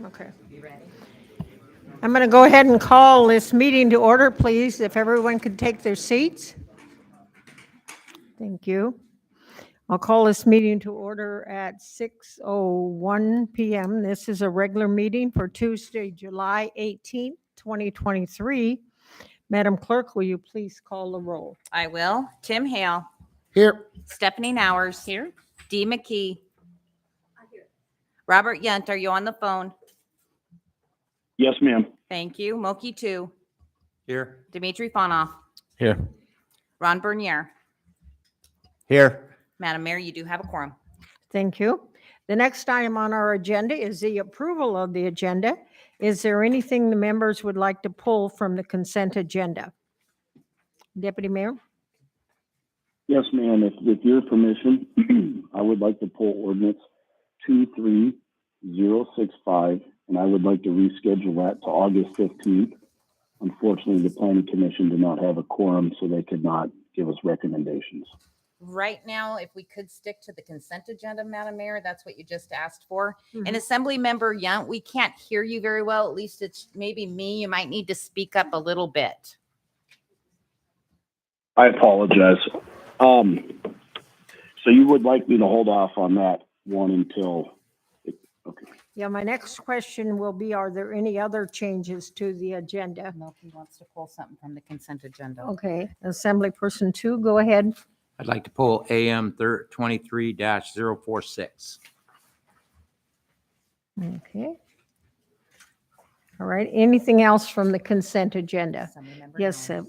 Okay. You ready? I'm going to go ahead and call this meeting to order, please, if everyone could take their seats. Thank you. I'll call this meeting to order at 6:01 PM. This is a regular meeting for Tuesday, July 18th, 2023. Madam Clerk, will you please call the roll? I will. Tim Hale. Here. Stephanie Nowers. Here. Dee McKee. Robert Yunt, are you on the phone? Yes, ma'am. Thank you. Moki 2. Here. Dimitri Fonoff. Here. Ron Bernier. Here. Madam Mayor, you do have a quorum. Thank you. The next item on our agenda is the approval of the agenda. Is there anything the members would like to pull from the consent agenda? Deputy Mayor? Yes, ma'am. If with your permission, I would like to pull ordinance 23065, and I would like to reschedule that to August 15th. Unfortunately, the planning commission did not have a quorum, so they could not give us recommendations. Right now, if we could stick to the consent agenda, Madam Mayor, that's what you just asked for. And Assembly Member Yunt, we can't hear you very well. At least it's maybe me. You might need to speak up a little bit. I apologize. So you would like me to hold off on that one until, okay. Yeah, my next question will be, are there any other changes to the agenda? No, he wants to pull something from the consent agenda. Okay, Assembly Person 2, go ahead. I'd like to pull AM 23-046. Okay. All right, anything else from the consent agenda? Assembly Member Yes, Nowers.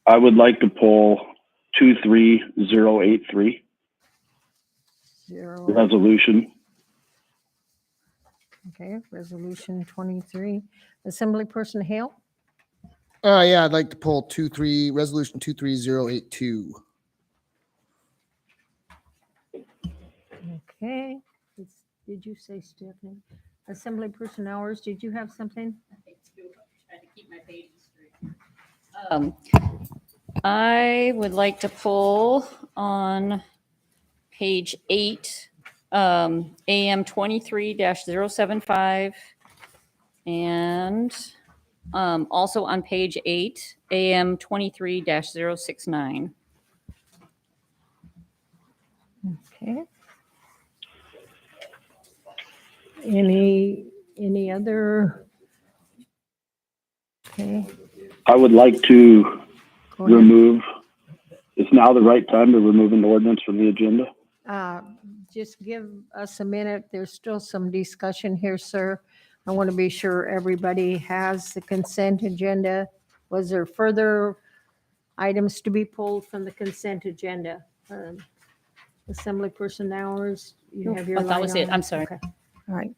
I would like to pull 23083, 0. resolution. Okay, Resolution 23. Assembly Person Hale? Yeah, I'd like to pull resolution 23082. Okay. Did you say Stephanie? Assembly Person Hours, did you have something? Trying to keep my pages straight. I would like to pull on page 8, AM 23-075, and also on page 8, AM 23-069. Okay. Any other? Okay, I would like to go ahead. remove, is now the right time to remove an ordinance from the agenda? Just give us a minute. There's still some discussion here, sir. I want to be sure everybody has the consent agenda. Was there further items to be pulled from the consent agenda? Assembly Person Hours, you have your Oh, that light was on? it. I'm sorry. Okay. All right.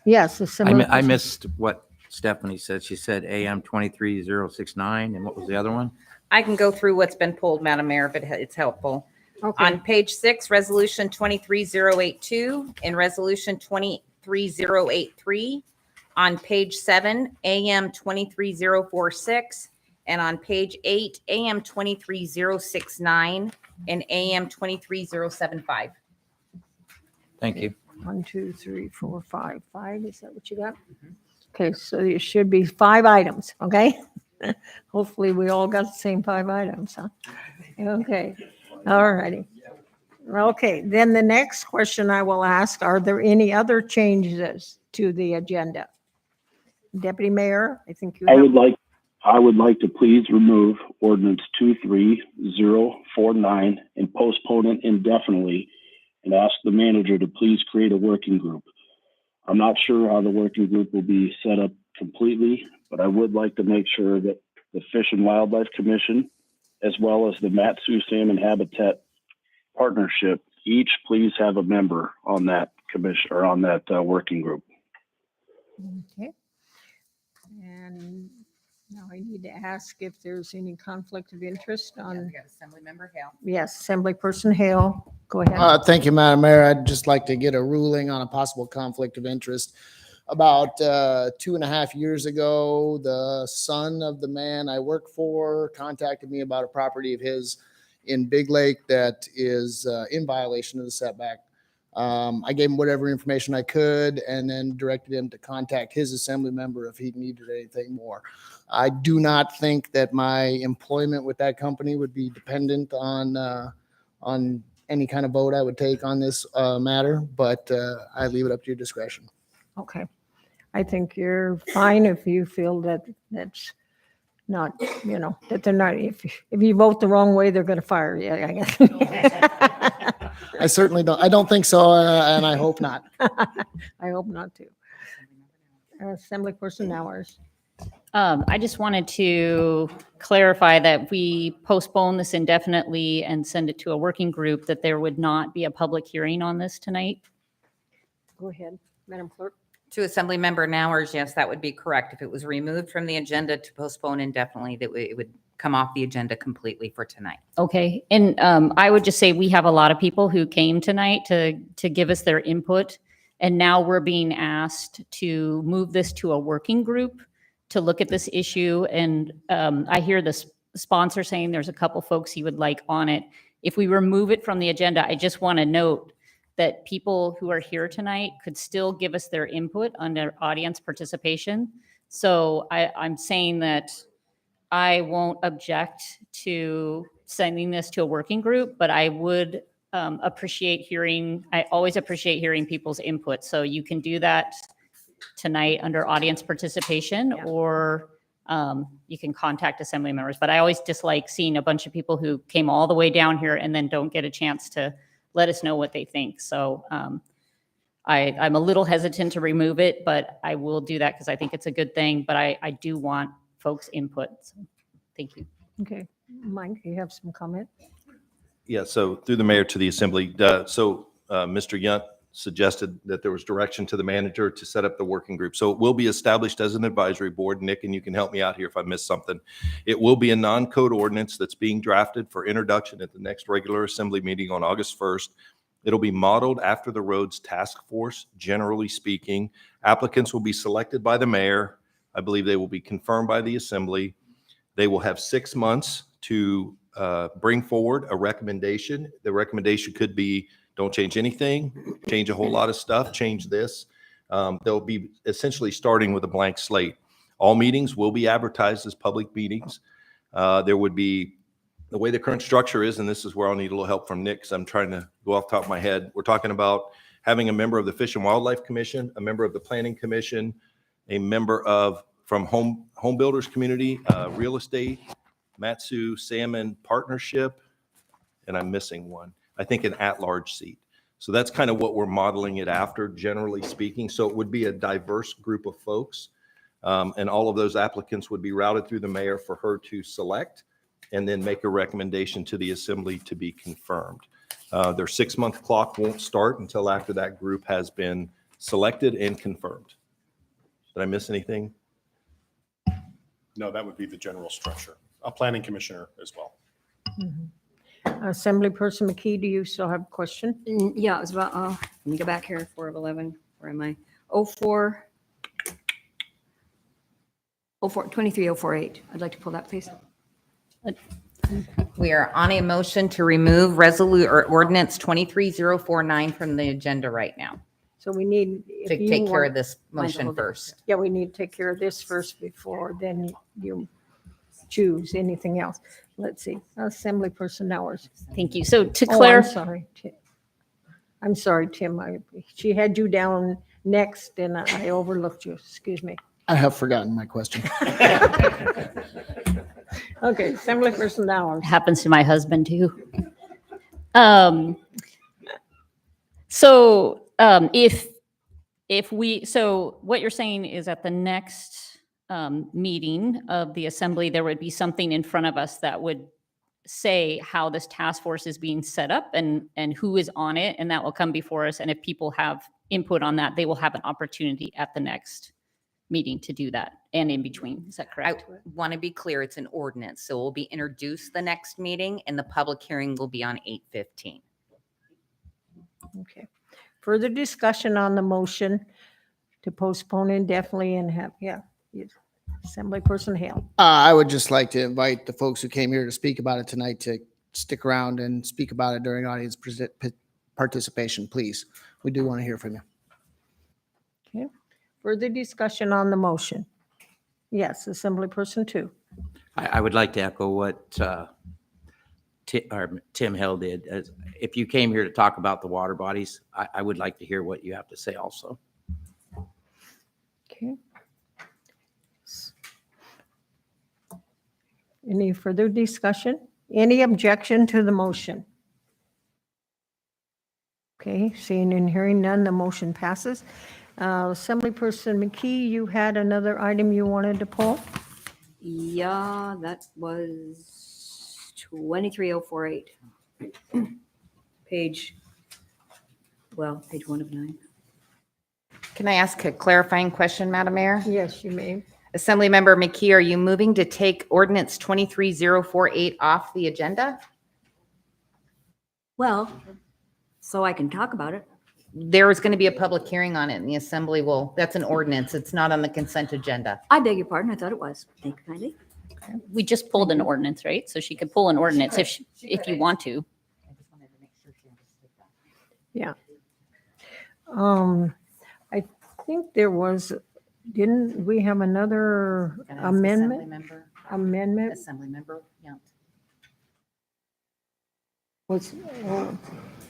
Yes, Assembly. I missed what Stephanie said. She said AM 23069, and what was the other one? I can go through what's been pulled, Madam Mayor, if it's helpful. Okay. On page 6, Resolution 23082 and Resolution 23083. On page 7, AM 23046. And on page 8, AM 23069 and AM 23075. Thank you. 1, 2, 3, 4, 5. 5, is that what you got? Okay, so it should be 5 items, okay? Hopefully we all got the same 5 items, huh? Okay, all righty. Okay, then the next question I will ask, are there any other changes to the agenda? Deputy Mayor, I think you I have. would like to please remove ordinance 23049 and postpone it indefinitely and ask the manager to please create a working group. I'm not sure how the working group will be set up completely, but I would like to make sure that the Fish and Wildlife Commission, as well as the Mat-Su Salmon Habitat Partnership, each please have a member on that commission or on that working group. Okay. And now I need to ask if there's any conflict of interest on, We got Assembly Member Hale. yes, Assembly Person Hale, go ahead. Thank you, Madam Mayor. I'd just like to get a ruling on a possible conflict of interest. About 2.5 years ago, the son of the man I work for contacted me about a property of his in Big Lake that is in violation of the setback. I gave him whatever information I could and then directed him to contact his assembly member if he needed anything more. I do not think that my employment with that company would be dependent on any kind of vote I would take on this matter, but I leave it up to your discretion. Okay. I think you're fine if you feel that that's not, that they're not, if you vote the wrong way, they're going to fire you, I guess. I certainly don't. I don't think so, and I hope not. I hope not too. Assemblyperson Nowers. I just wanted to clarify that we postpone this indefinitely and send it to a working group, that there would not be a public hearing on this tonight. Go ahead, Madam Clerk. To Assemblymember Nowers, yes, that would be correct. If it was removed from the agenda to postpone indefinitely, that it would come off the agenda completely for tonight. Okay, and I would just say we have a lot of people who came tonight to give us their input, and now we're being asked to move this to a working group to look at this issue. And I hear the sponsor saying there's a couple folks he would like on it. If we remove it from the agenda, I just want to note that people who are here tonight could still give us their input under audience participation. So I'm saying that I won't object to sending this to a working group, but I would I always appreciate hearing people's input. So you can do that tonight under audience participation, or you can contact assembly members. But I always dislike seeing a bunch of people who came all the way down here and then don't get a chance to let us know what they think. So I'm a little hesitant to remove it, but I will do that because I think it's a good thing. But I do want folks' input. So, thank you. Okay, Mike, you have some comment? Yeah, so through the mayor to the assembly. Mr. Yunt suggested that there was direction to the manager to set up the working group. So it will be established as an advisory board. Nick, and you can help me out here if I missed something. It will be a non-code ordinance that's being drafted for introduction at the next regular assembly meeting on August 1st. It'll be modeled after the roads task force, generally speaking. Applicants will be selected by the mayor. I believe they will be confirmed by the assembly. They will have 6 months to bring forward a recommendation. The recommendation could be, don't change anything, change a whole lot of stuff, change this. They'll be essentially starting with a blank slate. All meetings will be advertised as public meetings. There would be, the way the current structure is, and this is where I'll need a little help from Nick, because I'm trying to go off the top of my head. We're talking about having a member of the Fish and Wildlife Commission, a member of the Planning Commission, a member from home builders community, real estate, Matsu Salmon Partnership, and I'm missing one. I think an at-large seat. So that's kind of what we're modeling it after, generally speaking. So it would be a diverse group of folks. And all of those applicants would be routed through the mayor for her to select and then make a recommendation to the assembly to be confirmed. Their 6-month clock won't start until after that group has been selected and confirmed. Did I miss anything? No, that would be the general structure. A planning commissioner as well. Assemblyperson McKee, do you still have a question? Yeah, it was about, let me go back here, 4 of 11, where am I? 23,048. I'd like to pull that, please. We are on a motion to remove ordinance 23049 from the agenda right now So we need. to if you take care want- of this Mine's a motion little first. Yeah, we need to take care of this first before then you choose anything else. Let's see, Assemblyperson Nowers. Thank you. So to Oh, clarify, I'm sorry, Tim. She had you down next and I overlooked you. Excuse me. I have forgotten my question. Okay, Assemblyperson Nowers. happens to my husband too. So what you're saying is at the next meeting of the assembly, there would be something in front of us that would say how this task force is being set up and who is on it, and that will come before us. And if people have input on that, they will have an opportunity at the next meeting to do that and in between. Is that I correct? want to be clear, it's an ordinance, so it will be introduced the next meeting and the public hearing will be on 8/15. Okay. Further discussion on the motion to postpone indefinitely and have, Assemblyperson Hale. I would just like to invite the folks who came here to speak about it tonight to stick around and speak about it during audience participation, please. we do want to hear from you. Okay. Further discussion on the motion? Yes, Assemblyperson 2. I would like to echo what Tim Hill did. If you came here to talk about the water bodies, I would like to hear what you have to say also. Okay. Any further discussion? Any objection to the motion? Okay, seeing and hearing none, the motion passes. Assemblyperson McKee, you had another item you wanted to pull? Yeah, that was 23048. Page 1 of 9. Can I ask a clarifying question, Madam Mayor? Yes, you may. Assemblymember McKee, are you moving to take ordinance 23048 off the agenda? Well, so I can talk about it. There is going to be a public hearing on it and the assembly will, that's an ordinance. It's not on the consent agenda. I beg your pardon. I thought it was. Thank you kindly. We just pulled an ordinance, right? So she could pull an ordinance if you want to. Yeah. I think there was, didn't we have another Can I ask amendment? Amendment Assemblymember Yount. was,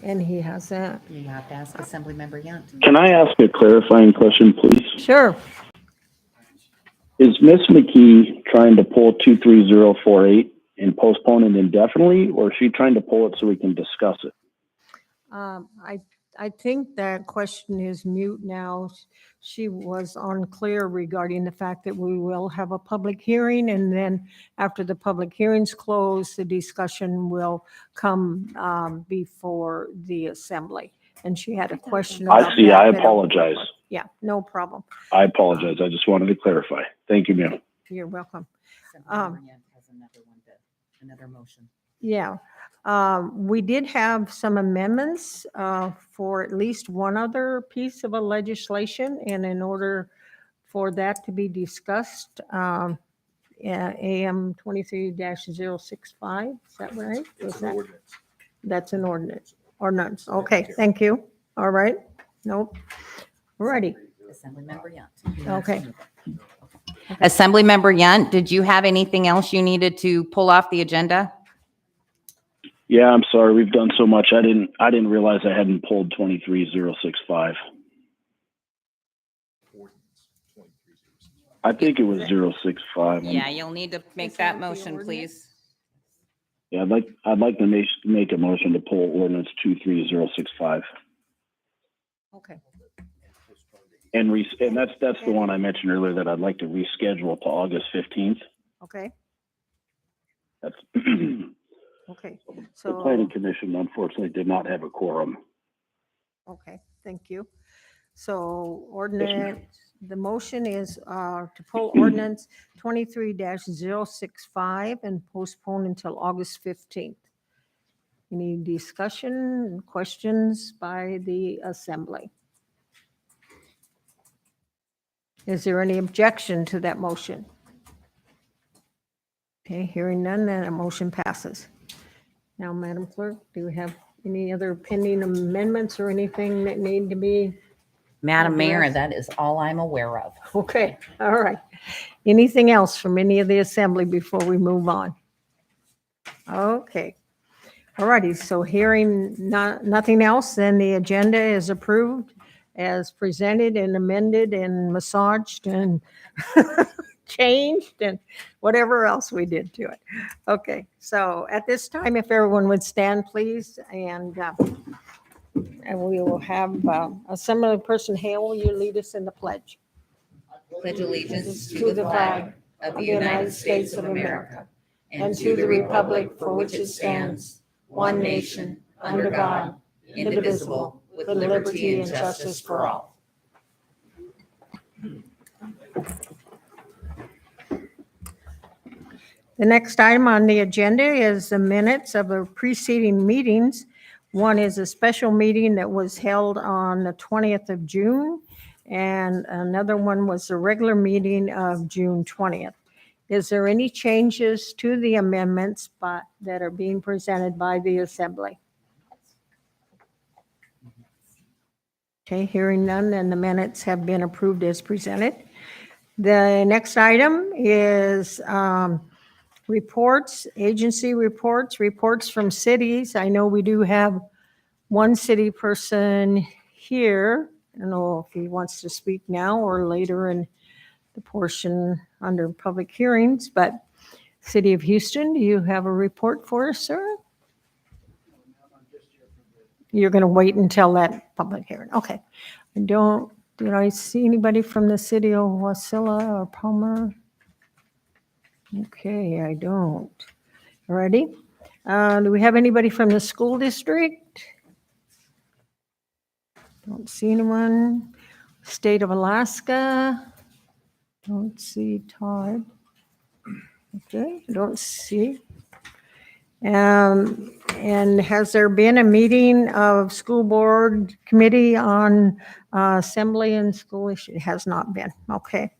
and he has that. You have to ask Assemblymember Yount. Can I ask a clarifying question, please? Sure. Is Ms. McKee trying to pull 23048 and postpone it indefinitely, or is she trying to pull it so we can discuss it? I think that question is mute now. She was unclear regarding the fact that we will have a public hearing, and then after the public hearing's closed, the discussion will come before the assembly. And she had a question about I see. that I that- apologize. Yeah, no problem. I apologize. I just wanted to clarify. Thank you, ma'am. You're welcome. Assemblymember Yount has another motion. Yeah, we did have some amendments for at least one other piece of a legislation, and in order for that to be discussed, AM 23-065, is that right? That's an ordinance. Ordinance, okay, thank you. All right, nope. Ready, Assemblymember Yount. okay. Assemblymember Yount, did you have anything else you needed to pull off the agenda? Yeah, I'm sorry. We've done so much. I didn't realize I hadn't pulled 23065. I think it was 065. Yeah, you'll need to make that motion, please. Yeah, I'd like to make a motion to pull ordinance 23065. Okay, And that's the one I mentioned earlier that I'd like to reschedule to August 15th. okay, That's okay. the planning commission unfortunately did not have a quorum. Okay, thank you. So ordinance, the motion is to pull ordinance 23-065 and postpone until August 15th. Any discussion, questions by the assembly? Is there any objection to that motion? Okay, hearing none, then a motion passes. Now, Madam Clerk, do we have any other pending amendments or anything that need to be? Madam Mayor, Address. that is all I'm aware of. Okay, all right. Anything else from any of the assembly before we move on? Okay. All righty, so hearing nothing else, then the agenda is approved as presented and amended and massaged and changed and whatever else we did to it. Okay, so at this time, if everyone would stand, please, and we will have Assemblyperson Hale, will you lead us in the pledge? Pledge allegiance To the flag of the United States of America and to the republic for which it stands, one nation, under God, indivisible, with liberty and justice for all. The next item on the agenda is the minutes of the preceding meetings. One is a special meeting that was held on the 20th of June, and another one was the regular meeting of June 20th. Is there any changes to the amendments that are being presented by the assembly? Okay, hearing none, and the minutes have been approved as presented. The next item is reports, agency reports, reports from cities. I know we do have one city person here. I don't know if he wants to speak now or later in the portion under public hearings, but City of Houston, do you have a report for us, sir? You're going to wait until that public hearing. Okay. Did I see anybody from the city of Wasilla or Palmer? Okay, I don't. Ready? Do we have anybody from the school district? Don't see anyone. State of Alaska? Don't see Todd. Okay, don't see. And has there been a meeting of school board committee on assembly and school issue? It has not been. Okay.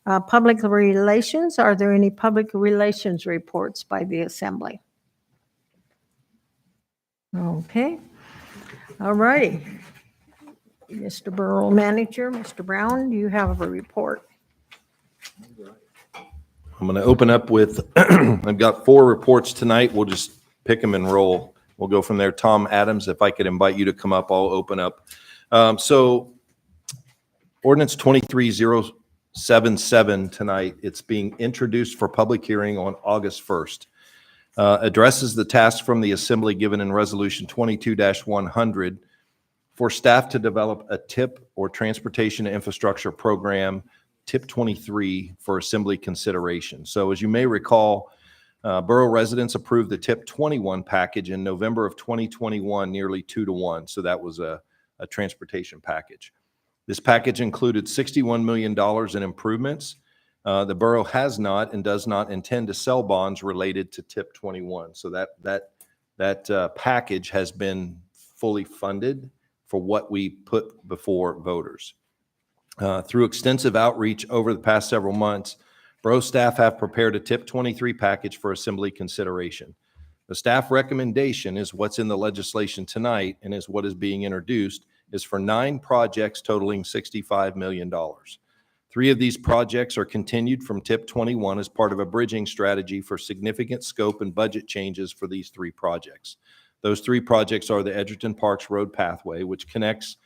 Public relations, are there any public relations reports by the assembly? Okay. All righty. Mr. Borough Manager, Mr. Brown, do you have a report? I'm going to open up with, I've got 4 reports tonight. We'll just pick them and roll. We'll go from there. Tom Adams, if I could invite you to come up, I'll open up. So ordinance 23077 tonight, it's being introduced for public hearing on August 1st. Addresses the task from the assembly given in resolution 22-100 for staff to develop a TIP or transportation infrastructure program, TIP 23, for assembly consideration. So as you may recall, Borough residents approved the TIP 21 package in November of 2021, nearly 2-1. So that was a transportation package. This package included $61 million in improvements. The borough has not and does not intend to sell bonds related to TIP 21. So that package has been fully funded for what we put before voters. Through extensive outreach over the past several months, borough staff have prepared a TIP 23 package for assembly consideration. The staff recommendation is what's in the legislation tonight and is what is being introduced, is for 9 projects totaling $65 million. 3 of these projects are continued from TIP 21 as part of a bridging strategy for significant scope and budget changes for these 3 projects. Those 3 projects are the Edgerton Parks Road Pathway, which connects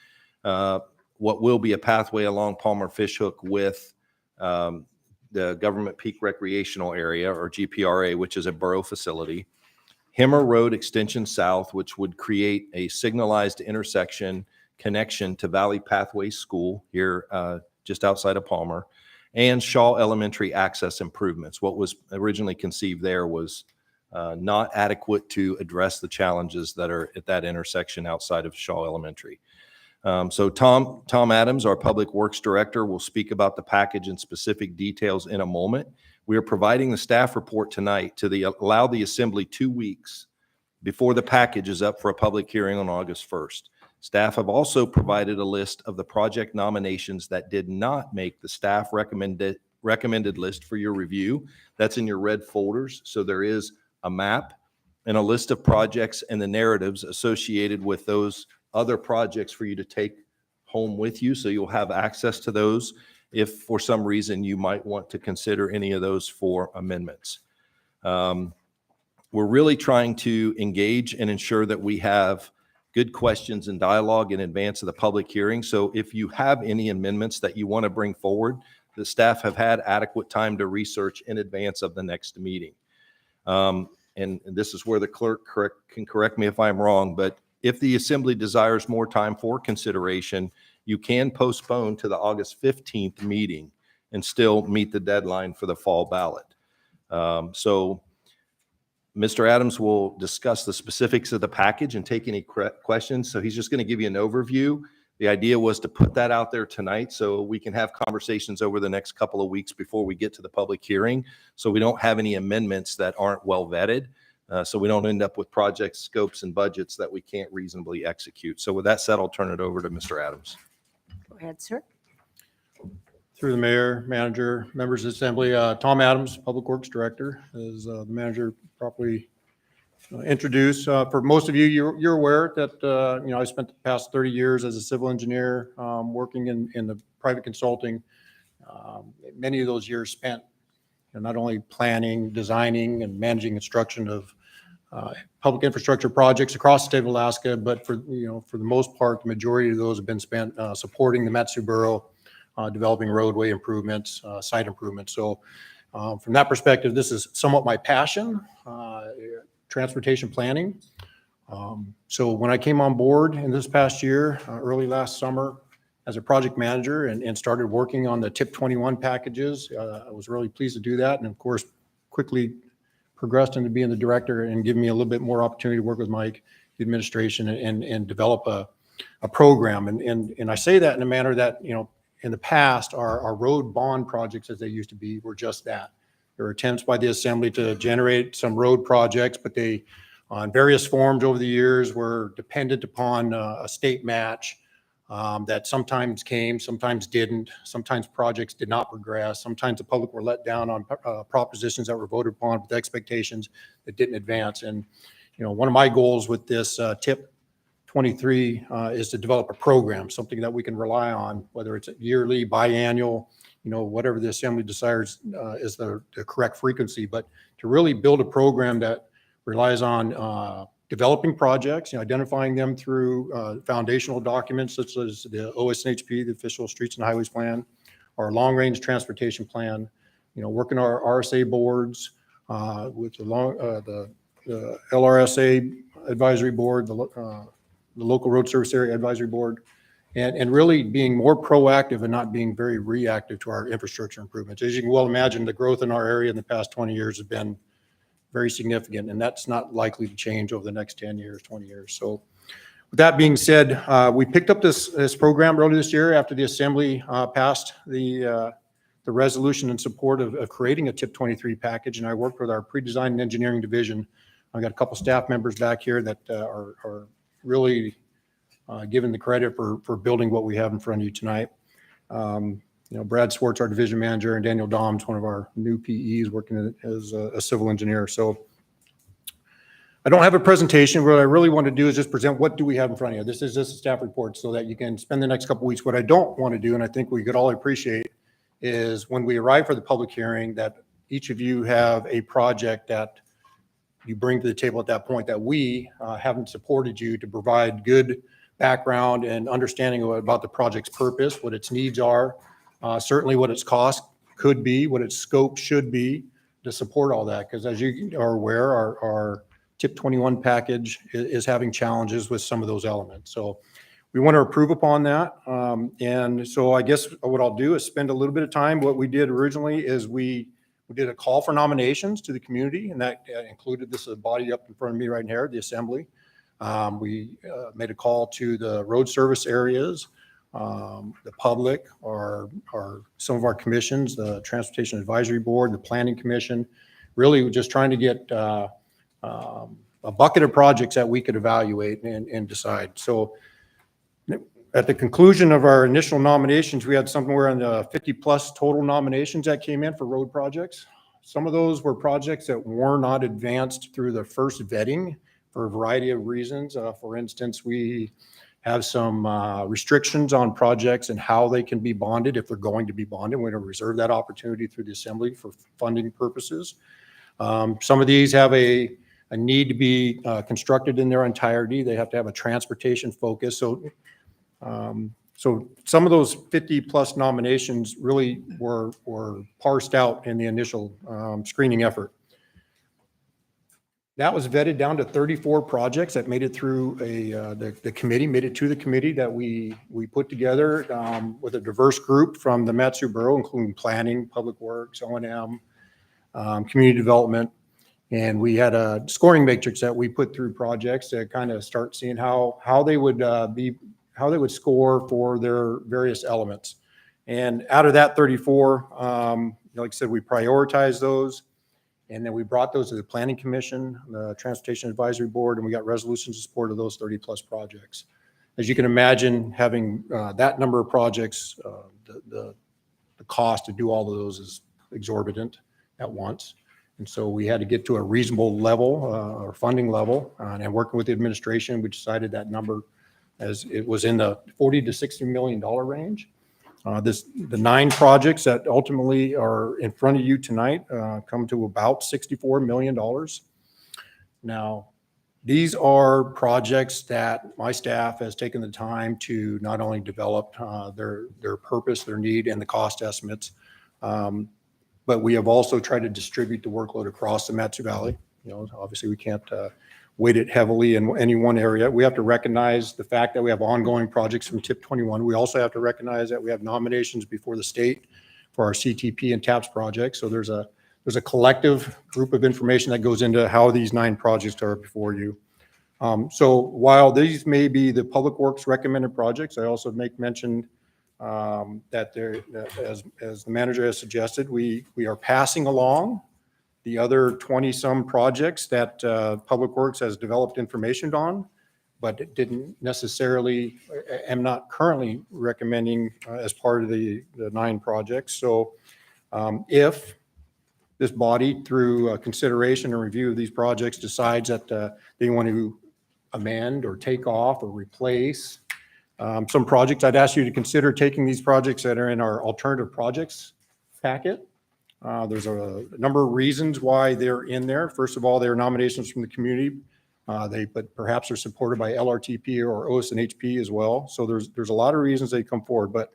what will be a pathway along Palmer Fishhook with the Government Peak Recreational Area, or GPRA, which is a borough facility. Himmer Road Extension South, which would create a signalized intersection connection to Valley Pathway School here just outside of Palmer, and Shaw Elementary access improvements. What was originally conceived there was not adequate to address the challenges that are at that intersection outside of Shaw Elementary. So Tom Adams, our Public Works Director, will speak about the package and specific details in a moment. We are providing the staff report tonight to allow the assembly 2 weeks before the package is up for a public hearing on August 1st. Staff have also provided a list of the project nominations that did not make the staff recommended list for your review. That's in your red folders. So there is a map and a list of projects and the narratives associated with those other projects for you to take home with you. So you'll have access to those if for some reason you might want to consider any of those for amendments. We're really trying to engage and ensure that we have good questions and dialogue in advance of the public hearing. So if you have any amendments that you want to bring forward, the staff have had adequate time to research in advance of the next meeting. And this is where the clerk can correct me if I'm wrong, but if the assembly desires more time for consideration, you can postpone to the August 15th meeting and still meet the deadline for the fall ballot. So Mr. Adams will discuss the specifics of the package and take any questions. So he's just going to give you an overview. The idea was to put that out there tonight so we can have conversations over the next couple of weeks before we get to the public hearing, so we don't have any amendments that aren't well vetted. So we don't end up with project scopes and budgets that we can't reasonably execute. So with that said, I'll turn it over to Mr. Adams. Go ahead, sir. Through the mayor, manager, members of the assembly, Tom Adams, Public Works Director, as the manager properly introduce. For most of you, you're aware that, I spent the past 30 years as a civil engineer, working in the private consulting. Many of those years spent not only planning, designing, and managing construction of public infrastructure projects across the state of Alaska, but for the most part, the majority of those have been spent supporting the Matsu Borough, developing roadway improvements, site improvements. So from that perspective, this is somewhat my passion, transportation planning. So when I came on board in this past year, early last summer, as a project manager and started working on the TIP 21 packages, I was really pleased to do that. And of course, quickly progressed into being the director and giving me a little bit more opportunity to work with Mike, the administration, and develop a program. And I say that in a manner that, in the past, our road bond projects, as they used to be, were just that. There were attempts by the assembly to generate some road projects, but they, on various forms over the years, were dependent upon a state match that sometimes came, sometimes didn't. Sometimes projects did not progress. Sometimes the public were let down on propositions that were voted upon with expectations that didn't advance. And, one of my goals with this TIP 23 is to develop a program, something that we can rely on, whether it's yearly, biannual, whatever the assembly desires is the correct frequency, but to really build a program that relies on developing projects, identifying them through foundational documents such as the OSNHP, the Official Streets and Highways Plan, our long-range transportation plan, working our RSA boards with the LRSA advisory board, the Local Road Service Area Advisory Board, and really being more proactive and not being very reactive to our infrastructure improvements. As you can well imagine, the growth in our area in the past 20 years has been very significant, and that's not likely to change over the next 10 years, 20 years. So with that being said, we picked up this program earlier this year after the assembly passed the resolution in support of creating a TIP 23 package, and I worked with our pre-design and engineering division. I got a couple staff members back here that are really given the credit for building what we have in front of you tonight. Brad Swartz, our division manager, and Daniel Dom's one of our new PEs working as a civil engineer. So I don't have a presentation. What I really want to do is just present what do we have in front of you. This is just a staff report so that you can spend the next couple of weeks. What I don't want to do, and I think we could all appreciate, is when we arrive for the public hearing that each of you have a project that you bring to the table at that point that we haven't supported you to provide good background and understanding about the project's purpose, what its needs are, certainly what its cost could be, what its scope should be to support all that. Because as you are aware, our TIP 21 package is having challenges with some of those elements. So we want to approve upon that. And so I guess what I'll do is spend a little bit of time. What we did originally is we did a call for nominations to the community, and that included this body up in front of me right here, the assembly. We made a call to the road service areas, the public, some of our commissions, the Transportation Advisory Board, the Planning Commission, really just trying to get a bucket of projects that we could evaluate and decide. So at the conclusion of our initial nominations, we had somewhere in the 50 plus total nominations that came in for road projects. Some of those were projects that were not advanced through the first vetting for a variety of reasons. For instance, we have some restrictions on projects and how they can be bonded if they're going to be bonded. We're going to reserve that opportunity through the assembly for funding purposes. Some of these have a need to be constructed in their entirety. They have to have a transportation focus. So some of those 50 plus nominations really were parsed out in the initial screening effort. That was vetted down to 34 projects that made it through the committee, made it to the committee that we put together with a diverse group from the Matsu Borough, including planning, public works, O&M, community development. And we had a scoring matrix that we put through projects to kind of start seeing how they would score for their various elements. And out of that 34, like I said, we prioritized those. And then we brought those to the Planning Commission, the Transportation Advisory Board, and we got resolutions in support of those 30 plus projects. As you can imagine, having that number of projects, the cost to do all of those is exorbitant at once. And so we had to get to a reasonable level or funding level. And working with the administration, we decided that number as it was in the $40 to $60 million range. The 9 projects that ultimately are in front of you tonight come to about $64 million. Now, these are projects that my staff has taken the time to not only develop their purpose, their need, and the cost estimates, but we have also tried to distribute the workload across the Matsu Valley. You know, obviously we can't weight it heavily in any one area. We have to recognize the fact that we have ongoing projects from TIP 21. We also have to recognize that we have nominations before the state for our CTP and TAPS projects. So there's a collective group of information that goes into how these 9 projects are before you. So while these may be the Public Works recommended projects, I also make mention that as the manager has suggested, we are passing along the other 20 some projects that Public Works has developed information on, but it didn't necessarily, am not currently recommending as part of the 9 projects. So if this body, through consideration and review of these projects, decides that they want to amend or take off or replace some projects, I'd ask you to consider taking these projects that are in our alternative projects packet. There's a number of reasons why they're in there. First of all, they are nominations from the community. But perhaps are supported by LRTP or OSNHP as well. So there's a lot of reasons they come forward. But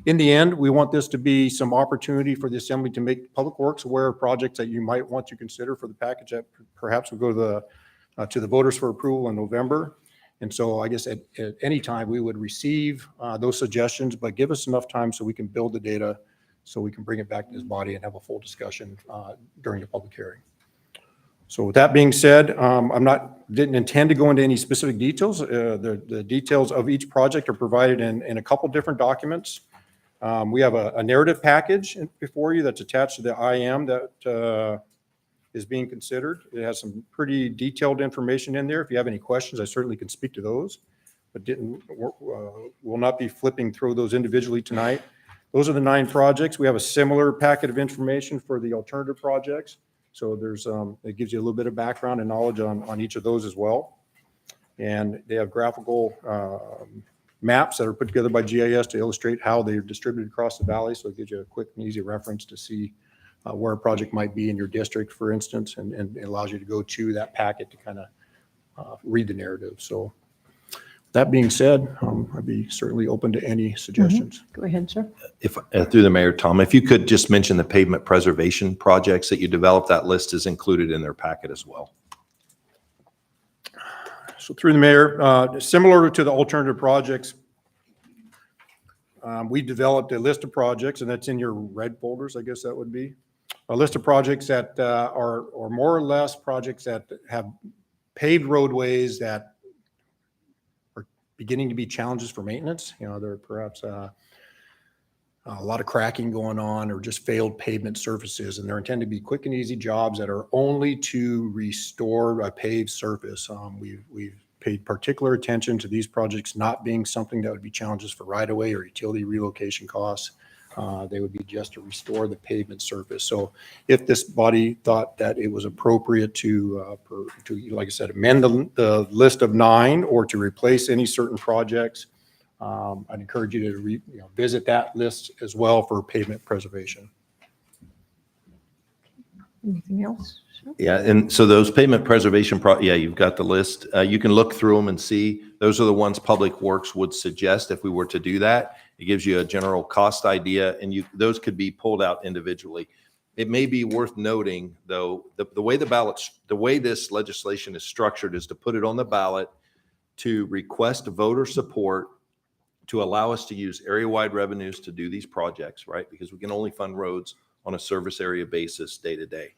in the end, we want this to be some opportunity for the Assembly to make Public Works aware of projects that you might want to consider for the package that perhaps will go to the voters for approval in November. And so I guess at any time we would receive those suggestions, but give us enough time so we can build the data so we can bring it back to this body and have a full discussion during the public hearing. So with that being said, didn't intend to go into any specific details. The details of each project are provided in a couple different documents. We have a narrative package before you that's attached to the IM that is being considered. It has some pretty detailed information in there. If you have any questions, I certainly can speak to those, but will not be flipping through those individually tonight. Those are the 9 projects. We have a similar packet of information for the alternative projects. So it gives you a little bit of background and knowledge on each of those as well. And they have graphical maps that are put together by GIS to illustrate how they're distributed across the valley. So it gives you a quick and easy reference to see where a project might be in your district, for instance, and it allows you to go to that packet to kind of read the narrative. So that being said, I'd be certainly open to any suggestions. Go ahead, sir. If through the mayor, Tom, if you could just mention the pavement preservation projects that you developed, that list is included in their packet as well. So through the mayor, similar to the alternative projects, we developed a list of projects, and that's in your red folders, I guess that would be. A list of projects that are more or less projects that have paved roadways that are beginning to be challenges for maintenance. You know, there are perhaps a lot of cracking going on or just failed pavement surfaces, and they're intended to be quick and easy jobs that are only to restore a paved surface. We've paid particular attention to these projects not being something that would be challenges for right-of-way or utility relocation costs. They would be just to restore the pavement surface. So if this body thought that it was appropriate to like I said, amend the list of 9 or to replace any certain projects, I'd encourage you to visit that list as well for pavement preservation. Anything else? Sure. Yeah, and so those pavement preservation, you've got the list. You can look through them and see those are the ones Public Works would suggest if we were to do that. It gives you a general cost idea, and those could be pulled out individually. It may be worth noting, though, the way this legislation is structured is to put it on the ballot to request voter support to allow us to use area-wide revenues to do these projects, right? Because we can only fund roads on a service area basis day to day.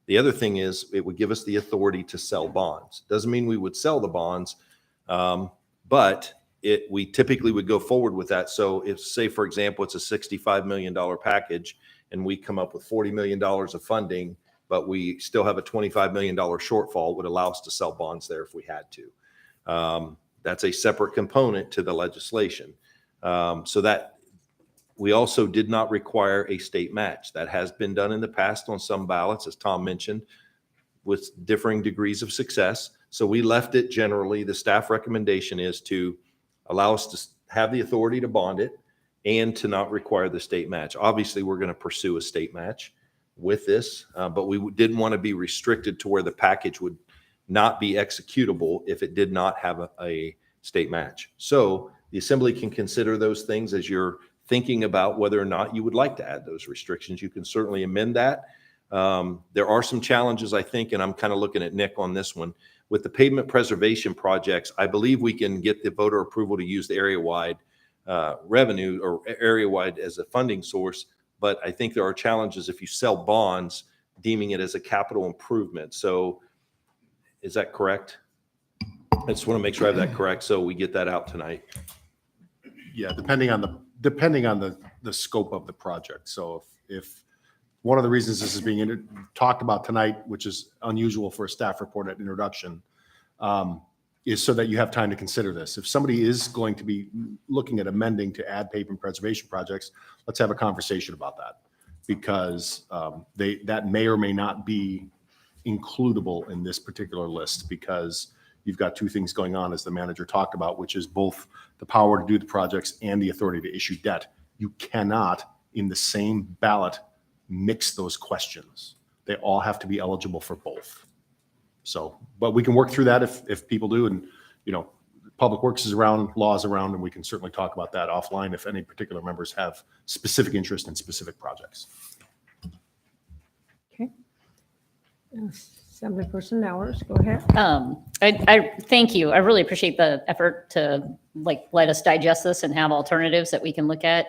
The other thing is it would give us the authority to sell bonds. Doesn't mean we would sell the bonds, but we typically would go forward with that. So if, say, for example, it's a $65 million package and we come up with $40 million of funding, but we still have a $25 million shortfall, would allow us to sell bonds there if we had to. That's a separate component to the legislation. So that We also did not require a state match. That has been done in the past on some ballots, as Tom mentioned, with differing degrees of success. So we left it generally, the staff recommendation is to allow us to have the authority to bond it and to not require the state match. Obviously, we're going to pursue a state match with this, but we didn't want to be restricted to where the package would not be executable if it did not have a state match. So the assembly can consider those things as you're thinking about whether or not you would like to add those restrictions. You can certainly amend that. There are some challenges, I think, and I'm kind of looking at Nick on this one. With the pavement preservation projects, I believe we can get the voter approval to use the area-wide revenue or area-wide as a funding source, but I think there are challenges if you sell bonds, deeming it as a capital improvement. So is that correct? I just want to make sure I have that correct, so we get that out tonight. Yeah, depending on the scope of the project. So if one of the reasons this is being talked about tonight, which is unusual for a staff report at introduction, is so that you have time to consider this. If somebody is going to be looking at amending to add pavement preservation projects, let's have a conversation about that, because that may or may not be includable in this particular list, because you've got two things going on, as the manager talked about, which is both the power to do the projects and the authority to issue debt. You cannot, in the same ballot, mix those questions. They all have to be eligible for both. So, but we can work through that if people do, and Public Works is around, law is around, and we can certainly talk about that offline if any particular members have specific interest in specific projects. Okay. Assemblyperson Nowers, go ahead. I thank you. I really appreciate the effort to let us digest this and have alternatives that we can look at.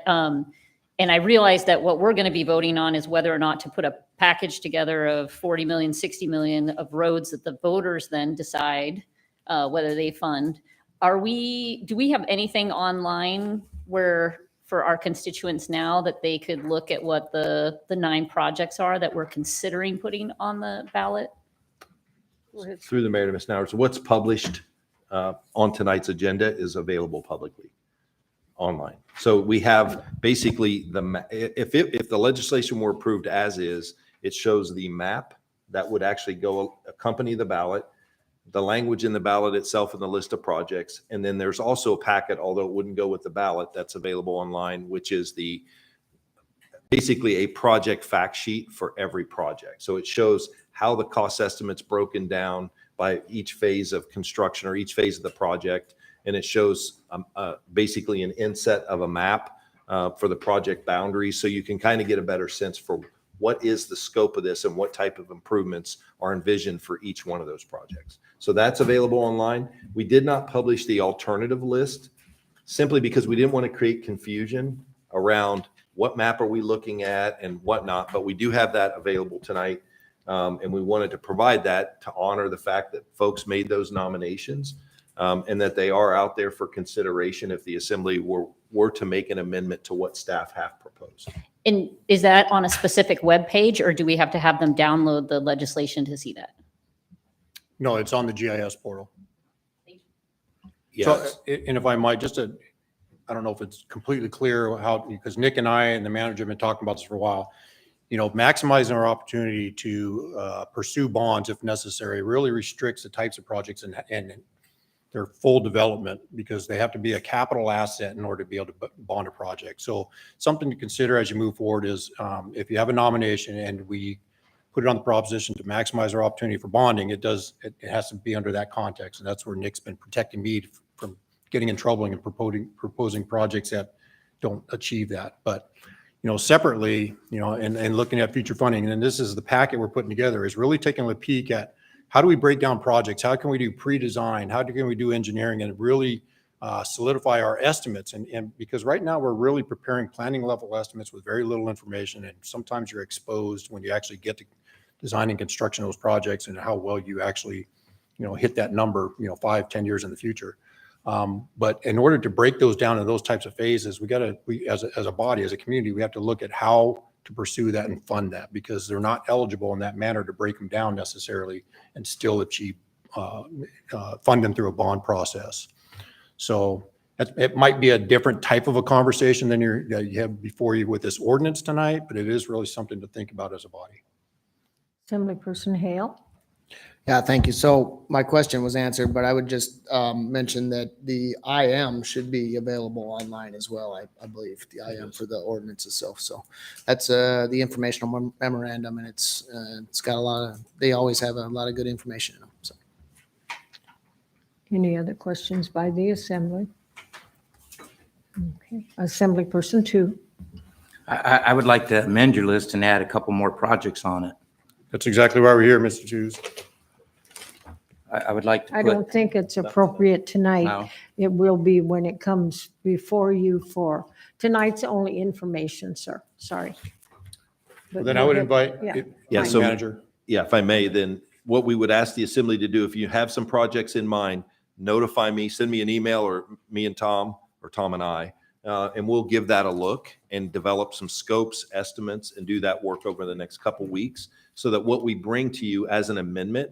And I realize that what we're going to be voting on is whether or not to put a package together of 40 million, 60 million of roads that the voters then decide whether they fund. Do we have anything online where for our constituents now that they could look at what the 9 projects are that we're considering putting on the ballot? Through the mayor to Ms. Nowers, what's published on tonight's agenda is available publicly online. So we have basically if the legislation were approved as is, it shows the map that would actually go accompany the ballot, the language in the ballot itself, and the list of projects. And then there's also a packet, although it wouldn't go with the ballot, that's available online, which is basically a project fact sheet for every project. So it shows how the cost estimate's broken down by each phase of construction or each phase of the project. And it shows basically an inset of a map for the project boundaries. So you can kind of get a better sense for what is the scope of this and what type of improvements are envisioned for each one of those projects. So that's available online. We did not publish the alternative list simply because we didn't want to create confusion around what map are we looking at and whatnot, but we do have that available tonight. And we wanted to provide that to honor the fact that folks made those nominations and that they are out there for consideration if the assembly were to make an amendment to what staff have proposed. And is that on a specific web page, or do we have to have them download the legislation to see that? No, it's on the GIS portal. Yes. So, and if I might, I don't know if it's completely clear because Nick and I and the manager have been talking about this for a while. Maximizing our opportunity to pursue bonds if necessary really restricts the types of projects and their full development, because they have to be a capital asset in order to be able to bond a project. So something to consider as you move forward is if you have a nomination and we put it on the proposition to maximize our opportunity for bonding, it has to be under that context. And that's where Nick's been protecting me from getting in trouble and proposing projects that don't achieve that. But separately, and looking at future funding, and this is the packet we're putting together, is really taking a peek at how do we break down projects? How can we do pre-design? How can we do engineering and really solidify our estimates? And because right now we're really preparing planning level estimates with very little information. And sometimes you're exposed when you actually get to design and construction of those projects and how well you actually, hit that number, 5-10 years in the future. But in order to break those down in those types of phases, we as a body, as a community, we have to look at how to pursue that and fund that, because they're not eligible in that manner to break them down necessarily and still achieve, fund them through a bond process. So It might be a different type of a conversation than you have before you with this ordinance tonight, but it is really something to think about as a body. Assemblyperson Hale? Yeah, thank you. So my question was answered, but I would just mention that the IM should be available online as well, I believe, the IM for the ordinance itself. So that's the informational memorandum, and it's got a lot of, they always have a lot of good information in them. So. Any other questions by the Assembly? Okay, Assemblyperson 2. I would like to amend your list and add a couple more projects on it. That's exactly why we're here, Mr. Hughes. I would like to I put. don't think it's appropriate tonight. No. It will be when it comes before you for, tonight's only information, sir. Sorry. Well, then I would invite Yeah. Yeah, Fine. so manager. Yeah, if I may, then what we would ask the assembly to do, if you have some projects in mind, notify me, send me an email, or me and Tom, or Tom and I, and we'll give that a look and develop some scopes, estimates, and do that work over the next couple weeks so that what we bring to you as an amendment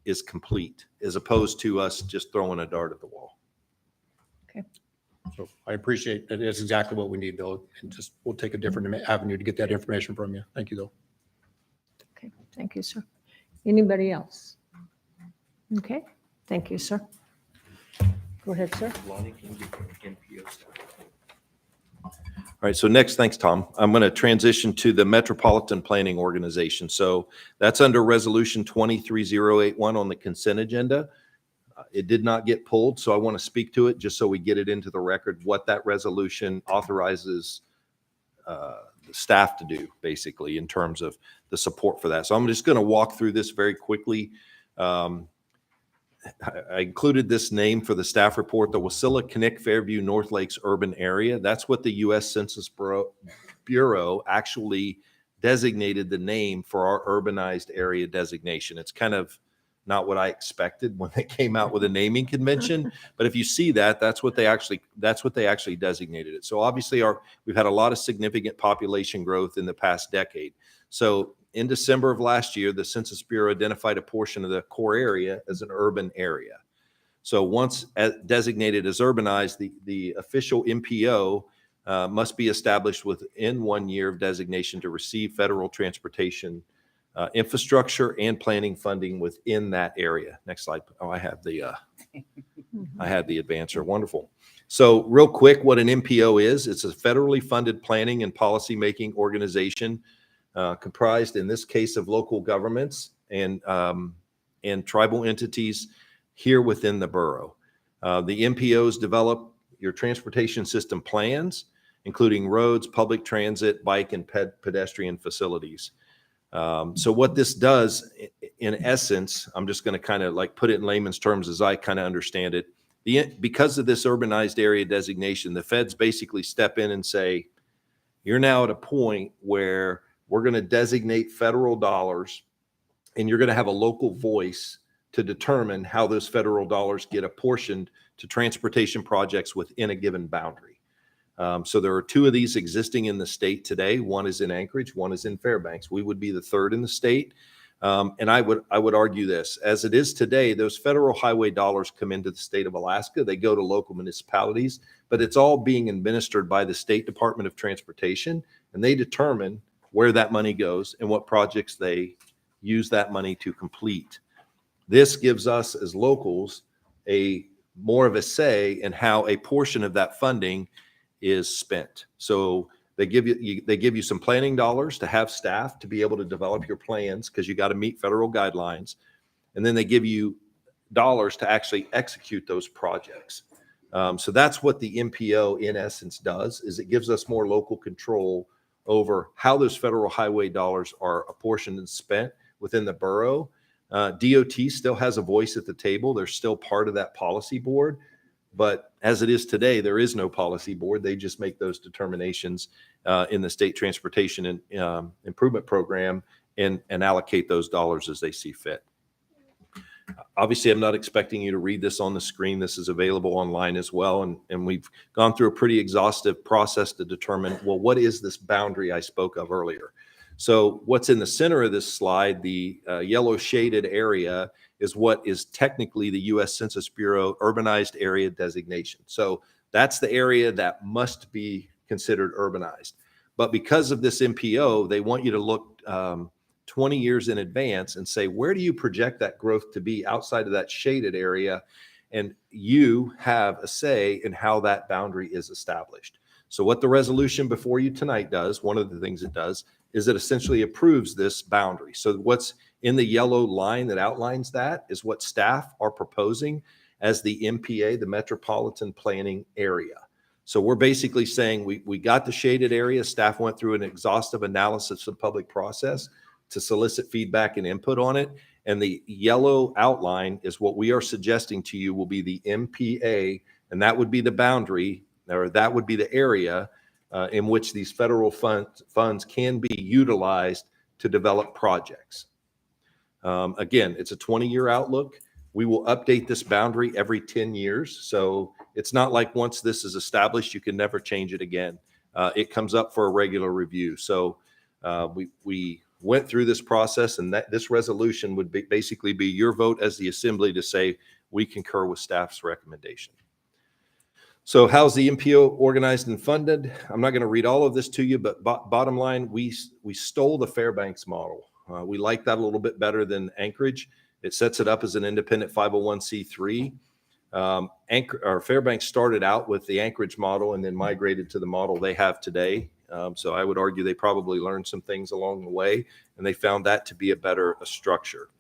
is complete, as opposed to us just throwing a dart at the wall. So I appreciate that. It's exactly what we need, Bill. And just, we'll take a different avenue to get that information from you. Thank you, though. Okay, thank you, sir. Anybody else? Okay, thank you, sir. Go ahead, sir. All right, so next, thanks, Tom. I'm going to transition to the Metropolitan Planning Organization. So that's under Resolution 23081 on the consent agenda. It did not get pulled, so I want to speak to it just so we get it into the record, what that resolution authorizes the staff to do, basically, in terms of the support for that. So I'm just going to walk through this very quickly. I included this name for the staff report, the Wasilla, Kinnick, Fairview, North Lakes urban area. That's what the U.S. Census Bureau actually designated the name for our urbanized area designation. It's kind of not what I expected when they came out with a naming convention, but if you see that, that's what they actually designated it. So obviously we've had a lot of significant population growth in the past decade. So in December of last year, the Census Bureau identified a portion of the core area as an urban area. So once designated as urbanized, the official MPO must be established within 1 year of designation to receive federal transportation infrastructure and planning funding within that area. Next slide. Oh, I had the advancer. Wonderful. So real quick, what an MPO is, it's a federally funded planning and policymaking organization comprised in this case of local governments and tribal entities here within the borough. The MPOs develop your transportation system plans, including roads, public transit, bike, and pedestrian facilities. So what this does, in essence, I'm just going to kind of like put it in layman's terms as I kind of understand it. Because of this urbanized area designation, the feds basically step in and say, you're now at a point where we're going to designate federal dollars and you're going to have a local voice to determine how those federal dollars get apportioned to transportation projects within a given boundary. So there are two of these existing in the state today. One is in Anchorage, one is in Fairbanks. We would be the third in the state. And I would argue this, as it is today, those federal highway dollars come into the state of Alaska. They go to local municipalities, but it's all being administered by the State Department of Transportation, and they determine where that money goes and what projects they use that money to complete. This gives us as locals more of a say in how a portion of that funding is spent. So they give you some planning dollars to have staff to be able to develop your plans because you got to meet federal guidelines. And then they give you dollars to actually execute those projects. So that's what the MPO in essence does, is it gives us more local control over how those federal highway dollars are apportioned and spent within the borough. DOT still has a voice at the table. They're still part of that policy board. But as it is today, there is no policy board. They just make those determinations in the state transportation and improvement program and allocate those dollars as they see fit. Obviously, I'm not expecting you to read this on the screen. This is available online as well. And we've gone through a pretty exhaustive process to determine, well, what is this boundary I spoke of earlier? So what's in the center of this slide, the yellow shaded area, is what is technically the U.S. Census Bureau urbanized area designation. So That's the area that must be considered urbanized. But because of this MPO, they want you to look 20 years in advance and say, where do you project that growth to be outside of that shaded area? And you have a say in how that boundary is established. So what the resolution before you tonight does, one of the things it does, is it essentially approves this boundary. So what's in the yellow line that outlines that is what staff are proposing as the MPA, the Metropolitan Planning Area. So we're basically saying we got the shaded area. Staff went through an exhaustive analysis of public process to solicit feedback and input on it. And the yellow outline is what we are suggesting to you will be the MPA, and that would be the boundary, or that would be the area in which these federal funds can be utilized to develop projects. Again, it's a 20-year outlook. We will update this boundary every 10 years. So it's not like once this is established, you can never change it again. It comes up for a regular review. So we went through this process, and that this resolution would basically be your vote as the assembly to say we concur with staff's recommendation. So how's the MPO organized and funded? I'm not going to read all of this to you, but bottom line, we stole the Fairbanks model. We like that a little bit better than Anchorage. It sets it up as an independent 501c3. Fairbanks started out with the Anchorage model and then migrated to the model they have today. So I would argue they probably learned some things along the way, and they found that to be a better structure.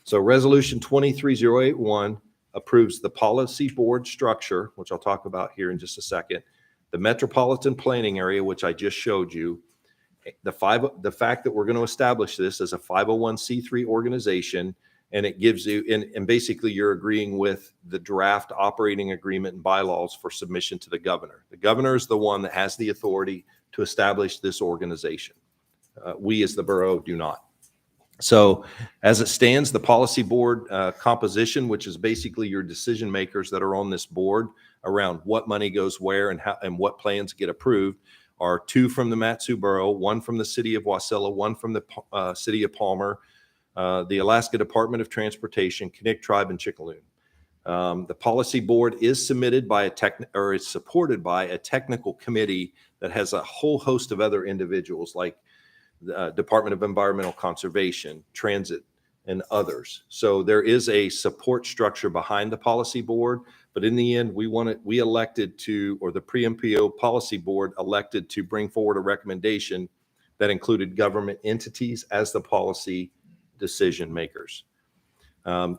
So Resolution 23081 approves the policy board structure, which I'll talk about here in just a second, the Metropolitan Planning Area, which I just showed you, the fact that we're going to establish this as a 501c3 organization, and it gives you, and basically you're agreeing with the draft operating agreement and bylaws for submission to the governor. The governor is the one that has the authority to establish this organization. We as the borough do not. So as it stands, the policy board composition, which is basically your decision makers that are on this board around what money goes where and how and what plans get approved, are 2 from the Matsu Borough, 1 from the city of Wasilla, 1 from the city of Palmer, the Alaska Department of Transportation, Kinnick Tribe, and Chickaloon. The policy board is submitted by is supported by a technical committee that has a whole host of other individuals like the Department of Environmental Conservation, Transit, and others. So there is a support structure behind the policy board, but in the end, we elected to, or the pre-MPO policy board elected to bring forward a recommendation that included government entities as the policy decision makers.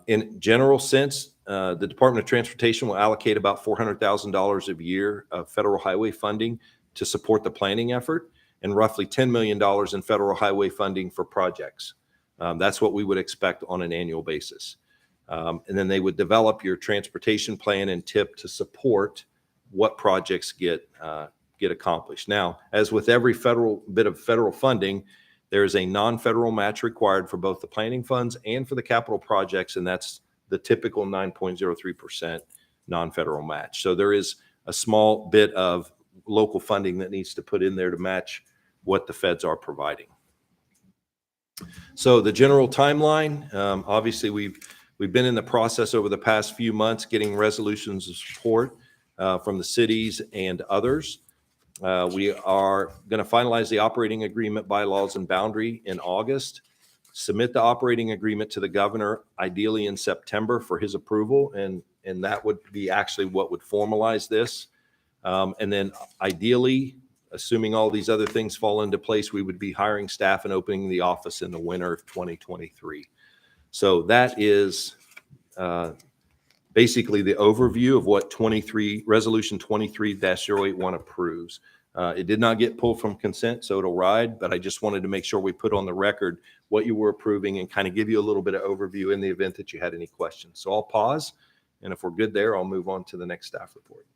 In general sense, the Department of Transportation will allocate about $400,000 a year of federal highway funding to support the planning effort, and roughly $10 million in federal highway funding for projects. That's what we would expect on an annual basis. And then they would develop your transportation plan and TIP to support what projects get accomplished. Now, as with every bit of federal funding, there is a non-federal match required for both the planning funds and for the capital projects, and that's the typical 9.03% non-federal match. So there is a small bit of local funding that needs to put in there to match what the feds are providing. So the general timeline, obviously we've been in the process over the past few months getting resolutions of support from the cities and others. We are going to finalize the operating agreement, bylaws, and boundary in August, submit the operating agreement to the governor, ideally in September for his approval, and that would be actually what would formalize this. And then ideally, assuming all these other things fall into place, we would be hiring staff and opening the office in the winter of 2023. So that is basically the overview of what Resolution 23-081 approves. It did not get pulled from consent, so it'll ride, but I just wanted to make sure we put on the record what you were approving and kind of give you a little bit of overview in the event that you had any questions. So I'll pause, and if we're good there, I'll move on to the next staff report.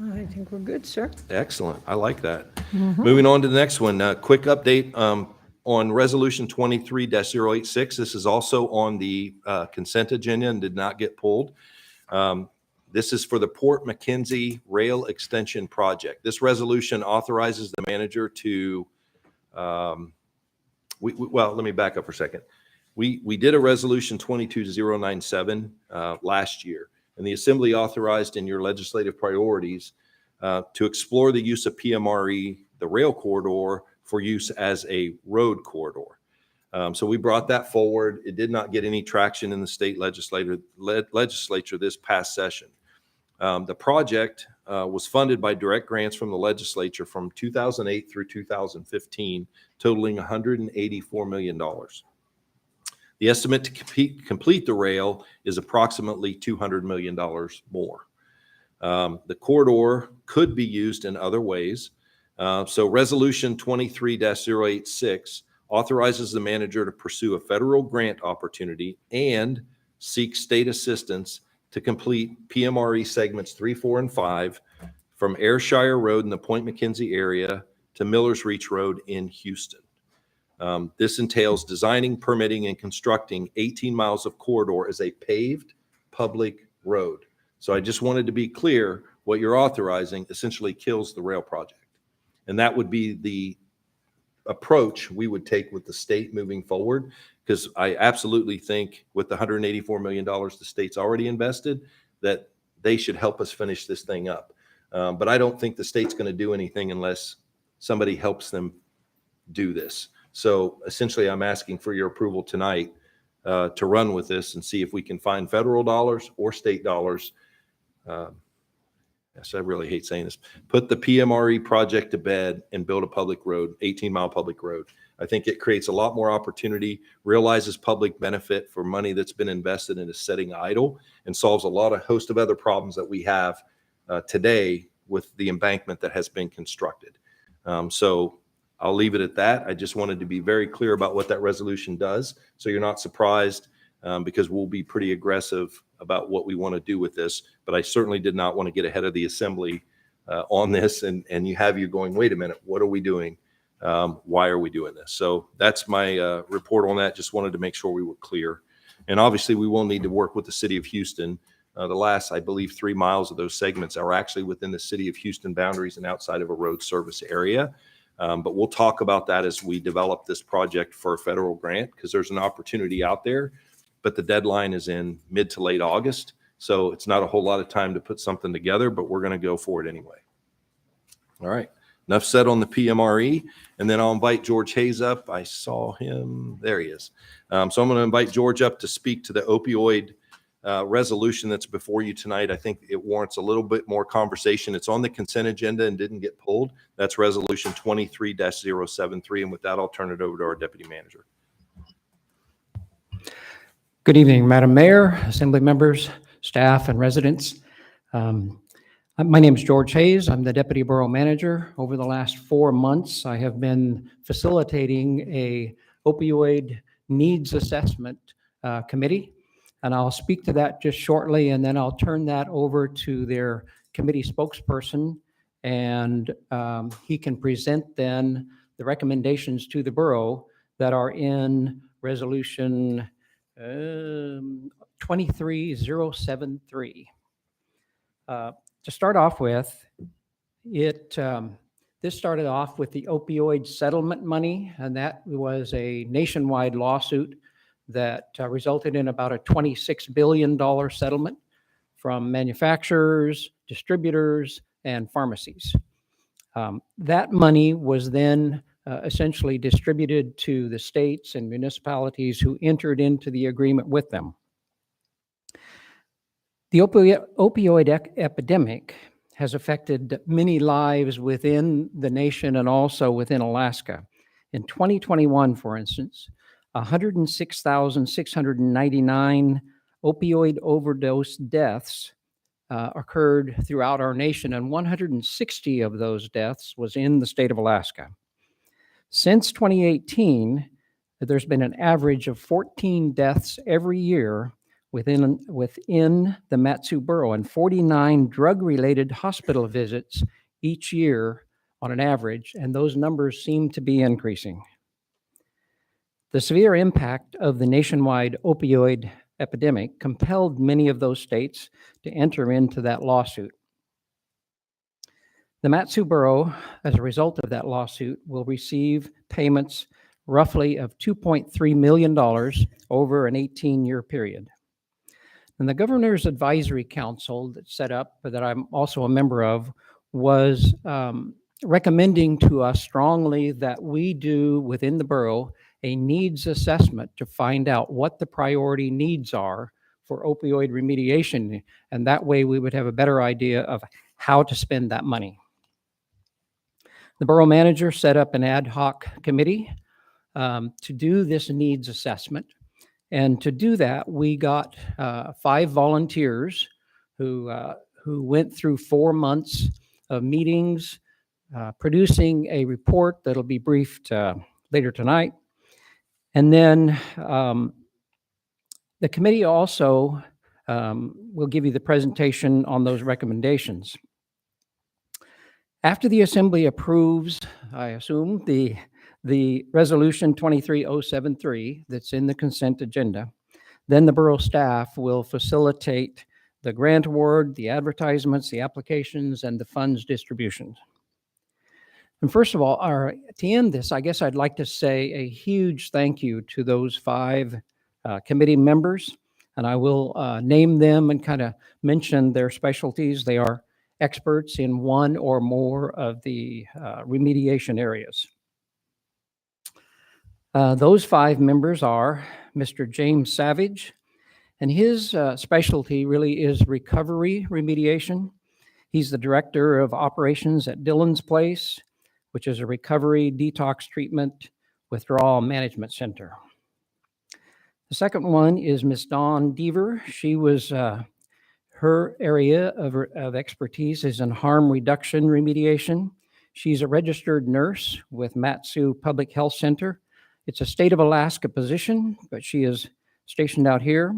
I think we're good, sir. Excellent. I like that. Moving on to the next one. Quick update on Resolution 23-086. This is also on the consent agenda and did not get pulled. This is for the Port McKenzie Rail Extension Project. This resolution authorizes the manager to, well, let me back up for a second. We did a Resolution 22-097 last year. and the Assembly authorized in your legislative priorities to explore the use of PMRE, the rail corridor, for use as a road corridor. So we brought that forward. It did not get any traction in the state legislature this past session. The project was funded by direct grants from the legislature from 2008 through 2015, totaling $184 million. The estimate to complete the rail is approximately $200 million more. The corridor could be used in other ways. So Resolution 23-086 authorizes the manager to pursue a federal grant opportunity and seek state assistance to complete PMRE segments 3, 4, and 5 from Ayrshire Road in the Point McKenzie area to Miller's Reach Road in Houston. This entails designing, permitting, and constructing 18 miles of corridor as a paved public road. So I just wanted to be clear, what you're authorizing essentially kills the rail project. And that would be the approach we would take with the state moving forward, because I absolutely think with the $184 million the state's already invested, that they should help us finish this thing up. But I don't think the state's going to do anything unless somebody helps them do this. So essentially, I'm asking for your approval tonight to run with this and see if we can find federal dollars or state dollars. Yes, I really hate saying this. Put the PMRE project to bed and build a public road, 18-mile public road. I think it creates a lot more opportunity, realizes public benefit for money that's been invested and is sitting idle, and solves a host of other problems that we have today with the embankment that has been constructed. So I'll leave it at that. I just wanted to be very clear about what that resolution does, so you're not surprised, because we'll be pretty aggressive about what we want to do with this. But I certainly did not want to get ahead of the Assembly on this, and you have you going, wait a minute, what are we doing? Why are we doing this? So that's my report on that. Just wanted to make sure we were clear. And obviously, we will need to work with the city of Houston. The last, I believe, 3 miles of those segments are actually within the city of Houston boundaries and outside of a road service area. But we'll talk about that as we develop this project for a federal grant, because there's an opportunity out there, but the deadline is in mid to late August. So it's not a whole lot of time to put something together, but we're going to go for it anyway. All right. Enough said on the PMRE, and then I'll invite George Hayes up. I saw him. There he is. So I'm going to invite George up to speak to the opioid resolution that's before you tonight. I think it warrants a little bit more conversation. It's on the consent agenda and didn't get pulled. That's Resolution 23-073. And with that, I'll turn it over to our deputy manager. Good evening, Madam Mayor, Assembly members, staff, and residents. My name is George Hayes. I'm the Deputy Borough Manager. Over the last 4 months, I have been facilitating a opioid needs assessment committee, and I'll speak to that just shortly, and then I'll turn that over to their committee spokesperson, and he can present then the recommendations to the borough that are in Resolution 23073. To start off with, this started off with the opioid settlement money, and that was a nationwide lawsuit that resulted in about a $26 billion settlement from manufacturers, distributors, and pharmacies. That money was then essentially distributed to the states and municipalities who entered into the agreement with them. The opioid epidemic has affected many lives within the nation and also within Alaska. In 2021, for instance, 106,699 opioid overdose deaths occurred throughout our nation, and 160 of those deaths was in the state of Alaska. Since 2018, there's been an average of 14 deaths every year within the Matsu Borough, and 49 drug-related hospital visits each year on an average, and those numbers seem to be increasing. The severe impact of the nationwide opioid epidemic compelled many of those states to enter into that lawsuit. The Matsu Borough, as a result of that lawsuit, will receive payments roughly of $2.3 million over an 18-year period. And the Governor's Advisory Council that's set up, that I'm also a member of, was recommending to us strongly that we do within the borough a needs assessment to find out what the priority needs are for opioid remediation. And that way we would have a better idea of how to spend that money. The borough manager set up an ad hoc committee to do this needs assessment. And to do that, we got 5 volunteers who went through 4 months of meetings, producing a report that'll be briefed later tonight. And then the committee also will give you the presentation on those recommendations. After the assembly approves, I assume, the resolution 23073 that's in the consent agenda, then the borough staff will facilitate the grant award, the advertisements, the applications, and the funds distribution. And first of all, to end this, I guess I'd like to say a huge thank you to those 5 committee members, and I will name them and kind of mention their specialties. They are experts in one or more of the remediation areas. Those 5 members are Mr. James Savage, and his specialty really is recovery remediation. He's the director of operations at Dillon's Place, which is a recovery, detox treatment, withdrawal management center. The second one is Miss Dawn Deaver. She was, her area of expertise is in harm reduction remediation. She's a registered nurse with Mat-Su Public Health Center. It's a state of Alaska position, but she is stationed out here.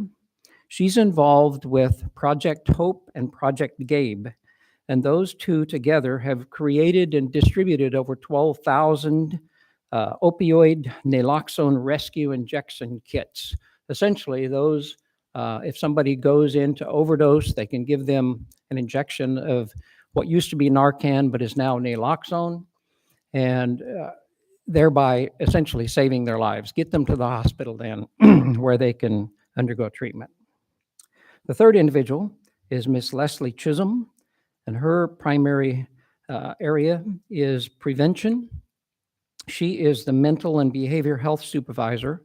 She's involved with Project Hope and Project Gabe, and those 2 together have created and distributed over 12,000 opioid naloxone rescue injection kits. Essentially, those, if somebody goes into overdose, they can give them an injection of what used to be Narcan, but is now naloxone, and thereby essentially saving their lives. Get them to the hospital then, where they can undergo treatment. The third individual is Miss Leslie Chisholm, and her primary area is prevention. She is the mental and behavior health supervisor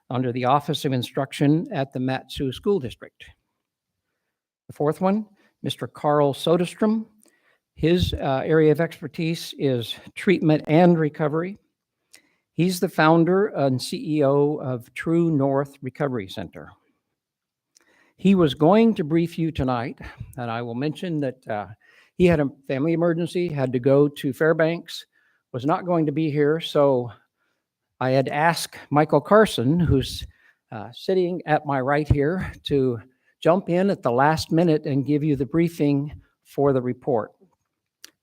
under the Office of Instruction at the Mat-Su School District. The fourth one, Mr. Carl Soderstrom. His area of expertise is treatment and recovery. He's the founder and CEO of True North Recovery Center. He was going to brief you tonight, and I will mention that he had a family emergency, had to go to Fairbanks, was not going to be here, so I had asked Michael Carson, who's sitting at my right here, to jump in at the last minute and give you the briefing for the report.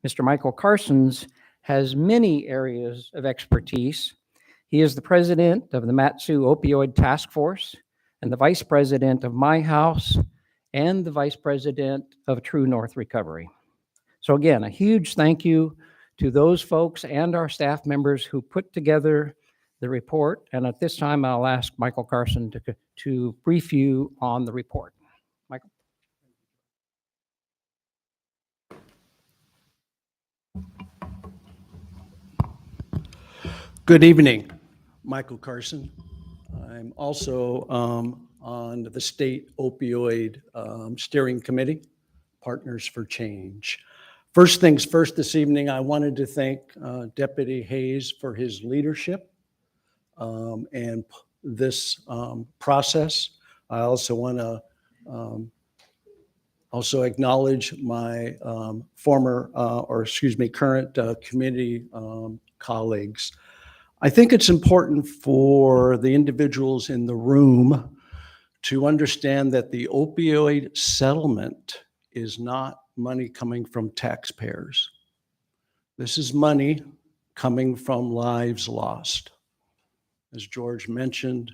Mr. Michael Carson's has many areas of expertise. He is the president of the Mat-Su Opioid Task Force and the vice president of My House and the vice president of True North Recovery. So again, a huge thank you to those folks and our staff members who put together the report. And at this time, I'll ask Michael Carson to brief you on the report. Michael. Good evening, Michael Carson. I'm also on the State Opioid Steering Committee, Partners for Change. First things first this evening, I wanted to thank Deputy Hayes for his leadership and this process. I also want to also acknowledge my current committee colleagues. I think it's important for the individuals in the room to understand that the opioid settlement is not money coming from taxpayers. This is money coming from lives lost. As George mentioned,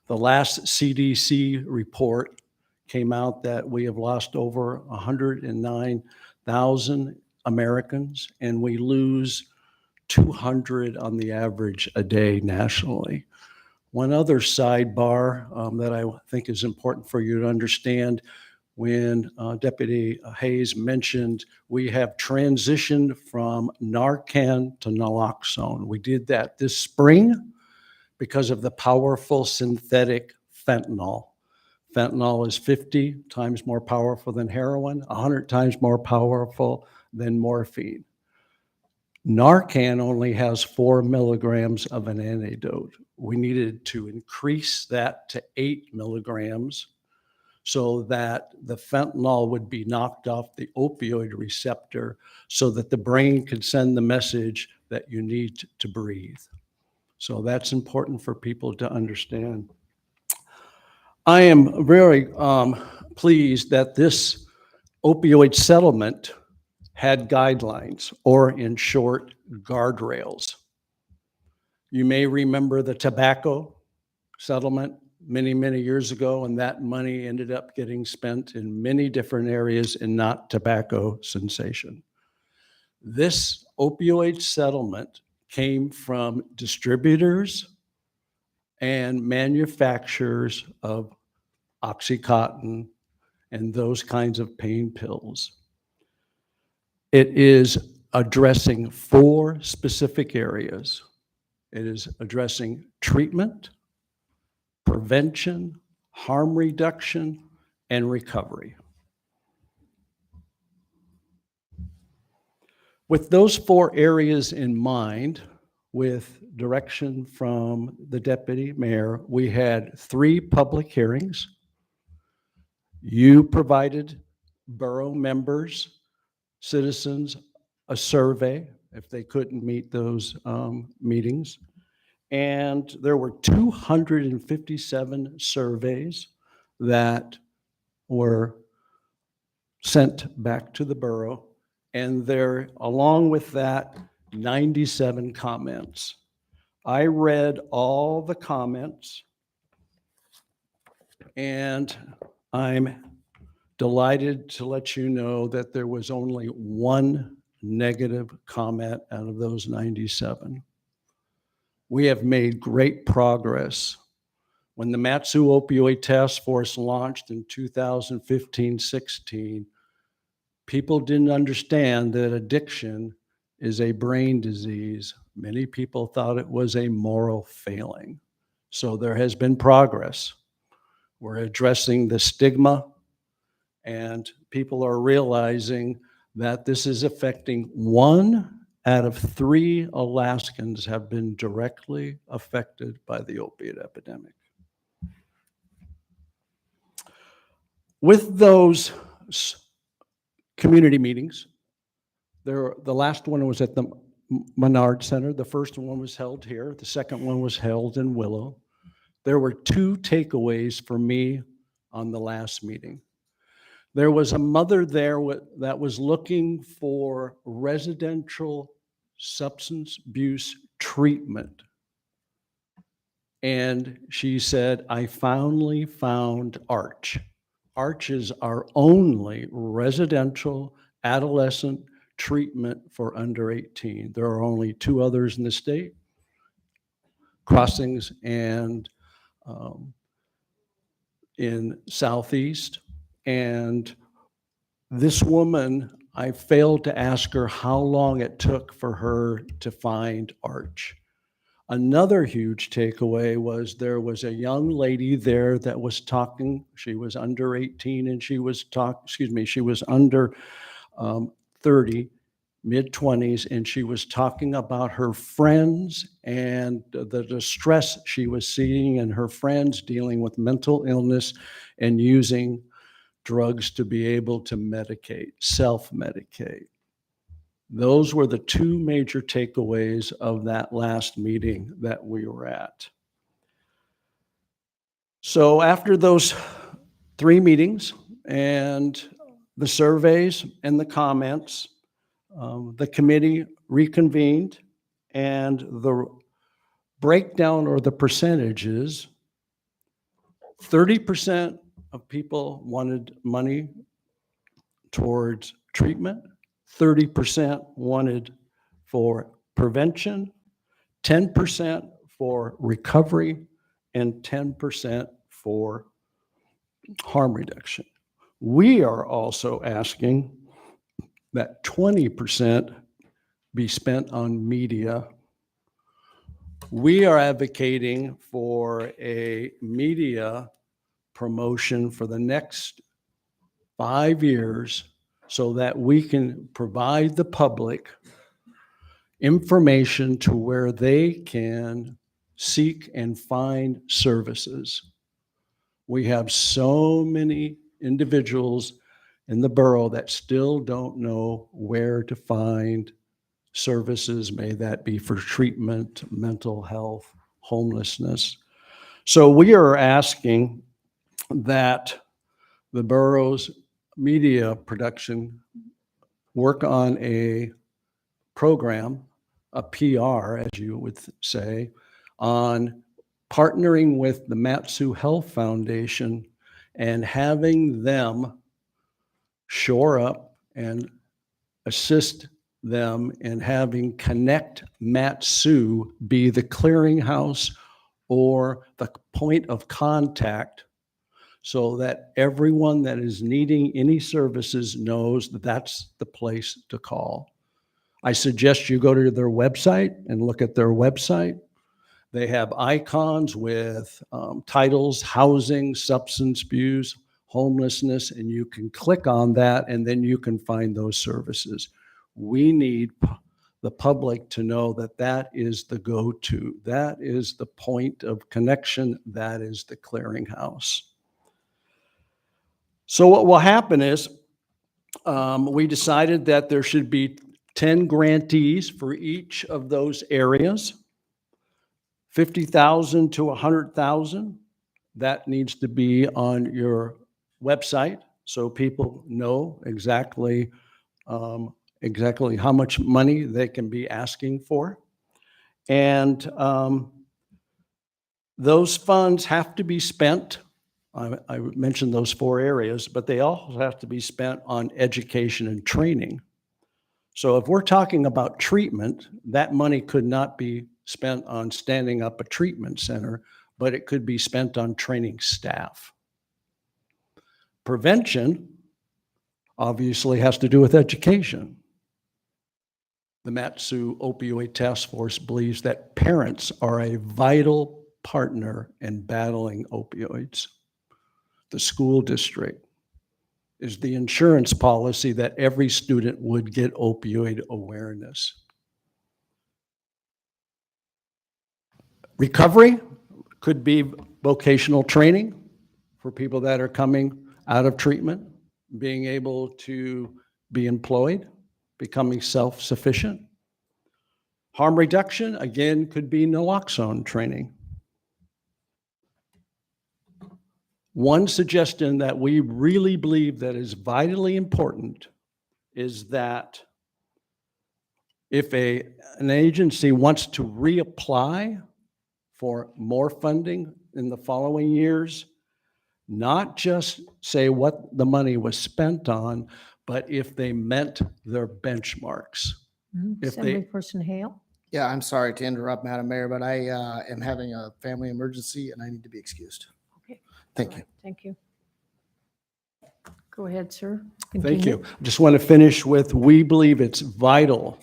the last CDC report came out that we have lost over 109,000 Americans, and we lose 200 on the average a day nationally. One other sidebar that I think is important for you to understand, when Deputy Hayes mentioned we have transitioned from Narcan to naloxone. We did that this spring because of the powerful synthetic fentanyl. Fentanyl is 50 times more powerful than heroin, 100 times more powerful than morphine. Narcan only has 4 milligrams of an antidote. We needed to increase that to 8 milligrams so that the fentanyl would be knocked off the opioid receptor so that the brain could send the message that you need to breathe. So that's important for people to understand. I am very pleased that this opioid settlement had guidelines, or in short, guardrails. You may remember the tobacco settlement many, many years ago, and that money ended up getting spent in many different areas and not tobacco cessation. This opioid settlement came from distributors and manufacturers of OxyContin and those kinds of pain pills. It is addressing 4 specific areas. It is addressing treatment, prevention, harm reduction, and recovery. With those 4 areas in mind, with direction from the deputy mayor, we had 3 public hearings. You provided borough members, citizens, a survey if they couldn't meet those meetings. And there were 257 surveys that were sent back to the borough. And there, along with that, 97 comments. I read all the comments, and I'm delighted to let you know that there was only 1 negative comment out of those 97. We have made great progress. When the Matsu Opioid Task Force launched in 2015-16, people didn't understand that addiction is a brain disease. Many people thought it was a moral failing. So there has been progress. We're addressing the stigma, and people are realizing that this is affecting 1 out of 3 Alaskans have been directly affected by the opiate epidemic. With those community meetings, the last one was at the Menard Center. The first one was held here. The second one was held in Willow. There were 2 takeaways for me on the last meeting. There was a mother there that was looking for residential substance abuse treatment. And she said, I finally found Arch. Arch is our only residential adolescent treatment for under 18. There are only 2 others in the state, Crossings and in Southeast. And this woman, I failed to ask her how long it took for her to find Arch. Another huge takeaway was there was a young lady there that was talking. She was under 18 and she was under 30, mid-20s, and she was talking about her friends and the distress she was seeing and her friends dealing with mental illness and using drugs to be able to medicate, self-medicate. Those were the 2 major takeaways of that last meeting that we were at. So after those 3 meetings and the surveys and the comments, the committee reconvened, and the breakdown or the percentages, 30% of people wanted money towards treatment, 30% wanted for prevention, 10% for recovery, and 10% for harm reduction. We are also asking that 20% be spent on media. We are advocating for a media promotion for the next 5 years so that we can provide the public information to where they can seek and find services. We have so many individuals in the borough that still don't know where to find services, may that be for treatment, mental health, homelessness. So we are asking that the borough's media production work on a program, a PR, as you would say, on partnering with the Matsu Health Foundation and having them shore up and assist them in having Connect Matsu be the clearinghouse or the point of contact so that everyone that is needing any services knows that that's the place to call. I suggest you go to their website and look at their website. They have icons with titles, housing, substance abuse, homelessness, and you can click on that and then you can find those services. We need the public to know that that is the go-to. That is the point of connection. That is the clearinghouse. So what will happen is we decided that there should be 10 grantees for each of those areas, 50,000 to 100,000. That needs to be on your website so people know exactly how much money they can be asking for. And those funds have to be spent. I mentioned those 4 areas, but they also have to be spent on education and training. So if we're talking about treatment, that money could not be spent on standing up a treatment center, but it could be spent on training staff. Prevention obviously has to do with education. The Matsu Opioid Task Force believes that parents are a vital partner in battling opioids. The school district is the insurance policy that every student would get opioid awareness. Recovery could be vocational training for people that are coming out of treatment, being able to be employed, becoming self-sufficient. Harm reduction, again, could be naloxone training. One suggestion that we really believe that is vitally important is that if an agency wants to reapply for more funding in the following years, not just say what the money was spent on, but if they met their benchmarks. If they, Assemblyperson Hale? Yeah, I'm sorry to interrupt, Madam Mayor, but I am having a family emergency and I need to be excused. Okay. Thank you. Thank you. Go ahead, sir. Thank Continue. you. Just want to finish with, we believe it's vital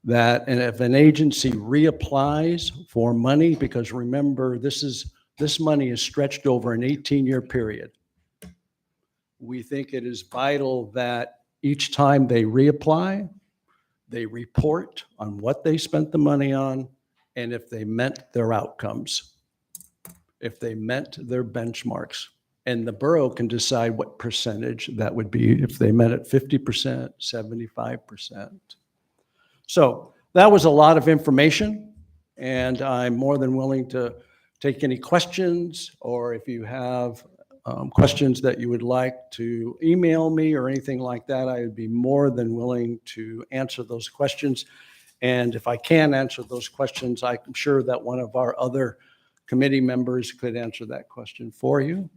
that, and if an agency reapplies for money, because remember, this money is stretched over an 18-year period. We think it is vital that each time they reapply, they report on what they spent the money on and if they met their outcomes, if they met their benchmarks. And the borough can decide what percentage that would be, if they met at 50%, 75%. So that was a lot of information, and I'm more than willing to take any questions, or if you have questions that you would like to email me or anything like that, I would be more than willing to answer those questions. And if I can answer those questions, I'm sure that one of our other committee members could answer that question for you.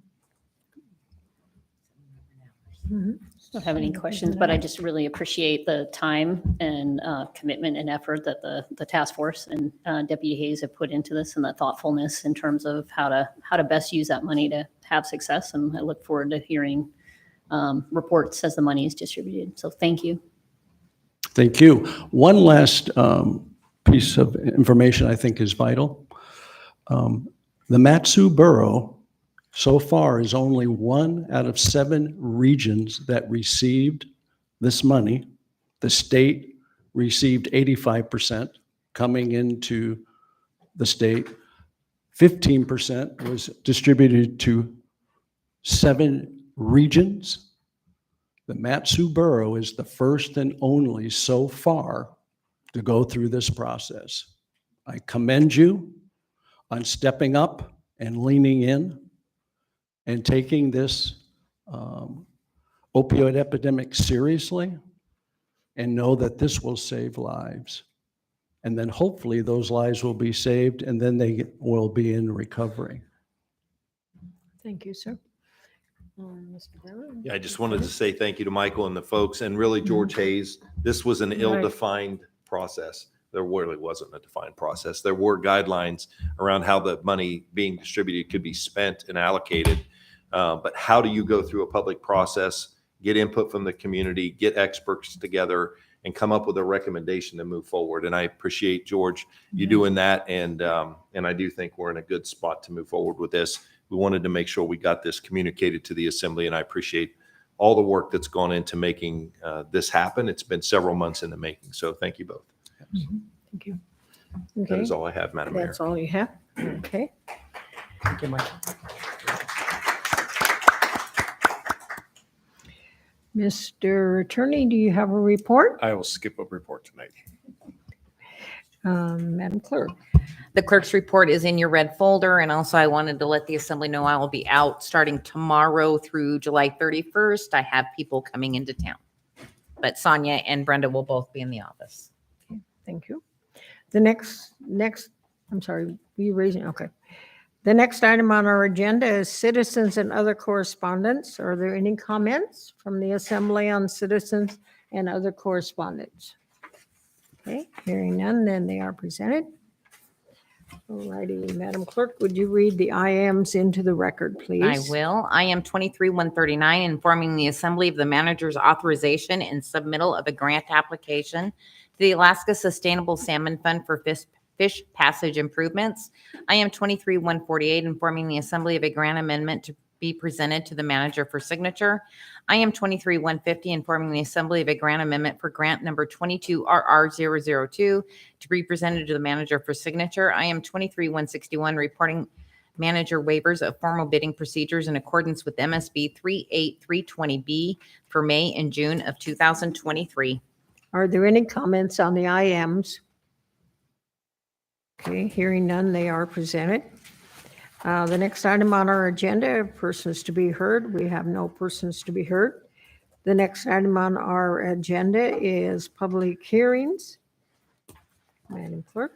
Don't have any questions, but I just really appreciate the time and commitment and effort that the task force and Deputy Hayes have put into this, and the thoughtfulness in terms of how to best use that money to have success. And I look forward to hearing reports as the money is distributed. So thank you. Thank you. One last piece of information I think is vital. The Matsu Borough so far is only 1 out of 7 regions that received this money. The state received 85% coming into the state. 15% was distributed to 7 regions. The Matsu Borough is the first and only so far to go through this process. I commend you on stepping up and leaning in and taking this opioid epidemic seriously, and know that this will save lives. And then hopefully those lives will be saved, and then they will be in recovery. Thank you, sir. Mr. Brown? Yeah, I just wanted to say thank you to Michael and the folks, and really George Hayes. This was an Right. ill-defined process. There really wasn't a defined process. There were guidelines around how the money being distributed could be spent and allocated. But how do you go through a public process, get input from the community, get experts together, and come up with a recommendation to move forward? And I appreciate, George, you doing that. And I do think we're in a good spot to move forward with this. We wanted to make sure we got this communicated to the assembly, and I appreciate all the work that's gone into making this happen. It's been several months in the making. So thank you both. Thank you. That Okay, is all I have, Madam Mayor. that's all you have? Okay. Thank you, Mike. Mr. Attorney, do you have a report? I will skip a report tonight. Madam Clerk? The clerk's report is in your red folder. And also I wanted to let the assembly know I will be out starting tomorrow through July 31st. I have people coming into town. But Sonia and Brenda will both be in the office. Thank you. The next, I'm sorry, were you raising? Okay. The next item on our agenda is citizens and other correspondence. Are there any comments from the assembly on citizens and other correspondence? Okay, hearing none, then they are presented. All righty, Madam Clerk, would you read the IMs into the record, please? I will. I am 23-139, informing the assembly of the manager's authorization and submittal of a grant application to the Alaska Sustainable Salmon Fund for fish passage improvements. I am 23-148, informing the assembly of a grant amendment to be presented to the manager for signature. I am 23-150, informing the assembly of a grant amendment for grant number 22RR002 to be presented to the manager for signature. I am 23-161, reporting manager waivers of formal bidding procedures in accordance with MSB 38320B for May and June of 2023. Are there any comments on the IMs? Okay, hearing none, they are presented. The next item on our agenda, persons to be heard. We have no persons to be heard. The next item on our agenda is public hearings. Madam Clerk?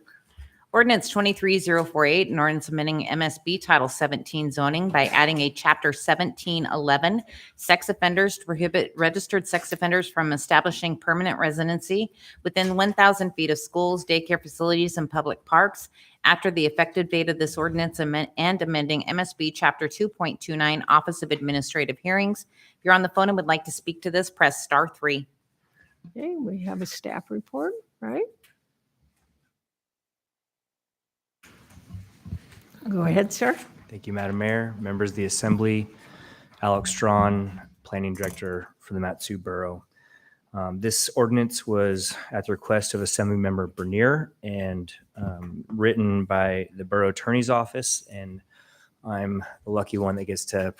Ordinance 23048, an ordinance amending MSB Title 17 zoning by adding a Chapter 1711, sex offenders, to prohibit registered sex offenders from establishing permanent residency within 1,000 feet of schools, daycare facilities, and public parks after the effective date of this ordinance and amending MSB Chapter 2.29, Office of Administrative Hearings. If you're on the phone and would like to speak to this, press *3. Okay, we have a staff report, right? Go ahead, sir. Thank you, Madam Mayor, members of the Assembly, Alex Strawn, Planning Director for the Matsu Borough. This ordinance was at the request of Assemblymember Bernier and written by the Borough Attorney's Office, and I'm the lucky one that gets to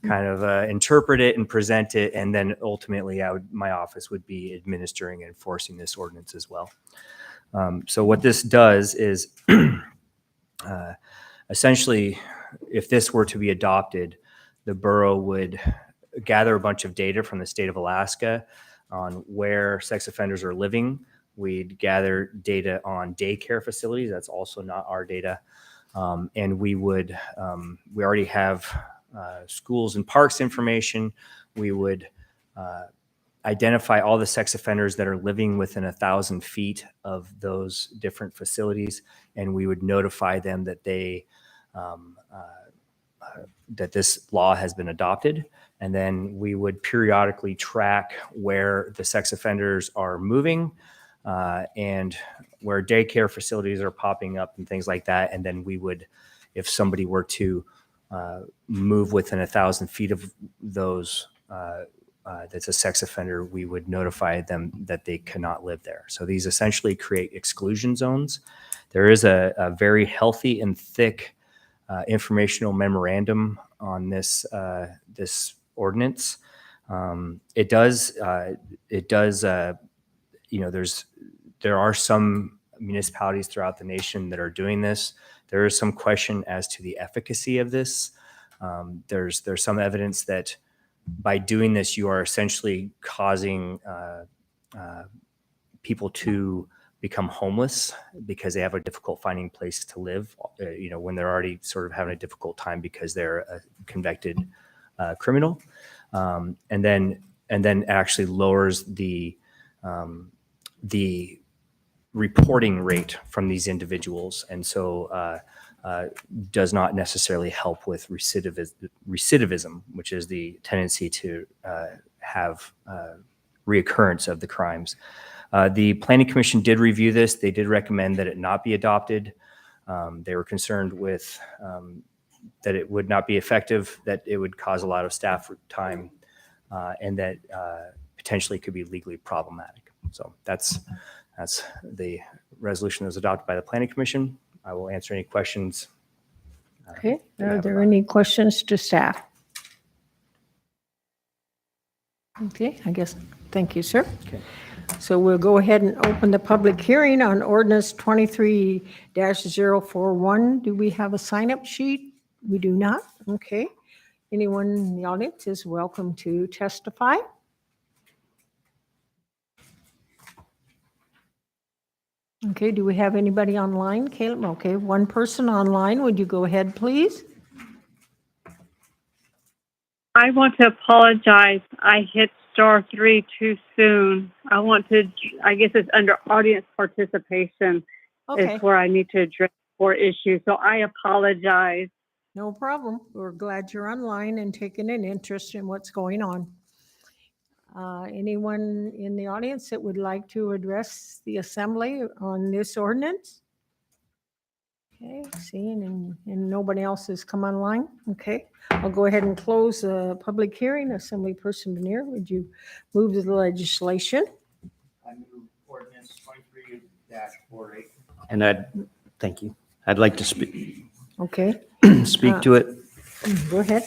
kind of interpret it and present it, and then ultimately my office would be administering and enforcing this ordinance as well. So what this does is essentially, if this were to be adopted, the borough would gather a bunch of data from the state of Alaska on where sex offenders are living. We'd gather data on daycare facilities. That's also not our data. And we already have schools and parks information. We would identify all the sex offenders that are living within 1,000 feet of those different facilities, and we would notify them that that this law has been adopted, And then we would periodically track where the sex offenders are moving and where daycare facilities are popping up and things like that. And then we would, if somebody were to move within 1,000 feet of those, that's a sex offender, we would notify them that they cannot live there. So these essentially create exclusion zones. There is a very healthy and thick informational memorandum on this this ordinance. It does, you know, there are some municipalities throughout the nation that are doing this. There is some question as to the efficacy of this. There's some evidence that by doing this, you are essentially causing people to become homeless because they have a difficult finding place to live, you know, when they're already sort of having a difficult time because they're a convicted criminal. And then actually lowers the reporting rate from these individuals. And so does not necessarily help with recidivism, which is the tendency to have reoccurrence of the crimes. The Planning Commission did review this. They did recommend that it not be adopted. They were concerned with that it would not be effective, that it would cause a lot of staff time, and that potentially could be legally problematic. So that's the resolution that was adopted by the Planning Commission. I will answer any questions. Okay, are there any questions to staff? Okay, I guess, thank you, sir. Okay. So we'll go ahead and open the public hearing on ordinance 23-041. Do we have a sign-up sheet? We do not, okay. Anyone in the audience is welcome to testify. Okay, do we have anybody online, Caleb? Okay, one person online. Would you go ahead, please? I want to apologize. I hit *3 too soon. I guess it's under audience participation Okay, is where I need to address 4 issues. So I apologize. no problem. We're glad you're online and taking an interest in what's going on. Anyone in the audience that would like to address the assembly on this ordinance? Okay, seeing and nobody else has come online. Okay, I'll go ahead and close the public hearing. Assemblyperson Veneer, would you move the legislation? I move ordinance 23-48. And thank you. I'd like to speak Okay, to it. go ahead.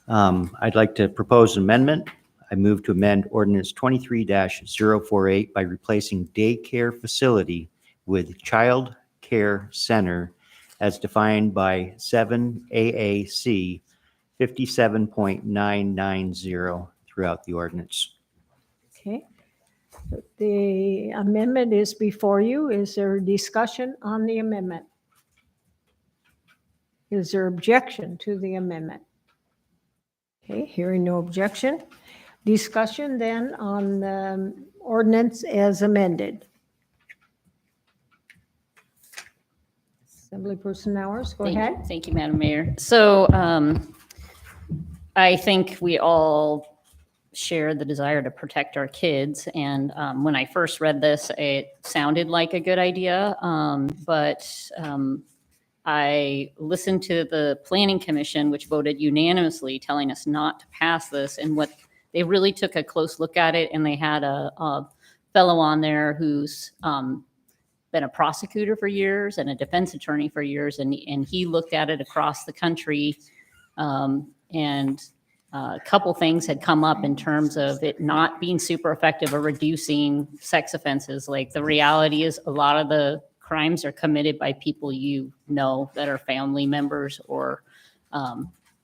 I'd like to propose an amendment. I move to amend ordinance 23-048 by replacing daycare facility with child care center as defined by 7 AAC 57.990 throughout the ordinance. Okay, the amendment is before you. Is there discussion on the amendment? Is there objection to the amendment? Okay, hearing no objection. Discussion then on the ordinance as amended. Assemblyperson Nowers, go ahead. Thank you, Madam Mayor. So I think we all share the desire to protect our kids. And when I first read this, it sounded like a good idea. But I listened to the Planning Commission, which voted unanimously, telling us not to pass this. And what they really took a close look at it, and they had a fellow on there who's been a prosecutor for years and a defense attorney for years, and he looked at it across the country, and a couple things had come up in terms of it not being super effective or reducing sex offenses. Like, the reality is a lot of the crimes are committed by people you know that are family members or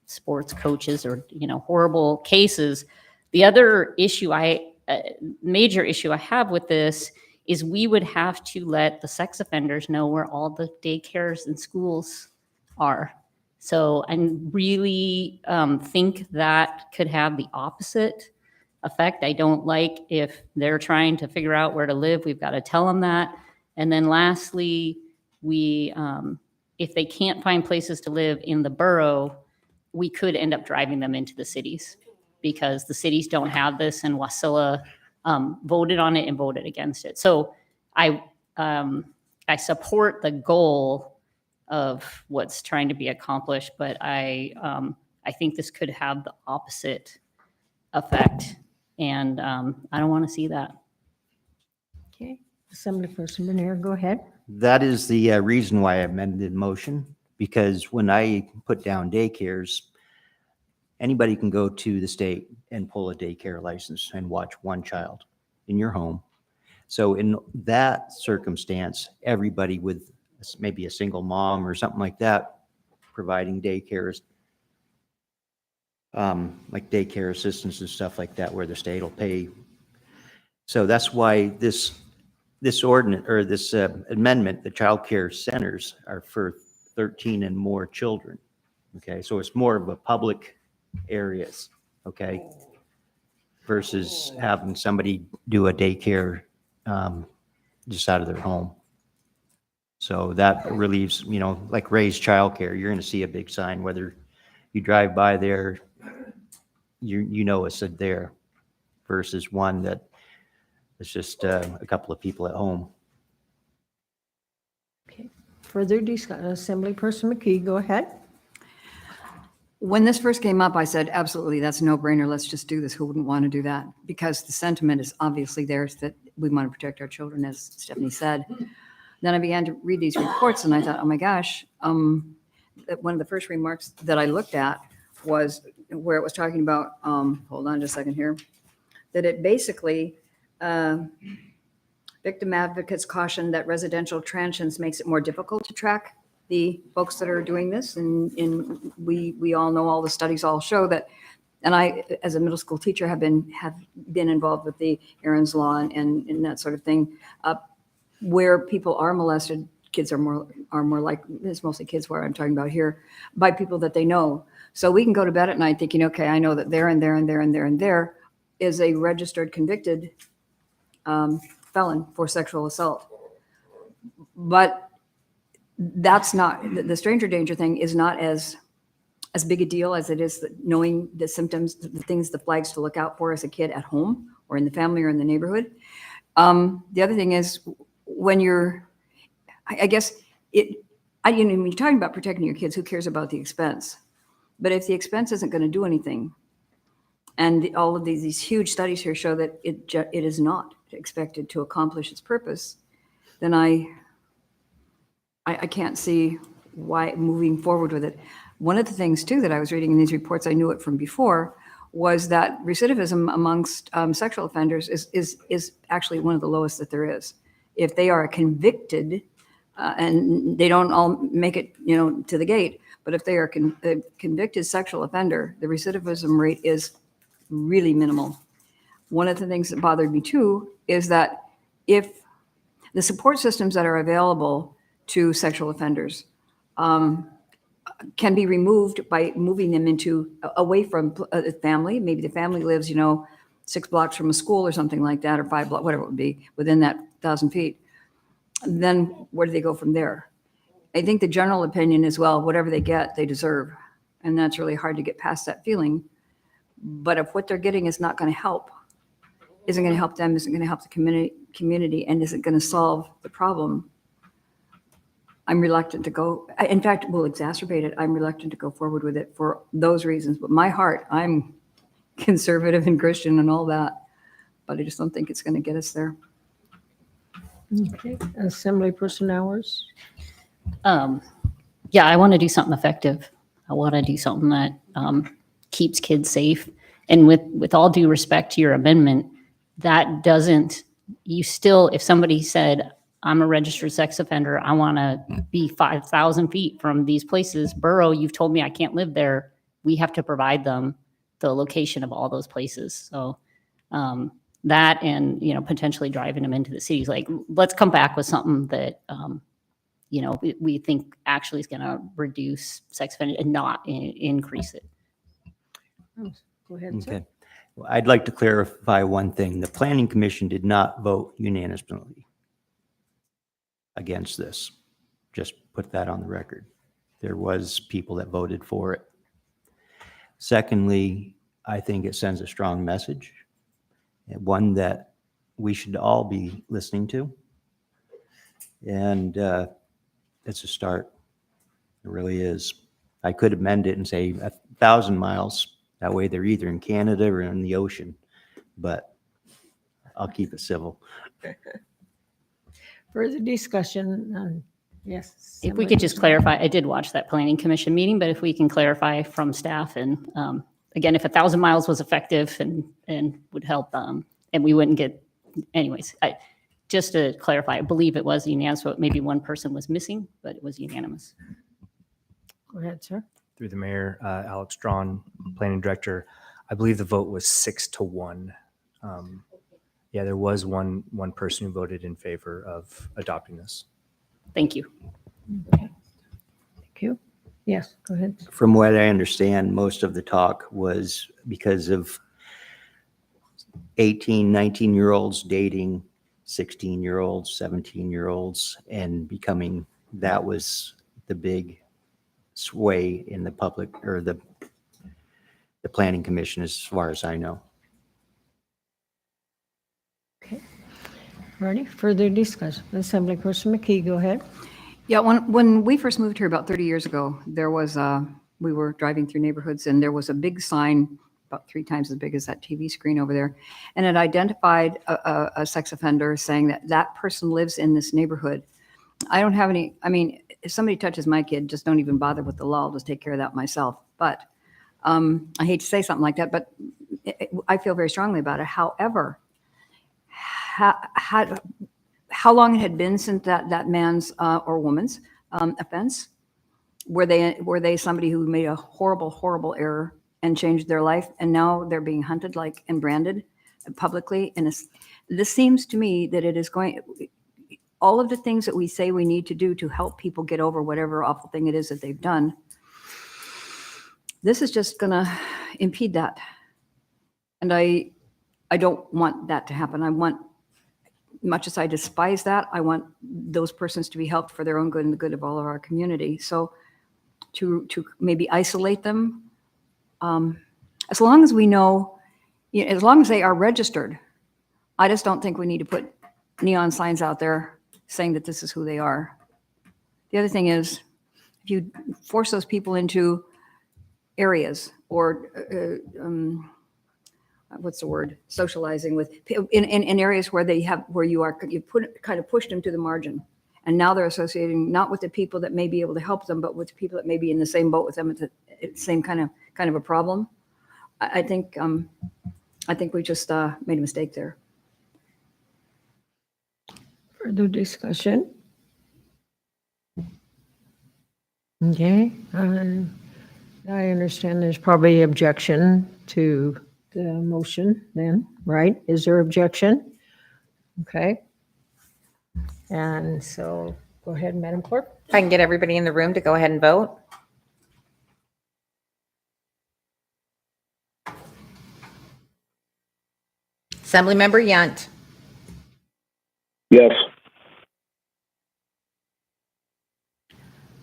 sports coaches or, you know, horrible cases. The other issue major issue I have with this is we would have to let the sex offenders know where all the daycares and schools are. So I really think that could have the opposite effect. I don't like if they're trying to figure out where to live, we've got to tell them that. And then lastly, if they can't find places to live in the borough, we could end up driving them into the cities. because the cities don't have this, and Wasilla voted on it and voted against it. So I support the goal of what's trying to be accomplished, but I think this could have the opposite effect, and I don't want to see that. Okay, Assemblyperson Bernier, go ahead. That is the reason why I amended the motion, because when I put down daycares, anybody can go to the state and pull a daycare license and watch one child in your home. So in that circumstance, everybody with maybe a single mom or something like that, providing daycares, like daycare assistance and stuff like that, where the state will pay. So that's why this ordinance, or this amendment, the child care centers are for 13 and more children. Okay, so it's more of a public areas, okay, versus having somebody do a daycare just out of their home. So that relieves, like Ray's childcare, you're going to see a big sign, whether you drive by there, you know it's there, versus one that it's just a couple of people at home. Okay, further discussion, Assemblyperson McKee, go ahead. When this first came up, I said, absolutely, that's a no-brainer. Let's just do this. Who wouldn't want to do that? Because the sentiment is obviously there that we want to protect our children, as Stephanie said. Then I began to read these reports and I thought, oh my gosh, one of the first remarks that I looked at was where it was talking about, hold on just a second here, that it basically, victim advocates caution that residential transients makes it more difficult to track the folks that are doing this. And we all know, all the studies all show that, and I, as a middle school teacher, have been involved with the Aaron's Law and that sort of thing, where people are molested. Kids are more like, it's mostly kids where I'm talking about here, by people that they know. So we can go to bed at night thinking, okay, I know that there and there and there and there and there is a registered convicted felon for sexual assault. But that's not, the stranger danger thing is not as big a deal as it is knowing the symptoms, the things, the flags to look out for as a kid at home or in the family or in the neighborhood. The other thing is when you're, I guess when you're talking about protecting your kids, who cares about the expense? But if the expense isn't going to do anything, and all of these huge studies here show that it is not expected to accomplish its purpose, then I can't see why moving forward with it. One of the things too that I was reading in these reports, I knew it from before, was that recidivism amongst sexual offenders is actually one of the lowest that there is. If they are convicted, and they don't all make it, to the gate, but if they are a convicted sexual offender, the recidivism rate is really minimal. One of the things that bothered me too is that if the support systems that are available to sexual offenders can be removed by moving them away from a family, maybe the family lives, 6 blocks from a school or something like that, or 5 blocks, whatever it would be, within that 1,000 feet, then where do they go from there? I think the general opinion is, well, whatever they get, they deserve. And that's really hard to get past that feeling. But if what they're getting is not going to help, isn't going to help them, isn't going to help the community, and isn't going to solve the problem, I'm reluctant to go. In fact, will exacerbate it. I'm reluctant to go forward with it for those reasons. But my heart, I'm conservative and Christian and all that. But I just don't think it's going to get us there. Okay, Assemblyperson Hours. Yeah, I want to do something effective. I want to do something that keeps kids safe. And with all due respect to your amendment, that doesn't, you still, if somebody said, I'm a registered sex offender, I want to be 5,000 feet from these places, Borough, you've told me I can't live there, we have to provide them the location of all those places. So that, and, potentially driving them into the cities, like, let's come back with something that, we think actually is going to reduce sex offenders and not increase it. Go ahead, sir. Okay. Well, I'd like to clarify one thing. The Planning Commission did not vote unanimously against this. Just put that on the record. There was people that voted for it. Secondly, I think it sends a strong message, and one that we should all be listening to. And it's a start. It really is. I could amend it and say 1,000 miles. That way they're either in Canada or in the ocean, but I'll keep it civil. Further discussion on, yes. If we could just clarify, I did watch that planning commission meeting, but if we can clarify from staff and again, if 1,000 miles was effective and would help, and we wouldn't get, anyways, just to clarify, I believe it was unanimous, but maybe one person was missing, but it was unanimous. Go ahead, sir. Through the mayor, Alex Strawn, planning director, I believe the vote was 6-1. Yeah, there was one person who voted in favor of adopting this. Thank you. Okay. Thank you. Yes, go ahead. From what I understand, most of the talk was because of 18, 19-year-olds dating 16-year-olds, 17-year-olds, and becoming, that was the big sway in the public or the planning commission, as far as I know. Okay. Ready? Further discussion. Assemblyperson McKee, go ahead. Yeah, when we first moved here about 30 years ago, there was we were driving through neighborhoods and there was a big sign about 3 times as big as that TV screen over there, and it identified a sex offender, saying that that person lives in this neighborhood. I don't have any, I mean, if somebody touches my kid, just don't even bother with the law. I'll just take care of that myself. But I hate to say something like that, but I feel very strongly about it. However, how long it had been since that man's or woman's offense? Were they somebody who made a horrible error and changed their life, and now they're being hunted like and branded publicly? And this seems to me that it is going. All of the things that we say we need to do to help people get over whatever awful thing it is that they've done, this is just going to impede that. And I don't want that to happen. I want, much as I despise that, I want those persons to be helped for their own good and the good of all of our community. So to maybe isolate them, as long as we know, as long as they are registered, I just don't think we need to put neon signs out there saying that this is who they are. The other thing is, if you force those people into areas or what's the word, socializing with in areas where you kind of pushed them to the margin, and now they're associating not with the people that may be able to help them, but with the people that may be in the same boat with them at the same kind of a problem. I think we just made a mistake there. Further discussion? Okay. I understand there's probably objection to the motion then, right? Is there objection? Okay. And so go ahead, Madam Clerk. If I can get everybody in the room to go ahead and vote. Assemblymember Yunt. Yes.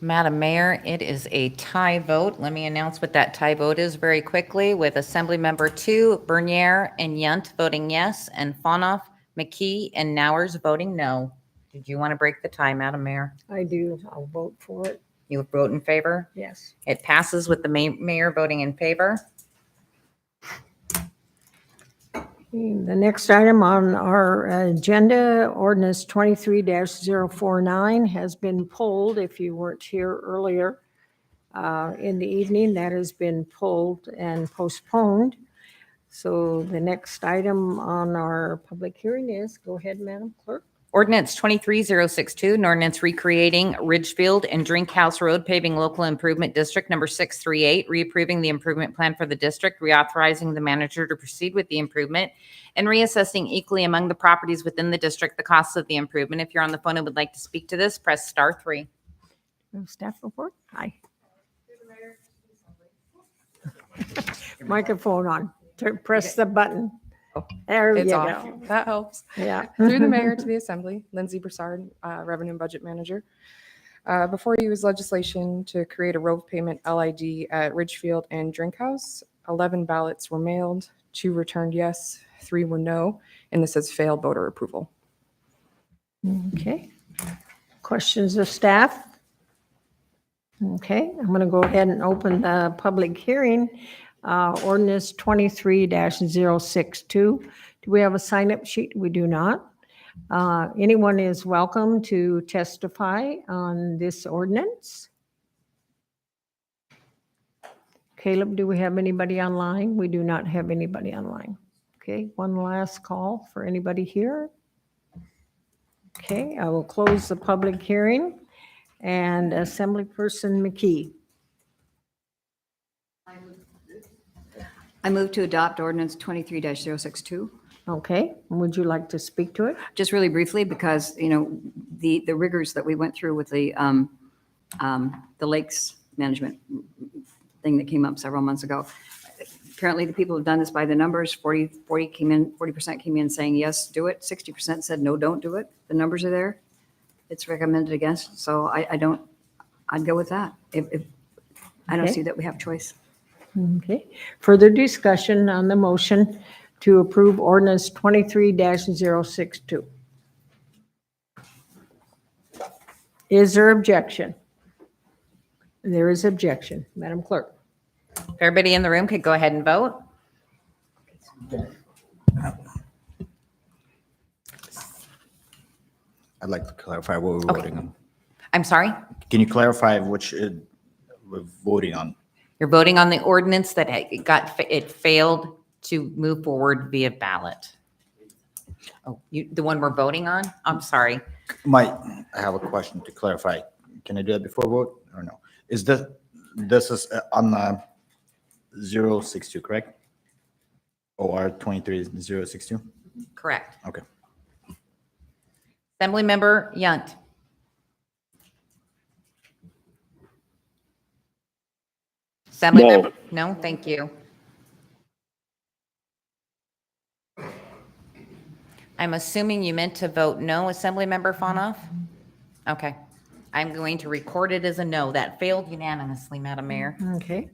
Madam Mayor, it is a tie vote. Let me announce what that tie vote is very quickly, with Assemblymember 2, Bernier and Yunt voting yes, and Fonoff, McKee, and Nowers voting no. Did you want to break the tie, Madam Mayor? I do. I'll vote for it. You vote in favor? Yes. It passes with the mayor voting in favor. The next item on our agenda, ordinance 23-049, has been pulled. If you weren't here earlier in the evening, that has been pulled and postponed. So the next item on our public hearing is, go ahead, Madam Clerk. Ordinance 23-062, an ordinance recreating Ridgefield and Drink House Road paving local improvement district number 638, reapproving the improvement plan for the district, reauthorizing the manager to proceed with the improvement, and reassessing equally among the properties within the district the costs of the improvement. If you're on the phone and would like to speak to this, press *3. Staff report. Hi. Microphone on. Press the button. There you It's go. off. That helps. Yeah. Through the mayor to the assembly, Lindsay Broussard, Revenue and Budget Manager. Before you is legislation to create a road payment LID at Ridgefield and Drink House. 11 ballots were mailed, 2 returned yes, 3 were no, and this has failed voter approval. Okay. Questions of staff? Okay, I'm going to go ahead and open the public hearing. Ordinance 23-062. Do we have a sign-up sheet? We do not. Anyone is welcome to testify on this ordinance. Caleb, do we have anybody online? We do not have anybody online. Okay, one last call for anybody here. Okay, I will close the public hearing. And Assemblyperson McKee. I move to adopt ordinance 23-062. Okay, would you like to speak to it? Just really briefly, because, you know, the rigors that we went through with the lakes management thing that came up several months ago. Apparently, the people have done this by the numbers. 40% came in saying, yes, do it. 60% said, no, don't do it. The numbers are there. It's recommended against. So I'd go with that. If I don't Okay. see that we have choice. Okay, further discussion on the motion to approve ordinance 23-062. Is there objection? There is objection. Madam Clerk. If everybody in the room could go ahead and vote. I'd like to clarify what we're Okay. voting on. I'm sorry, Can you clarify which we're voting on? you're voting on the ordinance that it failed to move forward via ballot. Oh, the one we're voting on? I'm sorry. I have a question to clarify. Can I do that before vote or no? Is this is on 062, correct? OR 23-062? Correct. Okay. Assemblymember Yunt. Assemblymember, no, thank you. I'm assuming you meant to vote no, Assemblymember Fonoff? Okay. I'm going to record it as a no. That failed unanimously, Madam Mayor. Okay.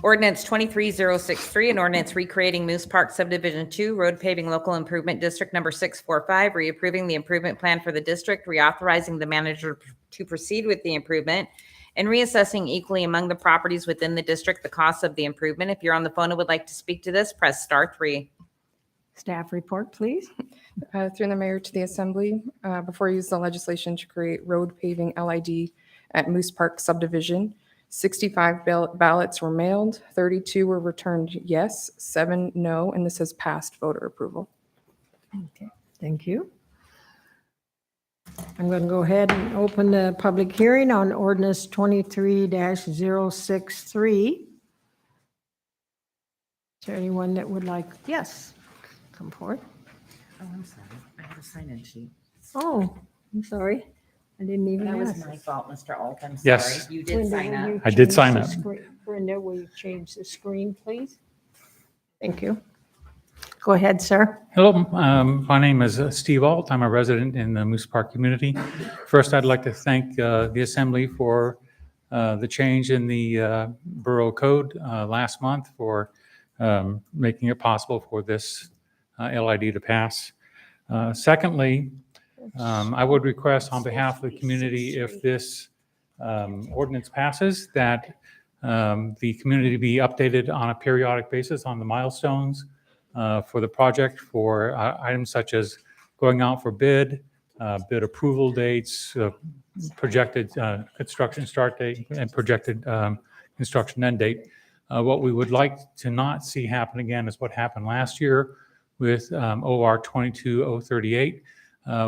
Ordinance 23-063, an ordinance recreating Moose Park Subdivision 2, Road Paving Local Improvement District Number 645, reapproving the improvement plan for the district, reauthorizing the manager to proceed with the improvement, and reassessing equally among the properties within the district the cost of the improvement. If you're on the phone and would like to speak to this, press *3. Staff report, please. Through the mayor to the assembly, before you use the legislation to create road paving LID at Moose Park subdivision. 65 ballots were mailed, 32 were returned yes, 7 no, and this has passed voter approval. Okay, thank you. I'm going to go ahead and open the public hearing on ordinance 23-063. Is there anyone that would like, yes, come forward? Oh, I'm sorry. I have a sign-in sheet. Oh, I'm sorry. I didn't even That was ask. my fault, Mr. Alt. I'm sorry. Yes. You did Brenda, sign will up. you I did change sign the up. screen- Brenda, will you change the screen, please? Thank you. Go ahead, sir. Hello, my name is Steve Alt. I'm a resident in the Moose Park community. First, I'd like to thank the Assembly for the change in the Borough Code last month for making it possible for this LID to pass. Secondly, I would request on behalf of the community, if this ordinance passes, that the community be updated on a periodic basis on the milestones for the project, for items such as going out for bid approval dates, projected construction start date, and projected construction end date. What we would like to not see happen again is what happened last year with OR 22038,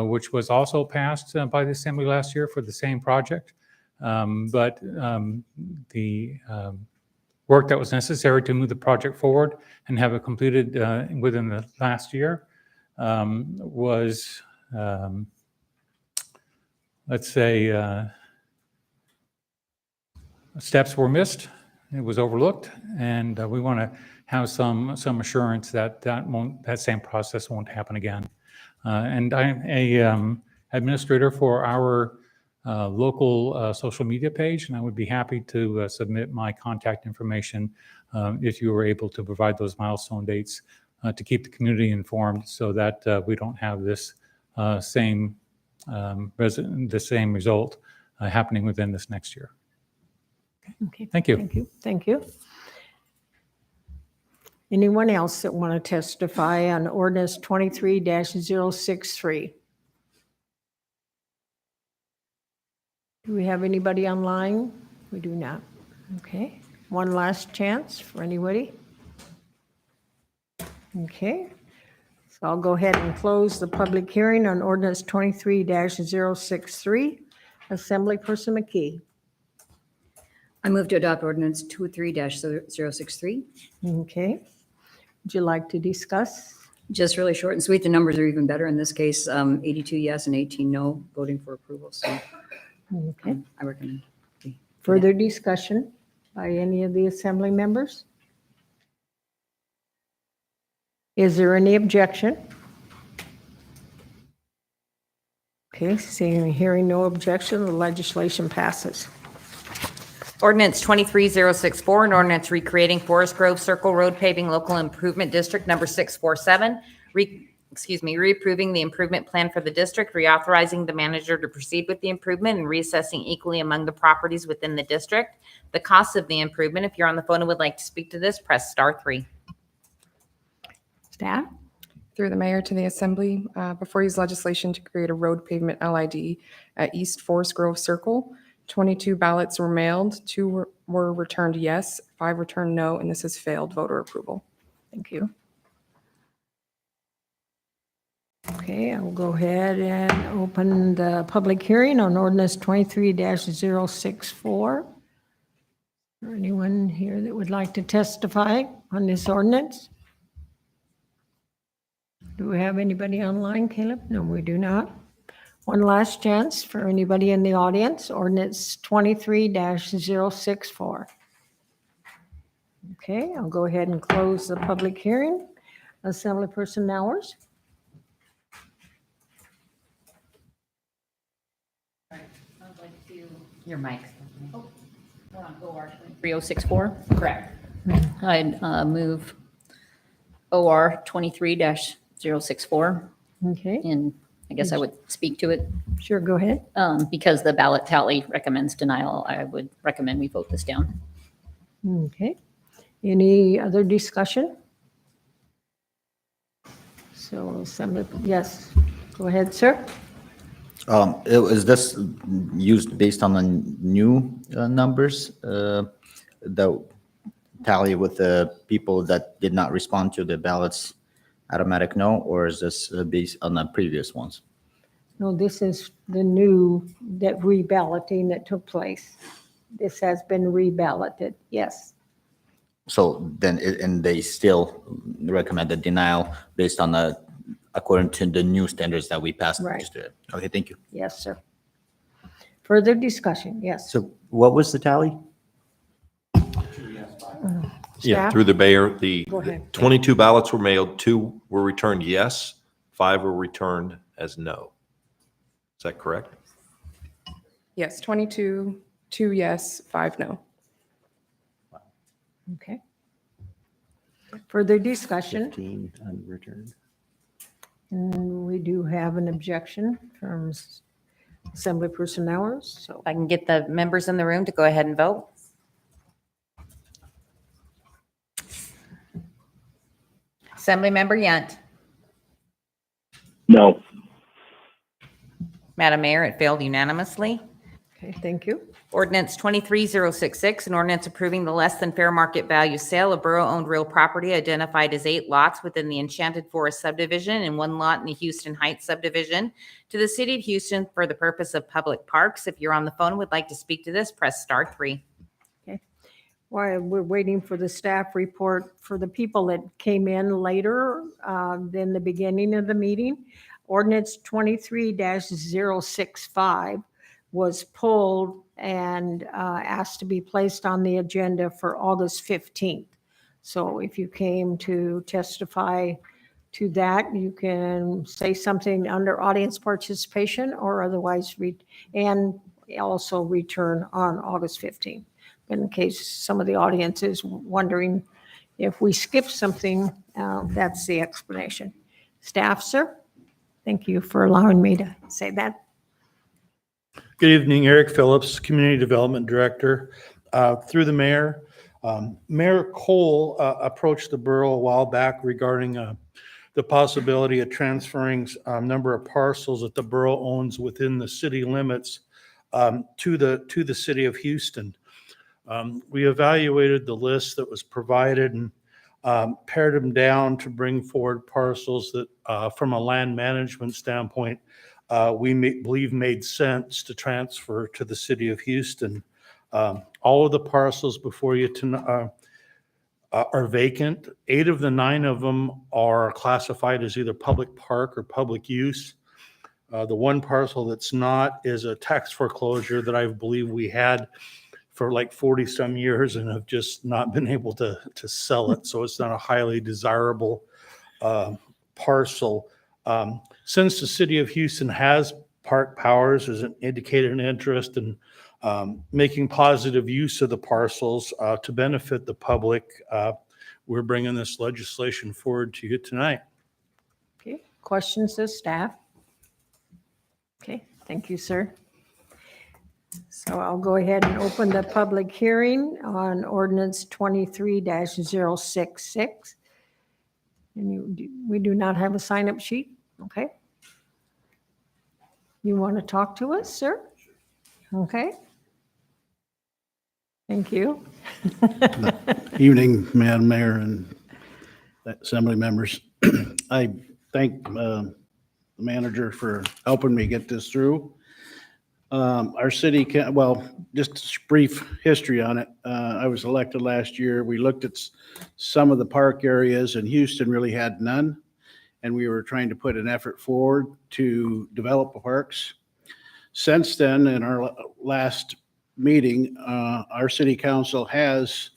which was also passed by the Assembly last year for the same project. But the work that was necessary to move the project forward and have it completed within the last year was, let's say, steps were missed. It was overlooked, and we want to have some assurance that that same process won't happen again. And I'm a administrator for our local social media page, and I would be happy to submit my contact information if you were able to provide those milestone dates to keep the community informed so that we don't have this same result happening within this next year. Okay. Thank you. Thank you. Thank you. Anyone else that want to testify on ordinance 23-063? Do we have anybody online? We do not. Okay. One last chance for anybody. Okay. So I'll go ahead and close the public hearing on ordinance 23-063. Assemblyperson McKee. I move to adopt ordinance 23-063. Okay. Would you like to discuss? Just really short and sweet. The numbers are even better in this case. 82 yes and 18 no, voting for approval. So Okay. I recommend. Further discussion by any of the assembly members? Is there any objection? Okay, seeing and hearing no objection, the legislation passes. Ordinance 23064, an ordinance recreating Forest Grove Circle Road Paving Local Improvement District number 647, reapproving the improvement plan for the district, reauthorizing the manager to proceed with the improvement, and reassessing equally among the properties within the district. The cost of the improvement, if you're on the phone and would like to speak to this, press *3. Staff? Through the mayor to the assembly, before you is legislation to create a road pavement LID at East Forest Grove Circle. 22 ballots were mailed, 2 were returned yes, 5 returned no, and this has failed voter approval. Thank you. Okay, I'll go ahead and open the public hearing on ordinance 23-064. Is there anyone here that would like to testify on this ordinance? Do we have anybody online, Caleb? No, we do not. One last chance for anybody in the audience, ordinance 23-064. Okay, I'll go ahead and close the public hearing. Assemblyperson Nowers? Your mic. 3064? Correct. I'd move OR 23-064. Okay, And I guess I would speak to it. sure, go ahead. Because the ballot tally recommends denial, I would recommend we vote this down. Okay. Any other discussion? So, yes, go ahead, sir. Is this used based on the new numbers that tally with the people that did not respond to the ballots automatic no, or is this based on the previous ones? No, this is the new, that reballoting that took place. This has been reballoted, yes. So then, and they still recommend the denial based on according to the new standards that we passed. Right. Okay, thank you. Yes, sir. Further discussion, yes. So what was the tally? Yeah, Staff? through the mayor, the Go ahead. 22 ballots were mailed, 2 were returned yes, 5 were returned as no. Is that correct? Yes, 22, 2 yes, 5 no. Okay. Further discussion? 15 unreturned. And we do have an objection from Assemblyperson Nowers, so. If I can get the members in the room to go ahead and vote. Assemblymember Yunt. No. Madam Mayor, it failed unanimously. Okay, thank you. Ordinance 23066, an ordinance approving the less than fair market value sale of borough-owned real property identified as 8 lots within the Enchanted Forest subdivision and 1 lot in the Houston Heights subdivision to the city of Houston for the purpose of public parks. If you're on the phone and would like to speak to this, press *3. Okay. While we're waiting for the staff report, for the people that came in later than the beginning of the meeting, ordinance 23-065 was pulled and asked to be placed on the agenda for August 15th. So if you came to testify to that, you can say something under audience participation or otherwise read. And also return on August 15th. In case some of the audience is wondering if we skipped something, that's the explanation. Staff, sir, thank you for allowing me to say that. Good evening, Eric Phillips, Community Development Director. Through the mayor, Mayor Cole approached the borough a while back regarding the possibility of transferring a number of parcels that the borough owns within the city limits to the city of Houston. We evaluated the list that was provided and pared them down to bring forward parcels that, from a land management standpoint, believe made sense to transfer to the city of Houston. All of the parcels before you are vacant. 8 of the 9 of them are classified as either public park or public use. The one parcel that's not is a tax foreclosure that I believe we had for like 40 some years and have just not been able to sell it. So it's not a highly desirable parcel. Since the city of Houston has Park Powers, has indicated an interest in making positive use of the parcels to benefit the public, we're bringing this legislation forward to you tonight. Okay, questions of staff? Okay, thank you, sir. So I'll go ahead and open the public hearing on ordinance 23-066. And we do not have a sign-up sheet, okay? You want to talk to us, sir? Okay. Thank you. Evening, Madam Mayor and Assembly members. I thank the manager for helping me get this through. Our city, just a brief history on it. I was elected last year. We looked at some of the park areas, and Houston really had none. And we were trying to put an effort forward to develop the parks. Since then, in our last meeting, our city council has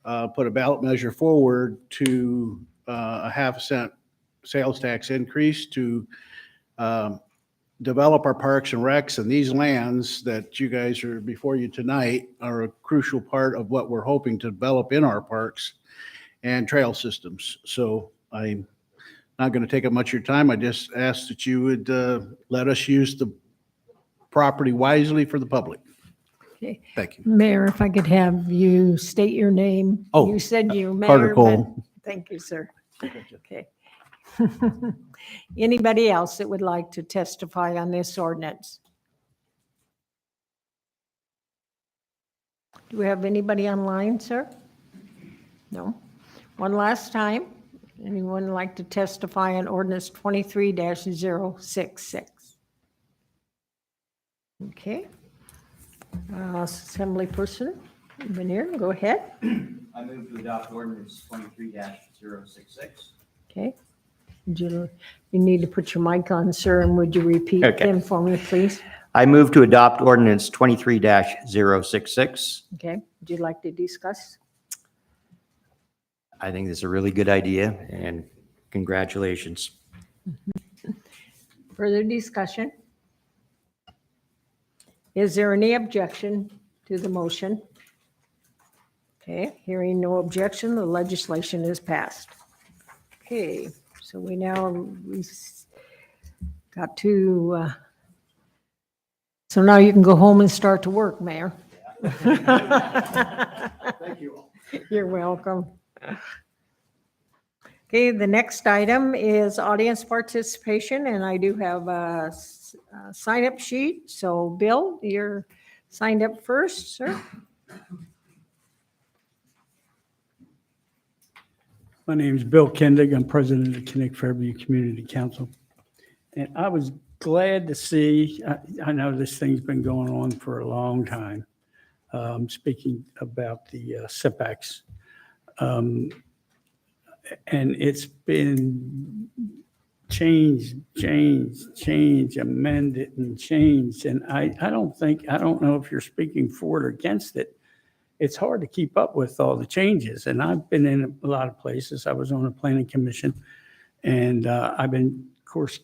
put a ballot measure forward to a 0.5 cent sales tax increase to develop our parks and recs, and these lands that you guys are before you tonight are a crucial part of what we're hoping to develop in our parks and trail systems. So I'm not going to take up much of your time. I just ask that you would let us use the property wisely for the public. Okay. Thank you. Mayor, if I could have you state your name. Oh, You said you, Mayor. Carter but- Cole. Thank you, sir. Okay. Anybody else that would like to testify on this ordinance? Do we have anybody online, sir? No? One last time. Anyone like to testify on ordinance 23-066? Okay. Assembly person, Veneer, go ahead. I move to adopt ordinance 23-066. Okay. You need to put your mic on, sir, and would you repeat Okay. them for me, please? I move to adopt ordinance 23-066. Okay. Would you like to discuss? I think this is a really good idea, and congratulations. Further discussion? Is there any objection to the motion? Okay, hearing no objection, the legislation is passed. Okay, so we got to, so now you can go home and start to work, Mayor. Thank you. You're welcome. Okay, the next item is audience participation, and I do have a sign-up sheet. So Bill, you're signed up first, sir. My name is Bill Kendig. I'm president of Kinnick Fairview Community Council. And I was glad to see, I know this thing's been going on for a long time. Speaking about the setbacks. And it's been changed, amended and changed. And I don't know if you're speaking for it or against it. It's hard to keep up with all the changes. And I've been in a lot of places. I was on a planning commission, and I've been, of course,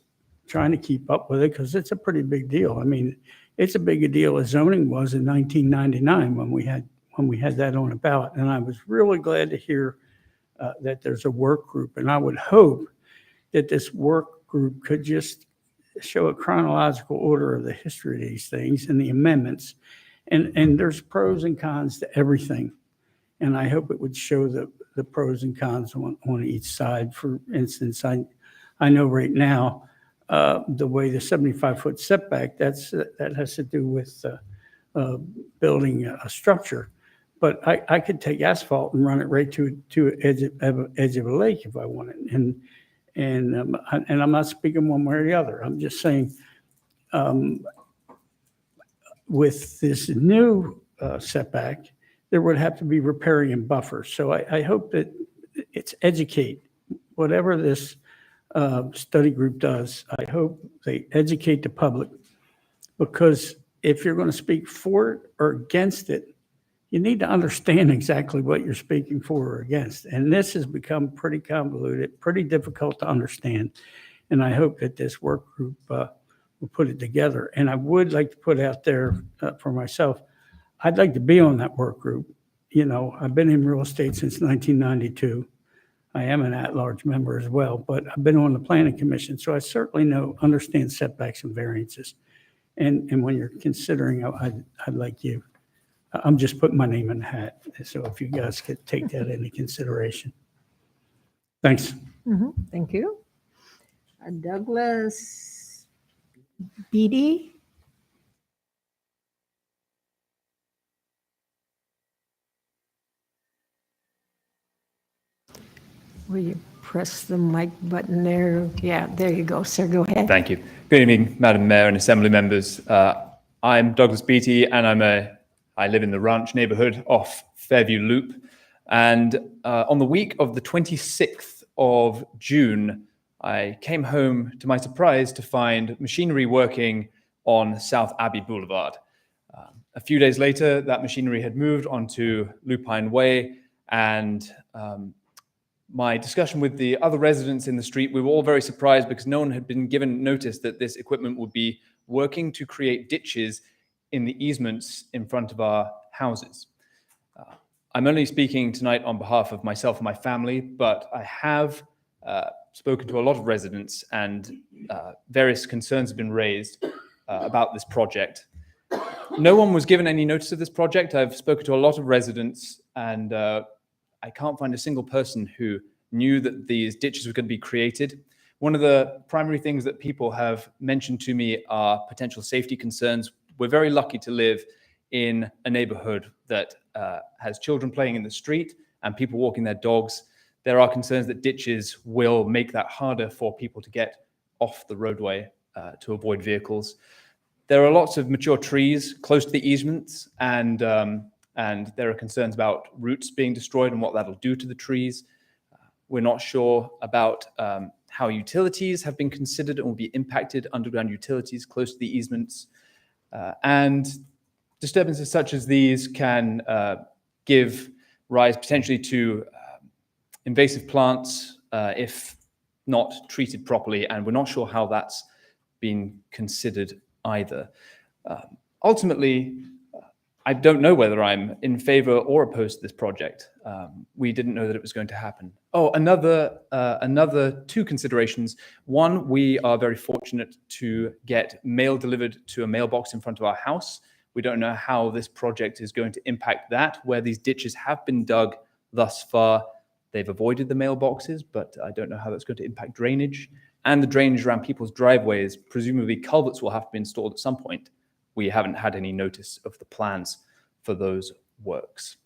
trying to keep up with it because it's a pretty big deal. I mean, it's a big a deal as zoning was in 1999 when we had that on the ballot. And I was really glad to hear that there's a work group. And I would hope that this work group could just show a chronological order of the history of these things and the amendments. And there's pros and cons to everything. And I hope it would show the pros and cons on each side. For instance, I know right now, the way the 75-foot setback, that has to do with building a structure. But I could take asphalt and run it right to edge of a lake if I wanted. And I'm not speaking one way or the other. I'm just saying, with this new setback, there would have to be riparian buffers. So I hope that it's educate, whatever this study group does, I hope they educate the public, because if you're going to speak for it or against it, you need to understand exactly what you're speaking for or against. And this has become pretty convoluted, pretty difficult to understand. And I hope that this work group will put it together. And I would like to put out there for myself, I'd like to be on that work group. You know, I've been in real estate since 1992. I am an at-large member as well, but I've been on the planning commission, so I certainly understand setbacks and variances. And when you're considering, I'd like you, I'm just putting my name in the hat. So if you guys could take that into consideration. Thanks. Thank you. Douglas Beatty. Will you press the mic button there? Yeah, there you go, sir. Go ahead. Thank you. Good evening, Madam Mayor and Assembly members. I'm Douglas Beatty, and I live in the Ranch neighborhood off Fairview Loop. And on the week of the 26th of June, I came home to my surprise to find machinery working on South Abbey Boulevard. A few days later, that machinery had moved onto Lupine Way, and my discussion with the other residents in the street, we were all very surprised because no one had been given notice that this equipment would be working to create ditches in the easements in front of our houses. I'm only speaking tonight on behalf of myself and my family, but I have spoken to a lot of residents, and various concerns have been raised about this project. No one was given any notice of this project. I've spoken to a lot of residents, and I can't find a single person who knew that these ditches were going to be created. One of the primary things that people have mentioned to me are potential safety concerns. We're very lucky to live in a neighborhood that has children playing in the street and people walking their dogs. There are concerns that ditches will make that harder for people to get off the roadway to avoid vehicles. There are lots of mature trees close to the easements, and there are concerns about roots being destroyed and what that'll do to the trees. We're not sure about how utilities have been considered and will be impacted, underground utilities close to the easements. And disturbances such as these can give rise potentially to invasive plants if not treated properly, and we're not sure how that's been considered either. Ultimately, I don't know whether I'm in favor or opposed to this project. We didn't know that it was going to happen. Oh, another two considerations. One, we are very fortunate to get mail delivered to a mailbox in front of our house. We don't know how this project is going to impact that. Where these ditches have been dug thus far, they've avoided the mailboxes, but I don't know how that's going to impact drainage. And the drainage around people's driveways, presumably culverts will have to be installed at some point. We haven't had any notice of the plans for those works.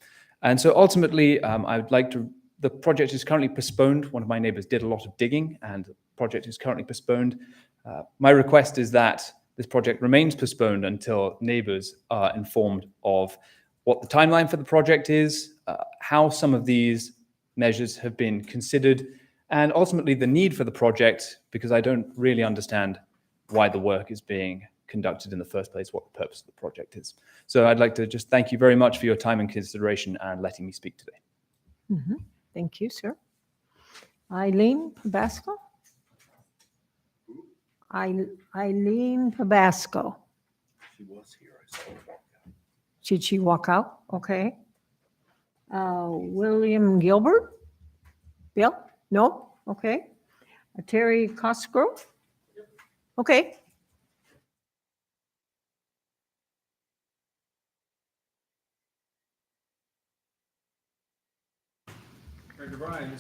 And so ultimately, I would like to, the project is currently postponed. One of my neighbors did a lot of digging, and the project is currently postponed. My request is that this project remains postponed until neighbors are informed of what the timeline for the project is, how some of these measures have been considered, and ultimately the need for the project, because I don't really understand why the work is being conducted in the first place, what the purpose of the project is. So I'd like to just thank you very much for your time and consideration and letting me speak today. Thank you, sir. Eileen Pabasco? Eileen Pabasco. She was here. I saw her. Did she walk out? Okay. William Gilbert? Bill? No? Okay. Terry Cosgrove? Okay.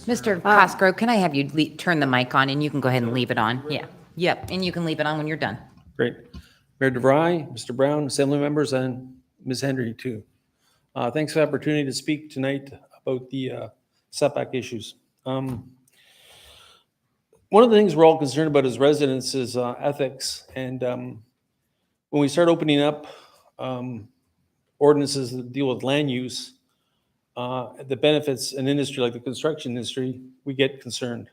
Mr. Cosgrove, can I have you turn the mic on and you can go ahead and leave it on? Yeah. Yep. And you can leave it on when you're done. Great. Mayor DeVry, Mr. Brown, Assembly members, and Ms. Henry, too. Thanks for the opportunity to speak tonight about the setback issues. One of the things we're all concerned about as residents is ethics. And when we start opening up ordinances that deal with land use, that benefits an industry like the construction industry, we get concerned.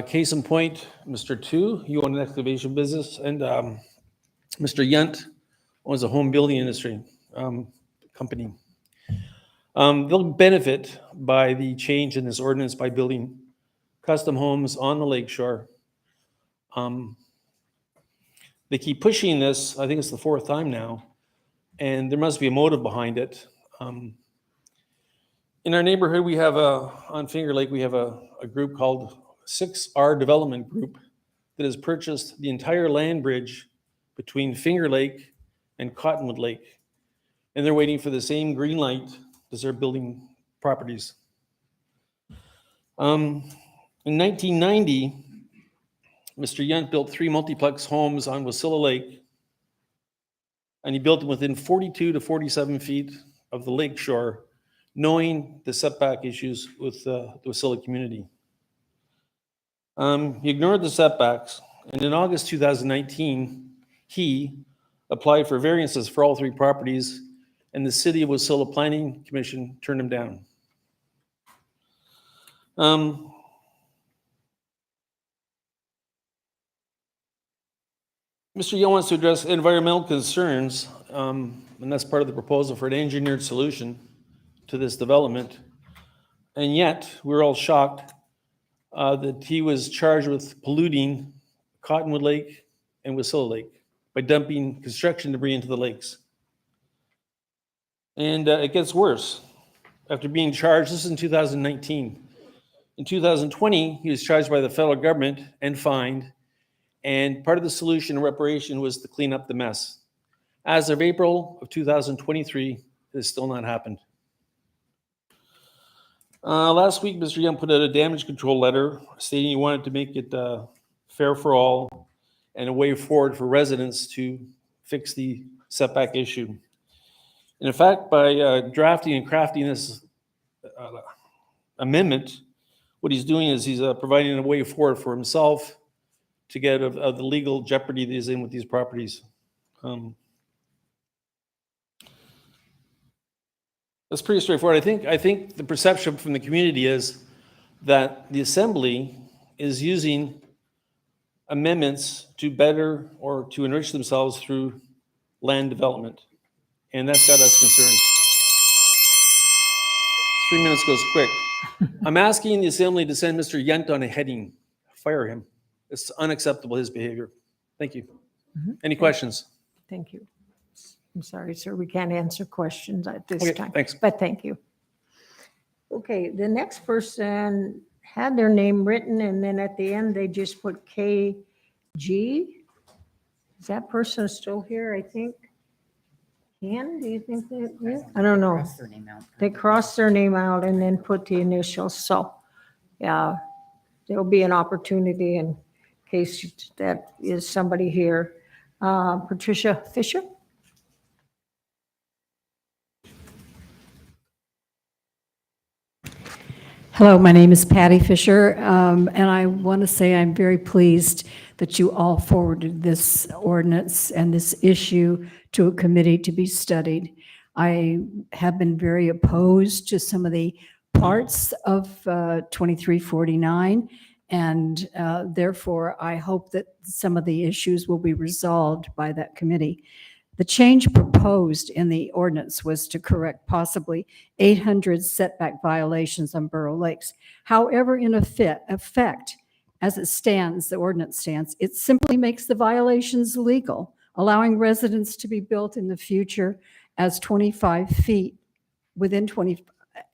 Case in point, Mr. Tu, you own an excavation business, and Mr. Yunt owns a home building industry company. They'll benefit by the change in this ordinance by building custom homes on the lakeshore. They keep pushing this, I think it's the fourth time now, and there must be a motive behind it. In our neighborhood, we have on Finger Lake, we have a group called 6R Development Group that has purchased the entire land bridge between Finger Lake and Cottonwood Lake. And they're waiting for the same green light as they're building properties. In 1990, Mr. Yunt built 3 multiplex homes on Wasilla Lake, and he built them within 42 to 47 feet of the lake shore, knowing the setback issues with the Wasilla community. He ignored the setbacks, and in August 2019, he applied for variances for all 3 properties, and the City of Wasilla Planning Commission turned him down. Mr. Young wants to address environmental concerns, and that's part of the proposal for an engineered solution to this development. And yet, we're all shocked that he was charged with polluting Cottonwood Lake and Wasilla Lake by dumping construction debris into the lakes. And it gets worse. After being charged, this is in 2019. In 2020, he was charged by the federal government and fined. And part of the solution and reparation was to clean up the mess. As of April of 2023, it has still not happened. Last week, Mr. Young put out a damage control letter stating he wanted to make it fair for all and a way forward for residents to fix the setback issue. And in fact, by drafting and crafting this amendment, what he's doing is he's providing a way forward for himself to get out of the legal jeopardy that he's in with these properties. That's pretty straightforward. I think the perception from the community is that the Assembly is using amendments to better or to enrich themselves through land development. And that's got us concerned. 3 minutes goes quick. I'm asking the Assembly to send Mr. Yunt on a heading. Fire him. It's unacceptable, his behavior. Thank you. Any questions? Thank you. I'm sorry, sir, we can't answer questions at this Okay, time. thanks. But thank you. Okay, the next person had their name written, and then at the end, they just put KG. Is that person still here, I think? Ken, do you think that, yeah? I don't know. Cross their name out. They crossed their name out and then put the initials, so, yeah, there'll be an opportunity in case that is somebody here. Patricia Fisher? Hello, my name is Patty Fisher, and I want to say I'm very pleased that you all forwarded this ordinance and this issue to a committee to be studied. I have been very opposed to some of the parts of 2349, and therefore I hope that some of the issues will be resolved by that committee. The change proposed in the ordinance was to correct possibly 800 setback violations on Borough Lakes. However, in effect, as it stands, the ordinance stands, it simply makes the violations legal allowing residents to be built in the future as 25 feet, within 20,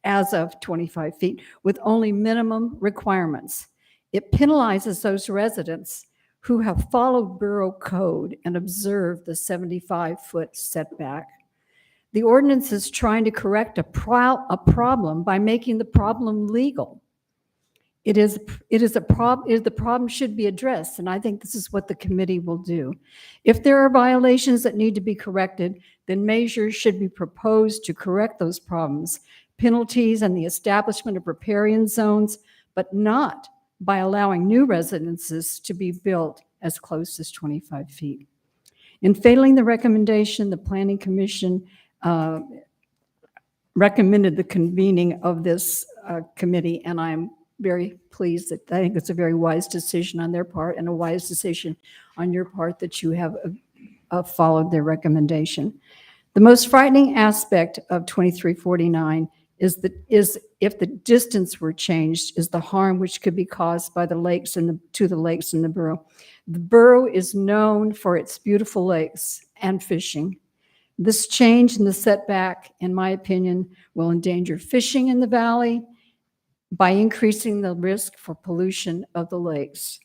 as of 25 feet, with only minimum requirements. It penalizes those residents who have followed borough code and observed the 75-foot setback. The ordinance is trying to correct a problem by making the problem legal. The problem should be addressed, and I think this is what the committee will do. If there are violations that need to be corrected, then measures should be proposed to correct those problems, penalties and the establishment of riparian zones, but not by allowing new residences to be built as close as 25 feet. In failing the recommendation, the Planning Commission recommended the convening of this committee, and I'm very pleased that I think it's a very wise decision on their part and a wise decision on your part that you have followed their recommendation. The most frightening aspect of 2349 is if the distance were changed, is the harm which could be caused by the lakes to the lakes in the borough. The borough is known for its beautiful lakes and fishing. This change in the setback, in my opinion, will endanger fishing in the valley by increasing the risk for pollution of the lakes.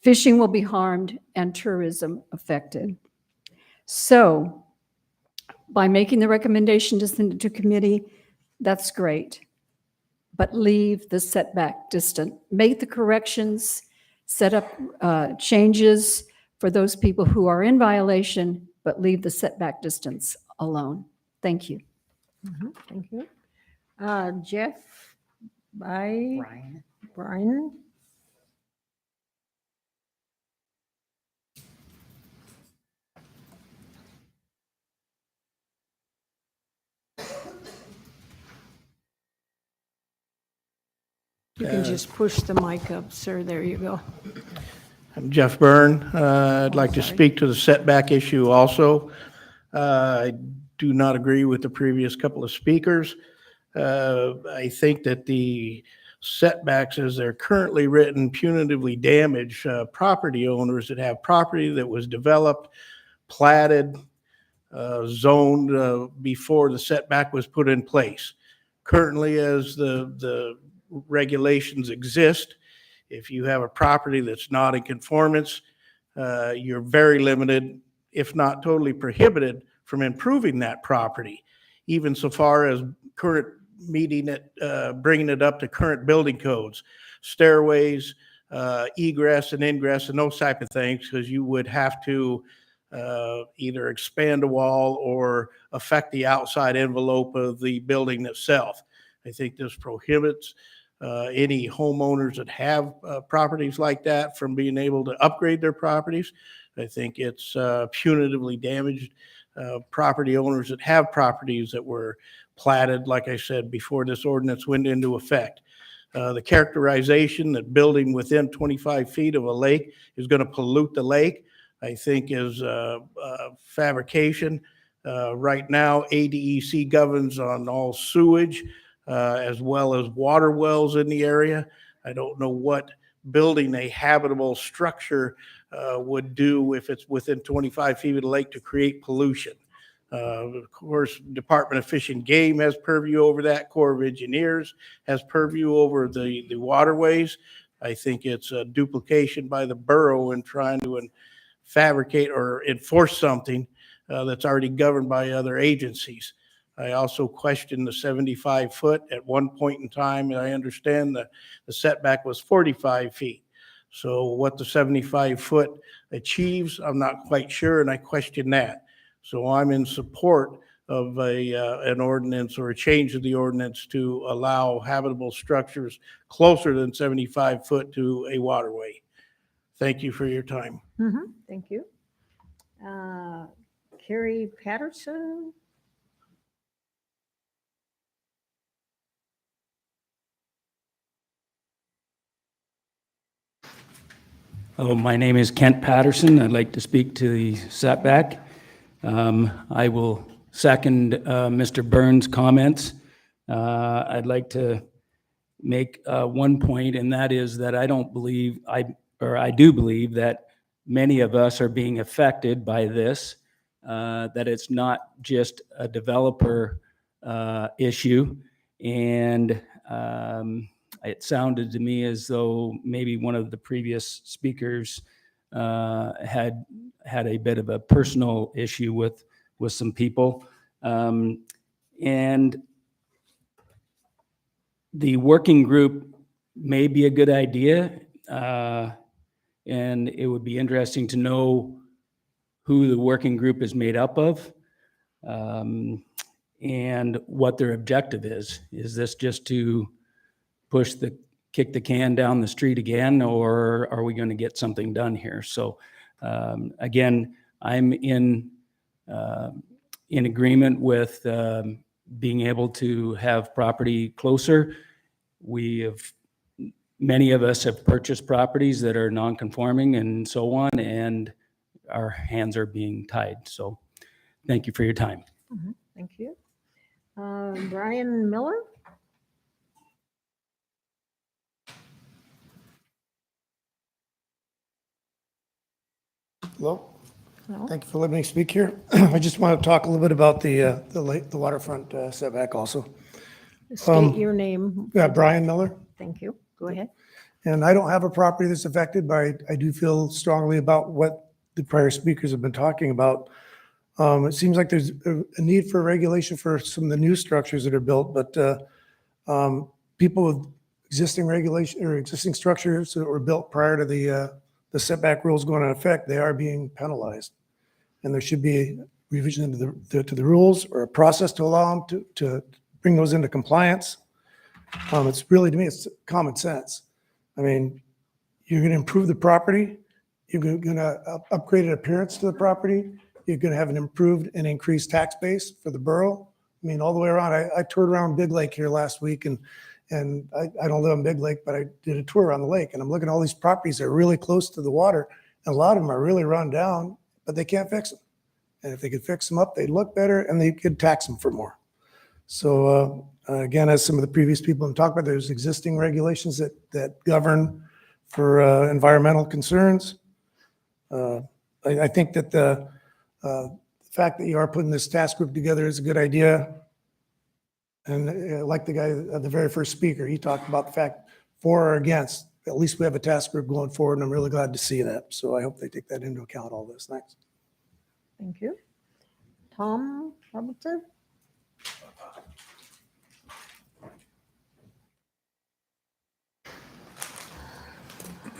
Fishing will be harmed and tourism affected. So, by making the recommendation to send it to committee, that's great. But leave the setback distant. Make the corrections, set up changes for those people who are in violation, but leave the setback distance alone. Thank you. Thank you. Jeff, Brian. You can just push the mic up, sir. There you go. I'm Jeff Byrne. I'd like to speak to the setback issue also. I do not agree with the previous couple of speakers. I think that the setbacks as they're currently written punitively damage property owners that have property that was developed, platted, zoned before the setback was put in place. Currently, as the regulations exist, if you have a property that's not in conformance, you're very limited, if not totally prohibited, from improving that property, even so far as current bringing it up to current building codes, stairways, egress and ingress and those type of things, because you would have to either expand a wall or affect the outside envelope of the building itself. I think this prohibits any homeowners that have properties like that from being able to upgrade their properties. I think it's punitively damaged property owners that have properties that were platted, like I said, before this ordinance went into effect. The characterization that building within 25 feet of a lake is going to pollute the lake, I think is fabrication. Right now, ADEC governs on all sewage, as well as water wells in the area. I don't know what building a habitable structure would do if it's within 25 feet of the lake to create pollution. Of course, Department of Fish and Game has purview over that. Corps of Engineers has purview over the waterways. I think it's a duplication by the borough in trying to fabricate or enforce something that's already governed by other agencies. I also question the 75 foot. At one point in time, I understand that the setback was 45 feet. So what the 75 foot achieves, I'm not quite sure, and I question that. So I'm in support of an ordinance or a change of the ordinance to allow habitable structures closer than 75 foot to a waterway. Thank you for your time. Thank you. Carrie Patterson. Hello, my name is Kent Patterson. I'd like to speak to the setback. I will second Mr. Burns' comments. I'd like to make one point, and that is that I do believe that many of us are being affected by this, that it's not just a developer issue. And it sounded to me as though maybe one of the previous speakers had a bit of a personal issue with some people. And the working group may be a good idea. And it would be interesting to know who the working group is made up of, and what their objective is. Is this just to kick the can down the street again, or are we going to get something done here? So again, I'm in agreement with being able to have property closer. Many of us have purchased properties that are non-conforming and so on, and our hands are being tied. So thank you for your time. Thank you. Brian Miller? Hello. Hello. Thank you for letting me speak here. I just want to talk a little bit about the waterfront setback also. State your name. Yeah, Brian Miller. Thank you. Go ahead. And I don't have a property that's affected, but I do feel strongly about what the prior speakers have been talking about. It seems like there's a need for regulation for some of the new structures that are built, but people with existing regulation or existing structures that were built prior to the setback rules going into effect, they are being penalized. And there should be a revision to the rules or a process to allow them to bring those into compliance. It's really, to me, it's common sense. I mean, you're going to improve the property. You're going to upgrade an appearance to the property. You're going to have an improved and increased tax base for the borough. I mean, all the way around. I toured around Big Lake here last week, and I don't live on Big Lake, but I did a tour around the lake, and I'm looking at all these properties that are really close to the water, and a lot of them are really run down, but they can't fix them. And if they could fix them up, they'd look better, and they could tax them for more. So again, as some of the previous people have talked about, there's existing regulations that govern for environmental concerns. I think that the fact that you are putting this task group together is a good idea. And like the guy, the very first speaker, he talked about the fact for or against, at least we have a task group going forward, and I'm really glad to see that. So I hope they take that into account, all this. Thanks. Thank you. Tom Robertson?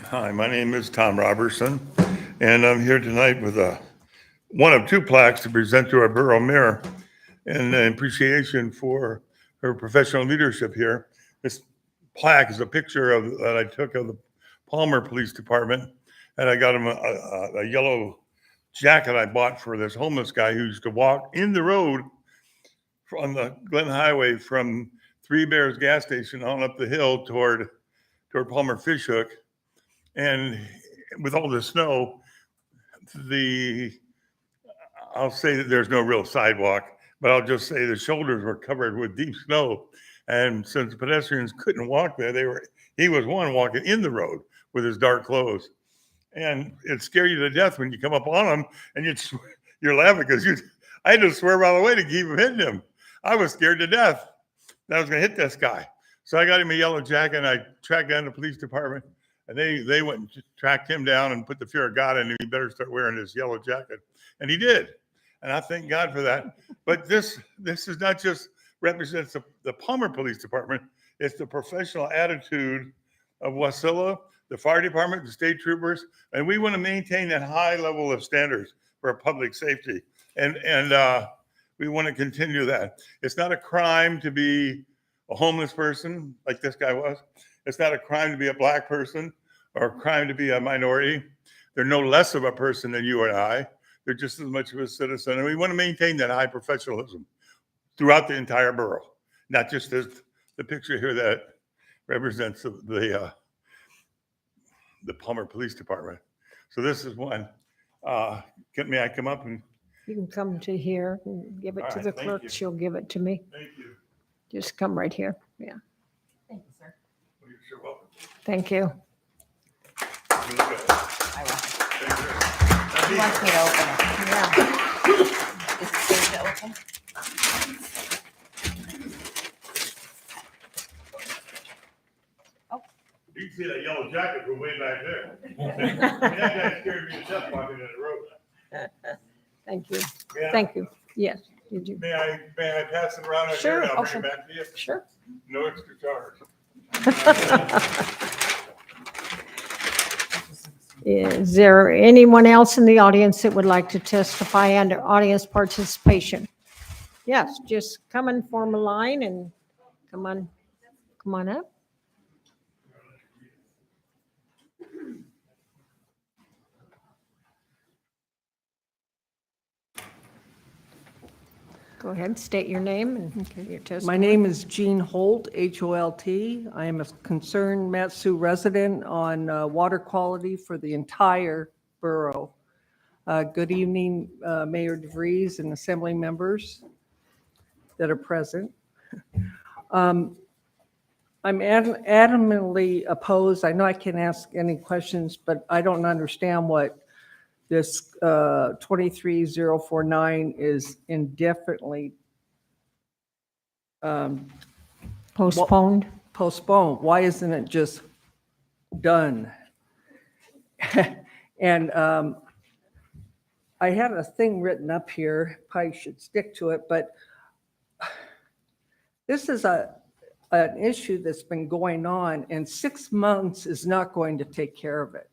Hi, my name is Tom Robertson, and I'm here tonight with one of two plaques to present to our borough mayor in appreciation for her professional leadership here. This plaque is a picture that I took of the Palmer Police Department, and I got him a yellow jacket I bought for this homeless guy who used to walk in the road on the Glen Highway from Three Bears gas station on up the hill toward Palmer Fish Hook. And with all the snow, I'll say that there's no real sidewalk, but I'll just say the shoulders were covered with deep snow. And since pedestrians couldn't walk there, he was one walking in the road with his dark clothes. And it scared you to death when you come up on him and you're laughing because I had to swerve out of the way to keep him hitting him. I was scared to death that I was going to hit this guy. So I got him a yellow jacket and I tracked down the police department. And they went and tracked him down and put the fear of God in him. He better start wearing his yellow jacket. And he did. And I thank God for that. But this is not just represents the Palmer Police Department. It's the professional attitude of Wasilla, the fire department, the state troopers. And we want to maintain that high level of standards for public safety. And we want to continue that. It's not a crime to be a homeless person like this guy was. It's not a crime to be a Black person or a crime to be a minority. They're no less of a person than you and I. They're just as much of a citizen. And we want to maintain that high professionalism throughout the entire borough, not just as the picture here that represents the Palmer Police Department. So this is one. May I come up and? You can come to here and give it to the clerk. She'll give it to me. Thank you. Just come right here. Yeah. Thank you, sir. You're welcome. Thank you. I will. He wants me to open it. Yeah. Is it safe to open? You can see that yellow jacket from way back there. That guy scared me to death walking in the road. Thank you. Yeah. Thank you. Yes, you do. May I pass it around? Sure, I'll bring okay. it back to you. Sure. No extra charge. Is there anyone else in the audience that would like to testify under audience participation? Yes, just come and form a line and come on up. Go ahead, state your name and your testimony. My name is Jean Holt, H-O-L-T. I am a concerned Matsu resident on water quality for the entire borough. Good evening, Mayor DeVries and Assembly members that are present. I'm adamantly opposed. I know I can't ask any questions, but I don't understand what this 23049 is indefinitely postponed. Postponed. Why isn't it just done? And I had a thing written up here. Probably should stick to it, but this is an issue that's been going on, and 6 months is not going to take care of it.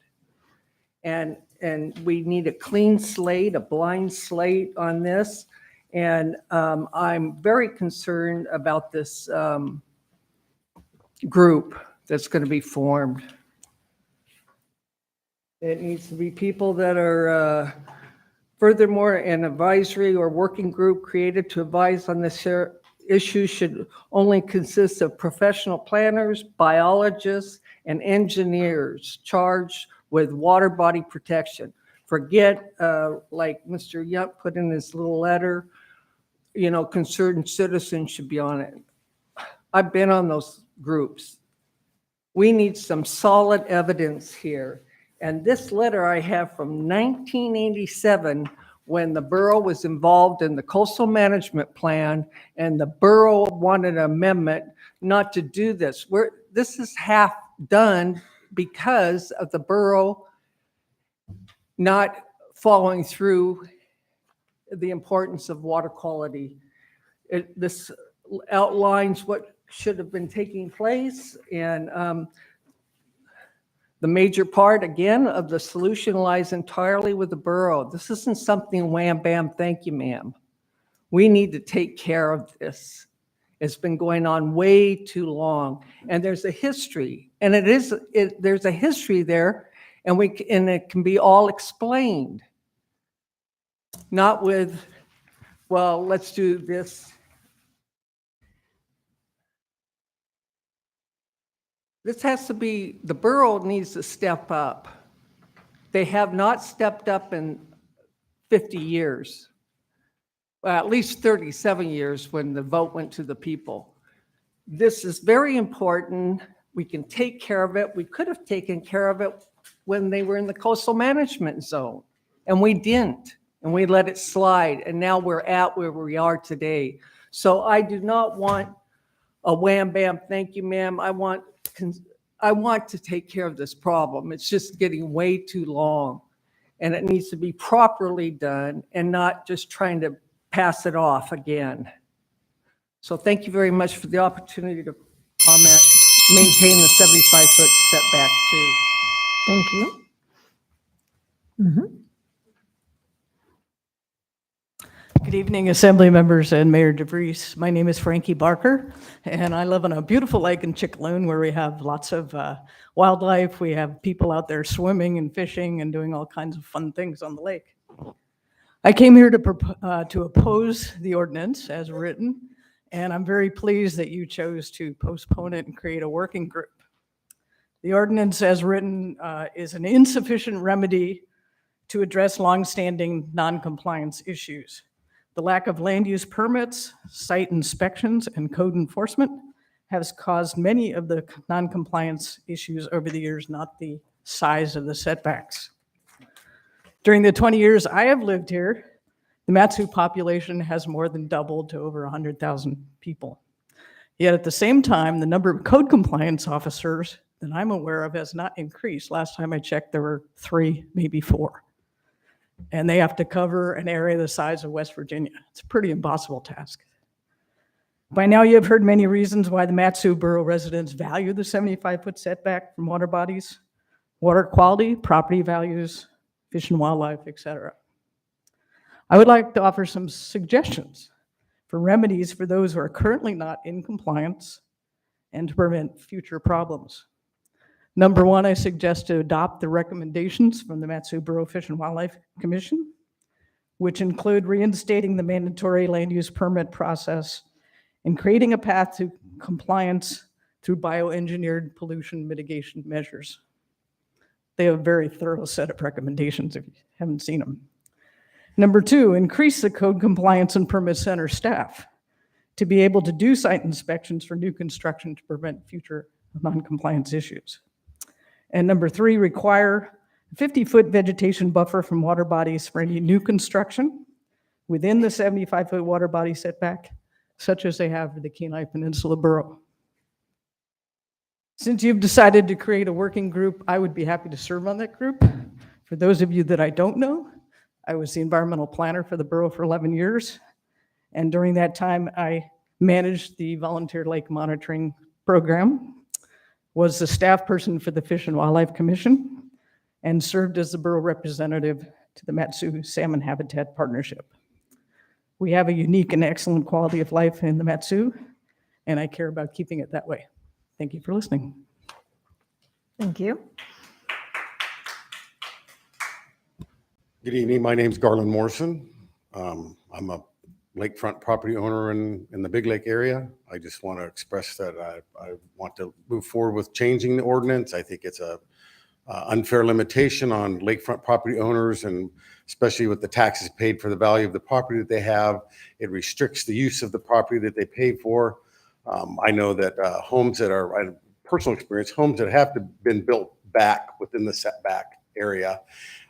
And we need a clean slate, a blind slate on this. And I'm very concerned about this group that's going to be formed. It needs to be people that are, furthermore, an advisory or working group created to advise on this issue should only consist of professional planners, biologists, and engineers charged with water body protection. Forget, like Mr. Yup put in his little letter, concerned citizens should be on it. I've been on those groups. We need some solid evidence here. And this letter I have from 1987, when the borough was involved in the coastal management plan, and the borough wanted an amendment not to do this. This is half done because of the borough not following through the importance of water quality. This outlines what should have been taking place, and the major part, again, of the solution lies entirely with the borough. This isn't something wham, bam, thank you, ma'am. We need to take care of this. It's been going on way too long, and there's a history, and there's a history there, and it can be all explained. Not with, well, let's do this. This has to be, the borough needs to step up. They have not stepped up in 50 years. Well, at least 37 years when the vote went to the people. This is very important. We can take care of it. We could have taken care of it when they were in the coastal management zone, and we didn't, and we let it slide, and now we're at where we are today. So I do not want a wham, bam, thank you, ma'am. I want to take care of this problem. It's just getting way too long, and it needs to be properly done and not just trying to pass it off again. So thank you very much for the opportunity to comment, maintain the 75-foot setback too. Thank you. Good evening, Assembly members and Mayor DeVries. My name is Frankie Barker, and I live on a beautiful lake in Chickaloon where we have lots of wildlife. We have people out there swimming and fishing and doing all kinds of fun things on the lake. I came here to oppose the ordinance as written, and I'm very pleased that you chose to postpone it and create a working group. The ordinance as written is an insufficient remedy to address longstanding non-compliance issues. The lack of land use permits, site inspections, and code enforcement has caused many of the non-compliance issues over the years, not the size of the setbacks. During the 20 years I have lived here, the Mat-Su population has more than doubled to over 100,000 people. Yet at the same time, the number of code compliance officers that I'm aware of has not increased. Last time I checked, there were 3, maybe 4. And they have to cover an area the size of West Virginia. It's a pretty impossible task. By now, you have heard many reasons why the Mat-Su Borough residents value the 75-foot setback from water bodies: water quality, property values, fish and wildlife, etc. I would like to offer some suggestions for remedies for those who are currently not in compliance and to prevent future problems. Number one, I suggest to adopt the recommendations from the Mat-Su Borough Fish and Wildlife Commission, which include reinstating the mandatory land use permit process and creating a path to compliance through bioengineered pollution mitigation measures. They have a very thorough set of recommendations if you haven't seen them. Number two, increase the code compliance and permit center staff to be able to do site inspections for new construction to prevent future non-compliance issues. And number three, require a 50-foot vegetation buffer from water bodies for any new construction within the 75-foot water body setback, such as they have for the Kenai Peninsula Borough. Since you've decided to create a working group, I would be happy to serve on that group. For those of you that I don't know, I was the environmental planner for the borough for 11 years. And during that time, I managed the volunteer lake monitoring program, was the staff person for the Fish and Wildlife Commission, and served as the borough representative to the Mat-Su Salmon Habitat Partnership. We have a unique and excellent quality of life in the Mat-Su, and I care about keeping it that way. Thank you for listening. Thank you. Good evening. My name's Garland Morrison. I'm a lakefront property owner in the Big Lake area. I just want to express that I want to move forward with changing the ordinance. I think it's a unfair limitation on lakefront property owners, and especially with the taxes paid for the value of the property that they have. It restricts the use of the property that they pay for. I know that homes that are, I have personal experience, homes that have been built back within the setback area,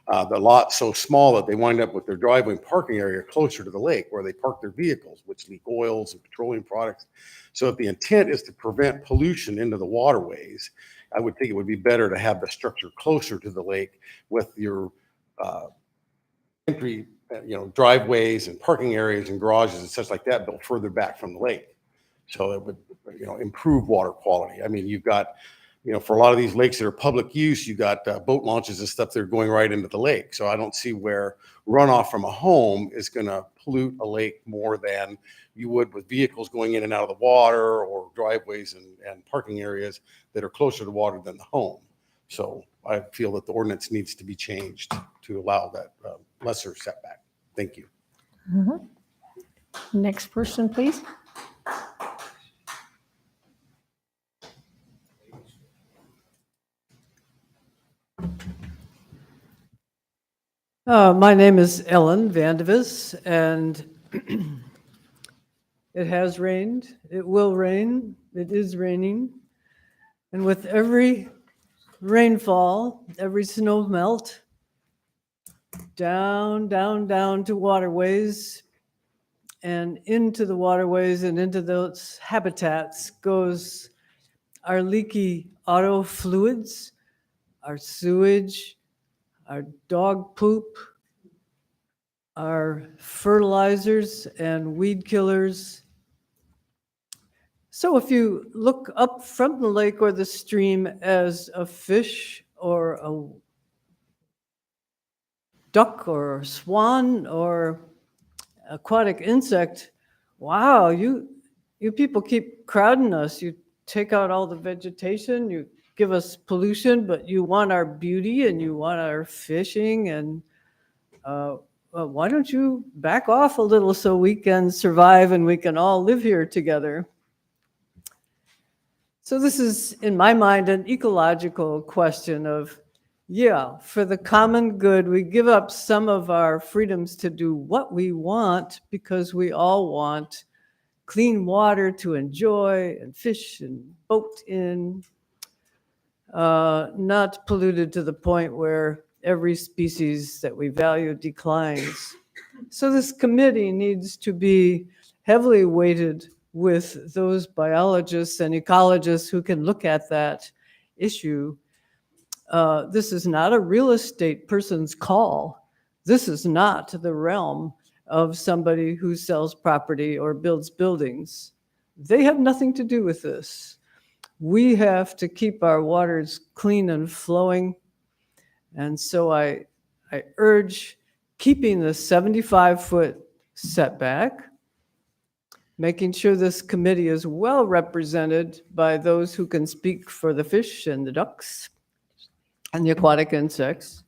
the lot's so small that they wind up with their driveway and parking area closer to the lake where they park their vehicles, which leak oils and petroleum products. So if the intent is to prevent pollution into the waterways, I would think it would be better to have the structure closer to the lake with your entry, driveways and parking areas and garages and such like that built further back from the lake. So it would, improve water quality. I mean, you've got, for a lot of these lakes that are public use, you got boat launches and stuff that are going right into the lake. So I don't see where runoff from a home is going to pollute a lake more than you would with vehicles going in and out of the water or driveways and parking areas that are closer to water than the home. So I feel that the ordinance needs to be changed to allow that lesser setback. Thank you. Next person, please. My name is Ellen Vandevis, and it has rained, it will rain, it is raining. And with every rainfall, every snow melt, down, down, down to waterways and into the waterways and into those habitats goes our leaky auto fluids, our sewage, our dog poop, our fertilizers and weed killers. So if you look up from the lake or the stream as a fish or a duck or a swan or aquatic insect, wow, you people keep crowding us. You take out all the vegetation, you give us pollution, but you want our beauty and you want our fishing, and well, why don't you back off a little so we can survive and we can all live here together? So this is, in my mind, an ecological question of, yeah, for the common good, we give up some of our freedoms to do what we want because we all want clean water to enjoy and fish and boat in, not polluted to the point where every species that we value declines. So this committee needs to be heavily weighted with those biologists and ecologists who can look at that issue. This is not a real estate person's call. This is not the realm of somebody who sells property or builds buildings. They have nothing to do with this. We have to keep our waters clean and flowing. And so I urge keeping the 75-foot setback, making sure this committee is well represented by those who can speak for the fish and the ducks and the aquatic insects.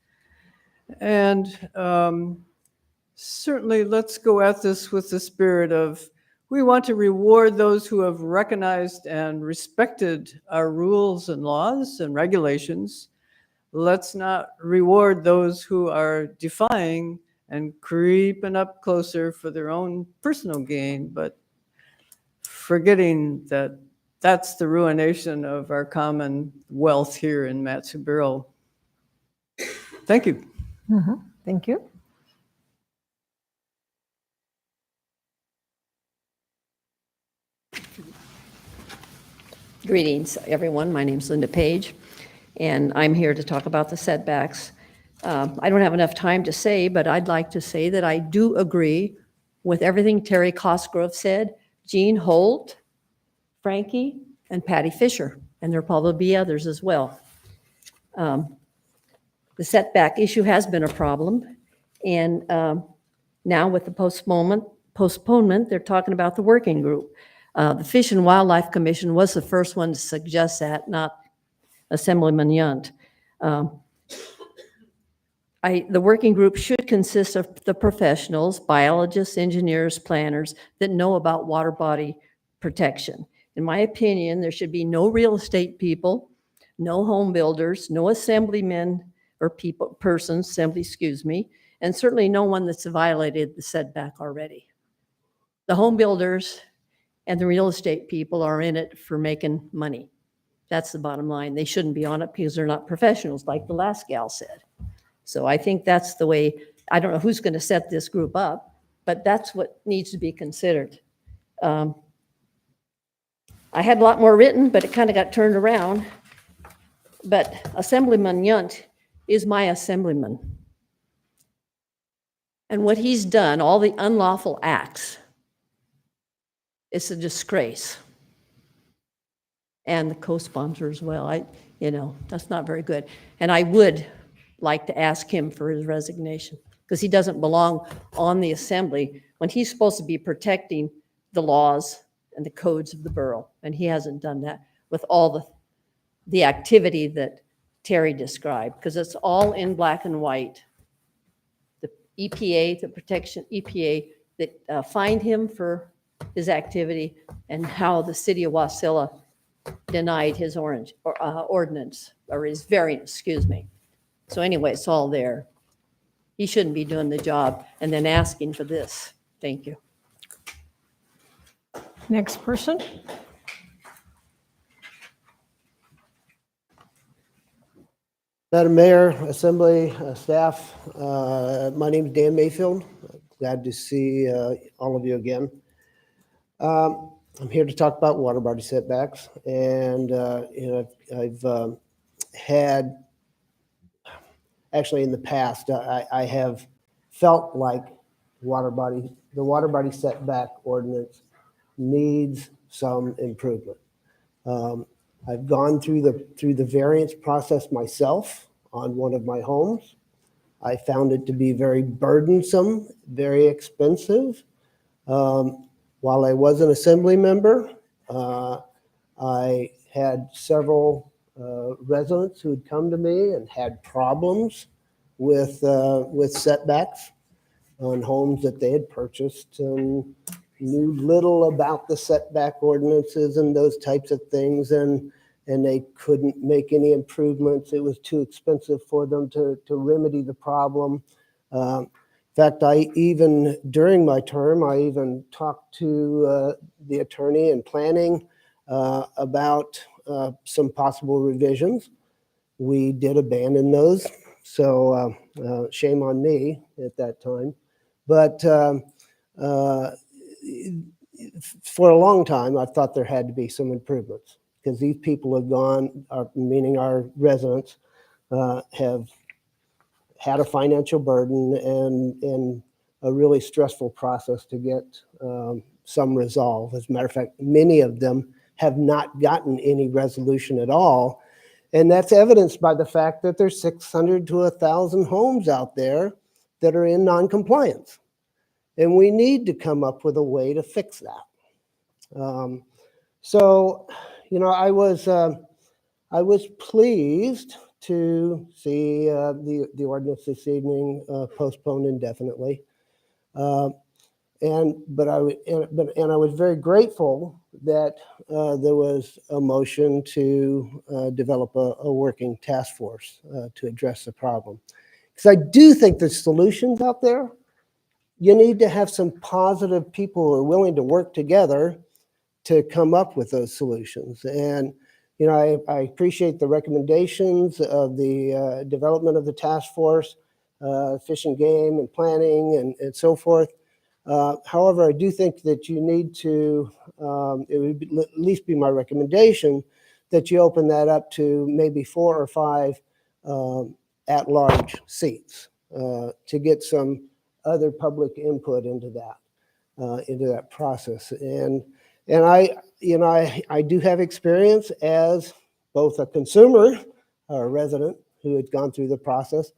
And certainly let's go at this with the spirit of, we want to reward those who have recognized and respected our rules and laws and regulations. Let's not reward those who are defying and creeping up closer for their own personal gain, but forgetting that that's the ruination of our common wealth here in Matsuburg. Thank you. Thank you. Greetings, everyone. My name's Linda Page, and I'm here to talk about the setbacks. I don't have enough time to say, but I'd like to say that I do agree with everything Terry Cosgrove said, Jean Holt, Frankie, and Patty Fisher, and there'll probably be others as well. The setback issue has been a problem, and now with the postponement, they're talking about the working group. The Fish and Wildlife Commission was the first one to suggest that, not Assemblyman Yunt. The working group should consist of the professionals, biologists, engineers, planners that know about water body protection. In my opinion, there should be no real estate people, no home builders, no assemblymen or persons, and certainly no one that's violated the setback already. The home builders and the real estate people are in it for making money. That's the bottom line. They shouldn't be on it because they're not professionals, like the last gal said. So I think that's the way, I don't know who's going to set this group up, but that's what needs to be considered. I had a lot more written, but it kind of got turned around. But Assemblyman Yunt is my assemblyman. And what he's done, all the unlawful acts, it's a disgrace. And the co-sponsor as well. That's not very good. And I would like to ask him for his resignation because he doesn't belong on the assembly when he's supposed to be protecting the laws and the codes of the borough. And he hasn't done that with all the activity that Terry described, because it's all in black and white. The EPA, the protection EPA that fined him for his activity, and how the city of Wasilla denied his ordinance, or his variance, So anyway, it's all there. He shouldn't be doing the job and then asking for this. Thank you. Next person. Madam Mayor, Assembly, staff, my name is Dan Mayfield. Glad to see all of you again. I'm here to talk about water body setbacks, and I've had, actually in the past, I have felt like the water body setback ordinance needs some improvement. I've gone through the variance process myself on one of my homes. I found it to be very burdensome, very expensive. While I was an assembly member, I had several residents who had come to me and had problems with setbacks on homes that they had purchased and knew little about the setback ordinances and those types of things, and they couldn't make any improvements. It was too expensive for them to remedy the problem. In fact, during my term, I even talked to the attorney in planning about some possible revisions. We did abandon those So shame on me at that time. But for a long time, I thought there had to be some improvements because these people have gone, meaning our residents, have had a financial burden and a really stressful process to get some resolve. As a matter of fact, many of them have not gotten any resolution at all. And that's evidenced by the fact that there's 600 to 1,000 homes out there that are in non-compliance. And we need to come up with a way to fix that. So, you know, I was pleased to see the ordinance this evening postponed indefinitely. But I was very grateful that there was a motion to develop a working task force to address the problem. Because I do think there's solutions out there. You need to have some positive people who are willing to work together to come up with those solutions. And you know, I appreciate the recommendations of the development of the task force, fish and game and planning and so forth. However, I do think that you need to, it would be, at least be my recommendation, that you open that up to maybe 4 or 5 at-large seats to get some other public input into that process. And I, you know, I do have experience as both a consumer, or a resident who had gone through the process,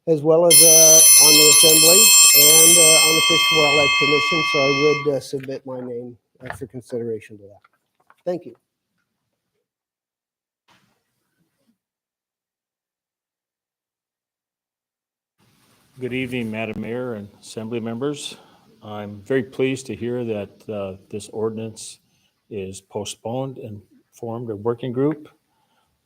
as well as on the assembly and on the Fish and Wildlife Commission. So I would submit my name for consideration to that. Thank you. Good evening, Madam Mayor and Assembly members. I'm very pleased to hear that this ordinance is postponed and formed a working group.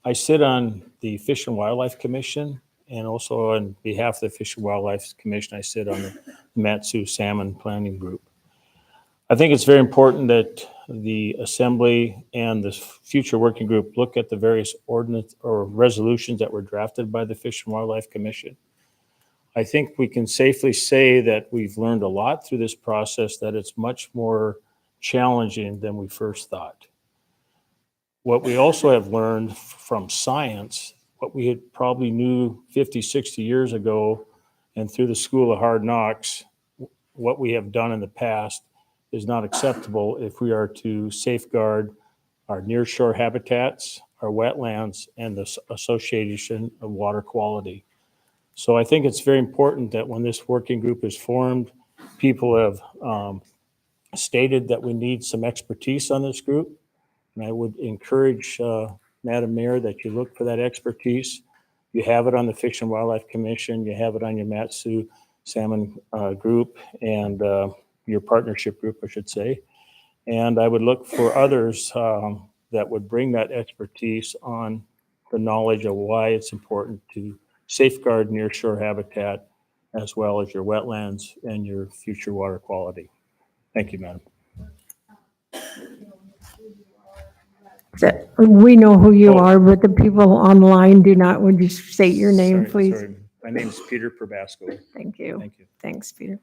I sit on the Fish and Wildlife Commission, and also on behalf of the Fish and Wildlife Commission, I sit on the Matsu Salmon Planning Group. I think it's very important that the Assembly and the future working group look at the various ordinance or resolutions that were drafted by the Fish and Wildlife Commission. I think we can safely say that we've learned a lot through this process, that it's much more challenging than we first thought. What we also have learned from science, what we had probably knew 50, 60 years ago, and through the School of Hard Knocks, what we have done in the past is not acceptable if we are to safeguard our nearshore habitats, our wetlands, and the association of water quality. So I think it's very important that when this working group is formed, people have stated that we need some expertise on this group. And I would encourage, Madam Mayor, that you look for that expertise. You have it on the Fish and Wildlife Commission, you have it on your Matsu Salmon group, and your partnership group, I should say. And I would look for others that would bring that expertise on the knowledge of why it's important to safeguard nearshore habitat, as well as your wetlands and your future water quality. Thank you, Madam. We know who you are, but the people online do not. Would you state your name, please? Sorry. My name is Peter Probasco. Thank you. Thank you. Thanks, Peter.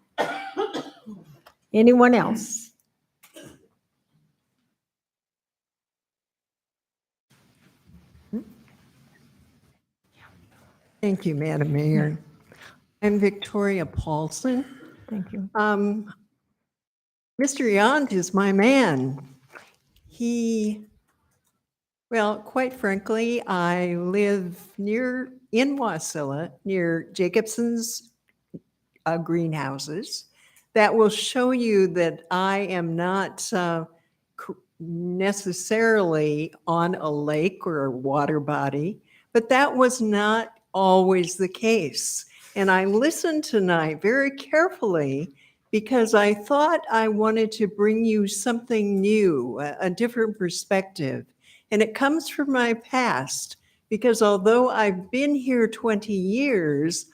Anyone else? Thank you, Madam Mayor. I'm Victoria Paulson. Thank you. Mr. Yant is my man. Well, quite frankly, I live in Wasilla, near Jacobson's greenhouses. That will show you that I am not necessarily on a lake or a water body, but that was not always the case. And I listened tonight very carefully because I thought I wanted to bring you something new, a different perspective. And it comes from my past, because although I've been here 20 years,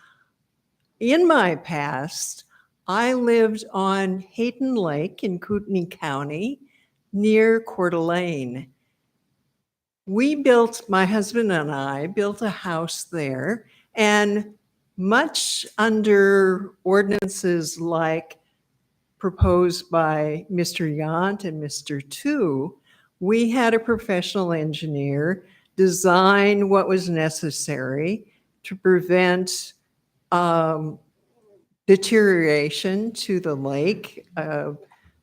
in my past, I lived on Hayden Lake in Kootenai County near Coeur d'Alene. My husband and I built a house there, and much under ordinances like proposed by Mr. Yant and Mr. Tu, we had a professional engineer design what was necessary to prevent deterioration to the lake,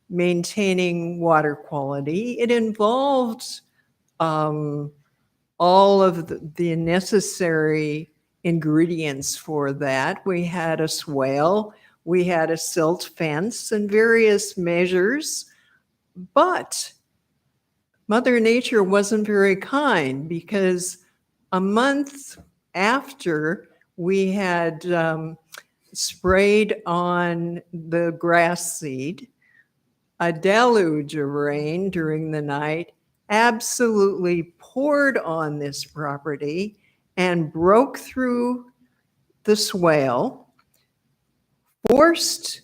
maintaining water quality. It involved all of the necessary ingredients for that. We had a swale, we had a silt fence and various measures, but Mother Nature wasn't very kind, because a month after we had sprayed on the grass seed, a deluge of rain during the night absolutely poured on this property and broke through the swale, forced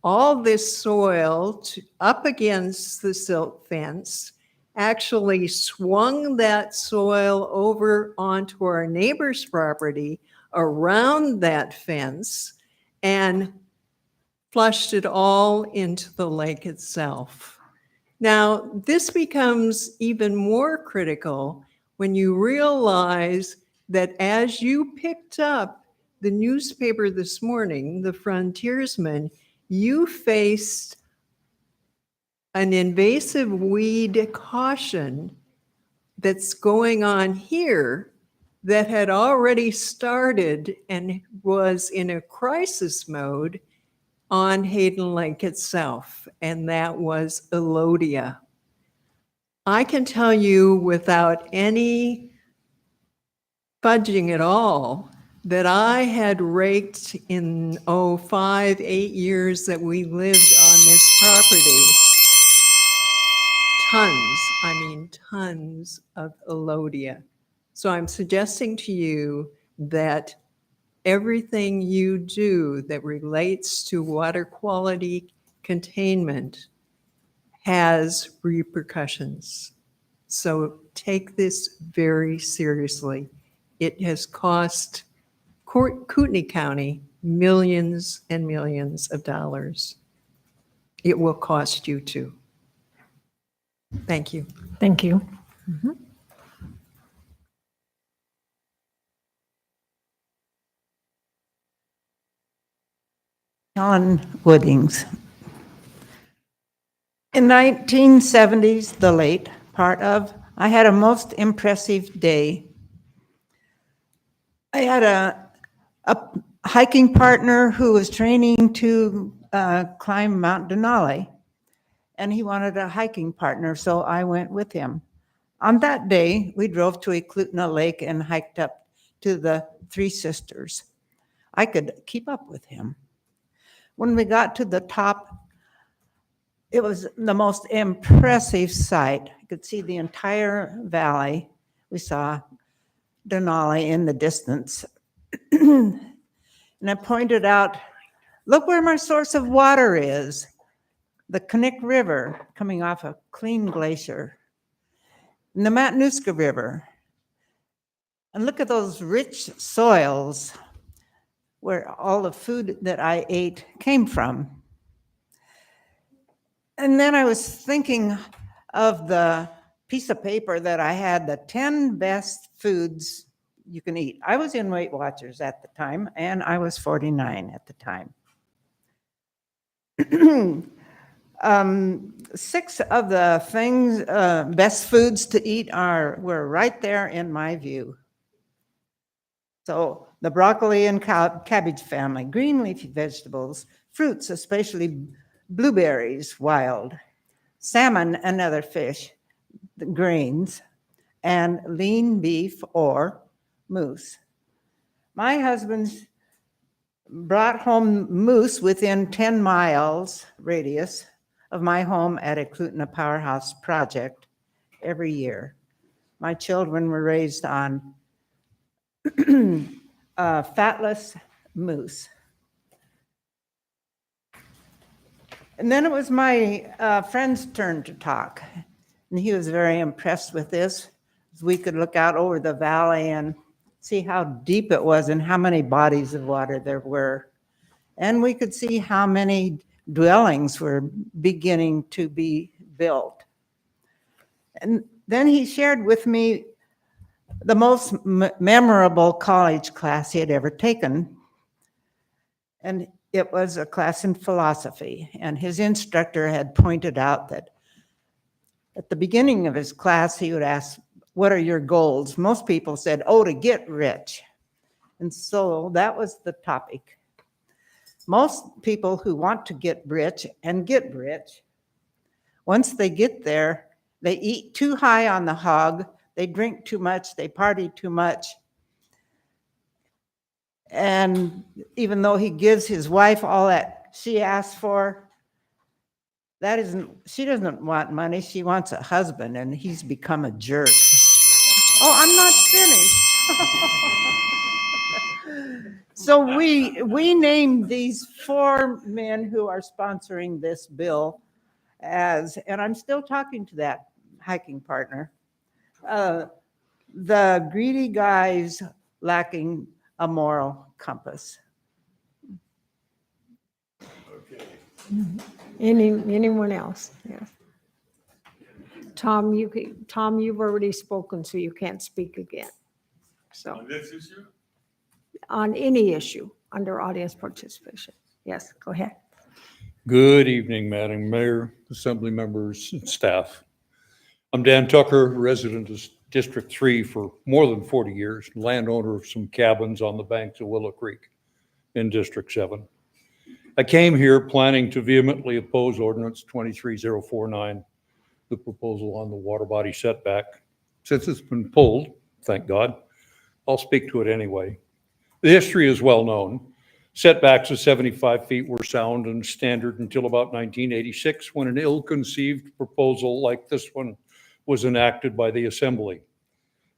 all this soil up against the silt fence, actually swung that soil over onto our neighbor's property around that fence, and flushed it all into the lake itself. Now, this becomes even more critical when you realize that as you picked up the newspaper this morning, the Frontiersman, you faced an invasive weed caution that's going on here that had already started and was in a crisis mode on Hayden Lake itself, and that was Elodia. I can tell you without any fudging at all that I had raked in 5, 8 years that we lived on this property, tons of Elodia. So I'm suggesting to you that everything you do that relates to water quality containment has repercussions. So take this very seriously. It has cost Kootenai County millions and millions of dollars. It will cost you too. Thank you. Thank you. Mhm. John Woodings. In 1970s, the late part of, I had a most impressive day. I had a hiking partner who was training to climb Mount Denali, and he wanted a hiking partner, so I went with him. On that day, we drove to Eklutna Lake and hiked up to the Three Sisters. I could keep up with him. When we got to the top, it was the most impressive sight. I could see the entire valley. We saw Denali in the distance. And I pointed out, look where my source of water is. The Knik River coming off a clean glacier. And the Matanuska River. And look at those rich soils where all the food that I ate came from. And then I was thinking of the piece of paper that I had, the 10 best foods you can eat. I was in Weight Watchers at the time, and I was 49 at the time. 6 of the things, best foods to eat were right there in my view. So the broccoli and cabbage family, green leafy vegetables, fruits, especially blueberries, wild, salmon and other fish, the grains, and lean beef or moose. My husband brought home moose within 10 miles radius of my home at Eklutna Powerhouse Project every year. My children were raised on fatless moose. And then it was my friend's turn to talk. And he was very impressed with this. We could look out over the valley and see how deep it was and how many bodies of water there were. And we could see how many dwellings were beginning to be built. And then he shared with me the most memorable college class he had ever taken. And it was a class in philosophy. And his instructor had pointed out that at the beginning of his class, he would ask, "What are your goals?" Most people said, "Oh, to get rich." And so that was the topic. Most people who want to get rich, once they get there, they eat too high on the hog, they drink too much, they party too much. And even though he gives his wife all that she asks for, she doesn't want money, she wants a husband, and he's become a jerk. Oh, I'm not finished. So we named these 4 men who are sponsoring this bill as, and I'm still talking to that hiking partner, the greedy guys lacking a moral compass. Anyone else? Yes. Tom, you've already spoken, so you can't speak again. So On this issue? on any issue under audience participation. Yes, go ahead. Good evening, Madam Mayor, Assembly members, and staff. I'm Dan Tucker, resident of District 3 for more than 40 years, landowner of some cabins on the banks of Willow Creek in District 7. I came here planning to vehemently oppose Ordinance 23049, the proposal on the water body setback. Since it's been pulled, thank God, I'll speak to it anyway. The history is well known. Setbacks of 75 feet were sound and standard until about 1986, when an ill-conceived proposal like this one was enacted by the Assembly.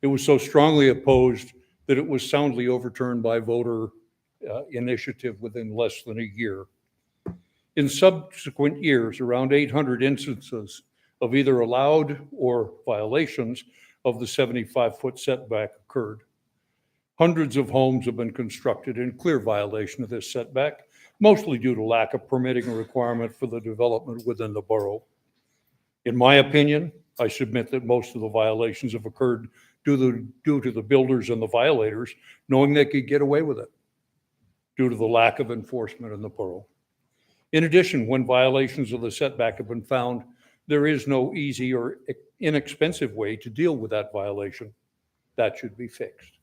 It was so strongly opposed that it was soundly overturned by voter initiative within less than a year. In subsequent years, around 800 instances of either allowed or violations of the 75-foot setback occurred. Hundreds of homes have been constructed in clear violation of this setback, mostly due to lack of permitting a requirement for the development within the borough. In my opinion, I submit that most of the violations have occurred due to the builders and the violators knowing they could get away with it, due to the lack of enforcement in the borough. In addition, when violations of the setback have been found, there is no easy or inexpensive way to deal with that violation. That should be fixed.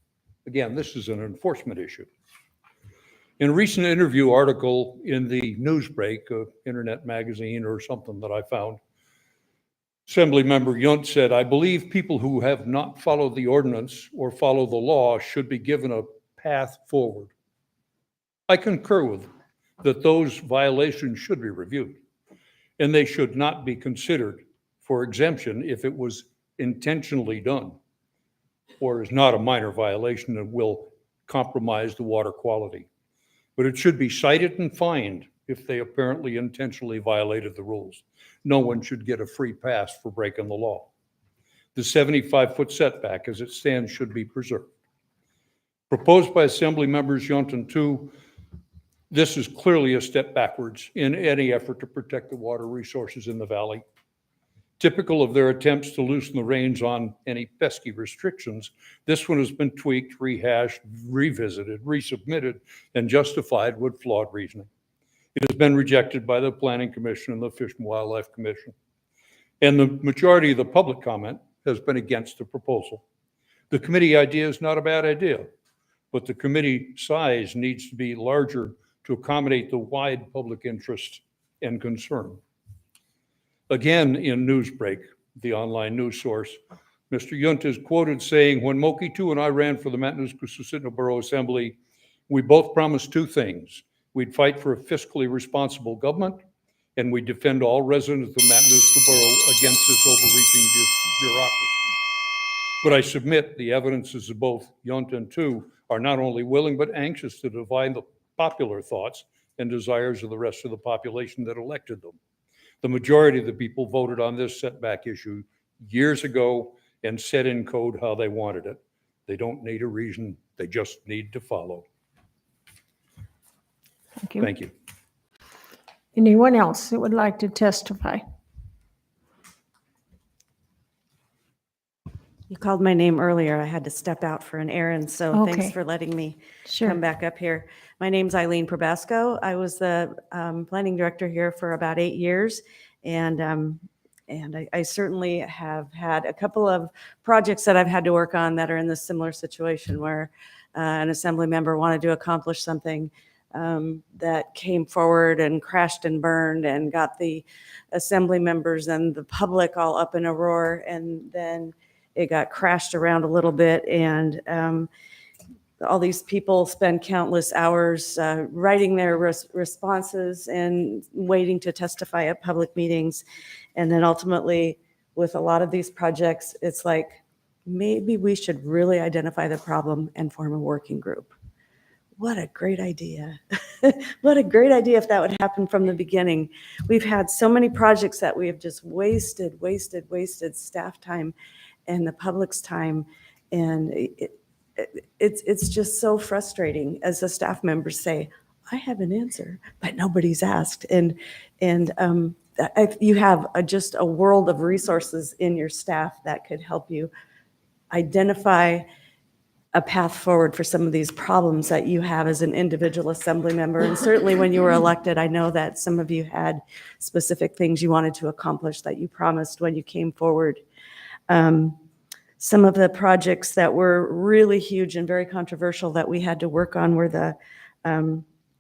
Again, this is an enforcement issue. In a recent interview article in the Newsbreak, internet magazine or something that I found, Assemblymember Yunt said, "I believe people who have not followed the ordinance or follow the law should be given a path forward." I concur with that those violations should be reviewed, and they should not be considered for exemption if it was intentionally done or is not a minor violation that will compromise the water quality. But it should be cited and fined if they apparently intentionally violated the rules. No one should get a free pass for breaking the law. The 75-foot setback as it stands should be preserved. Proposed by Assembly members Yunt and Tu, this is clearly a step backwards in any effort to protect the water resources in the valley. Typical of their attempts to loosen the reins on any pesky restrictions, this one has been tweaked, rehashed, revisited, resubmitted, and justified with flawed reasoning. It has been rejected by the Planning Commission and the Fish and Wildlife Commission. And the majority of the public comment has been against the proposal. The committee idea is not a bad idea, but the committee size needs to be larger to accommodate the wide public interest and concern. Again, in Newsbreak, the online news source, Mr. Yunt is quoted saying, "When Moki Tu and I ran for the Matanuska-Susitna Borough Assembly, we both promised 2 things. We'd fight for a fiscally responsible government, and we'd defend all residents of the Matanuska Borough against this overreaching bureaucracy." But I submit the evidences of both Yunt and Tu are not only willing, but anxious to divine the popular thoughts and desires of the rest of the population that elected them. The majority of the people voted on this setback issue years ago and set in code how they wanted it. They don't need a reason They just need to follow. Thank you. Thank you. Anyone else that would like to testify? You called my name earlier. I had to step out for an errand, so thanks Okay. for letting me Sure. come back up here. My name's Eileen Probasco. I was the planning director here for about 8 years, and I certainly have had a couple of projects that I've had to work on that are in this similar situation where an assembly member wanted to accomplish something that came forward and crashed and burned and got the assembly members and the public all up in a roar, and then it got crashed around a little bit, and all these people spend countless hours writing their responses and waiting to testify at public meetings. And then ultimately, with a lot of these projects, it's like, maybe we should really identify the problem and form a working group. What a great idea. What a great idea if that would happen from the beginning. We've had so many projects that we have just wasted staff time and the public's time. And it's just so frustrating as the staff members say, I have an answer, but nobody's asked. And you have just a world of resources in your staff that could help you identify a path forward for some of these problems that you have as an individual assembly member. And certainly when you were elected, I know that some of you had specific things you wanted to accomplish that you promised when you came forward. Some of the projects that were really huge and very controversial that we had to work on were the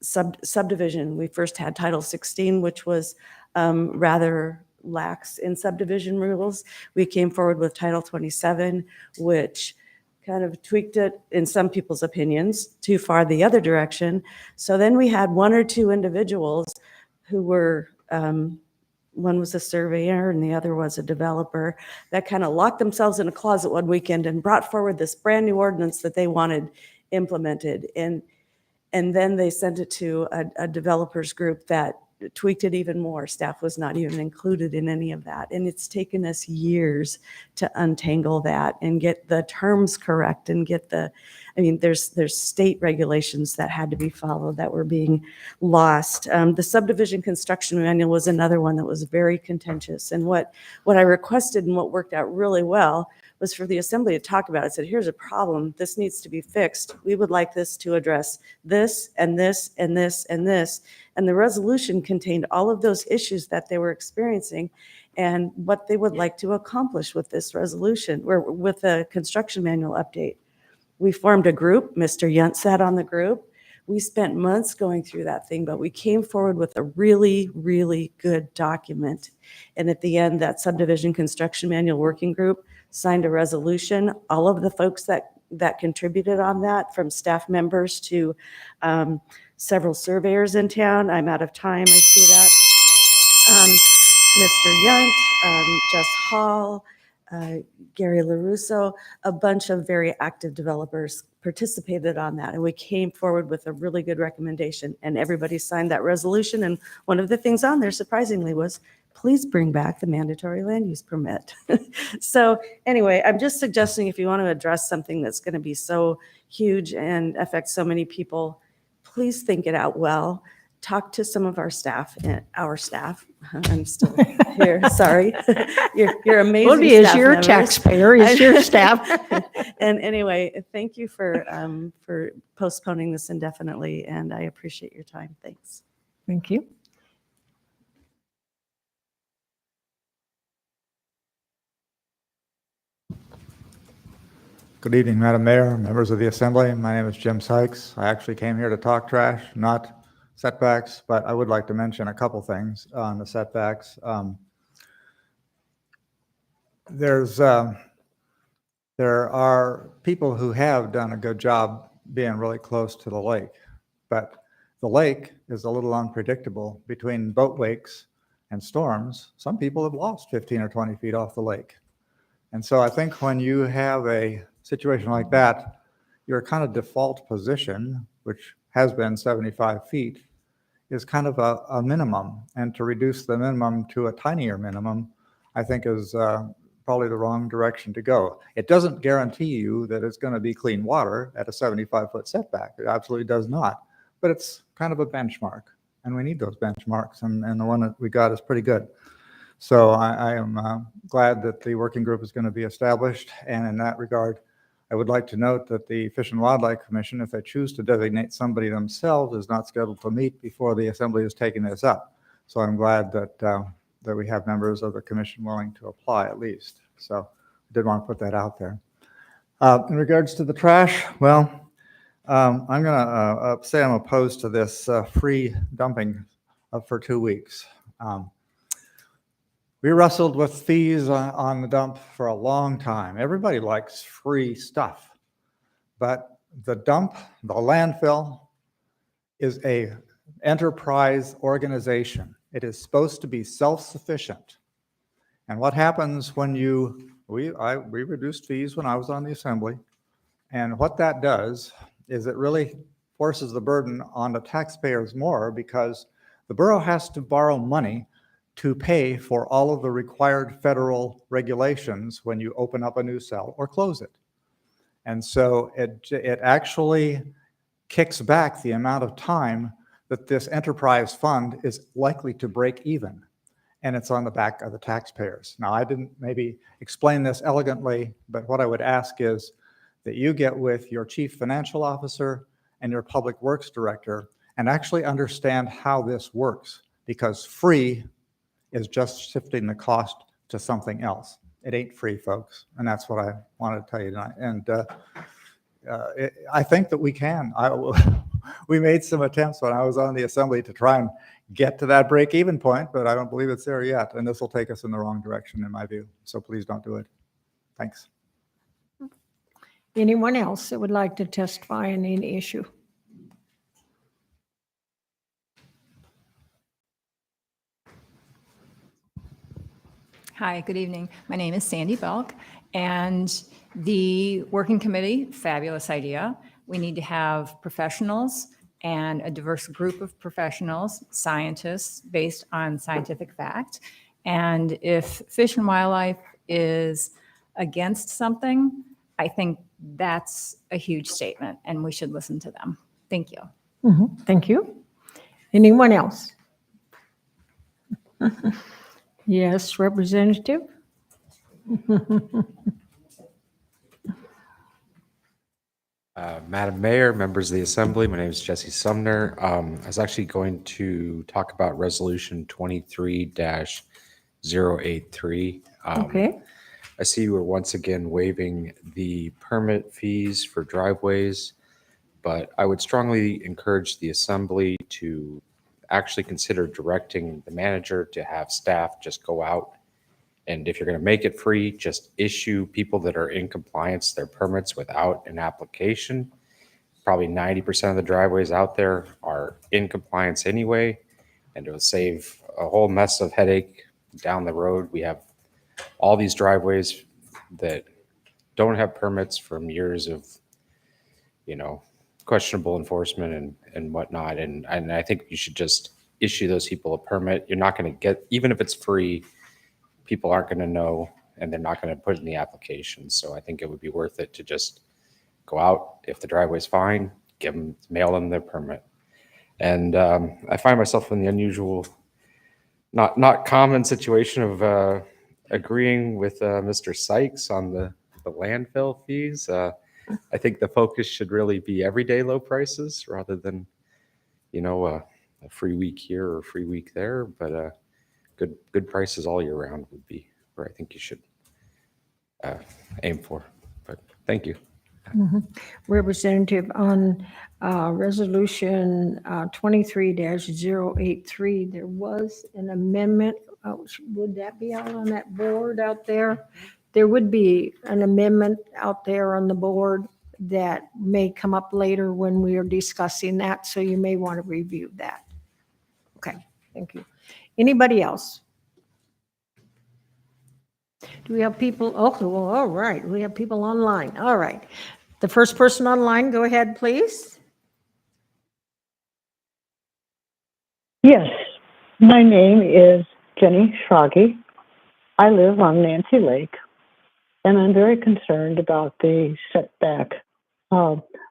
subdivision. We first had Title 16, which was rather lax in subdivision rules. We came forward with Title 27, which kind of tweaked it, in some people's opinions, too far the other direction. So then we had one or two individuals who were, one was a surveyor and the other was a developer, that kind of locked themselves in a closet one weekend and brought forward this brand new ordinance that they wanted implemented. And then they sent it to a developers group that tweaked it even more. Staff was not even included in any of that. And it's taken us years to untangle that and get the terms correct and get there's state regulations that had to be followed that were being lost. The subdivision construction manual was another one that was very contentious. And what I requested and what worked out really well was for the assembly to talk about it. Said, here's a problem. This needs to be fixed. We would like this to address this and this and this and this. And the resolution contained all of those issues that they were experiencing and what they would like to accomplish with this resolution or with the construction manual update. We formed a group. Mr. Yunt sat on the group. We spent months going through that thing, but we came forward with a really, really good document. And at the end, that subdivision construction manual working group signed a resolution. All of the folks that contributed on that, from staff members to several surveyors in town. I'm out of time, I see that. Mr. Yunt, Jess Hall, Gary LaRusso, a bunch of very active developers participated on that. And we came forward with a really good recommendation and everybody signed that resolution. And one of the things on there, surprisingly, was please bring back the mandatory land use permit. So anyway, I'm just suggesting if you want to address something that's going to be so huge and affect so many people, please think it out well. Talk to some of our staff. I'm still here, sorry. You're amazing. Well, he is staff your members. taxpayer, he's your staff. And anyway, thank you for postponing this indefinitely, and I appreciate your time. Thanks. Thank you. Good evening, Madam Mayor, members of the Assembly. My name is Jim Sykes. I actually came here to talk trash, not setbacks, but I would like to mention a couple things on the setbacks. There are people who have done a good job being really close to the lake, but the lake is a little unpredictable. Between boat wakes and storms, some people have lost 15 or 20 feet off the lake. And so I think when you have a situation like that, your kind of default position, which has been 75 feet, is kind of a minimum. And to reduce the minimum to a tinier minimum, I think is probably the wrong direction to go. It doesn't guarantee you that it's going to be clean water at a 75-foot setback. It absolutely does not. But it's kind of a benchmark, and we need those benchmarks, and the one that we got is pretty good. So I am glad that the working group is going to be established, and in that regard, I would like to note that the Fish and Wildlife Commission, if they choose to designate somebody themselves, is not scheduled to meet before the Assembly is taking this up. So I'm glad that that we have members of the commission willing to apply at least. So I did want to put that out there. In regards to the trash, well, I'm going to say I'm opposed to this free dumping for 2 weeks. We wrestled with fees on the dump for a long time. Everybody likes free stuff, but the dump, the landfill, is a enterprise organization. It is supposed to be self-sufficient. And what happens when we reduced fees when I was on the Assembly, and what that does is it really forces the burden on the taxpayers more, because the borough has to borrow money to pay for all of the required federal regulations when you open up a new cell or close it. And so it actually kicks back the amount of time that this enterprise fund is likely to break even. And it's on the back of the taxpayers. Now, I didn't maybe explain this elegantly, but what I would ask is that you get with your chief financial officer and your public works director and actually understand how this works, because free is just shifting the cost to something else. It ain't free, folks. And that's what I wanted to tell you tonight. And I think that we can. We made some attempts when I was on the Assembly to try and get to that break-even point, but I don't believe it's there yet. And this will take us in the wrong direction, in my view. So please don't do it. Thanks. Anyone else that would like to testify on any issue? Hi, good evening. My name is Sandy Belk, and the working committee, fabulous idea. We need to have professionals and a diverse group of professionals, scientists based on scientific fact. And if Fish and Wildlife is against something, I think that's a huge statement, and we should listen to them. Thank you. Thank you. Anyone else? Yes, Representative. Madam Mayor, members of the Assembly, my name is Jesse Sumner. I was actually going to talk about Resolution 23-083. Okay. I see we're once again waiving the permit fees for driveways, but I would strongly encourage the Assembly to actually consider directing the manager to have staff just go out, and if you're going to make it free, just issue people that are in compliance their permits without an application. Probably 90% of the driveways out there are in compliance anyway, and it will save a whole mess of headache down the road. We have all these driveways that don't have permits from years of, questionable enforcement and whatnot. And I think you should just issue those people a permit. You're not going to get, even if it's free, people aren't going to know, and they're not going to put it in the application. So I think it would be worth it to just go out. If the driveway's fine, mail them their permit. And I find myself in the unusual, not common situation of agreeing with Mr. Sykes on the landfill fees. I think the focus should really be everyday low prices rather than, a free week here or a free week there. But good prices all year round would be where I think you should aim for. But thank you. Representative, on Resolution 23-083, there was an amendment. Would that be out on that board out there? There would be an amendment out there on the board that may come up later when we are discussing that, so you may want to review that. Okay, thank you. Anybody else? Do we have people? Oh, well, all right. We have people online. All right. The first person online, go ahead, please. Yes, my name is Jenny Schrage. I live on Nancy Lake, And I'm very concerned about the setback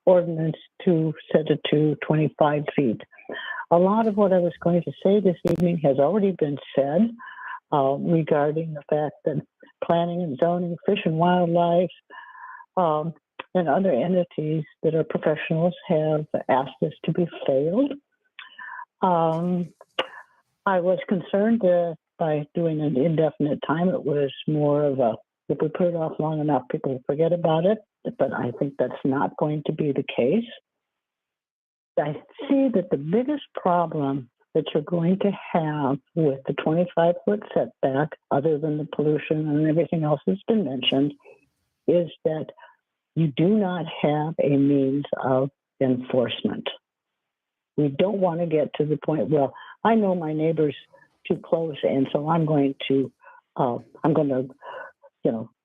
ordinance to set it to 25 feet. A lot of what I was going to say this evening has already been said regarding the fact that planning and zoning, fish and wildlife, and other entities that are professionals have asked this to be failed. I was concerned that by doing an indefinite time, it was more of a, if we put it off long enough, people will forget about it. But I think that's not going to be the case. I see that the biggest problem that you're going to have with the 25-foot setback, other than the pollution and everything else that's been mentioned, is that you do not have a means of enforcement. We don't want to get to the point, well, I know my neighbor's too close, and so I'm going to,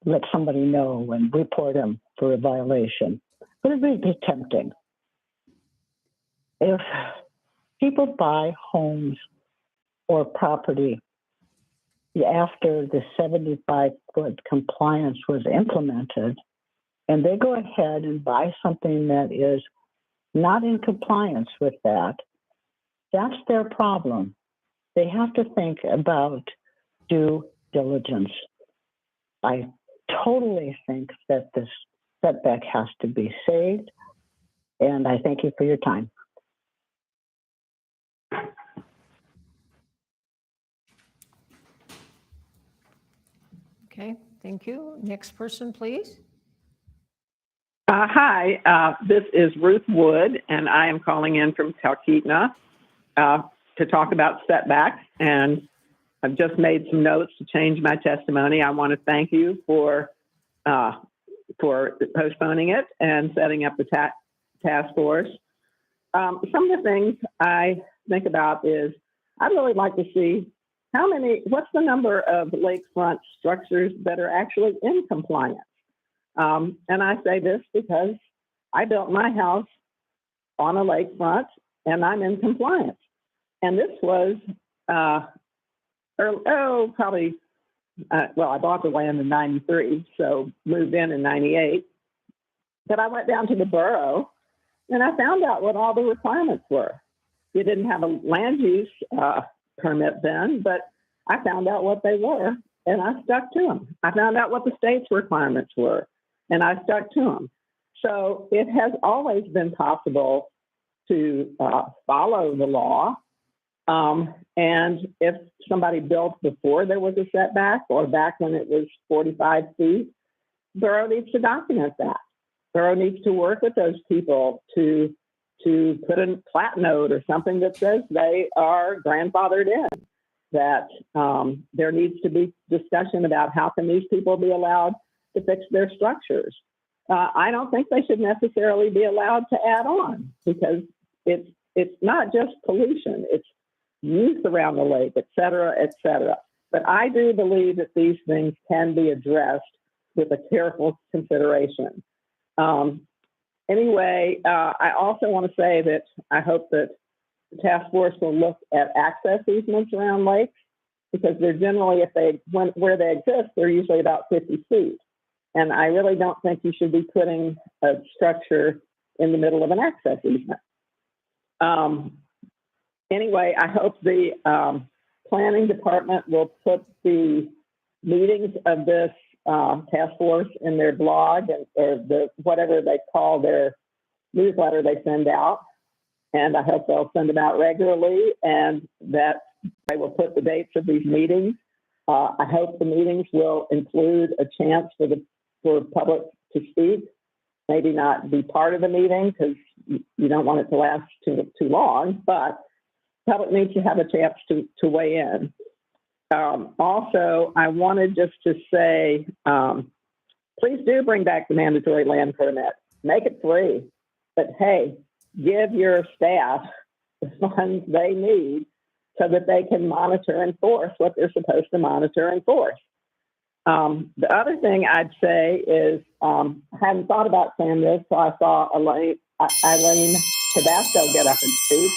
let somebody know and report him for a violation. But it would be tempting. If people buy homes or property after the 75-foot compliance was implemented, and they go ahead and buy something that is not in compliance with that, that's their problem. They have to think about due diligence. I totally think that this setback has to be saved, and I thank you for your time. Okay, thank you. Next person, please. Hi, this is Ruth Wood, and I am calling in from Talkeetna to talk about setbacks. And I've just made some notes to change my testimony. I want to thank you for postponing it and setting up the task force. Some of the things I think about is I'd really like to see what's the number of lakefront structures that are actually in compliance? And I say this because I built my house on a lakefront and I'm in compliance. And this was, I bought the land in 93, so moved in 98. But I went down to the borough and I found out what all the requirements were. You didn't have a land use permit then, but I found out what they were and I stuck to them. I found out what the state's requirements were and I stuck to them. So it has always been possible to follow the law. And if somebody built before there was a setback or back when it was 45 feet, Borough needs to document that. Borough needs to work with those people to put a plat note or something that says they are grandfathered in, that there needs to be discussion about how can these people be allowed to fix their structures. I don't think they should necessarily be allowed to add on because it's not just pollution, it's use around the lake, et cetera, et cetera. But I do believe that these things can be addressed with a careful consideration. Anyway, I also want to say that I hope that the task force will look at access easements around lakes because they're generally, where they exist, they're usually about 50 feet. And I really don't think you should be putting a structure in the middle of an access easement. Anyway, I hope the planning department will put the meetings of this task force in their blog or whatever they call their newsletter they send out. And I hope they'll send them out regularly and that they will put the dates of these meetings. I hope the meetings will include a chance for public to speak, maybe not be part of the meeting because you don't want it to last too long, but public needs to have a chance to weigh in. Also, I wanted just to say, please do bring back the mandatory land permit. Make it free. But hey, give your staff the funds they need so that they can monitor and enforce what they're supposed to monitor and enforce. The other thing I'd say is, I hadn't thought about saying this, so I saw Eileen Tabasco get up and speak.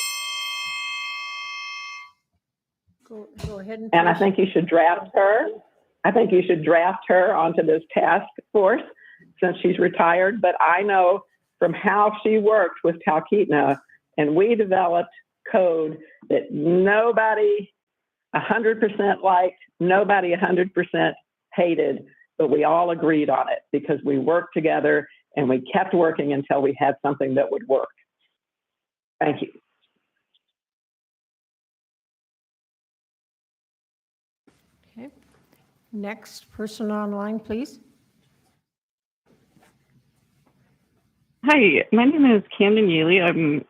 Go ahead And I think you should draft her I think you should draft her onto this task force since she's retired. But I know from how she worked with Talkeetna, and we developed code that nobody 100% liked, nobody 100% hated, but we all agreed on it because we worked together and we kept working until we had something that would work. Thank you. Okay. Next person online, please. Hi, my name is Camden Yealy.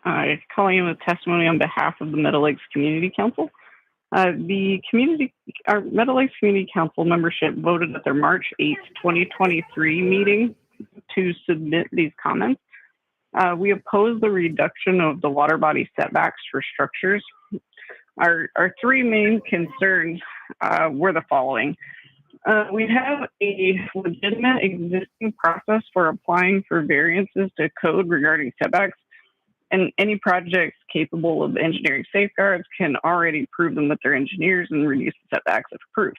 I'm calling in with testimony on behalf of the Meadow Lakes Community Council. Our Meadow Lakes Community Council membership voted at their March 8th, 2023 meeting to submit these comments. We oppose the reduction of the water body setbacks for structures. Our three main concerns were the following. We have a legitimate existing process for applying for variances to code regarding setbacks, and any projects capable of engineering safeguards can already prove them with their engineers and reduce the setbacks if approved.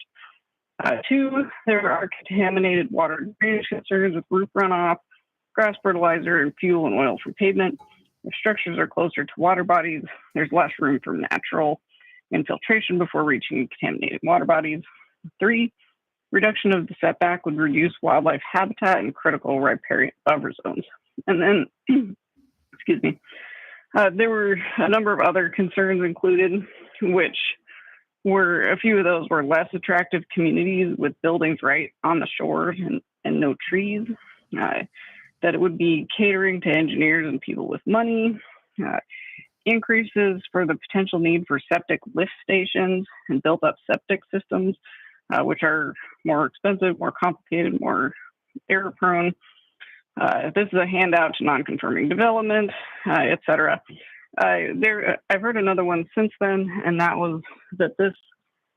Two, there are contaminated water drainage concerns with roof runoff, grass fertilizer, and fuel and oil from pavement. If structures are closer to water bodies, there's less room for natural infiltration before reaching contaminated water bodies. Three, reduction of the setback would reduce wildlife habitat and critical riparian buffer zones. And then, excuse me, there were a number of other concerns included, which were, a few of those were less attractive communities with buildings right on the shore and no trees, that it would be catering to engineers and people with money, increases for the potential need for septic lift stations and built up septic systems, which are more expensive, more complicated, more error prone. This is a handout to non-conforming development, et cetera. I've heard another one since then, and that was that this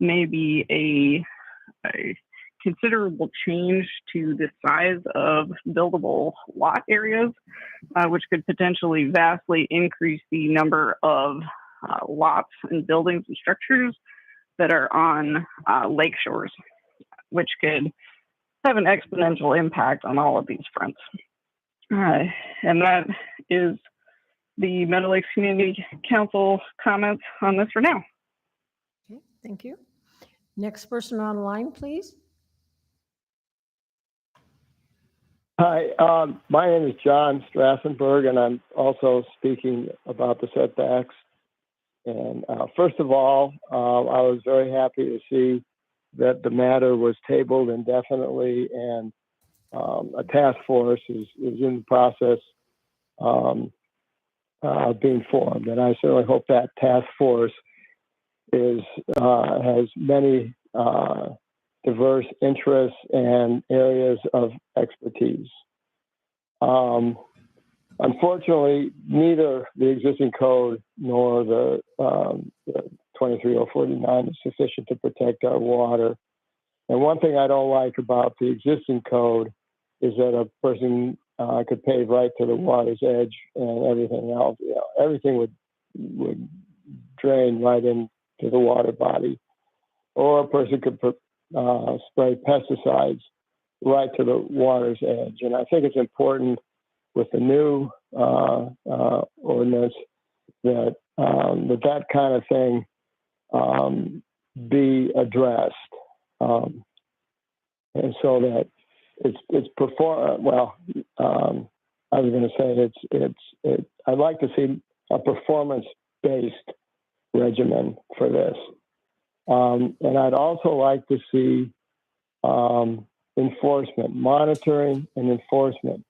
may be a considerable change to the size of buildable lot areas, which could potentially vastly increase the number of lots and buildings and structures that are on lake shores, which could have an exponential impact on all of these fronts. And that is the Meadow Lakes Community Council comments on this for now. Okay, thank you. Next person online, please. Hi, my name is John Strassenberg, and I'm also speaking about the setbacks. And first of all, I was very happy to see that the matter was tabled indefinitely, and a task force is in the process of being formed. And I certainly hope that task force has many diverse interests and areas of expertise. Unfortunately, neither the existing code nor the 23049 is sufficient to protect our water. And one thing I don't like about the existing code is that a person could pave right to the water's edge, and everything else, everything would drain right into the water body. Or a person could spray pesticides right to the water's edge. And I think it's important with the new ordinance that that kind of thing be addressed, and so that it's perform. Well, I was going to say I'd like to see a performance-based regimen for this, and I'd also like to see enforcement, monitoring, and enforcement,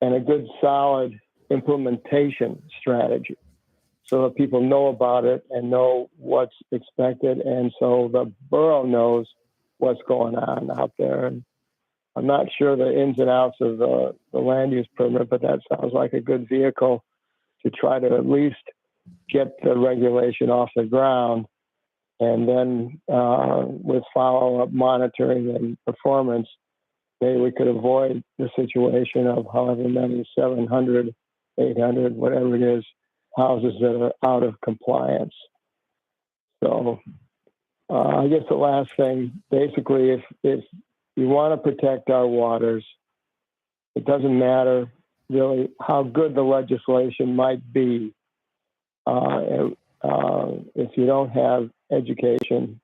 and a good solid implementation strategy so that people know about it and know what's expected, and so the borough knows what's going on out there. And I'm not sure the ins and outs of the land use permit, but that sounds like a good vehicle to try to at least get the regulation off the ground. And then with follow-up monitoring and performance, maybe we could avoid the situation of however many 700, 800, whatever it is, houses that are out of compliance. So I guess the last thing, basically, if you want to protect our waters, it doesn't matter really how good the legislation might be if you don't have education,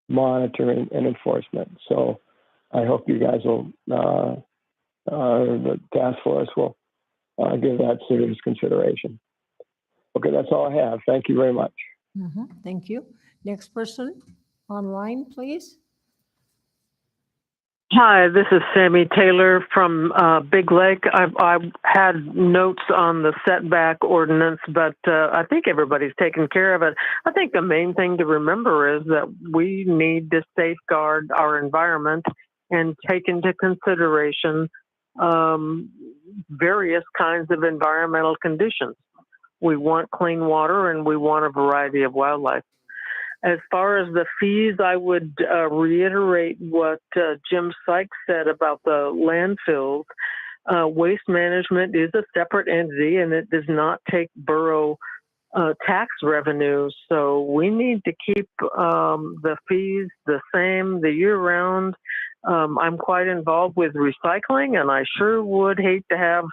monitoring, and enforcement. So I hope you guys will, the task force will give that serious consideration. Okay, that's all I have. Thank you very much. Thank you. Next person online, please. Hi, this is Sammy Taylor from Big Lake. I've had notes on the setback ordinance, but I think everybody's taken care of it. I think the main thing to remember is that we need to safeguard our environment and take into consideration various kinds of environmental conditions. We want clean water and we want a variety of wildlife. As far as the fees, I would reiterate what Jim Sykes said about the landfills. Waste management is a separate entity and it does not take borough tax revenue. So we need to keep the fees the same the year round. I'm quite involved with recycling and I sure would hate to have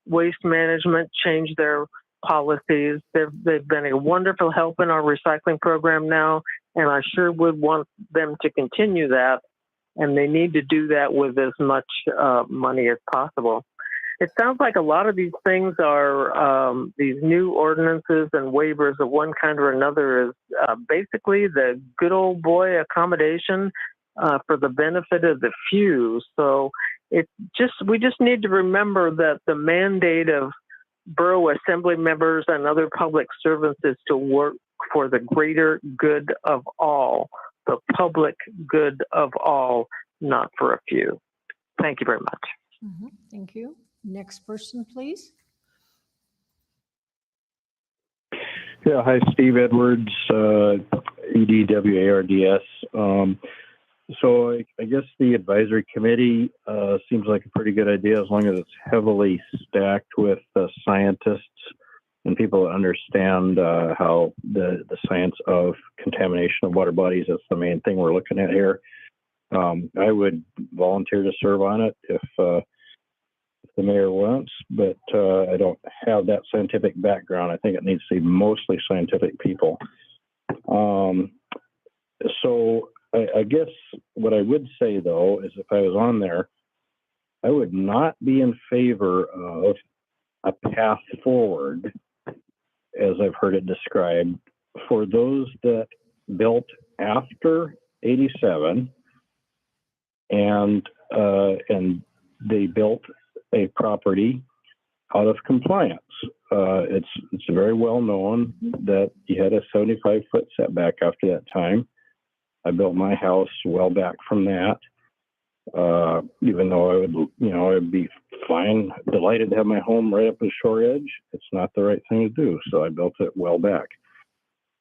waste management change their policies. They've been a wonderful help in our recycling program now, and I sure would want them to continue that, and they need to do that with as much money as possible. It sounds like a lot of these things are these new ordinances and waivers of one kind or another is basically the good old boy accommodation for the benefit of the few. So we just need to remember that the mandate of borough assembly members and other public servants is to work for the greater good of all, the public good of all, not for a few. Thank you very much. Thank you. Next person, please. Yeah, hi, Steve Edwards, EDWARDS. So I guess the advisory committee seems like a pretty good idea as long as it's heavily stacked with scientists and people that understand how the science of contamination of water bodies is the main thing we're looking at here. I would volunteer to serve on it if the mayor wants, but I don't have that scientific background. I think it needs to be mostly scientific people. So I guess what I would say, though, is if I was on there, I would not be in favor of a path forward, as I've heard it described, for those that built after 87 and they built a property out of compliance. It's very well known that you had a 75-foot setback after that time. I built my house well back from that, even though I would be fine, delighted to have my home right up the shore edge. It's not the right thing to do, so I built it well back.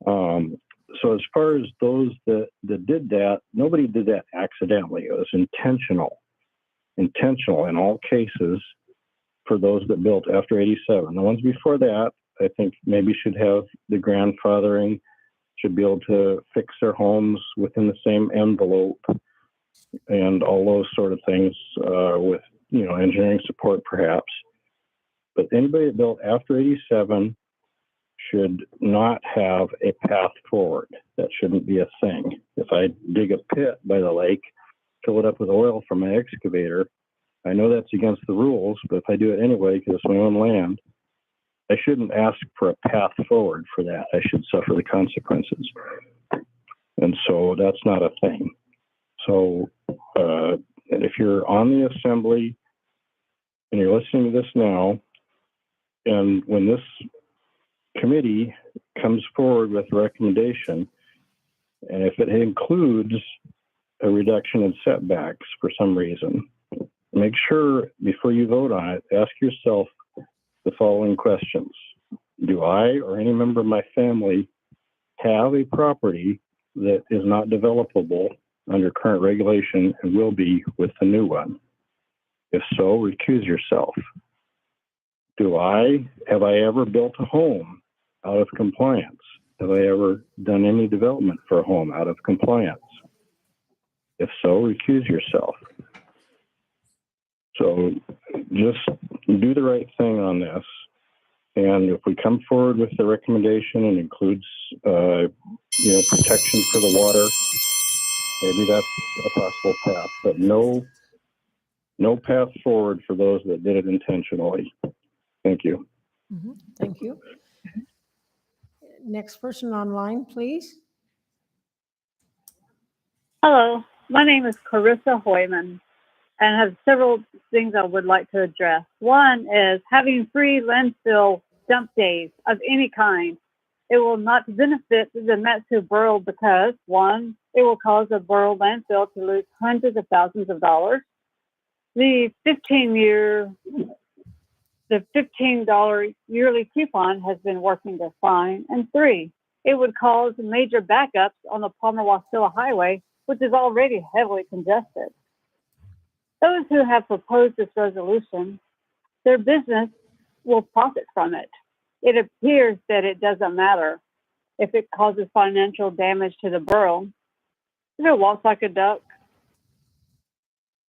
So as far as those that did that, nobody did that accidentally. It was intentional in all cases for those that built after 87. The ones before that, I think maybe should have the grandfathering, should be able to fix their homes within the same envelope and all those sort of things with, engineering support perhaps. But anybody that built after 87 should not have a path forward. That shouldn't be a thing. If I dig a pit by the lake, fill it up with oil from my excavator, I know that's against the rules, but if I do it anyway because it's my own land, I shouldn't ask for a path forward for that. I should suffer the consequences. And so that's not a thing. So and if you're on the assembly and you're listening to this now, and when this committee comes forward with a recommendation, and if it includes a reduction in setbacks for some reason, make sure before you vote on it, ask yourself the following questions. Do I or any member of my family have a property that is not developable under current regulation and will be with the new one? If so, recuse yourself. Have I ever built a home out of compliance? Have I ever done any development for a home out of compliance? If so, recuse yourself. So just do the right thing on this. And if we come forward with the recommendation and includes, protection for the water, maybe that's a possible path, but no path forward for those that did it intentionally. Thank you. Thank you. Next person online, please. Hello, my name is Carissa Hoyman, and I have several things I would like to address. One is having free landfill dump days of any kind. It will not benefit the Mat-Su Borough because, one, it will cause the borough landfill to lose hundreds of thousands of dollars. The $15 yearly coupon has been working just fine. And three, it would cause major backups on the Palmer-Wasilla Highway, which is already heavily congested. Those who have proposed this resolution, their business will profit from it. It appears that it doesn't matter if it causes financial damage to the borough. If it walks like a duck,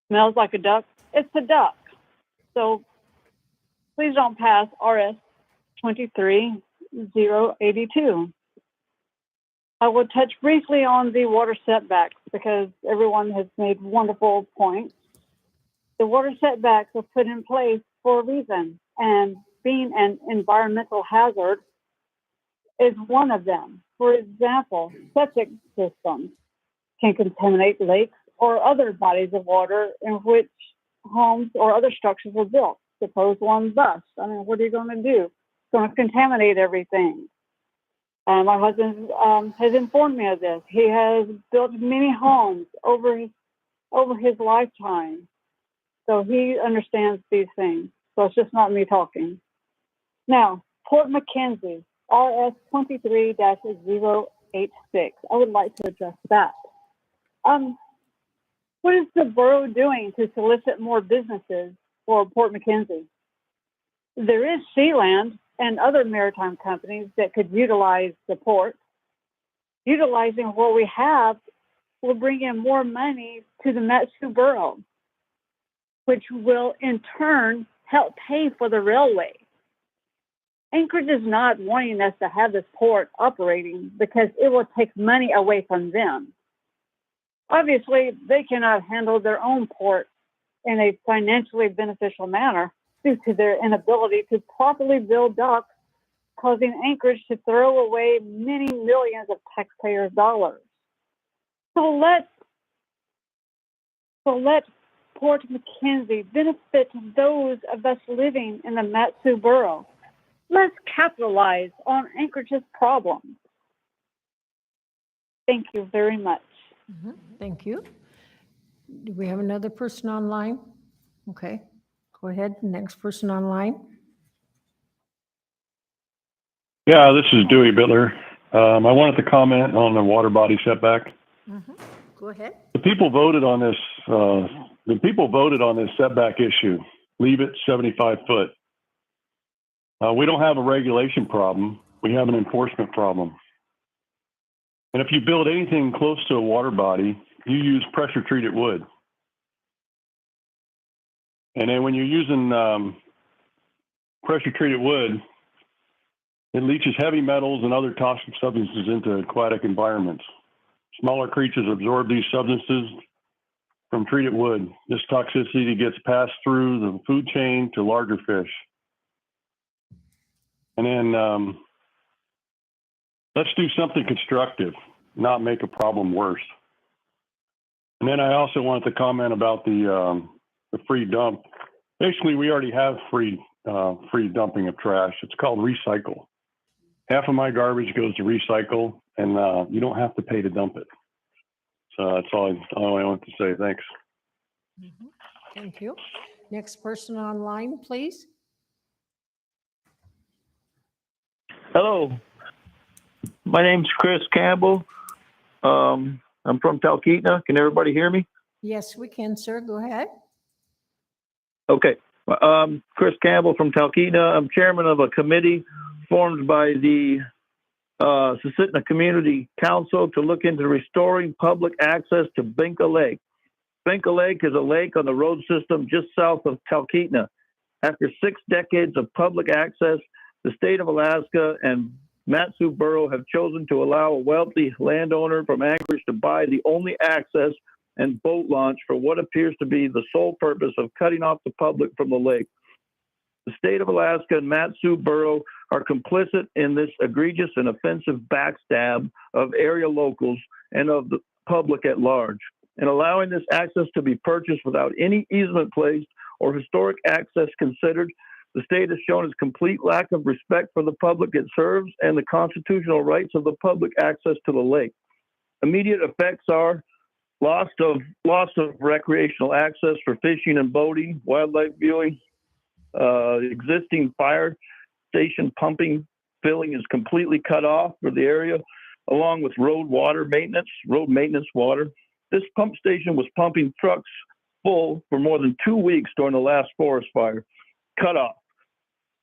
smells like a duck, it's a duck. So please don't pass RS 23082. I will touch briefly on the water setbacks because everyone has made wonderful points. The water setbacks are put in place for a reason, and being an environmental hazard is one of them. For example, septic systems can contaminate lakes or other bodies of water in which homes or other structures are built. Suppose one busts. I mean, what are you going to do? It's going to contaminate everything. My husband has informed me of this. He has built many homes over his lifetime. So he understands these things. So it's just not me talking. Now, Port McKenzie, RS 23-086. I would like to address that. What is the borough doing to solicit more businesses for Port McKenzie? There is Sealand and other maritime companies that could utilize the port. Utilizing what we have will bring in more money to the Mat-Su Borough, which will in turn help pay for the railway. Anchorage is not wanting us to have this port operating because it will take money away from them. Obviously, they cannot handle their own port in a financially beneficial manner due to their inability to properly build docks, causing Anchorage to throw away many millions of taxpayers' dollars. So let Port McKenzie benefit those of us living in the Mat-Su Borough. Let's capitalize on Anchorage's problems. Thank you very much. Thank you. Do we have another person online? Okay, go ahead. Next person online. Yeah, this is Dewey Bittler. I wanted to comment on the water body setback. Go ahead. The people voted on this. Setback issue. Leave it 75 foot. We don't have a regulation problem. We have an enforcement problem. And if you build anything close to a water body, you use pressure treated wood. And then when you're using pressure treated wood, it leaches heavy metals and other toxic substances into aquatic environments. Smaller creatures absorb these substances from treated wood. This toxicity gets passed through the food chain to larger fish. And then let's do something constructive, not make a problem worse. And then I also wanted to comment about the free dump. Basically, we already have free dumping of trash. It's called recycle. Half of my garbage goes to recycle, and you don't have to pay to dump it. So that's all I want to say. Thanks. Thank you. Next person online, please. Hello, my name's Chris Campbell. I'm from Talkeetna. Can everybody hear me? Yes, we can, sir. Go ahead. Okay. Chris Campbell from Talkeetna. I'm chairman of a committee formed by the Susitna Community Council to look into restoring public access to Binka Lake. Binka Lake is a lake on the road system just south of Talkeetna. After 6 decades of public access, the state of Alaska and Matsu Borough have chosen to allow a wealthy landowner from Anchorage to buy the only access and boat launch for what appears to be the sole purpose of cutting off the public from the lake. The state of Alaska and Matsu Borough are complicit in this egregious and offensive backstab of area locals and of the public at large. In allowing this access to be purchased without any easement placed or historic access considered, the state has shown its complete lack of respect for the public it serves and the constitutional rights of the public access to the lake. Immediate effects are loss of recreational access for fishing and boating, wildlife viewing. Existing fire station pumping filling is completely cut off for the area, along with road maintenance water. This pump station was pumping trucks full for more than 2 weeks during the last forest fire. Cut off.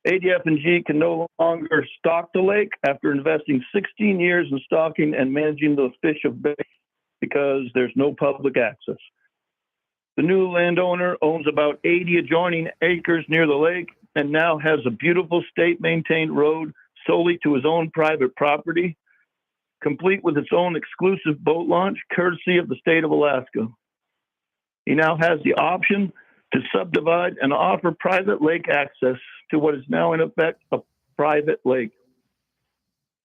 ADF&G can no longer stock the lake after investing 16 years in stocking and managing the fish of bay because there's no public access. The new landowner owns about 80 adjoining acres near the lake and now has a beautiful state-maintained road solely to his own private property, complete with its own exclusive boat launch, courtesy of the state of Alaska. He now has the option to subdivide and offer private lake access to what is now in effect a private lake,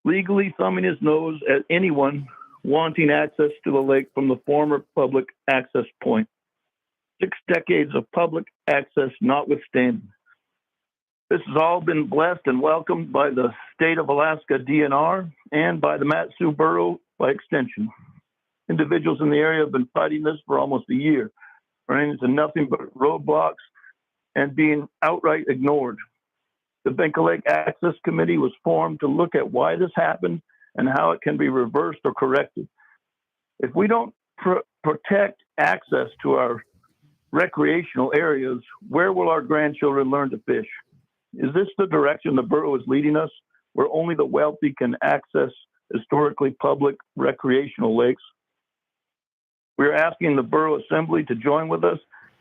legally thumbing his nose at anyone wanting access to the lake from the former public access point. 6 decades of public access notwithstanding. This has all been blessed and welcomed by the state of Alaska DNR and by the Matsu Borough by extension. Individuals in the area have been fighting this for almost a year, running into nothing but roadblocks and being outright ignored. The Binka Lake Access Committee was formed to look at why this happened and how it can be reversed or corrected. If we don't protect access to our recreational areas, where will our grandchildren learn to fish? Is this the direction the borough is leading us, where only the wealthy can access historically public recreational lakes? We're asking the Borough Assembly to join with us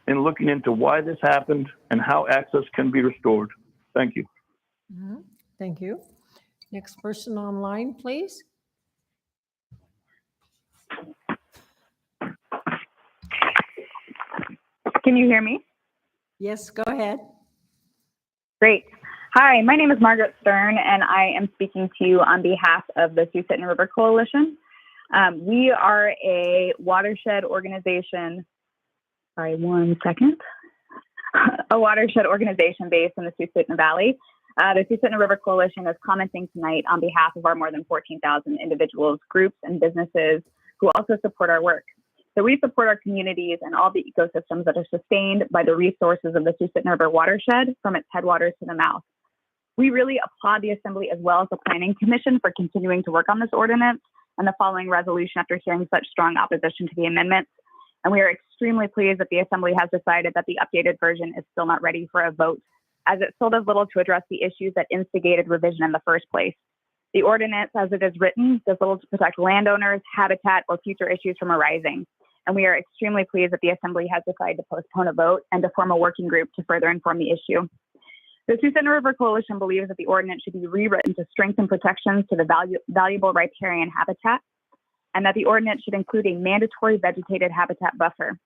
in looking into why this happened and how access can be restored. Thank you. Thank you. Next person online, please. Can you hear me? Yes, go ahead. Great. Hi, my name is Margaret Stern, and I am speaking to you on behalf of the Susitna River Coalition. We are a watershed organization. Sorry, one second. A watershed organization based in the Susitna Valley. The Susitna River Coalition is commenting tonight on behalf of our more than 14,000 individuals, groups, and businesses who also support our work. So we support our communities and all the ecosystems that are sustained by the resources of the Susitna River watershed from its headwaters to the mouth. We really applaud the Assembly as well as the Planning Commission for continuing to work on this ordinance and the following resolution after hearing such strong opposition to the amendments. And we are extremely pleased that the Assembly has decided that the updated version is still not ready for a vote, as it still does little to address the issues that instigated revision in the first place. The ordinance, as it is written, does little to protect landowners, habitat, or future issues from arising. And we are extremely pleased that the Assembly has decided to postpone a vote and to form a working group to further inform the issue. The Susitna River Coalition believes that the ordinance should be rewritten to strengthen protections to the valuable riparian habitat, and that the ordinance should include a mandatory vegetated habitat buffer.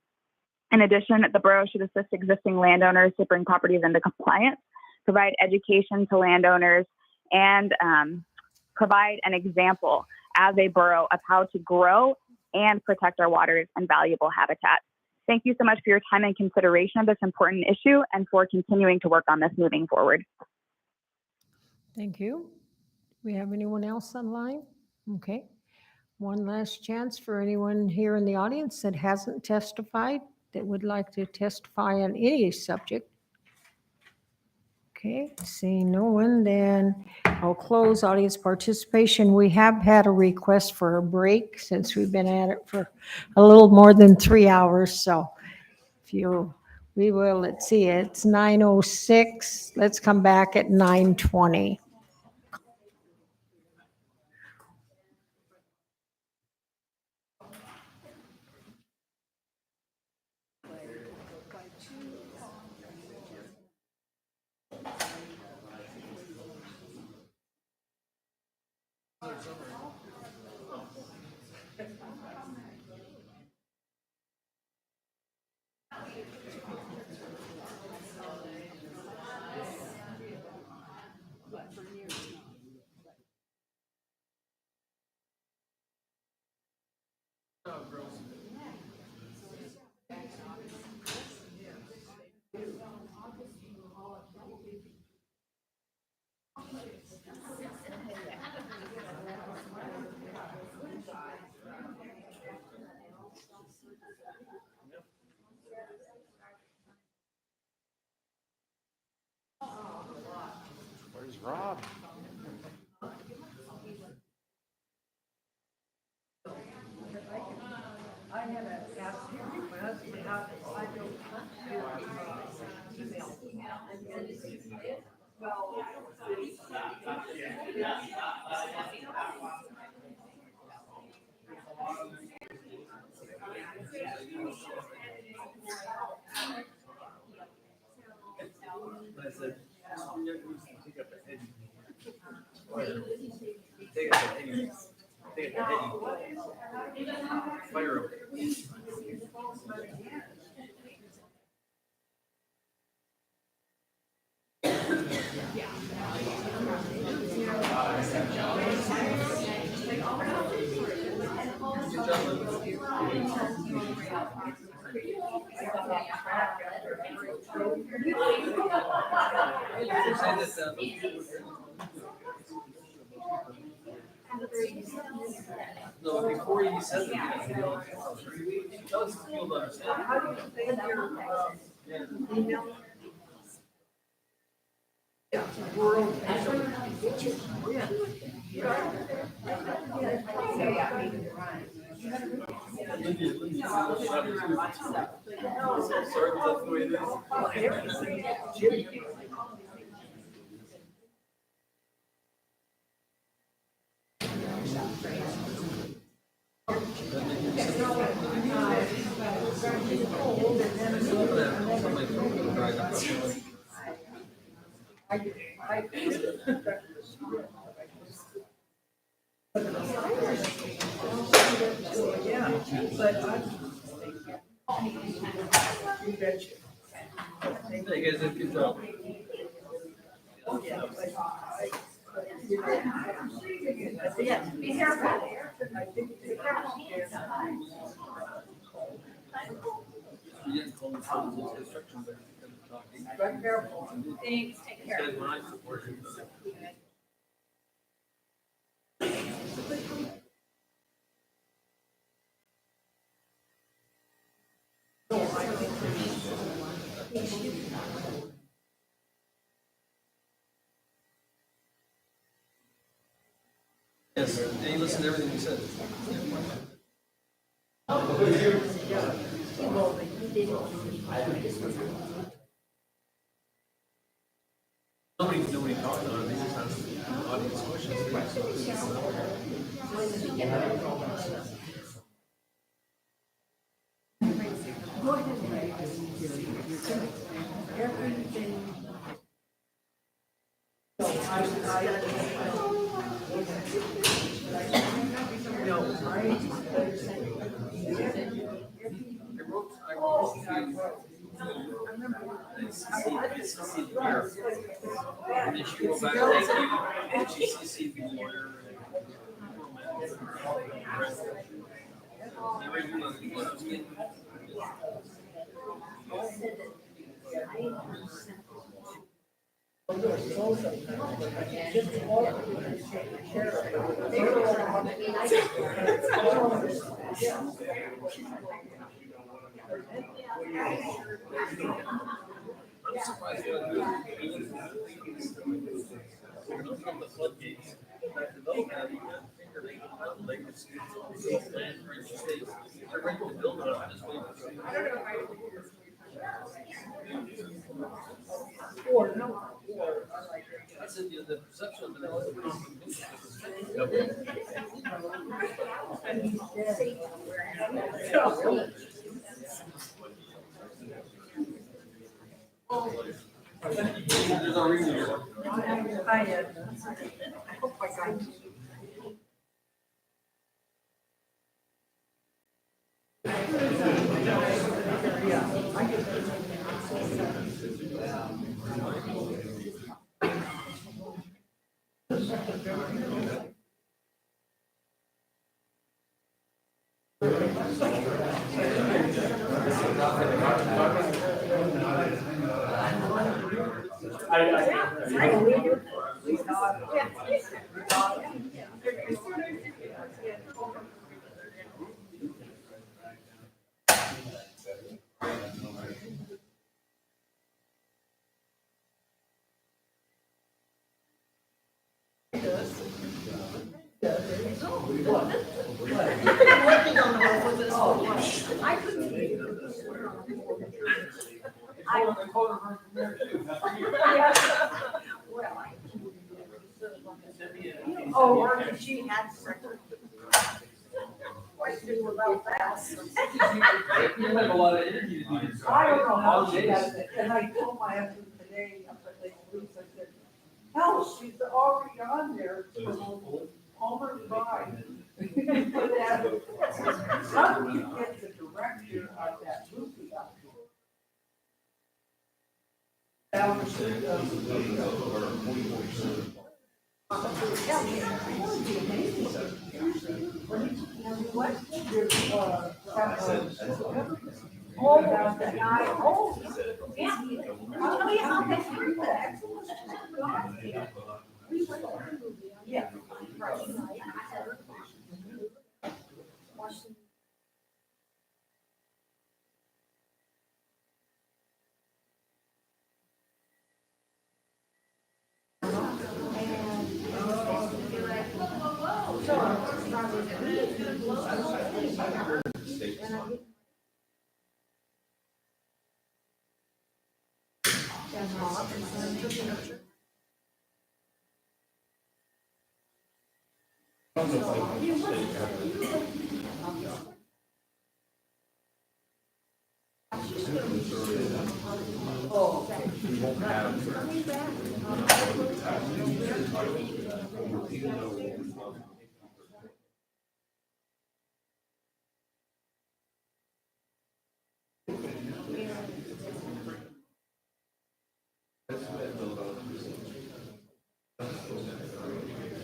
In addition, the borough should assist existing landowners to bring properties into compliance, provide education to landowners, and provide an example as a borough of how to grow and protect our waters and valuable habitat. Thank you so much for your time and consideration of this important issue and for continuing to work on this moving forward. Thank you. We have anyone else online? Okay. One last chance for anyone here in the audience that hasn't testified, that would like to testify on any subject. Okay, seeing no one, then I'll close audience participation. We have had a request for a break since we've been at it for a little more than 3 hours. So if we will, let's see, it's 9:06. Let's come back at 9:20. Rob. No, before you said that, tell us if you'll understand. How do you think your email? Yeah, we're yeah, but you betcha. Hey guys, good job. Yeah, be careful. Be careful. Be careful. Thanks, take care. Yes, and you listen to everything you said. Nobody can do what he talked about. They just have audience questions. I'm surprised you don't do it. The floodgates. They're ready to build it up. Just wait. I said the perception of there's a reason. Hi, Ed. I hope I got you. Oh, or she had second. What to do about that? You have a lot of energy to do this. I don't know how she does it, and I told my husband today, up at Lake Louise, I said, hell, she's already on there for Palmer's Bride. How did you get the director of that movie up?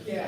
Yeah.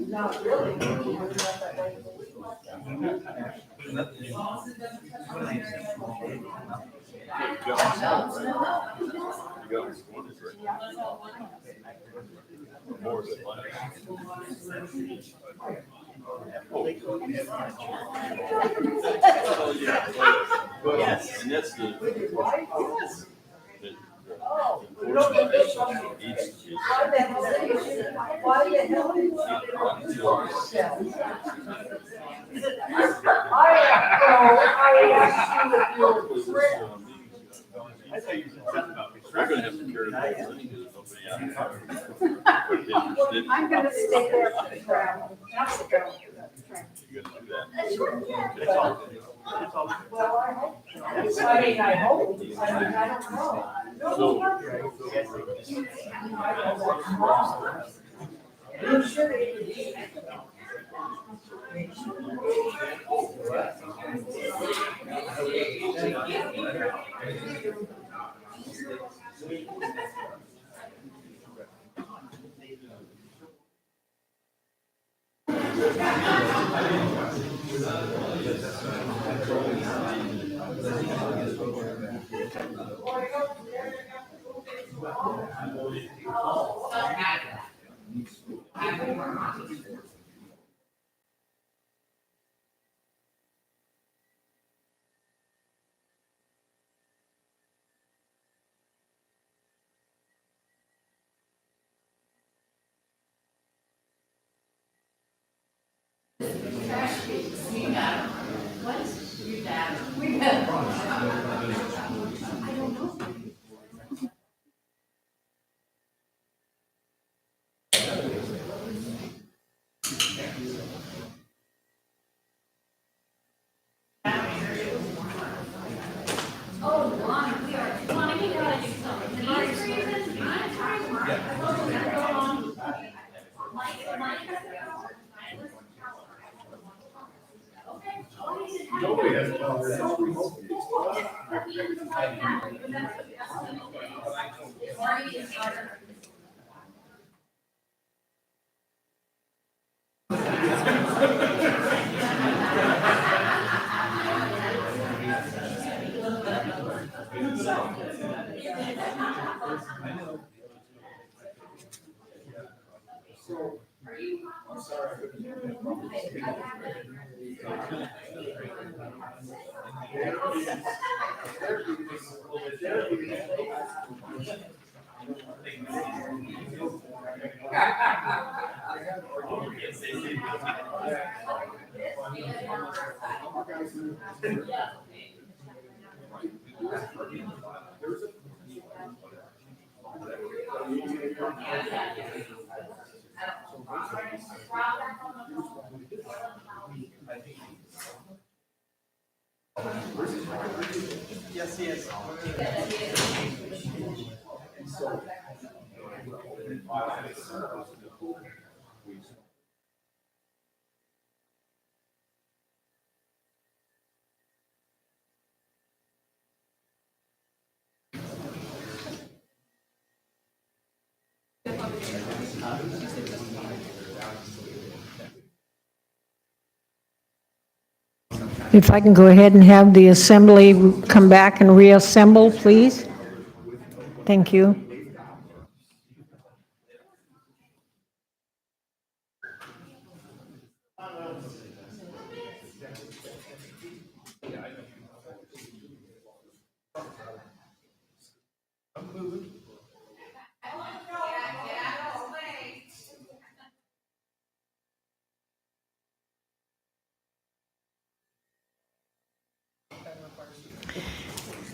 Not really. Yes, and that's the. Oh, we don't get this one. Why the hell did you? Why the hell did you? I asked you if you were friends. I tell you some stuff about me. We're gonna have to carry that. I'm gonna stay there for the crowd. That's the crowd. You're gonna do that. Well, I hope. I mean, I hope. I mean, I don't know. You sure? Yes, yes. If I can go ahead and have the assembly come back and reassemble, please. Thank you.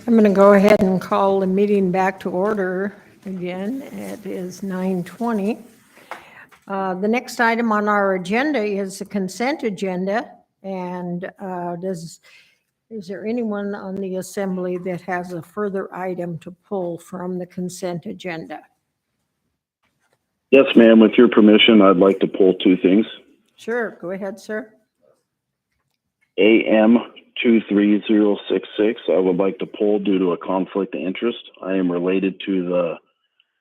I'm going to go ahead and call the meeting back to order again. It is 9:20. The next item on our agenda is the consent agenda. And is there anyone on the assembly that has a further item to pull from the consent agenda? Yes, ma'am. With your permission, I'd like to pull two things. Sure, go ahead, sir. AM 23066, I would like to pull due to a conflict of interest. I am related to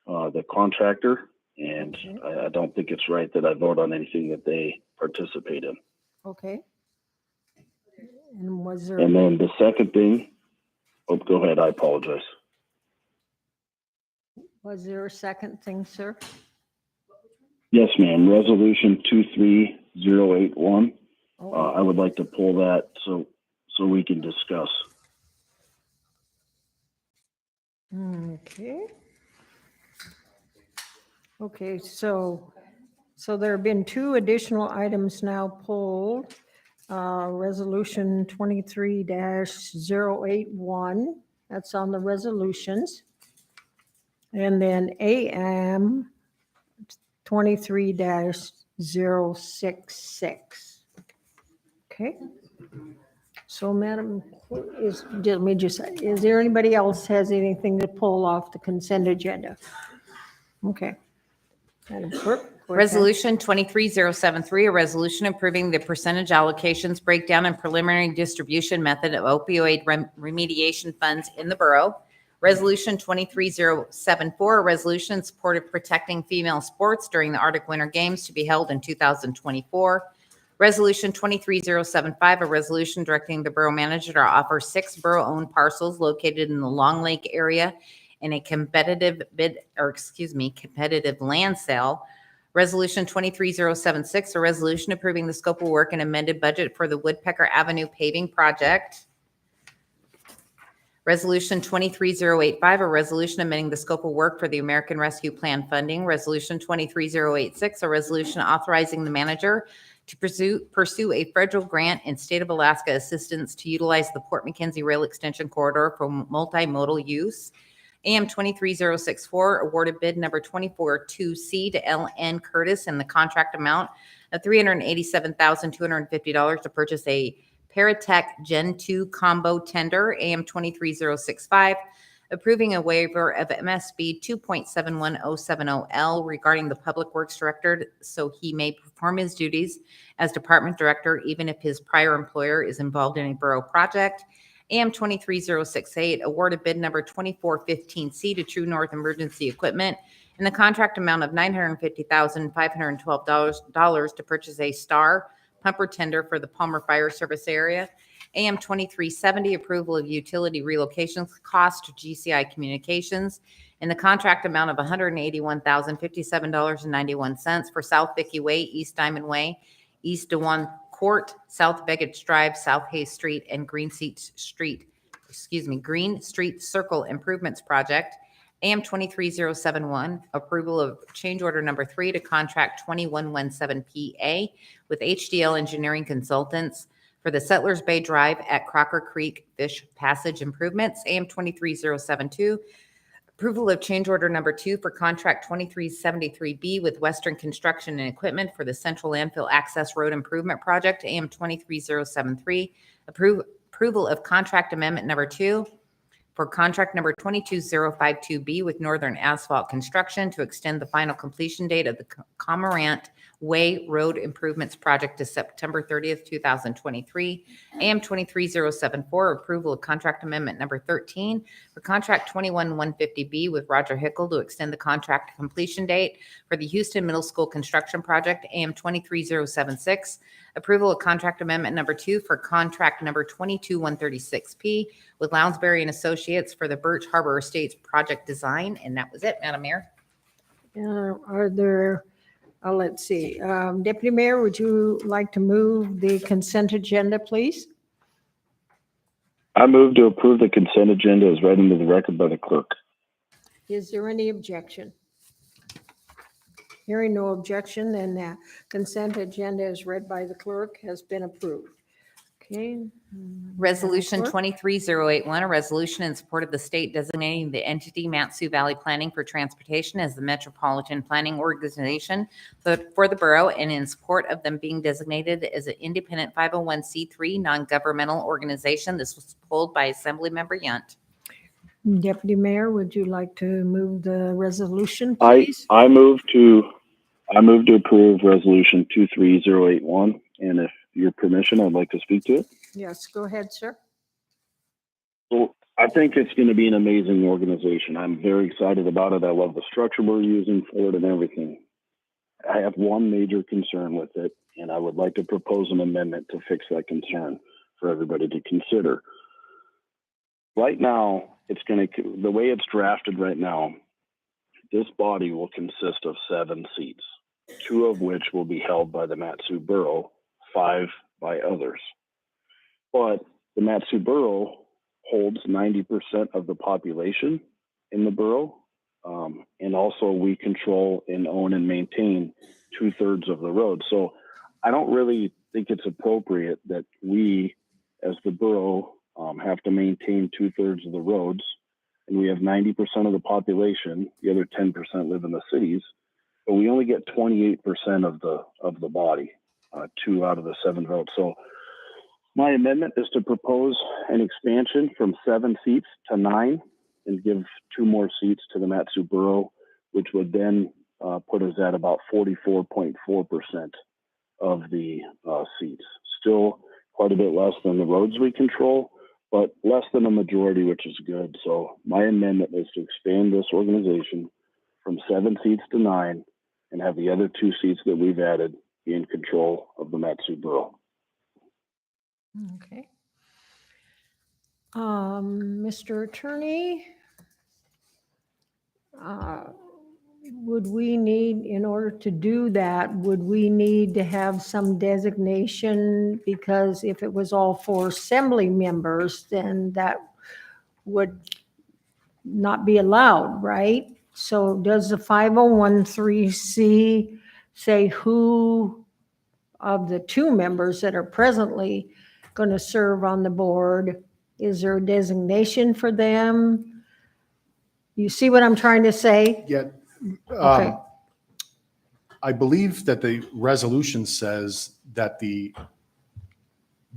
the contractor, and I don't think it's right that I vote on anything that they participate in. Okay. And was there? And then the second thing, oh, go ahead. I apologize. Was there a second thing, sir? Yes, ma'am. Resolution 23081. I would like to pull that so we can discuss. Okay. Okay, so there have been two additional items now pulled. Resolution 23-081, that's on the resolutions. And then AM 23-066. Okay. So Madam, is there anybody else has anything to pull off the consent agenda? Okay. Madam Clerk? ahead. Resolution 23073, a resolution approving the percentage allocations, breakdown, and preliminary distribution method of opioid remediation funds in the borough. Resolution 23074, a resolution in support of protecting female sports during the Arctic Winter Games to be held in 2024. Resolution 23075, a resolution directing the borough manager to offer 6 borough-owned parcels located in the Long Lake area in a competitive competitive land sale. Resolution 23076, a resolution approving the scope of work and amended budget for the Woodpecker Avenue paving project. Resolution 23085, a resolution amending the scope of work for the American Rescue Plan funding. Resolution 23086, a resolution authorizing the manager to pursue a federal grant in state of Alaska assistance to utilize the Port McKenzie Rail Extension Corridor for multimodal use. AM 23064 awarded bid number 242C to LN Curtis in the contract amount of $387,250 to purchase a Paratech Gen 2 combo tender. AM 23065 approving a waiver of MSB 2.71070L regarding the Public Works Director so he may perform his duties as department director even if his prior employer is involved in a borough project. AM 23068 awarded bid number 2415C to True North Emergency Equipment in the contract amount of $950,512 to purchase a Star pumper tender for the Palmer Fire Service area. AM 2370 approval of utility relocation cost to GCI Communications in the contract amount of $181,057.91 for South Vicky Way, East Diamond Way, East Dewan Court, South Beggett Drive, South Hayes Street, and Green Street Circle Improvements Project. AM 23071, approval of change order number 3 to contract 2117PA with HDL Engineering Consultants for the Settlers Bay Drive at Crocker Creek Fish Passage Improvements. AM 23072, approval of change order number 2 for contract 2373B with Western Construction and Equipment for the Central Landfill Access Road Improvement Project. AM 23073, approval of contract amendment number 2 for contract number 22052B with Northern Asphalt Construction to extend the final completion date of the Cormorant Way Road Improvements Project to September 30th, 2023. AM 23074, approval of contract amendment number 13 for contract 21150B with Roger Hickle to extend the contract completion date for the Houston Middle School Construction Project. AM 23076, approval of contract amendment number 2 for contract number 22136P with Lounsbury and Associates for the Birch Harbor Estates project design. And that was it, Madam Mayor. Are there, let's see, Deputy Mayor, would you like to move the consent agenda, please? I move to approve the consent agenda as read into the record by the clerk. Is there any objection? Hearing no objection, then the consent agenda as read by the clerk has been approved. Okay. Resolution Clerk? 23081, a resolution in support of the state designating the entity Mat-Su Valley Planning for Transportation as the Metropolitan Planning Organization for the borough and in support of them being designated as an independent 501c3 non-governmental organization. This was pulled by Assemblymember Yunt. Deputy Mayor, would you like to move the resolution, I please? move to approve resolution 23081, and if your permission, I'd like to speak to it. Yes, go ahead, sir. So I think it's going to be an amazing organization. I'm very excited about it. I love the structure we're using for it and everything. I have one major concern with it, and I would like to propose an amendment to fix that concern for everybody to consider. Right now, the way it's drafted right now, this body will consist of 7 seats, 2 of which will be held by the Mat-Su Borough, 5 by others. But the Mat-Su Borough holds 90% of the population in the borough, and also we control and own and maintain 2/3 of the road. So I don't really think it's appropriate that we, as the borough, have to maintain 2/3 of the roads, and we have 90% of the population. The other 10% live in the cities, but we only get 28% of the body, 2 out of the 7 votes. So my amendment is to propose an expansion from 7 seats to 9 and give 2 more seats to the Mat-Su Borough, which would then put us at about 44.4% of the seats. Still quite a bit less than the roads we control, but less than a majority, which is good. So my amendment is to expand this organization from 7 seats to 9 and have the other 2 seats that we've added be in control of the Matsu Borough. Okay. Mr. Attorney, would we need, in order to do that, would we need to have some designation? Because if it was all 4 assembly members, then that would not be allowed, right? So does the 5013C say who of the 2 members that are presently going to serve on the board? Is there a designation for them? You see what I'm trying to say? Yeah. Okay. I believe that the resolution says that the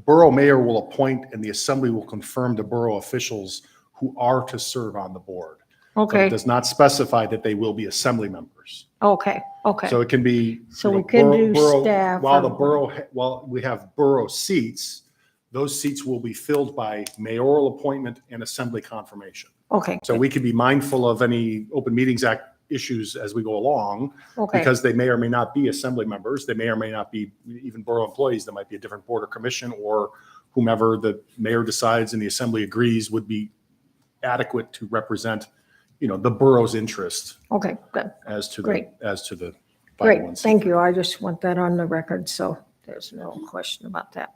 borough mayor will appoint and the assembly will confirm the borough officials who are to serve on the board. But Okay. it does not specify that they will be assembly members. Okay, okay. So it can be. So you know, we can borough- do borough- staff. While the or- borough, while we have borough seats, those seats will be filled by mayoral appointment and assembly confirmation. Okay. So we can be mindful of any Open Meetings Act issues as we go along. Okay. Because they may or may not be assembly members. They may or may not be even borough employees. That might be a different board or commission or whomever the mayor decides and the assembly agrees would be adequate to represent, you know, the borough's interest Okay, good. as to Great. the Great, 501c3. thank you. I just want that on the record, so there's no question about that.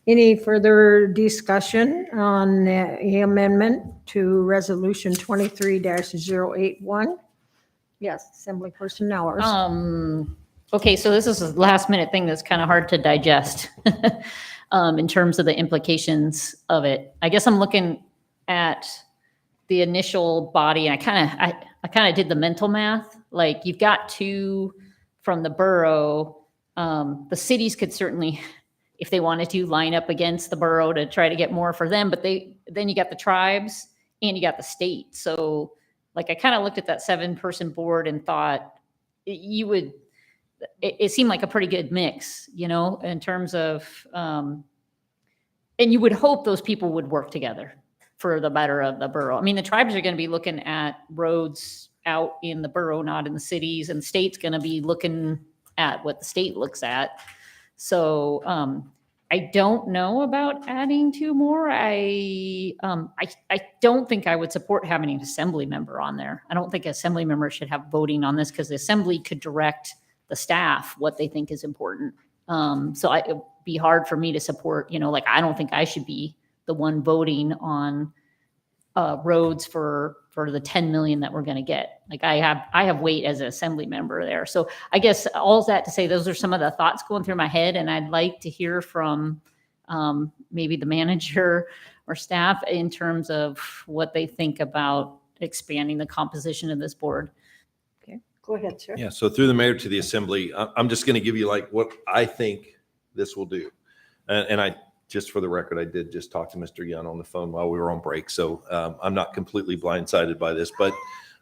Any further discussion on the amendment to Resolution 23-081? Yes, Assemblyperson Nowers. Okay, so this is a last minute thing that's kind of hard to digest in terms of the implications of it. I guess I'm looking at the initial body, and I kind of did the mental math. Like, you've got 2 from the borough. The cities could certainly, if they wanted to, line up against the borough to try to get more for them. But then you got the tribes and you got the state. So, like, I kind of looked at that 7-person board and thought it seemed like a pretty good mix, you know, in terms of, and you would hope those people would work together for the better of the borough. I mean, the tribes are going to be looking at roads out in the borough, not in the cities, and the state's going to be looking at what the state looks at. So I don't know about adding 2 more. I don't think I would support having an assembly member on there. I don't think an assembly member should have voting on this because the assembly could direct the staff what they think is important. So it'd be hard for me to support, you know, like, I don't think I should be the one voting on roads for the 10 million that we're going to get. Like, I have weight as an assembly member there. So I guess all that to say, those are some of the thoughts going through my head, and I'd like to hear from maybe the manager or staff in terms of what they think about expanding the composition of this board. Okay, go ahead, sir. Yeah, so through the mayor to the assembly, I'm just going to give you like what I think this will do. And I, just for the record, I did just talk to Mr. Young on the phone while we were on break. So I'm not completely blindsided by this, but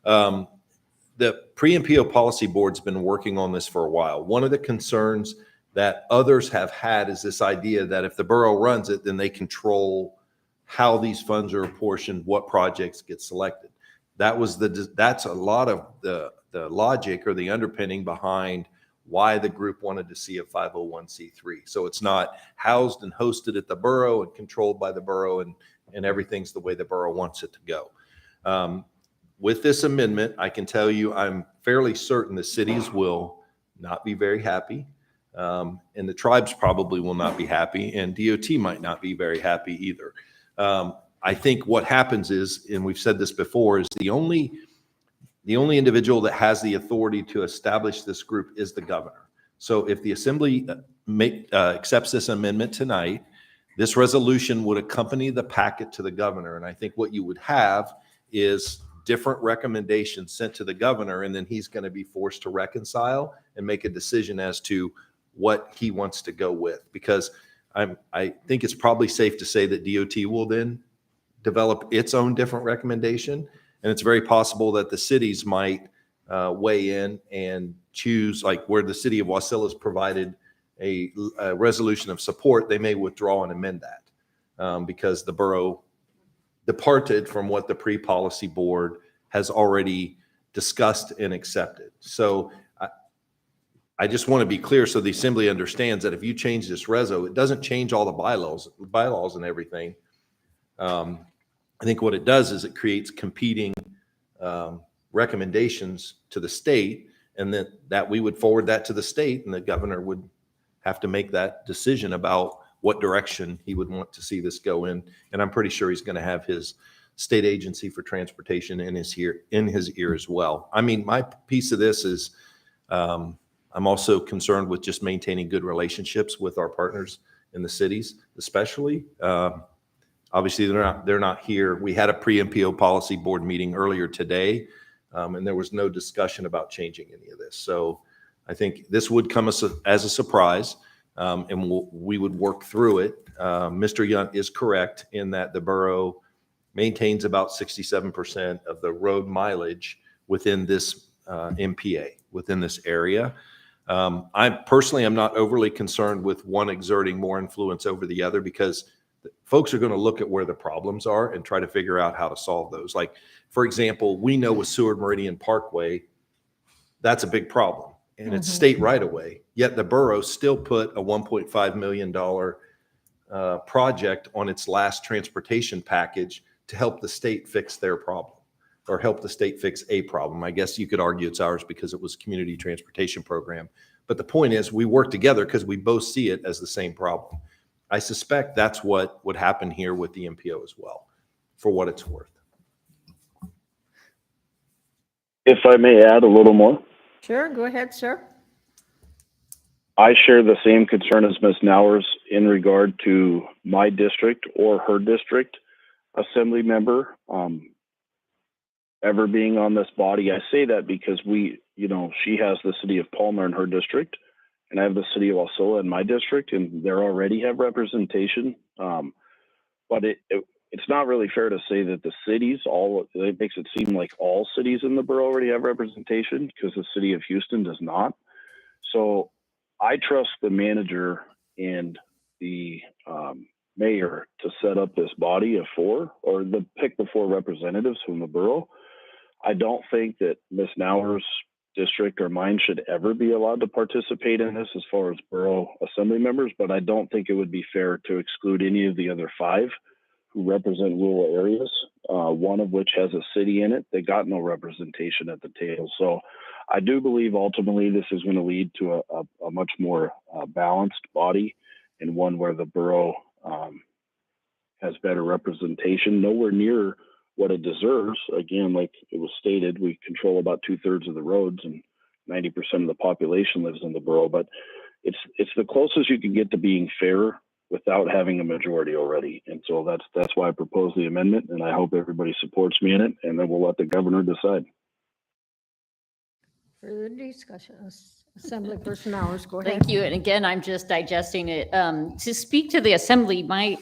the pre and PO policy board's been working on this for a while. One of the concerns that others have had is this idea that if the borough runs it, then they control how these funds are apportioned, what projects get selected. That's a lot of the logic or the underpinning behind why the group wanted to see a 501c3. So it's not housed and hosted at the borough and controlled by the borough and everything's the way the borough wants it to go. With this amendment, I can tell you I'm fairly certain the cities will not be very happy. And the tribes probably will not be happy, and DOT might not be very happy either. I think what happens is, and we've said this before, is the only individual that has the authority to establish this group is the governor. So if the assembly accepts this amendment tonight, this resolution would accompany the packet to the governor. And I think what you would have is different recommendations sent to the governor, and then he's going to be forced to reconcile and make a decision as to what he wants to go with. Because I think it's probably safe to say that DOT will then develop its own different recommendation. And it's very possible that the cities might weigh in and choose, like where the city of Wacilla's provided a resolution of support, they may withdraw and amend that because the borough departed from what the pre-policy board has already discussed and accepted. So I just want to be clear so the assembly understands that if you change this reso, it doesn't change all the bylaws and everything. I think what it does is it creates competing recommendations to the state, and that we would forward that to the state, and the governor would have to make that decision about what direction he would want to see this go in. And I'm pretty sure he's going to have his state agency for transportation in his ear as well. I mean, my piece of this is I'm also concerned with just maintaining good relationships with our partners in the cities, especially. Obviously, they're not here. We had a pre-MPO policy board meeting earlier today, and there was no discussion about changing any of this. So I think this would come as a surprise, and we would work through it. Mr. Yunt is correct in that the borough maintains about 67% of the road mileage within this MPA, within this area. I personally am not overly concerned with one exerting more influence over the other because folks are going to look at where the problems are and try to figure out how to solve those. Like, for example, we know with Seward Meridian Parkway, that's a big problem and it's state right away. Yet the borough still put a $1.5 million project on its last transportation package to help the state fix their problem or help the state fix a problem. I guess you could argue it's ours because it was a community transportation program. But the point is we work together because we both see it as the same problem. I suspect that's what would happen here with the MPO as well, for what it's worth. If I may add a little more. Sure, go ahead, sir. I share the same concern as Ms. Nowers in regard to my district or her district assembly member ever being on this body. I say that because she has the city of Palmer in her district, and I have the city of Wasilla in my district, and they already have representation. But it's not really fair to say that the cities, it makes it seem like all cities in the borough already have representation because the city of Houston does not. So I trust the manager and the mayor to set up this body of four, or pick the four representatives from the borough. I don't think that Ms. Nauer's district or mine should ever be allowed to participate in this as far as borough assembly members, but I don't think it would be fair to exclude any of the other five who represent rural areas, one of which has a city in it that got no representation at the table. So I do believe ultimately this is going to lead to a much more balanced body, and one where the borough has better representation, nowhere near what it deserves. Again, like it was stated, we control about 2/3 of the roads and 90% of the population lives in the borough, but it's the closest you can get to being fair without having a majority already. And so that's why I propose the amendment, and I hope everybody supports me in it, and then we'll let the governor decide. Further discussion. Assembly Person Hours, go ahead. Thank you. And again, I'm just digesting it. To speak to the assembly, my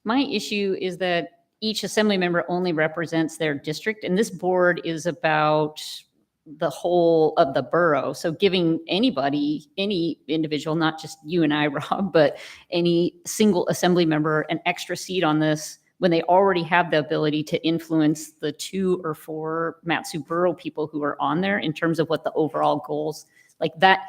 issue is that each assembly member only represents their district, and this board is about the whole of the borough. So giving anybody, any individual, not just you and I, Rob, but any single assembly member an extra seat on this when they already have the ability to influence the 2 or 4 Matsu Borough people who are on there in terms of what the overall goals, like that,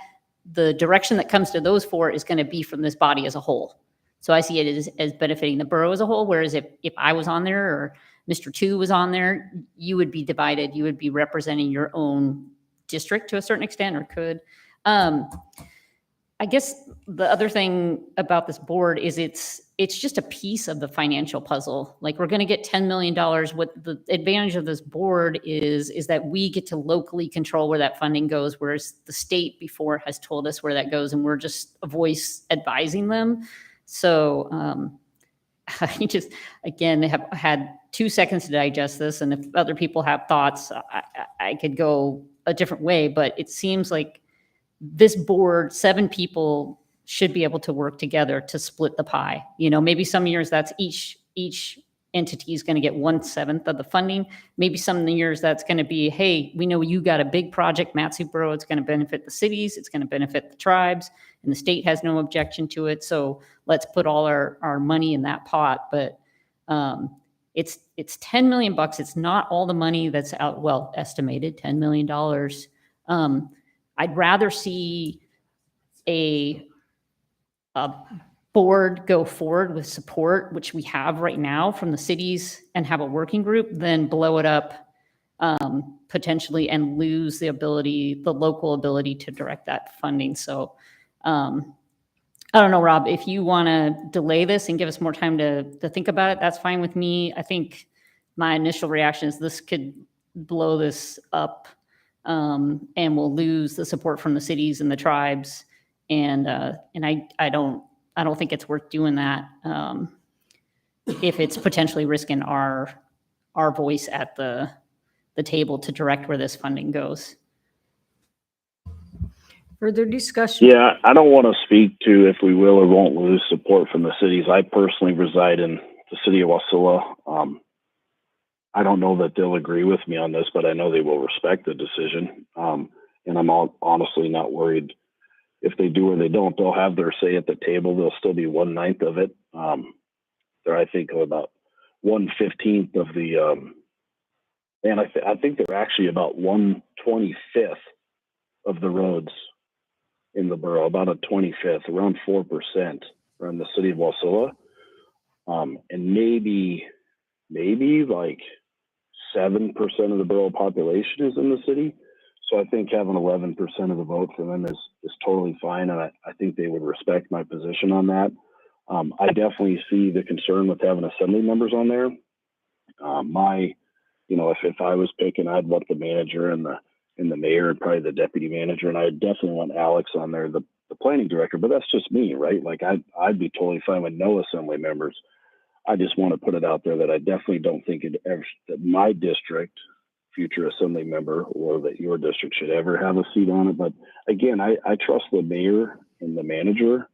the direction that comes to those 4 is going to be from this body as a whole. So I see it as benefiting the borough as a whole, whereas if I was on there or Mr. 2 was on there, you would be divided. You would be representing your own district to a certain extent, or could. I guess the other thing about this board is it's just a piece of the financial puzzle. Like, we're going to get $10 million. What the advantage of this board is that we get to locally control where that funding goes, whereas the state before has told us where that goes, and we're just a voice advising them. So I just, again, have had 2 seconds to digest this. And if other people have thoughts, I could go a different way, but it seems like this board, 7 people should be able to work together to split the pie. You know, maybe some years that's each entity is going to get 1/7 of the funding. Maybe some years that's going to be, hey, we know you got a big project, Borough. It's going to benefit the cities. It's going to benefit the tribes, and the state has no objection to it. So let's put all our money in that pot. But it's $10 million. It's not all the money that's out. Well, estimated $10 million. I'd rather see a board go forward with support, which we have right now from the cities, and have a working group, then blow it up potentially and lose the local ability to direct that funding. So I don't know, Rob, if you want to delay this and give us more time to think about it, that's fine with me. I think my initial reaction is this could blow this up, and we'll lose the support from the cities and the tribes. And I don't think it's worth doing that if it's potentially risking our voice at the table to direct where this funding goes. Further discussion? Yeah, I don't want to speak to if we will or won't lose support from the cities. I personally reside in the city of Wasilla. I don't know that they'll agree with me on this, but I know they will respect the decision. And I'm honestly not worried if they do or they don't. They'll have their say at the table. They'll still be 1/9 of it. They're, I think, about 1/15 of the, and I think they're actually about 1/25 of the roads in the borough, about a 25th, around 4% are in the city of Wasilla. And maybe like 7% of the borough population is in the city. So I think having 11% of the vote for them is totally fine. And I think they would respect my position on that. I definitely see the concern with having assembly members on there. If I was picking, I'd want the manager and the mayor and probably the deputy manager. And I definitely want Alex on there, the planning director, but that's just me, right? Like I'd be totally fine with no assembly members. I just want to put it out there that I definitely don't think that my district, future assembly member, or that your district should ever have a seat on it. But again, I trust the mayor and the manager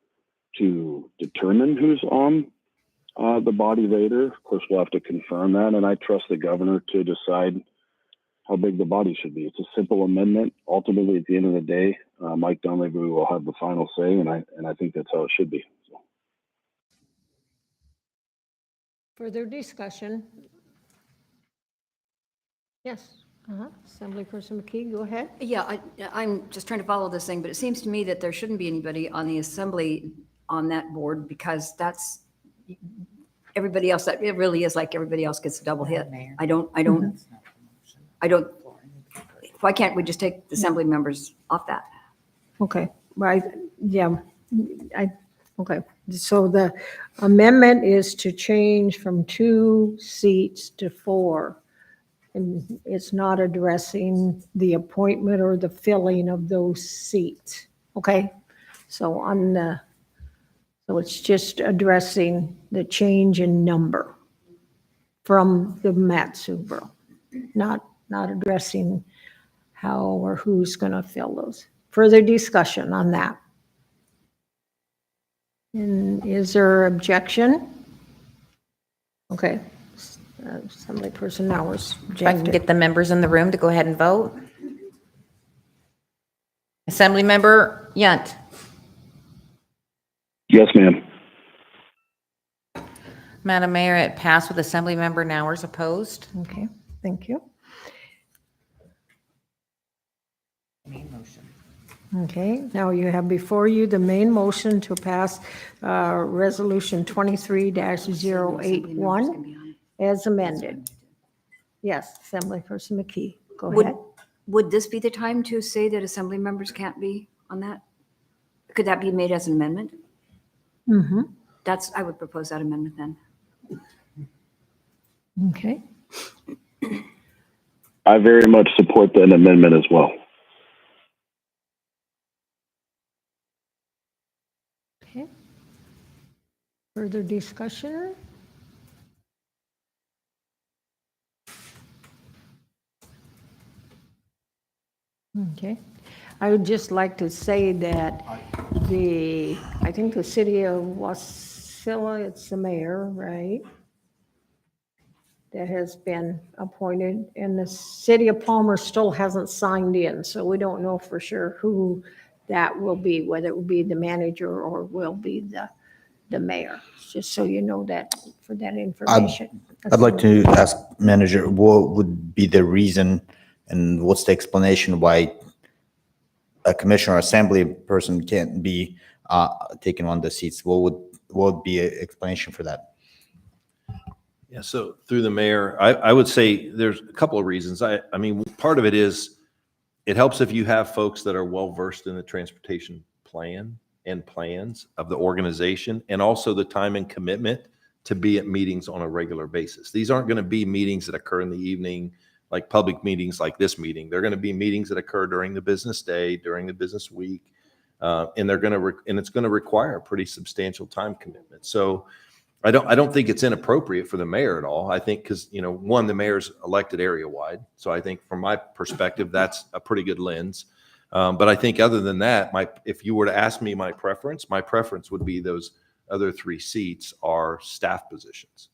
to determine who's on the body later. Of course, we'll have to confirm that. And I trust the governor to decide how big the body should be. It's a simple amendment. Ultimately, at the end of the day, Mike Dunleavy will have the final say, and I think that's how it should be. So. Further discussion? Yes. Assemblyperson McKee, go ahead. Yeah, I'm just trying to follow this thing, but it seems to me that there shouldn't be anybody on the assembly on that board, because that's everybody else. That it really is like everybody else gets a double hit. I don't. Why can't we just take the assembly members off that? Okay, right, yeah. Okay, so the amendment is to change from 2 seats to 4. And it's not addressing the appointment or the filling of those seats, okay? So so it's just addressing the change in number from the Matsu Borough, not addressing how or who's gonna fill those. Further discussion on that? And is there objection? Okay. Assemblyperson Nowers. If I can get the members in the room to go ahead and vote. Assemblymember Yunt. Yes, ma'am. Madam Mayor, it passed with Assemblymember Nowers opposed. Okay, thank you. Main motion. Okay, now you have before you the main motion to pass Resolution 23-081 as amended. Yes, Assemblyperson McKee, go ahead. Would this be the time to say that assembly members can't be on that? Could that be made as an amendment? Mm-hmm. I would propose that amendment then. Okay. I very much support that amendment as well. Okay. Further discussion? Okay. I would just like to say that I think the city of Wasilla, it's the mayor, right? that has been appointed, and the city of Palmer still hasn't signed in, so we don't know for sure who that will be, whether it will be the manager or will be the mayor, just so you know that for that information. I'd like to ask manager, what would be the reason and what's the explanation why a commissioner or assembly person can't be taking on the seats? What would be an explanation for that? Yeah, so through the mayor, I would say there's a couple of reasons. I mean, part of it is it helps if you have folks that are well-versed in the transportation plan and plans of the organization, and also the time and commitment to be at meetings on a regular basis. These aren't going to be meetings that occur in the evening, like public meetings like this meeting. They're going to be meetings that occur during the business day, during the business week, and they're going to and it's going to require a pretty substantial time commitment. So I don't think it's inappropriate for the mayor at all. I think because, you know, one, the mayor's elected area wide. So I think from my perspective, that's a pretty good lens. But I think other than that, if you were to ask me my preference would be those other 3 seats are staff positions.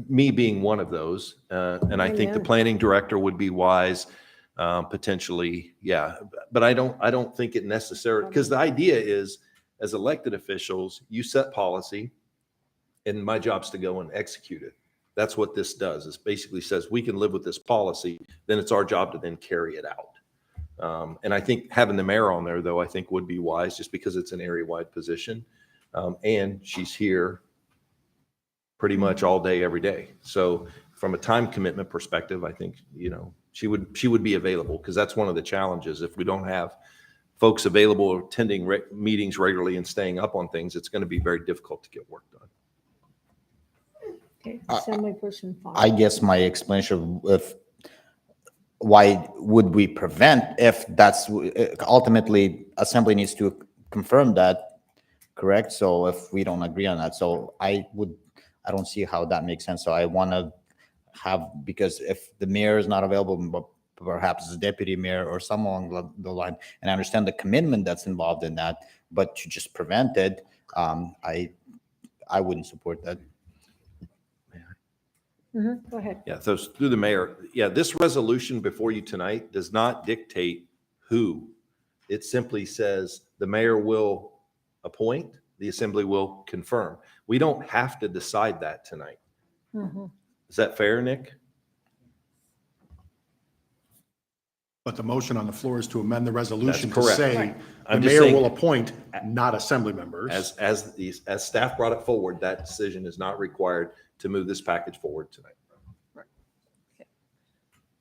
Me being one of those. And I think the planning director would be wise, potentially. Yeah. But I don't think it necessarily, because the idea is, as elected officials, you set policy, and my job's to go and execute it. That's what this does. It basically says we can live with this policy, then it's our job to then carry it out. And I think having the mayor on there, though, I think would be wise, just because it's an area-wide position. And she's here pretty much all day, every day. So from a time commitment perspective, I think, you know, she would be available, because that's one of the challenges. If we don't have folks available, attending meetings regularly and staying up on things, it's going to be very difficult to get work done. Okay, Assemblyperson Fong. I guess my explanation of why would we prevent, if that's ultimately assembly needs to confirm that, correct? So if we don't agree on that, so I don't see how that makes sense. So I want to have, because if the mayor is not available, but perhaps the deputy mayor or someone along the line, and I understand the commitment that's involved in that, but to just prevent it, I wouldn't support that. Go ahead. Yeah, so through the mayor, yeah, this resolution before you tonight does not dictate who. It simply says the mayor will appoint, the assembly will confirm. We don't have to decide that tonight. Is that fair, Nick? But the motion on the floor is to amend the resolution to correct. say Right. the I'm just mayor saying- will appoint, not assembly members. As staff brought it forward, that decision is not required to move this package forward tonight.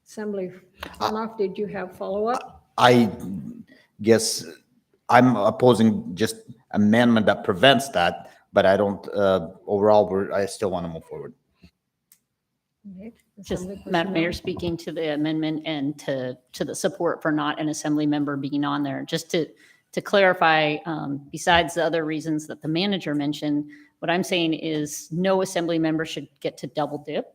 Assembly, Farnoff, did you have follow-up? I guess I'm opposing just amendment that prevents that, but I don't, overall, I still want to move forward. Okay. Just, Assemblyperson Madam Mayor, Young. speaking to the amendment and to the support for not an assembly member being on there, just to clarify, besides the other reasons that the manager mentioned, what I'm saying is no assembly member should get to double dip.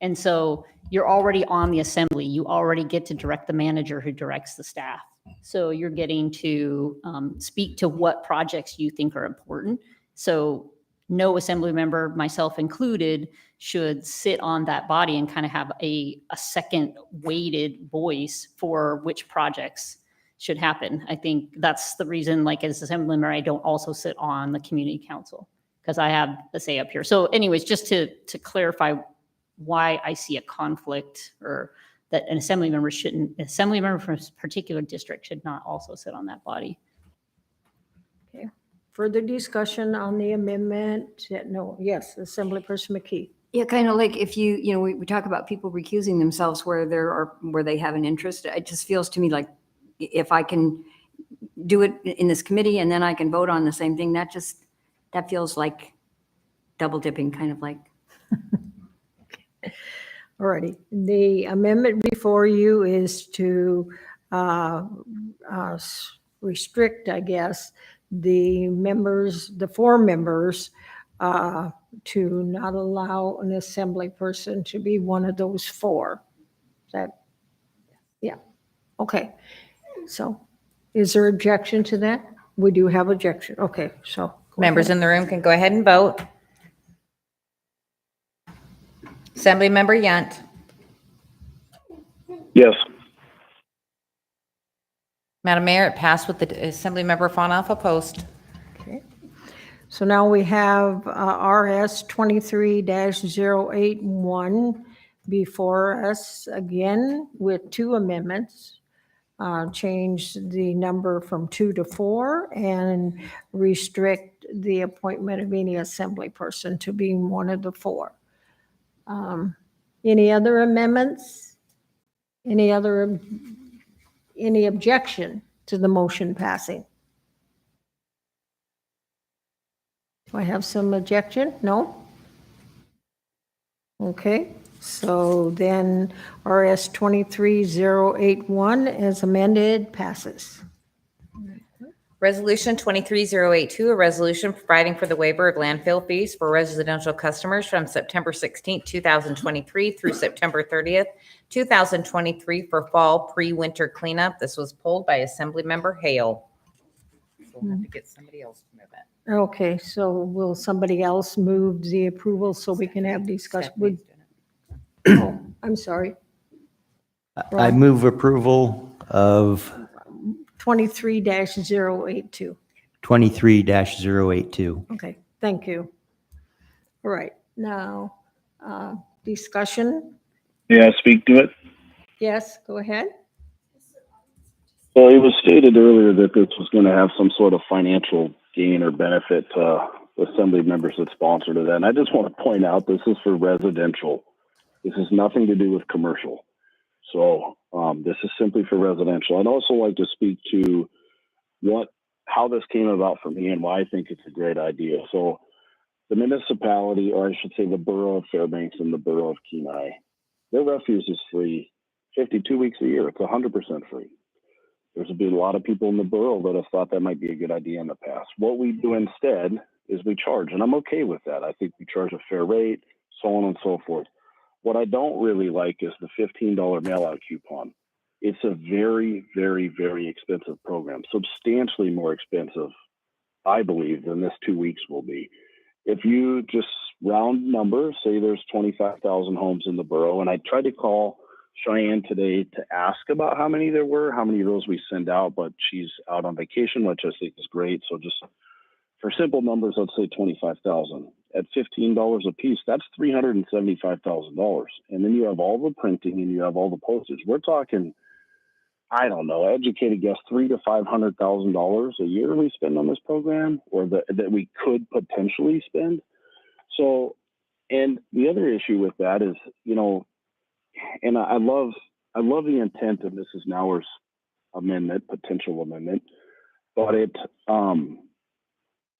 And so you're already on the assembly. You already get to direct the manager who directs the staff. So you're getting to speak to what projects you think are important. So no assembly member, myself included, should sit on that body and kind of have a second weighted voice for which projects should happen. I think that's the reason, like as assembly member, I don't also sit on the community council, because I have a say up here. So anyways, just to clarify why I see a conflict, or that an assembly member from a particular district should not also sit on that body. Okay. Further discussion on the amendment? No, yes, Assemblyperson McKee. Yeah, kind of like if we talk about people recusing themselves where they have an interest. It just feels to me like if I can do it in this committee and then I can vote on the same thing, that feels like double dipping, kind of like. All righty. The amendment before you is to restrict, I guess, the 4 members to not allow an assembly person to be one of those 4. Yeah. Okay. So is there objection to that? We do have objection. Okay, so. Members in the room can go ahead and vote. Assemblymember Yunt, Yes. Madam Mayor, it passed with the Assemblymember Fawn Alpha Post. Okay. So now we have RS 23-081 before us again with two amendments. Change the number from 2 to 4 and restrict the appointment of any assembly person to being one of the 4. Any other amendments? Any objection to the motion passing? Do I have some objection? No? Okay, so then RS 23081 as amended passes. Resolution 23082, a resolution providing for the waiver of landfill fees for residential customers from September 16th, 2023 through September 30th, 2023 for fall pre-winter cleanup. This was pulled by Assemblymember Hale. So we'll have to get somebody else to move it. Okay, so will somebody else move the approval so we can have discussion? Oh, I'm sorry. I move approval of 23-082. 23-082. Okay, thank you. All right, now, discussion? Yeah, speak to it. Yes, go ahead. Well, it was stated earlier that this was going to have some sort of financial gain or benefit to assembly members that sponsored it. And I just want to point out this is for residential. This has nothing to do with commercial. So this is simply for residential. I'd also like to speak to how this came about for me and why I think it's a great idea. So the municipality, or I should say the Borough of Fairbanks and the Borough of Kenai, their refuse is free 52 weeks a year. It's 100% free. There's been a lot of people in the borough that have thought that might be a good idea in the past. What we do instead is we charge, and I'm okay with that. I think we charge a fair rate, so on and so forth. What I don't really like is the $15 mail-out coupon. It's a very, very, very expensive program, substantially more expensive, I believe, than this 2 weeks will be. If you just round numbers, say there's 25,000 homes in the borough, and I tried to call Cheyenne today to ask about how many there were, how many of those we send out, but she's out on vacation, which I think is great. So just for simple numbers, let's say 25,000. At $15 a piece, that's $375,000. And then you have all the printing and you have all the postage. We're talking, I don't know, educated guess $300,000 to $500,000 a year we spend on this program, or that we could potentially spend. So, and the other issue with that is, and I love the intent of Mrs. Nauer's potential amendment, but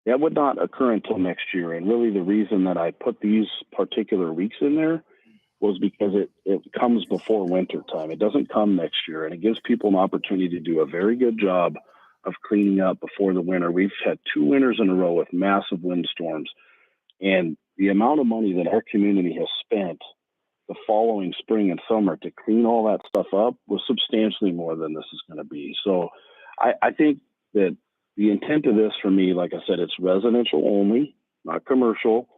that would not occur until next year. And really the reason that I put these particular weeks in there was because it comes before winter time. It doesn't come next year, and it gives people an opportunity to do a very good job of cleaning up before the winter. We've had 2 winters in a row with massive windstorms, and the amount of money that our community has spent the following spring and summer to clean all that stuff up was substantially more than this is going to be. So I think that the intent of this for me, like I said, it's residential only, not commercial.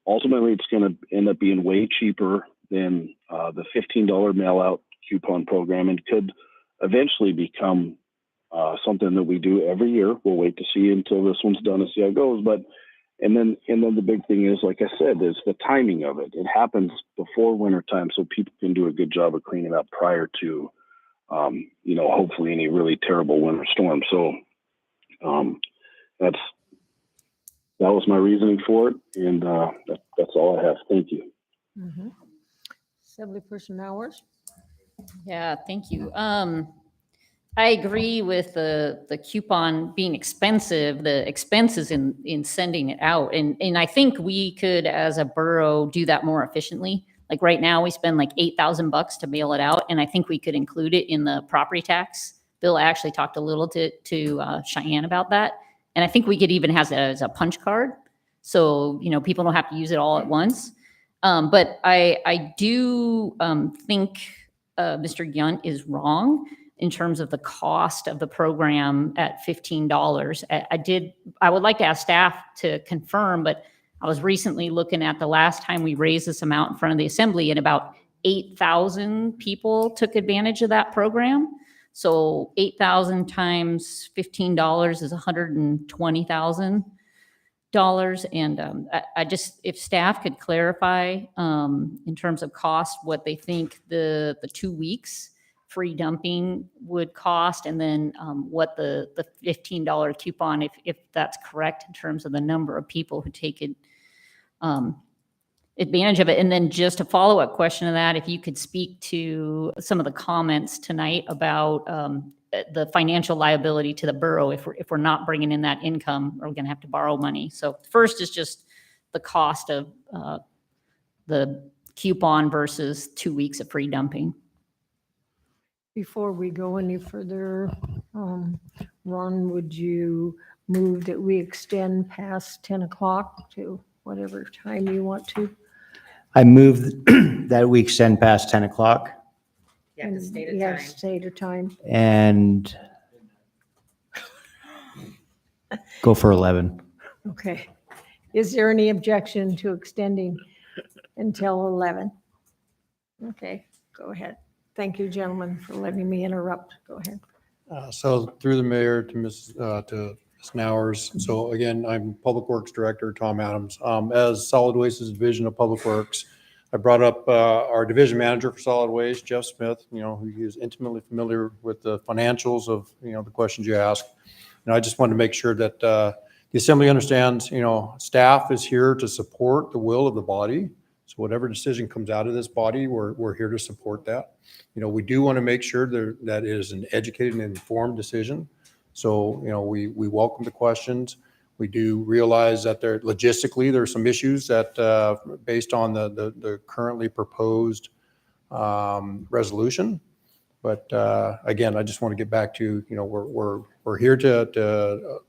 Ultimately, it's going to end up being way cheaper than the $15 mail-out coupon program, and could eventually become something that we do every year. We'll wait to see until this one's done and see how it goes. But and then the big thing is, like I said, is the timing of it. It happens before wintertime, so people can do a good job of cleaning up prior to, hopefully any really terrible winter storm. So that was my reasoning for it, and that's all I have. Thank you. Mm-hmm. Assemblyperson Hours. Yeah, thank you. I agree with the coupon being expensive, the expenses in sending it out. And I think we could, as a borough, do that more efficiently. Like right now, we spend like $8,000 to mail it out. And I think we could include it in the property tax bill. I actually talked a little to Cheyenne about that. And I think we could even have it as a punch card. So, people don't have to use it all at once. But I do think Mr. Yunt is wrong in terms of the cost of the program at $15. I would like to ask staff to confirm, but I was recently looking at the last time we raised this amount in front of the assembly, and about 8,000 people took advantage of that program. So 8,000 times $15 is $120,000. And I just, if staff could clarify in terms of cost, what they think the 2 weeks free dumping would cost, and then what the $15 coupon, if that's correct in terms of the number of people who take it, advantage of it. And then just a follow-up question to that, if you could speak to some of the comments tonight about the financial liability to the borough if we're not bringing in that income, or we're going to have to borrow money. So first is just the cost of the coupon versus 2 weeks of free dumping. Before we go any further, Ron, would you move that we extend past 10 o'clock to whatever time you want to? I move that we extend past 10 o'clock Yeah, the stated Yeah, time. stated time. and go for 11. Okay. Is there any objection to extending until 11? Okay, go ahead. Thank you, gentlemen, for letting me interrupt. Go ahead. So through the mayor to Ms. Snowers. So again, I'm Public Works Director, Tom Adams. As Solid Waste's Division of Public Works, I brought up our division manager for solid waste, Jeff Smith, who is intimately familiar with the financials of, the questions you ask. And I just wanted to make sure that the assembly understands, staff is here to support the will of the body. So whatever decision comes out of this body, we're here to support that. We do want to make sure that it is an educated and informed decision. So, we welcome the questions. We do realize that logistically, there are some issues that based on the currently proposed resolution. But again, I just want to get back to, we're here to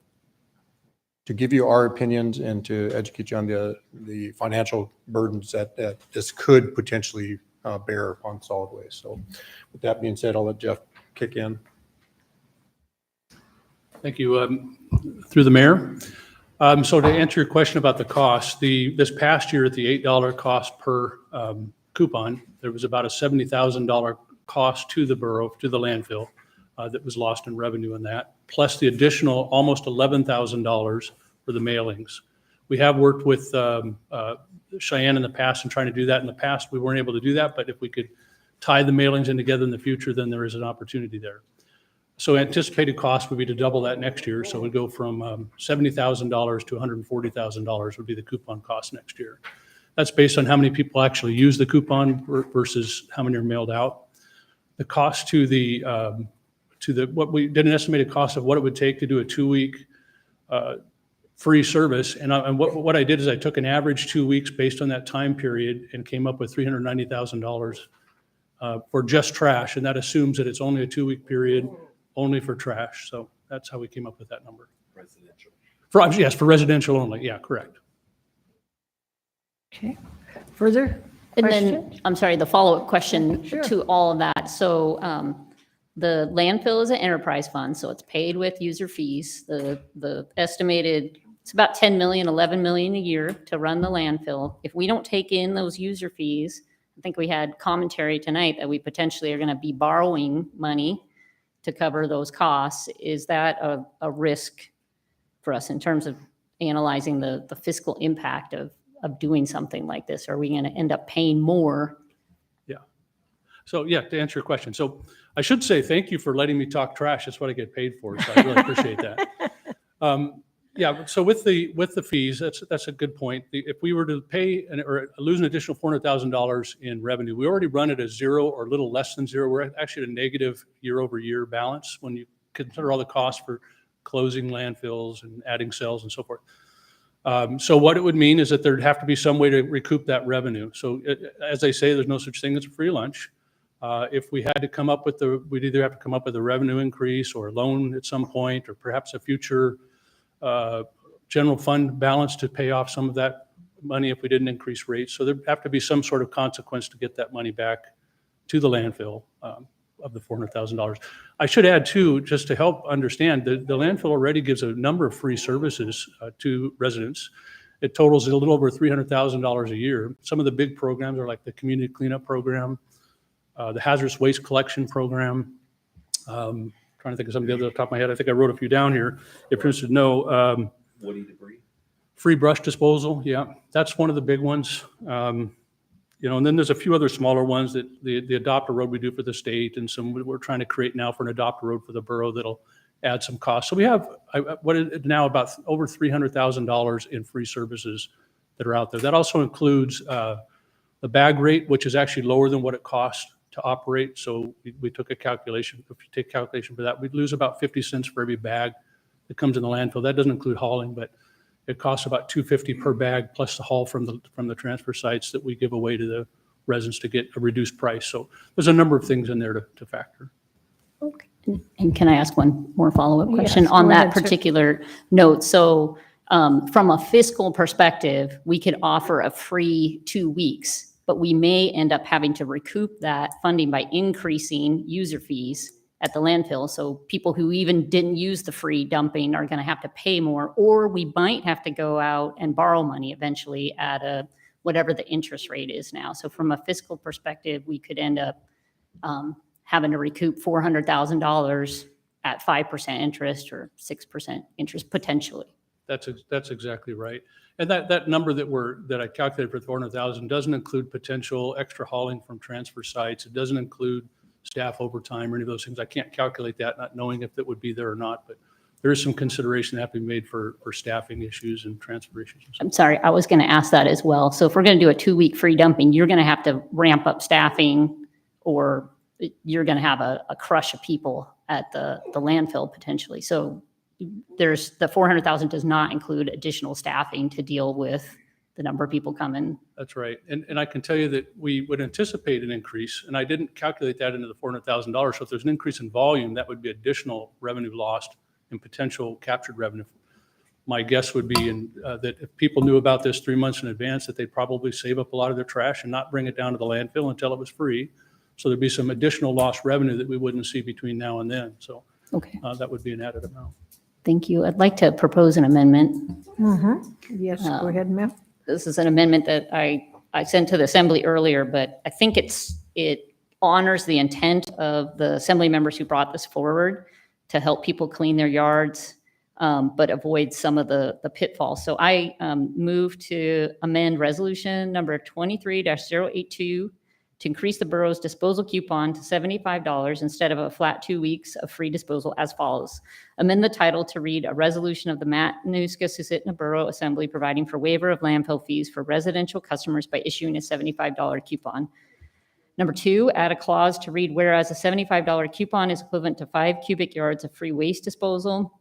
give you our opinions and to educate you on the financial burdens that this could potentially bear upon solid waste. So with that being said, I'll let Jeff kick in. Thank you. Through the mayor. So to answer your question about the cost, this past year at the $8 cost per coupon, there was about a $70,000 cost to the borough, to the landfill, that was lost in revenue in that, plus the additional almost $11,000 for the mailings. We have worked with Cheyenne in the past and trying to do that in the past. We weren't able to do that, but if we could tie the mailings in together in the future, then there is an opportunity there. So anticipated cost would be to double that next year. So we'd go from $70,000 to $140,000 would be the coupon cost next year. That's based on how many people actually use the coupon versus how many are mailed out. The cost to what we did an estimated cost of what it would take to do a 2-week free service. And what I did is I took an average 2 weeks based on that time period and came up with $390,000 for just trash. And that assumes that it's only a 2-week period, only for trash. So that's how we came up with that number. Residential. Yes, for residential only. Yeah, correct. Okay. Further? And question? then, I'm sorry, the follow-up question Sure. to all of that. So the landfill is an enterprise fund, so it's paid with user fees. The estimated, it's about 10 million, 11 million a year to run the landfill. If we don't take in those user fees, I think we had commentary tonight that we potentially are going to be borrowing money to cover those costs. Is that a risk for us in terms of analyzing the fiscal impact of doing something like this? Are we going to end up paying more? Yeah. So yeah, to answer your question. So I should say thank you for letting me talk trash. That's what I get paid for. So I really appreciate that. Yeah. So with the fees, that's a good point. If we were to pay or lose an additional $400,000 in revenue, we already run it as zero or a little less than zero. We're actually at a negative year-over-year balance when you consider all the costs for closing landfills and adding cells and so forth. So what it would mean is that there'd have to be some way to recoup that revenue. So as they say, there's no such thing as a free lunch. If we had to come up with we'd either have to come up with a revenue increase or a loan at some point, or perhaps a future general fund balance to pay off some of that money if we didn't increase rates. So there'd have to be some sort of consequence to get that money back to the landfill of the $400,000. I should add too, just to help understand, the landfill already gives a number of free services to residents. It totals a little over $300,000 a year. Some of the big programs are like the community cleanup program, the hazardous waste collection program. Trying to think of some of the others off the top of my head. I think I wrote a few down here. If you're interested to know, Woody debris. free brush disposal. Yeah, that's one of the big ones. And then there's a few other smaller ones that the adopt a road we do for the state, and some we're trying to create now for an adopt a road for the borough that'll add some costs. So we have what is now about over $300,000 in free services that are out there. That also includes the bag rate, which is actually lower than what it costs to operate. So we took a calculation. If you take calculation for that, we'd lose about 50 cents for every bag that comes in the landfill. That doesn't include hauling, but it costs about $2.50 per bag plus the haul from the transfer sites that we give away to the residents to get a reduced price. So there's a number of things in there to factor. Okay. And can I ask one more follow-up question Yes, on go that ahead, sir. particular note? So from a fiscal perspective, we could offer a free 2 weeks, but we may end up having to recoup that funding by increasing user fees at the landfill. So people who even didn't use the free dumping are going to have to pay more, or we might have to go out and borrow money eventually at whatever the interest rate is now. So from a fiscal perspective, we could end up having to recoup $400,000 at 5% interest or 6% interest potentially. That's exactly right. And that number that I calculated for 400,000 doesn't include potential extra hauling from transfer sites. It doesn't include staff overtime or any of those things. I can't calculate that, not knowing if it would be there or not, but there is some consideration that have to be made for staffing issues and transfer issues. I'm sorry, I was going to ask that as well. So if we're going to do a 2-week free dumping, you're going to have to ramp up staffing, or you're going to have a crush of people at the landfill potentially. So there's the 400,000 does not include additional staffing to deal with the number of people coming. That's right. And I can tell you that we would anticipate an increase, and I didn't calculate that into the $400,000. So if there's an increase in volume, that would be additional revenue lost and potential captured revenue. My guess would be that if people knew about this 3 months in advance, that they'd probably save up a lot of their trash and not bring it down to the landfill until it was free. So there'd be some additional lost revenue that we wouldn't see between now and then. So okay, that would be an added amount. Thank you. I'd like to propose an amendment. Yes, go ahead, ma'am. This is an amendment that I sent to the assembly earlier, but I think it honors the intent of the assembly members who brought this forward to help people clean their yards, but avoid some of the pitfalls. So I move to amend resolution number 23-082 to increase the borough's disposal coupon to $75 instead of a flat 2 weeks of free disposal as follows. Amend the title to read a resolution of the Matanuska-Susitna Borough Assembly providing for waiver of landfill fees for residential customers by issuing a $75 coupon. Number 2, add a clause to read, whereas a $75 coupon is equivalent to 5 cubic yards of free waste disposal.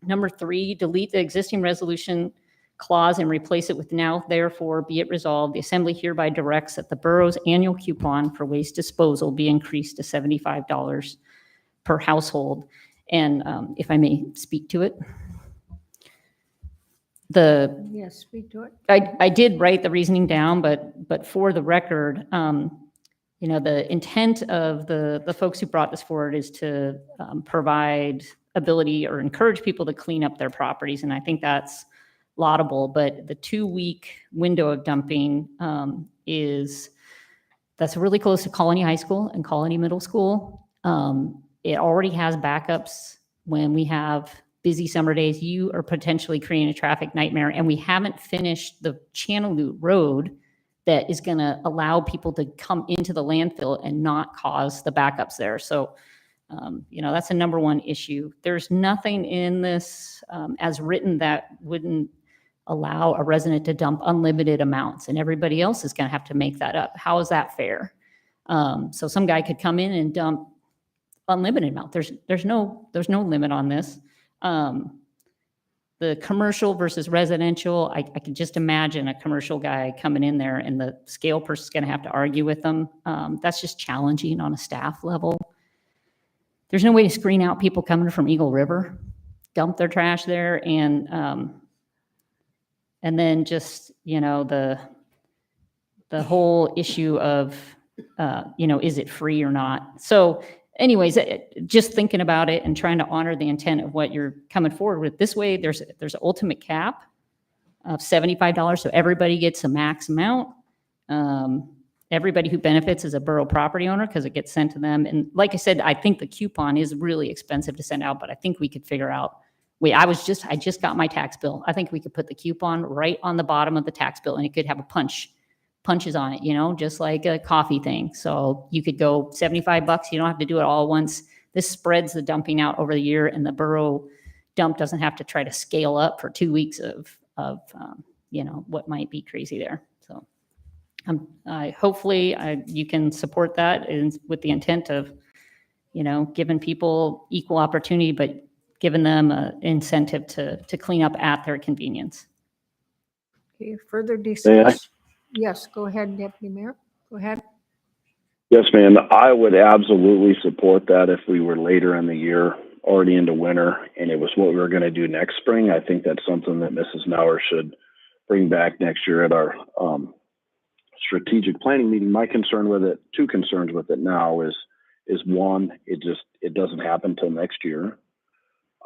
Number 3, delete the existing resolution clause and replace it with now therefore be it resolved, the assembly hereby directs that the borough's annual coupon for waste disposal be increased to $75 per household. And if I may speak to it. Yes, speak to it. I did write the reasoning down, but for the record, the intent of the folks who brought this forward is to provide ability or encourage people to clean up their properties. And I think that's laudable, but the 2-week window of dumping that's really close to Colony High School and Colony Middle School. It already has backups when we have busy summer days. You are potentially creating a traffic nightmare, and we haven't finished the Channel Loop Road that is going to allow people to come into the landfill and not cause the backups there. So, that's a number one issue. There's nothing in this as written that wouldn't allow a resident to dump unlimited amounts, and everybody else is going to have to make that up. How is that fair? So some guy could come in and dump unlimited amount. There's no limit on this. The commercial versus residential, I can just imagine a commercial guy coming in there and the scale person's going to have to argue with them. That's just challenging on a staff level. There's no way to screen out people coming from Eagle River, dump their trash there, and then just, the whole issue of, is it free or not? So anyways, just thinking about it and trying to honor the intent of what you're coming forward with. This way, there's an ultimate cap. of $75. So everybody gets a max amount. Everybody who benefits is a borough property owner because it gets sent to them. And like I said, I think the coupon is really expensive to send out, but I think we could figure out. Wait, I just got my tax bill. I think we could put the coupon right on the bottom of the tax bill, and it could have a punches on it, just like a coffee thing. So you could go $75. You don't have to do it all at once. This spreads the dumping out over the year, and the borough dump doesn't have to try to scale up for 2 weeks of what might be crazy there. So hopefully you can support that with the intent of, giving people equal opportunity, but giving them an incentive to clean up at their convenience. Okay, further discussion? Yes, go ahead, Deputy Mayor. Go ahead. Yes, ma'am. I would absolutely support that if we were later in the year, already into winter, and it was what we were going to do next spring. I think that's something that Mrs. Nauer should bring back next year at our strategic planning meeting. My concern with it, two concerns with it now is one, it doesn't happen till next year.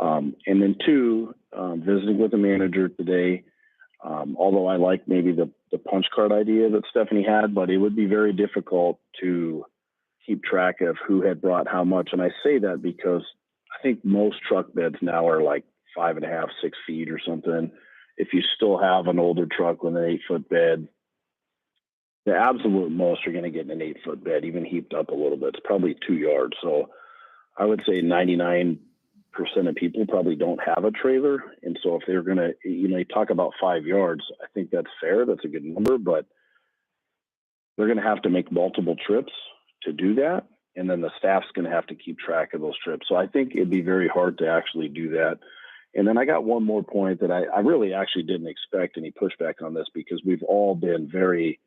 And then two, visiting with the manager today, although I like maybe the punch card idea that Stephanie had, but it would be very difficult to keep track of who had brought how much. And I say that because I think most truck beds now are like 5.5, 6 feet or something. If you still have an older truck with an 8-foot bed, the absolute most are going to get in an 8-foot bed, even heaped up a little bit. It's probably 2 yards. So I would say 99% of people probably don't have a trailer. And so if they're going to, you talk about 5 yards, I think that's fair. That's a good number, but they're going to have to make multiple trips to do that. And then the staff's going to have to keep track of those trips. So I think it'd be very hard to actually do that. And then I got one more point that I really actually didn't expect any pushback on this, because we've all been very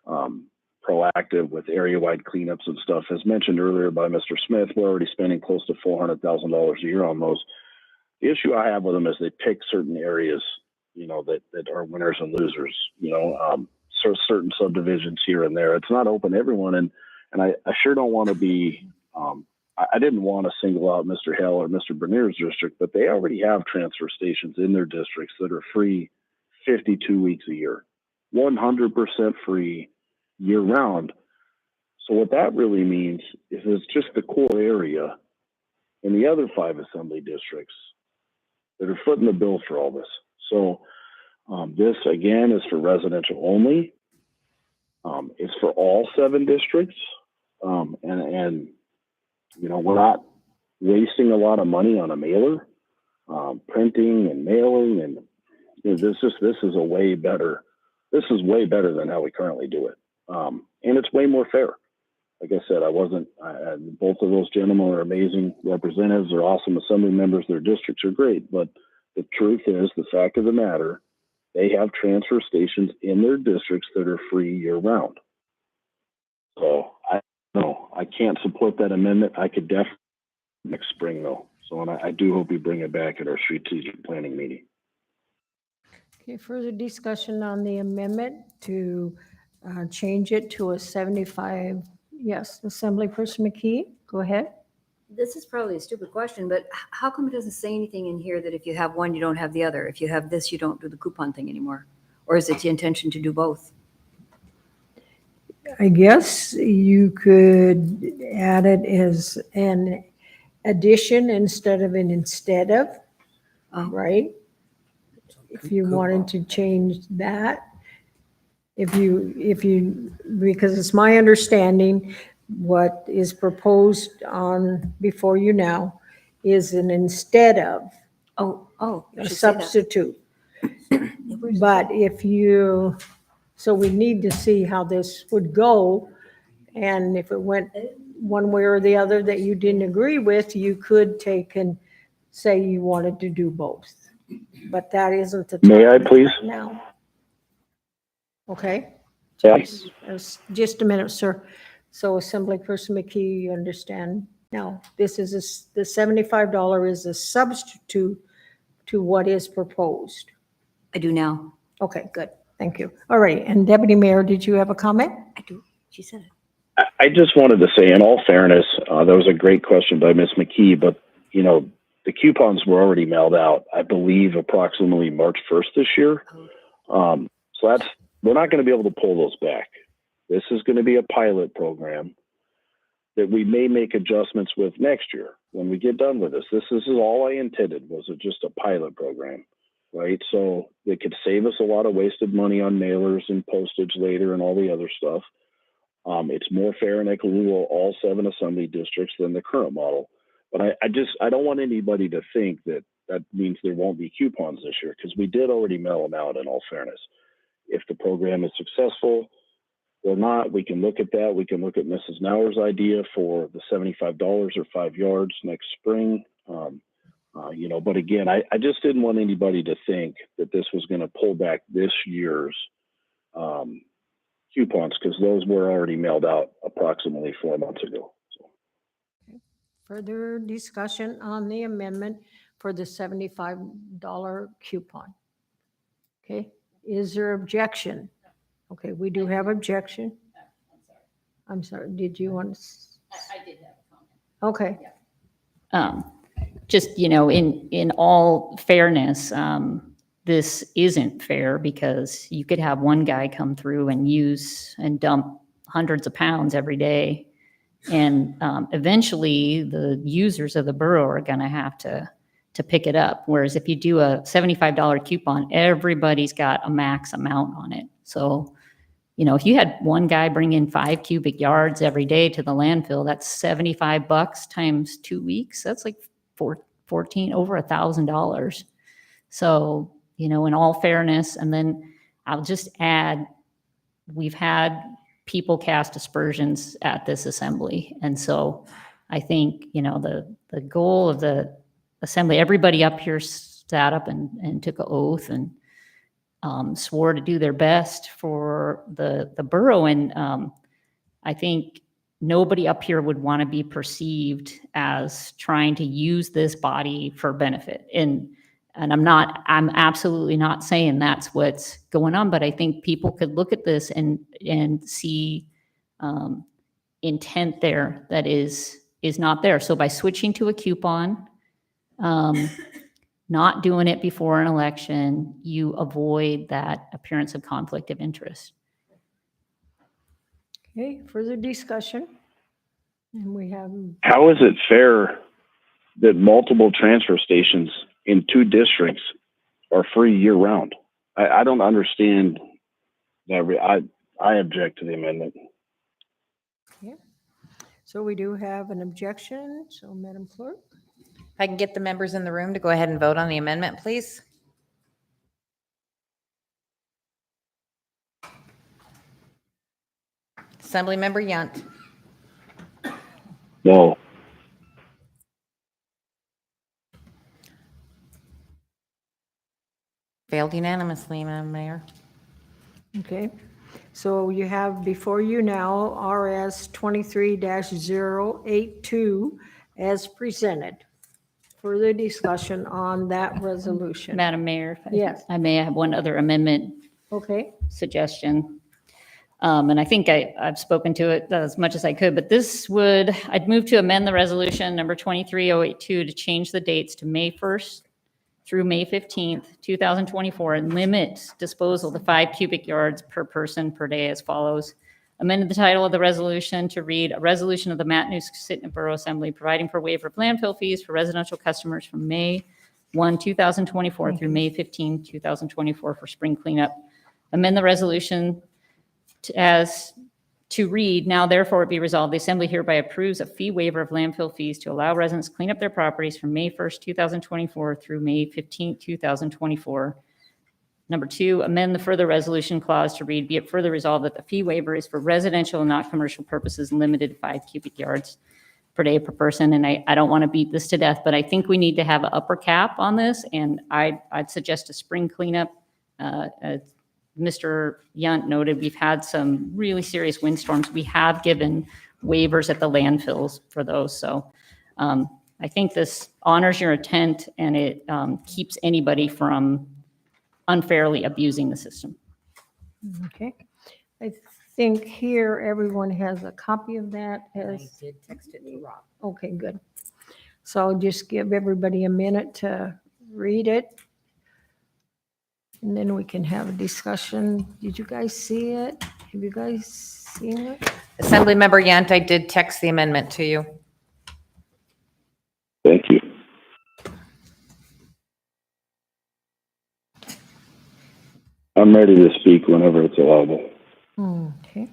proactive with area-wide cleanups and stuff. As mentioned earlier by Mr. Smith, we're already spending close to $400,000 a year on those. The issue I have with them is they pick certain areas, that are winners and losers, certain subdivisions here and there. It's not open to everyone. And I sure don't want to be, I didn't want to single out Mr. Hale or Mr. Bernier's district, but they already have transfer stations in their districts that are free 52 weeks a year, 100% free year round. So what that really means is it's just the core area in the other 5 assembly districts that are footing the bill for all this. So this again is for residential only. It's for all 7 districts. And we're not wasting a lot of money on a mailer, printing and mailing. And this is way better than how we currently do it. And it's way more fair. Like I said, both of those gentlemen are amazing representatives. They're awesome assembly members. Their districts are great. But the truth is, the fact of the matter, they have transfer stations in their districts that are free year round. So I can't support that amendment. I could definitely next spring though. So, and I do hope we bring it back at our strategic planning meeting. Okay, further discussion on the amendment to change it to a 75. Yes, Assemblyperson McKee, go ahead. This is probably a stupid question, but how come it doesn't say anything in here that if you have one, you don't have the other? If you have this, you don't do the coupon thing anymore? Or is it the intention to do both? I guess you could add it as an addition instead of, right? If you wanted to change that, because it's my understanding what is proposed on before you now is an instead of. A substitute. But so we need to see how this would go. And if it went one way or the other that you didn't agree with, you could take and say you wanted to do both. But that isn't the time. May I please? Now. Okay. Yes. Just a minute, sir. So Assemblyperson McKee, you understand now, this is the $75 is a substitute to what is proposed. I do now. Okay, good. Thank you. All right. And Deputy Mayor, did you have a comment? I do. She said it. I just wanted to say, in all fairness, that was a great question by Ms. McKee, but the coupons were already mailed out, I believe, approximately March 1st this year. So we're not going to be able to pull those back. This is going to be a pilot program that we may make adjustments with next year when we get done with this. This is all I intended, was just a pilot program, right? So it could save us a lot of wasted money on mailers and postage later and all the other stuff. It's more fair and equitable all 7 assembly districts than the current model. But I don't want anybody to think that means there won't be coupons this year, because we did already mail them out, in all fairness. If the program is successful or not, we can look at that. We can look at Mrs. Nauer's idea for the $75 or 5 yards next spring. But again, I just didn't want anybody to think that this was going to pull back this year's coupons, because those were already mailed out approximately 4 months ago. Further discussion on the amendment for the $75 coupon? Okay, is there objection? Okay, we do have objection. I'm sorry, did you want to? I did have a comment. Okay. Just, in all fairness, this isn't fair, because you could have one guy come through and use and dump hundreds of pounds every day. And eventually the users of the borough are going to have to pick it up. Whereas if you do a $75 coupon, everybody's got a max amount on it. So, if you had one guy bring in 5 cubic yards every day to the landfill, that's $75 times 2 weeks. That's like over $1,000. So, in all fairness, and then I'll just add, we've had people cast aspersions at this assembly. And so I think, the goal of the assembly, everybody up here sat up and took an oath and swore to do their best for the borough. And I think nobody up here would want to be perceived as trying to use this body for benefit. And I'm absolutely not saying that's what's going on, but I think people could look at this and see intent there that is not there. So by switching to a coupon, not doing it before an election, you avoid that appearance of conflict of interest. Okay, further discussion? And we have. How is it fair that multiple transfer stations in 2 districts are free year round? I don't understand that. I object to the amendment. Yeah. So we do have an objection. So Madam Clerk. If I can get the members in the room to go ahead and vote on the amendment, please. Assemblymember Yunt. No. Failed unanimously, Madam Mayor. Okay. So you have before you now RS 23-082 as presented. Further discussion on that resolution. Madam Mayor, Yes. I may have one other amendment Okay. suggestion. And I think I've spoken to it as much as I could, but I'd move to amend the resolution number 23082 to change the dates to May 1st through May 15th, 2024, and limit disposal to 5 cubic yards per person per day as follows. Amended the title of the resolution to read, a resolution of the Matanuska-Susitna Borough Assembly providing for waiver of landfill fees for residential customers from May 1, 2024 through May 15, 2024 for spring cleanup. Amend the resolution to read, now therefore it be resolved, the Assembly hereby approves a fee waiver of landfill fees to allow residents to clean up their properties from May 1st, 2024 through May 15th, 2024. Number 2, amend the further resolution clause to read, be it further resolved that the fee waiver is for residential and not commercial purposes limited to 5 cubic yards per day per person. And I don't want to beat this to death, but I think we need to have an upper cap on this. And I'd suggest a spring cleanup. As Mr. Yunt noted, we've had some really serious windstorms. We have given waivers at the landfills for those. So I think this honors your intent, and it keeps anybody from unfairly abusing the system. Okay. I think here everyone has a copy of that. I did text it to Rob. Okay, good. So I'll just give everybody a minute to read it. And then we can have a discussion. Did you guys see it? Have you guys seen it? Assemblymember Yant, I did text the amendment to you. Thank you. I'm ready to speak whenever it's allowable. Okay.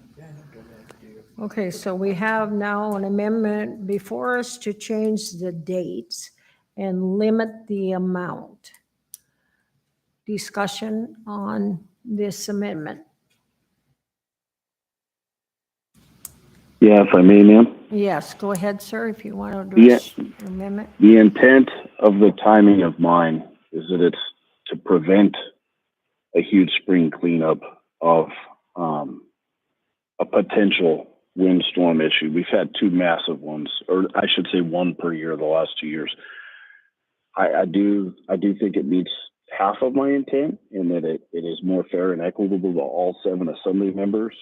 Okay, so we have now an amendment before us to change the dates and limit the amount. Discussion on this amendment. Yeah, if I may, ma'am. Yes, go ahead, sir, if you want to address the amendment. The intent of the timing of mine is that it's to prevent a huge spring cleanup of a potential windstorm issue. We've had two massive ones, or I should say one per year the last 2 years. I do think it meets half of my intent in that it is more fair and equitable to all 7 assembly members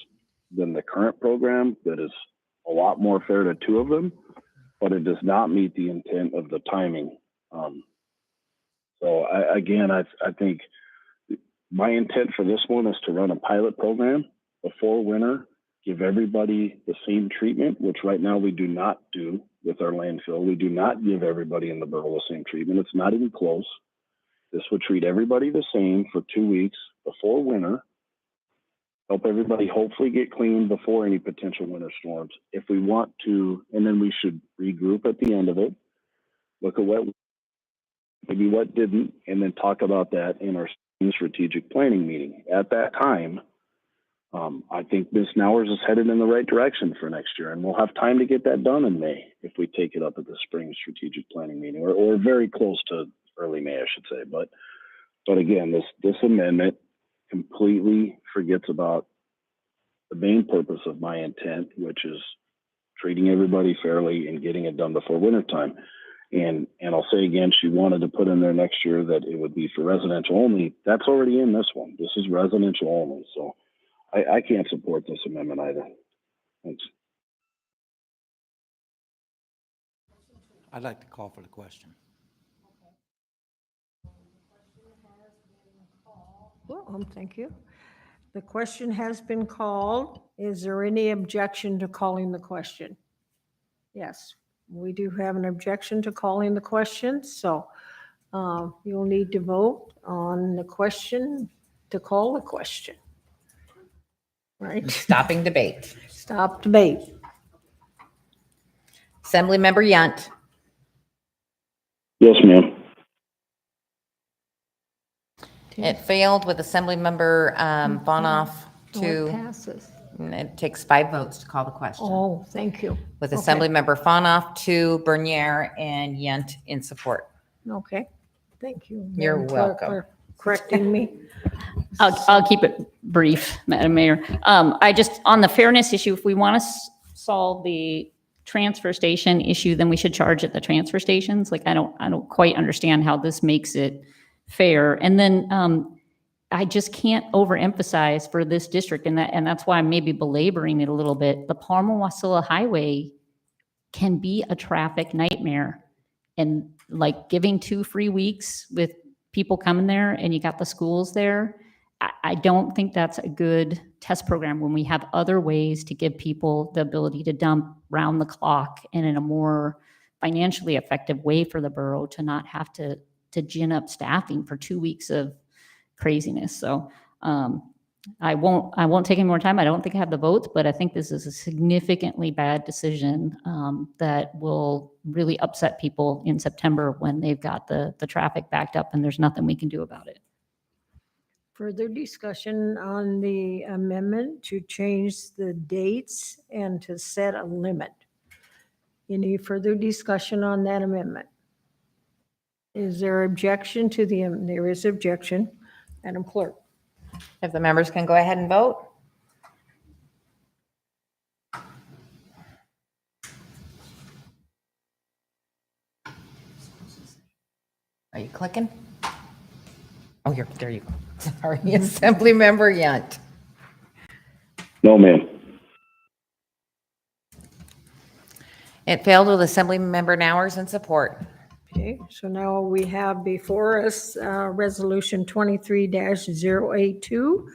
than the current program that is a lot more fair to 2 of them, but it does not meet the intent of the timing. So I think my intent for this one is to run a pilot program before winter, give everybody the same treatment, which right now we do not do with our landfill. We do not give everybody in the borough the same treatment. It's not even close. This would treat everybody the same for 2 weeks before winter, help everybody hopefully get clean before any potential winter storms. If we want to, and then we should regroup at the end of it, look at maybe what didn't, and then talk about that in our strategic planning meeting. At that time, I think Ms. Nowers is headed in the right direction for next year, and we'll have time to get that done in May if we take it up at the spring strategic planning meeting, or very close to early May, I should say. But again, this amendment completely forgets about the main purpose of my intent, which is treating everybody fairly and getting it done before wintertime. And I'll say again, she wanted to put in there next year that it would be for residential only. That's already in this one. This is residential only. So I can't support this amendment either. Thanks. I'd like to call for the question. Well, thank you. The question has been called. Is there any objection to calling the question? Yes, we do have an objection to calling the question, so you'll need to vote on the question to call the question. Right? Stopping debate. Stop debate. Assemblymember Yunt. Yes, ma'am. It failed with Assemblymember Bonoff Oh, to. it passes. It takes 5 votes to call the question. Oh, thank you. With Okay. Assemblymember Bonoff, 2, Bernier, and Yunt in support. Okay, thank you. You're Madam Clerk, welcome. for correcting me. I'll keep it brief, Madam Mayor. I just, on the fairness issue, if we want to solve the transfer station issue, then we should charge at the transfer stations. Like, I don't quite understand how this makes it fair. And then I just can't overemphasize for this district, and that's why I'm maybe belaboring it a little bit. The Palmer-Wasilla Highway can be a traffic nightmare, and like giving 2 free weeks with people coming there and you got the schools there, I don't think that's a good test program when we have other ways to give people the ability to dump round the clock and in a more financially effective way for the borough to not have to gin up staffing for 2 weeks of craziness. So I won't take any more time. I don't think I have the votes, but I think this is a significantly bad decision that will really upset people in September when they've got the traffic backed up and there's nothing we can do about it. Further discussion on the amendment to change the dates and to set a limit. Any further discussion on that amendment? Is there objection to there is objection. Madam Clerk. If the members can go ahead and vote. Are you clicking? Oh, there you go. Sorry, Assemblymember Yunt. No, ma'am. It failed with Assemblymember Nowers in support. Okay, so now we have before us Resolution 23-082,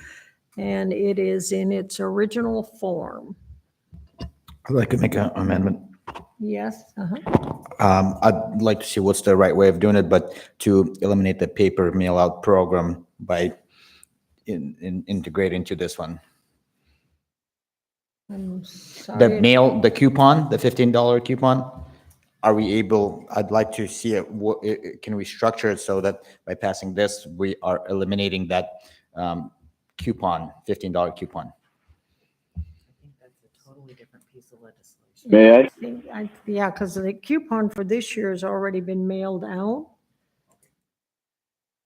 and it is in its original form. I'd like to make an amendment. Yes, I'd like to see what's the right way of doing it, but to eliminate the paper mail out program by integrating into this one. I'm sorry. The coupon, the $15 coupon, are we able, I'd like to see it, can we structure it so that by passing this, we are eliminating that coupon, $15 coupon? I think that's a totally different piece of legislation. May I? Yeah, because the coupon for this year has already been mailed out.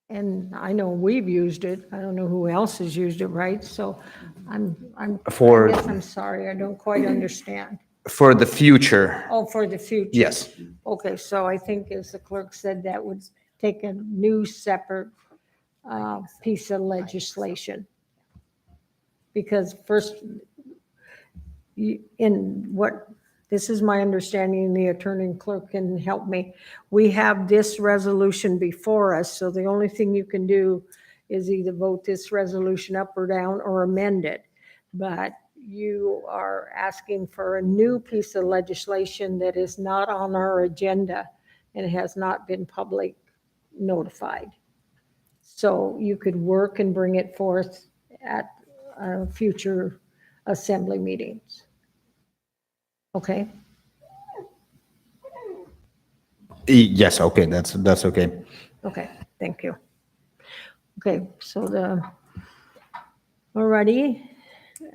And I know we've used it. I don't know who else has used it, right? So I guess I'm sorry, I don't quite understand. For the future, Oh, for the future? yes. Okay, so I think as the clerk said, that would take a new separate piece of legislation. Because first, this is my understanding, the attorney and clerk can help me. We have this resolution before us, so the only thing you can do is either vote this resolution up or down or amend it. But you are asking for a new piece of legislation that is not on our agenda and has not been public notified. So you could work and bring it forth at future assembly meetings. Okay. Yes, okay, that's okay. Okay, thank you. Okay, so alrighty,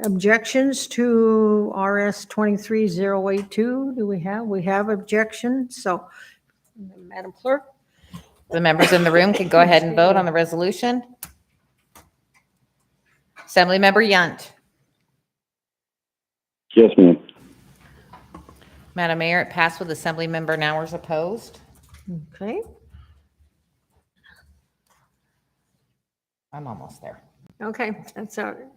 objections to RS 23082, do we have? We have objections, so Madam Clerk? The members in the room can go ahead and vote on the resolution. Assemblymember Yunt. Yes, ma'am. Madam Mayor, it passed with Assemblymember Nowers opposed. Okay. I'm almost there. Okay, that's all right.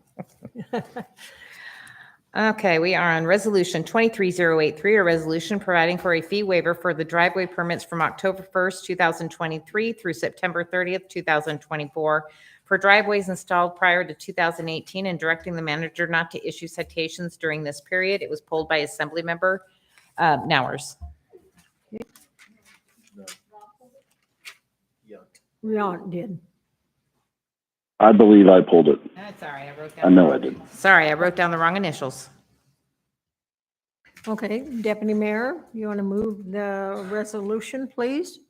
Okay, we are on Resolution 23083, a resolution providing for a fee waiver for the driveway permits from October 1st, 2023 through September 30th, 2024 for driveways installed prior to 2018 and directing the manager not to issue citations during this period. It was pulled by Assemblymember Nowers. Leon did. I believe I pulled it. Sorry, I wrote I down. know I did. Sorry, I wrote down the wrong initials. Okay, Deputy Mayor, you want to move the resolution, please?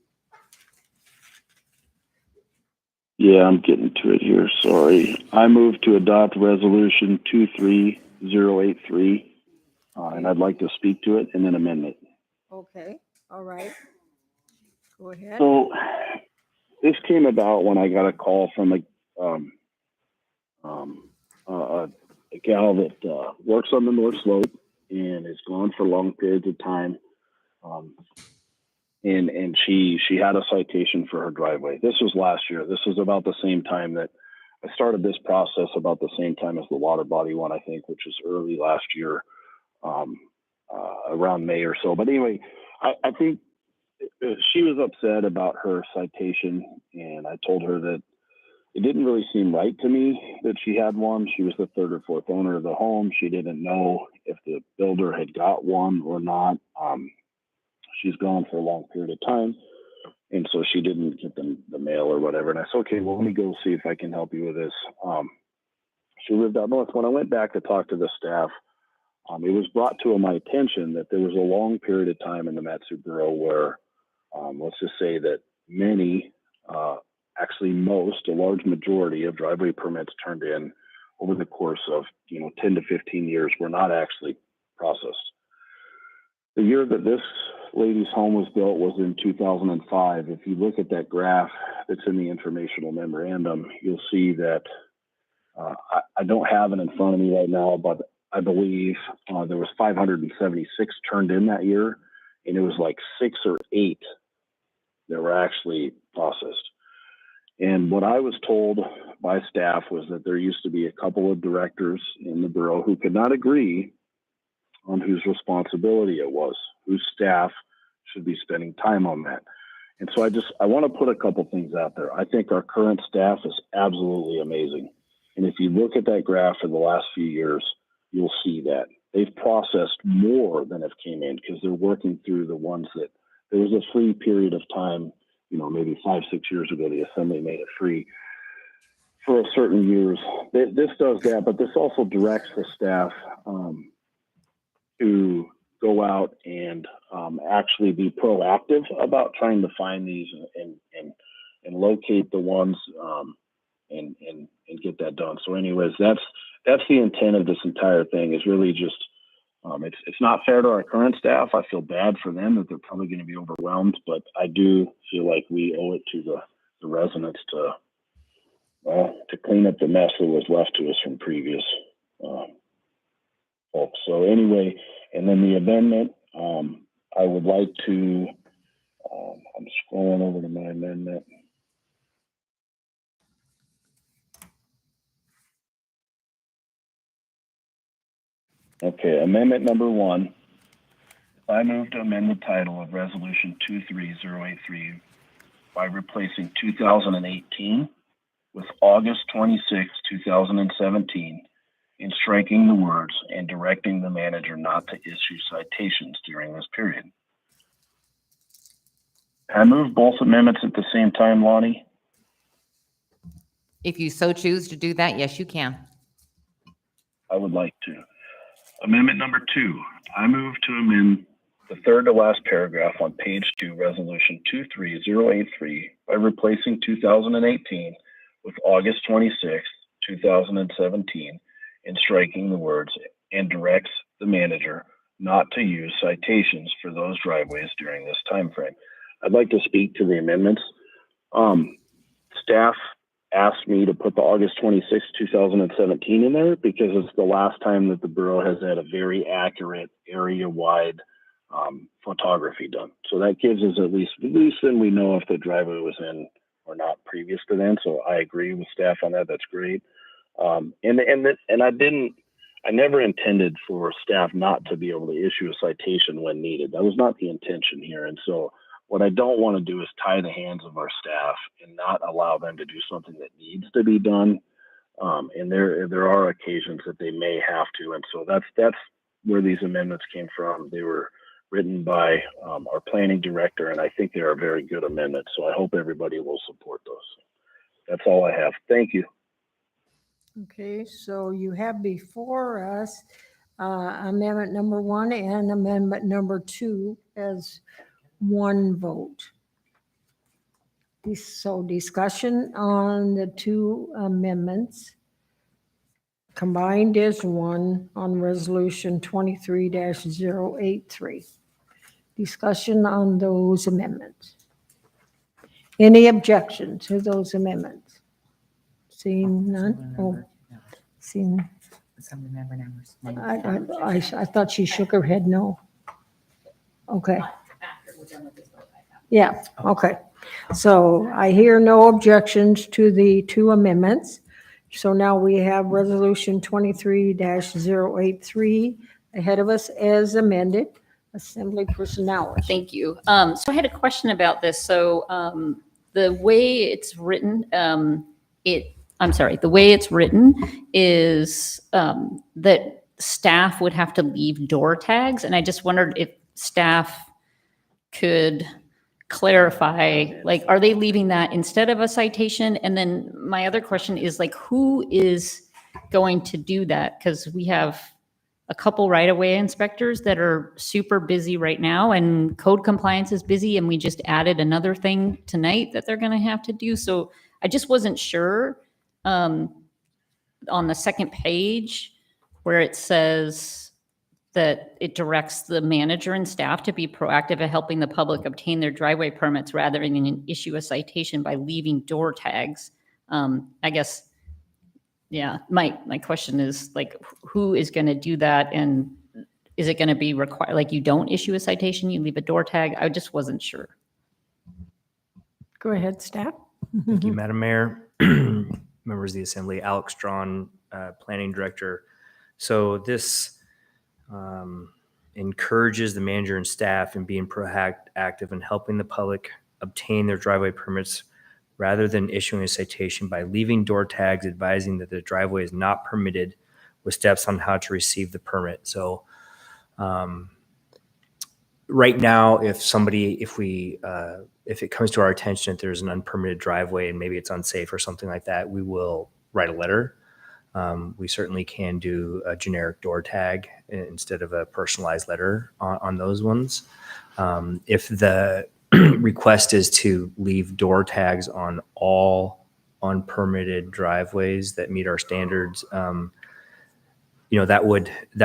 Yeah, I'm getting to it here. Sorry. I move to adopt resolution 23083, and I'd like to speak to it and then amend it. Okay, all right. Go ahead. So this came about when I got a call from a gal that works on the North Slope and is gone for long periods of time. And she had a citation for her driveway. This was last year. This was about the same time that I started this process, about the same time as the water body one, I think, which was early last year, around May or so. But anyway, I think she was upset about her citation, and I told her that it didn't really seem right to me that she had one. She was the third or fourth owner of the home. She didn't know if the builder had got one or not. She's gone for a long period of time, and so she didn't get the mail or whatever. And I said, okay, well, let me go see if I can help you with this. She lived out north. When I went back to talk to the staff, it was brought to my attention that there was a long period of time in the Matsu Borough where, let's just say that many, actually most, a large majority of driveway permits turned in over the course of 10 to 15 years were not actually processed. The year that this lady's home was built was in 2005. If you look at that graph that's in the informational memorandum, you'll see that I don't have it in front of me right now, but I believe there was 576 turned in that year, and it was like 6 or 8 that were actually processed. And what I was told by staff was that there used to be a couple of directors in the borough who could not agree on whose responsibility it was, whose staff should be spending time on that. And so I want to put a couple things out there. I think our current staff is absolutely amazing. And if you look at that graph for the last few years, you'll see that they've processed more than have came in because they're working through the ones that there was a free period of time, maybe 5-6 years ago, the assembly made it free for a certain years. This does that, but this also directs the staff to go out and actually be proactive about trying to find these and locate the ones and get that done. So anyways, that's the intent of this entire thing, is really just it's not fair to our current staff. I feel bad for them that they're probably going to be overwhelmed, but I do feel like we owe it to the residents to clean up the mess that was left to us from previous folks. So anyway, and then the amendment, I would like to, I'm scrolling over to my amendment. Okay, amendment number 1. I move to amend the title of Resolution 23083 by replacing 2018 with August 26, 2017, and striking the words "and directing the manager not to issue citations during this period." I move both amendments at the same time, Lonnie. If you so choose to do that, yes, you can. I would like to. Amendment number 2. I move to amend the third to last paragraph on page 2, Resolution 23083, by replacing 2018 with August 26, 2017, and striking the words "and directs the manager not to use citations for those driveways during this time frame." I'd like to speak to the amendments. Staff asked me to put the August 26, 2017 in there because it's the last time that the borough has had a very accurate area-wide photography done. So that gives us at least then we know if the driveway was in or not previous to then. So I agree with staff on that. That's great. I never intended for staff not to be able to issue a citation when needed. That was not the intention here. And so what I don't want to do is tie the hands of our staff and not allow them to do something that needs to be done. And there are occasions that they may have to. And so that's where these amendments came from. They were written by our planning director, and I think they are very good amendments. So I hope everybody will support those. That's all I have. Thank you. Okay, so you have before us amendment number 1 and amendment number 2 as one vote. So discussion on the 2 amendments combined as one on resolution 23-083. Discussion on those amendments. Any objection to those amendments? Seeing none? Oh, seeing. Assemblymember numbers. I thought she shook her head no. Okay. Yeah, okay. So I hear no objections to the 2 amendments. So now we have resolution 23-083 ahead of us as amended. Assembly personnel. Thank you. So I had a question about this. So the way it's written, the way it's written is that staff would have to leave door tags. And I just wondered if staff could clarify, like, are they leaving that instead of a citation? And then my other question is, like, who is going to do that? Because we have a couple right-of-way inspectors that are super busy right now, and code compliance is busy, and we just added another thing tonight that they're going to have to do. So I just wasn't sure on the second page where it says that it directs the manager and staff to be proactive at helping the public obtain their driveway permits rather than issue a citation by leaving door tags. I guess, yeah, my question is, like, who is going to do that? And is it going to be required, like, you don't issue a citation, you leave a door tag? I just wasn't sure. Go ahead, staff. Thank you, Madam Mayor, members of the Assembly, Alex Strawn, Planning Director. So this encourages the manager and staff in being proactive in helping the public obtain their driveway permits rather than issuing a citation by leaving door tags advising that the driveway is not permitted with steps on how to receive the permit. So right now, if it comes to our attention that there's an unpermitted driveway and maybe it's unsafe or something like that, we will write a letter. We certainly can do a generic door tag instead of a personalized letter on those ones. If the request is to leave door tags on all unpermitted driveways that meet our standards, that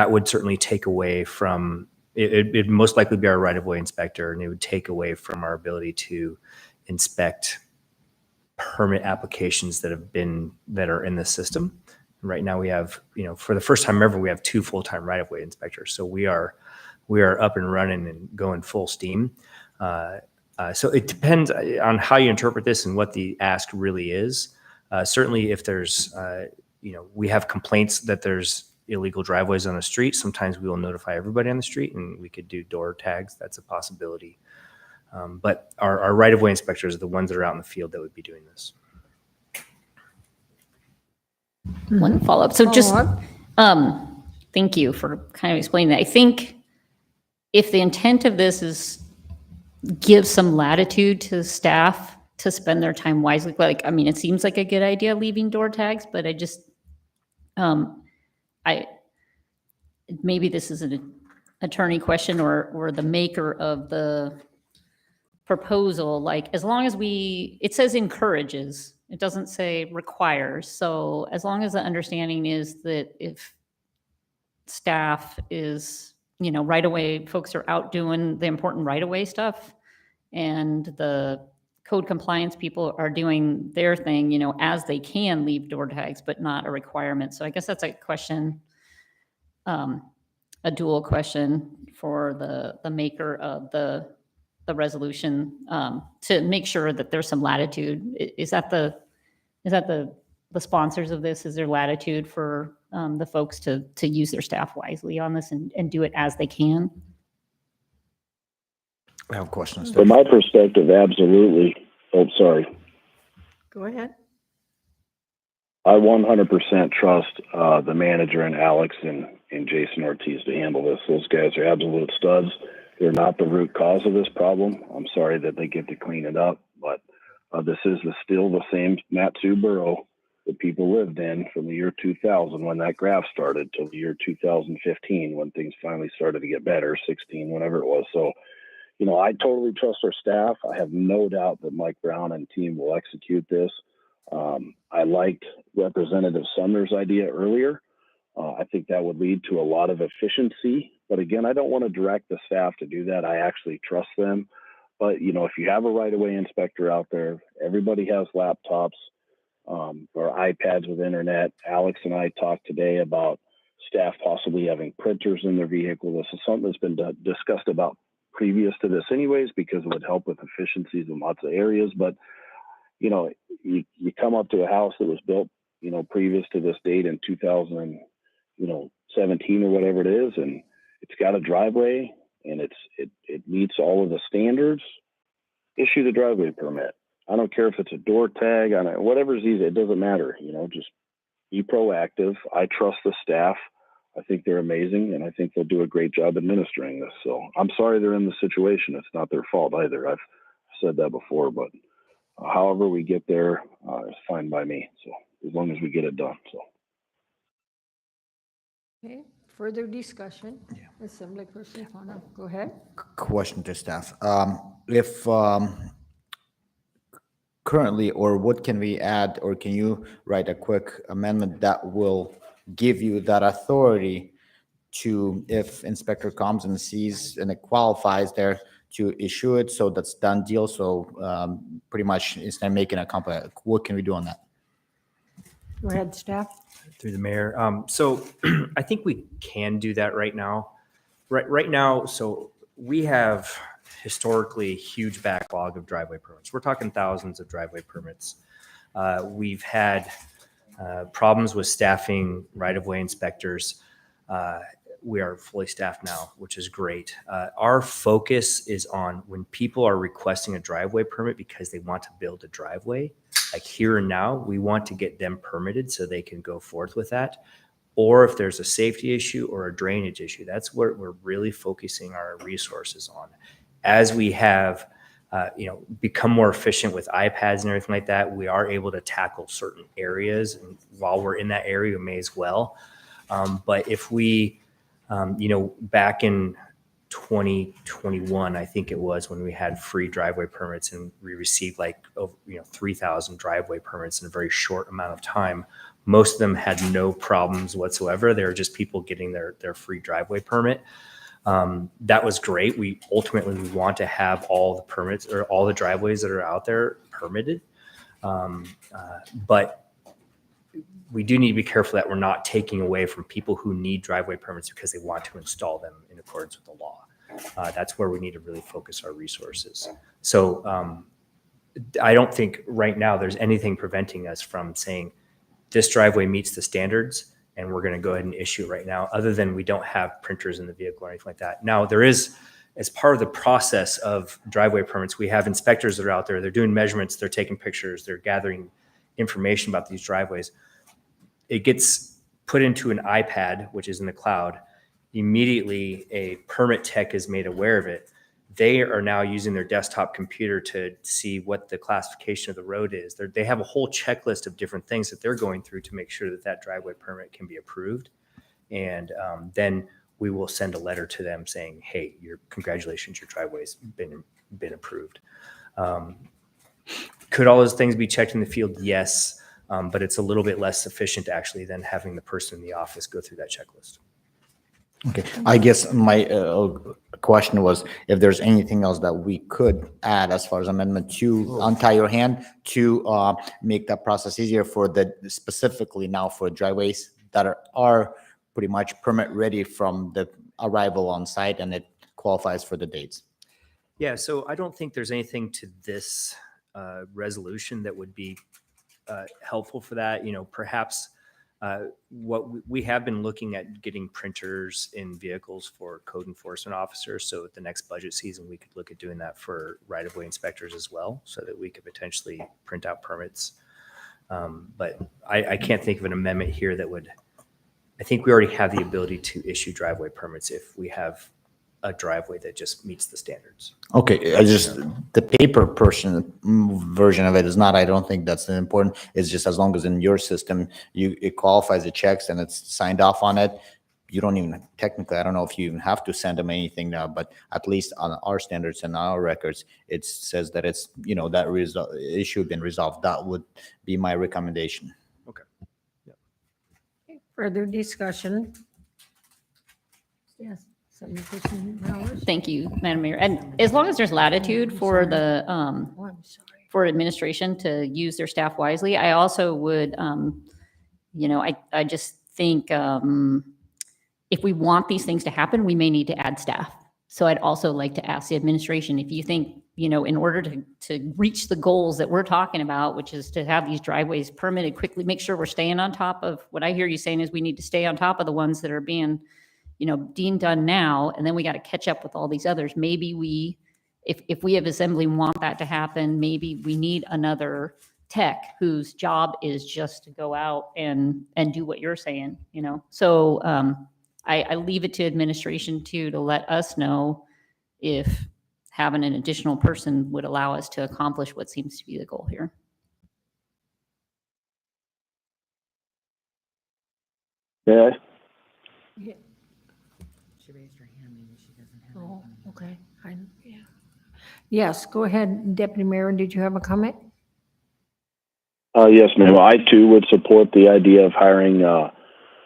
would certainly take away from it'd most likely be our right-of-way inspector, and it would take away from our ability to inspect permit applications that are in the system. Right now we have, for the first time ever, we have 2 full-time right-of-way inspectors. So we are up and running and going full steam. So it depends on how you interpret this and what the ask really is. Certainly if there's, we have complaints that there's illegal driveways on the street. Sometimes we will notify everybody on the street and we could do door tags. That's a possibility. But our right-of-way inspectors are the ones that are out in the field that would be doing this. One follow-up. So just, thank you for kind of explaining that. I think if the intent of this is give some latitude to staff to spend their time wisely, it seems like a good idea leaving door tags, but I just, maybe this is an attorney question or the maker of the proposal, as long as it says encourages, it doesn't say requires. So as long as the understanding is that if staff is, right away, folks are out doing the important right away stuff and the code compliance people are doing their thing, as they can leave door tags, but not a requirement. So I guess that's a question, a dual question for the maker of the resolution, to make sure that there's some latitude. Is that the sponsors of this? Is there latitude for the folks to use their staff wisely on this and do it as they can? I have questions. From my perspective, absolutely. Oh, sorry. Go ahead. I 100% trust the manager and Alex and Jason Ortiz to handle this. Those guys are absolute studs. They're not the root cause of this problem. I'm sorry that they get to clean it up, but this is still the same Matsu Borough that people lived in from the year 2000 when that graph started till the year 2015 when things finally started to get better, 16, whenever it was. So, I totally trust our staff. I have no doubt that Mike Brown and team will execute this. I liked Representative Sumner's idea earlier. I think that would lead to a lot of efficiency. But again, I don't want to direct the staff to do that. I actually trust them. But, if you have a right-of-way inspector out there, everybody has laptops or iPads with internet. Alex and I talked today about staff possibly having printers in their vehicle. This is something that's been discussed about previous to this anyways, because it would help with efficiencies in lots of areas. But, you come up to a house that was built, previous to this date in 2017 or whatever it is, and it's got a driveway and it meets all of the standards, issue the driveway permit. I don't care if it's a door tag, whatever's easy, it doesn't matter. Just be proactive. I trust the staff. I think they're amazing, and I think they'll do a great job administering this. So I'm sorry they're in the situation. It's not their fault either. I've said that before, but however we get there is fine by me. So as long as we get it done. So. Okay, further discussion? Assembly person, go ahead. Question to staff. If currently, or what can we add, or can you write a quick amendment that will give you that authority to, if inspector comes and sees and it qualifies there, to issue it? So that's done deal. So pretty much instead of making a complaint, what can we do on that? Go ahead, staff. Through the mayor. So I think we can do that right now. Right now, so we have historically a huge backlog of driveway permits. We're talking thousands of driveway permits. We've had problems with staffing right-of-way inspectors. we are fully staffed now, which is great. Our focus is on when people are requesting a driveway permit because they want to build a driveway, like here and now, we want to get them permitted so they can go forth with that. Or if there's a safety issue or a drainage issue, that's what we're really focusing our resources on. As we have, become more efficient with iPads and everything like that, we are able to tackle certain areas. And while we're in that area, we may as well. But if we, back in 2021, I think it was, when we had free driveway permits and we received 3,000 driveway permits in a very short amount of time. Most of them had no problems whatsoever. They were just people getting their free driveway permit. That was great. We ultimately want to have all the permits or all the driveways that are out there permitted. But we do need to be careful that we're not taking away from people who need driveway permits because they want to install them in accordance with the law. That's where we need to really focus our resources. So I don't think right now there's anything preventing us from saying this driveway meets the standards and we're going to go ahead and issue it right now, other than we don't have printers in the vehicle or anything like that. Now, there is, as part of the process of driveway permits, we have inspectors that are out there. They're doing measurements, they're taking pictures, they're gathering information about these driveways. It gets put into an iPad, which is in the cloud. Immediately, a permit tech is made aware of it. They are now using their desktop computer to see what the classification of the road is. They have a whole checklist of different things that they're going through to make sure that that driveway permit can be approved. And then we will send a letter to them saying, hey, congratulations, your driveway's been approved. Could all those things be checked in the field? Yes. But it's a little bit less sufficient actually than having the person in the office go through that checklist. Okay, I guess my question was if there's anything else that we could add as far as amendment to untie your hand to make that process easier for specifically now for driveways that are pretty much permit ready from the arrival on site and it qualifies for the dates. Yeah, so I don't think there's anything to this resolution that would be helpful for that. Perhaps what we have been looking at getting printers in vehicles for code enforcement officers. So at the next budget season, we could look at doing that for right-of-way inspectors as well, so that we could potentially print out permits. But I can't think of an amendment here that would, I think we already have the ability to issue driveway permits if we have a driveway that just meets the standards. Okay, the paper version of it is not, I don't think that's important. It's just as long as in your system, it qualifies, it checks and it's signed off on it. You don't even, technically, I don't know if you even have to send them anything now, but at least on our standards and our records, it says that it's, that issue been resolved. That would be my recommendation. Okay. Okay, further discussion? Yes. Thank you, Madam Mayor. And as long as there's latitude for the, for administration to use their staff wisely, I also would, I just think if we want these things to happen, we may need to add staff. So I'd also like to ask the administration, if you think, in order to reach the goals that we're talking about, which is to have these driveways permitted quickly, make sure we're staying on top of, what I hear you saying is we need to stay on top of the ones that are being deemed done now, and then we got to catch up with all these others. Maybe if we have assembly want that to happen, maybe we need another tech whose job is just to go out and do what you're saying, So I leave it to administration too, to let us know if having an additional person would allow us to accomplish what seems to be the goal here. Yeah. Oh, okay. Yes, go ahead, Deputy Mayor. Did you have a comment? Yes, ma'am. I too would support the idea of hiring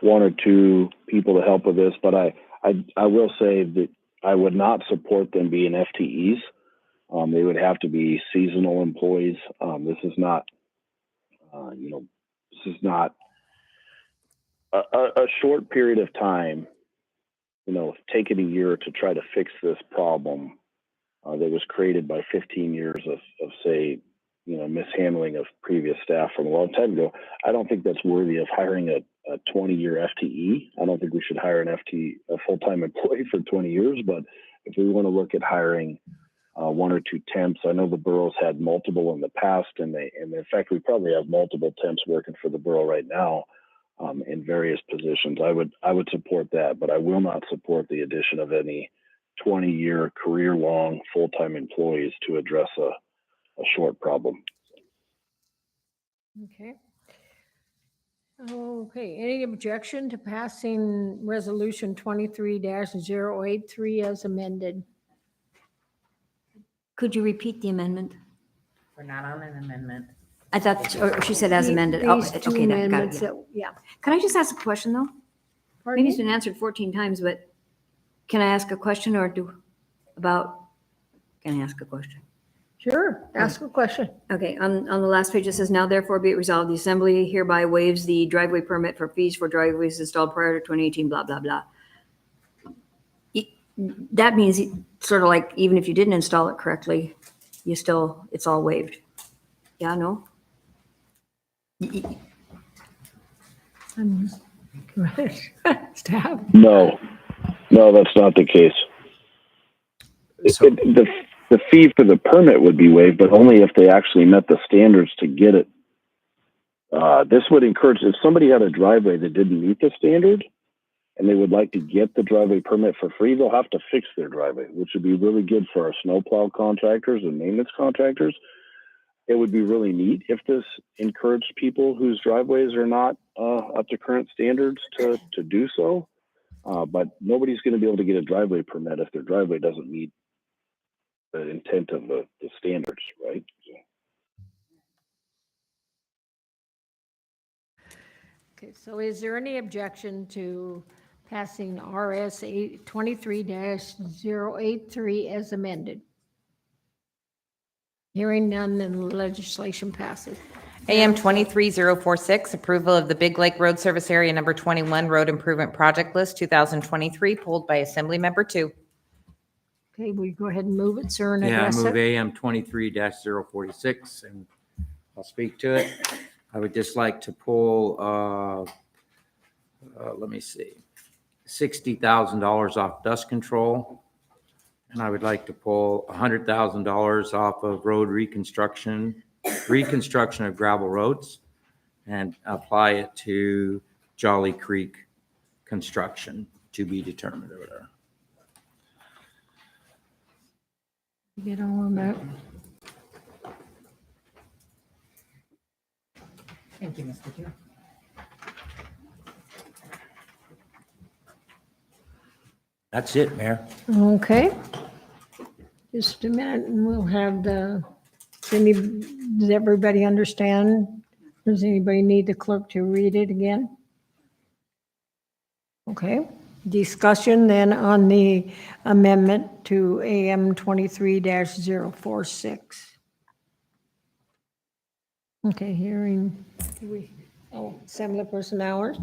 one or two people to help with this, but I will say that I would not support them being FTEs. They would have to be seasonal employees. This is not, this is not a short period of time. Taking a year to try to fix this problem that was created by 15 years of say, mishandling of previous staff from a long time ago. I don't think that's worthy of hiring a a 20-year FTE. I don't think we should hire a full-time employee for 20 years, but if we want to look at hiring one or two temps, I know the borough's had multiple in the past, and in fact, we probably have multiple temps working for the borough right now in various positions. I would support that, but I will not support the addition of any 20-year career-long full-time employees to address a short problem. Okay. Okay, any objection to passing resolution 23-083 as amended? Could you repeat the amendment? We're not on an amendment. I thought, or she said as amended. Oh, These two okay, got it, amendments yeah. that- yeah. Can I just ask a question, though? Pardon Maybe it's me? been answered 14 times, but can I ask a question or can I ask a question? Sure, ask a question. Okay, on the last page, it says, now therefore be it resolved, the assembly hereby waives the driveway permit for fees for driveways installed prior to 2018, blah, blah, blah. That means sort of like, even if you didn't install it correctly, it's all waived. Yeah, no? Staff. No, that's not the case. The fee for the permit would be waived, but only if they actually met the standards to get it. This would encourage, if somebody had a driveway that didn't meet the standard and they would like to get the driveway permit for free, they'll have to fix their driveway, which would be really good for our snowplow contractors and maintenance contractors. It would be really neat if this encouraged people whose driveways are not up to current standards to do so. But nobody's going to be able to get a driveway permit if their driveway doesn't meet the intent of the standards, right? Okay, so is there any objection to passing RS 23-083 as amended? Hearing none, then the legislation passes. AM 23046, approval of the Big Lake Road Service Area Number 21 Road Improvement Project List 2023, pulled by Assembly Member 2. Okay, will you go ahead and move it, sir, and Yeah, I address move it? AM 23-046, and I'll speak to it. I would just like to pull, let me see, $60,000 off dust control. And I would like to pull $100,000 off of road reconstruction of gravel roads, and apply it to Jolly Creek construction to be determined over there. Get all of that. Thank you, Mr. Chair. That's it, Mayor. Okay. Just a minute, and we'll have does everybody understand? Does anybody need the clerk to read it again? Okay. Discussion then on the amendment to AM 23-046. Okay, hearing, Assemblyperson Hours?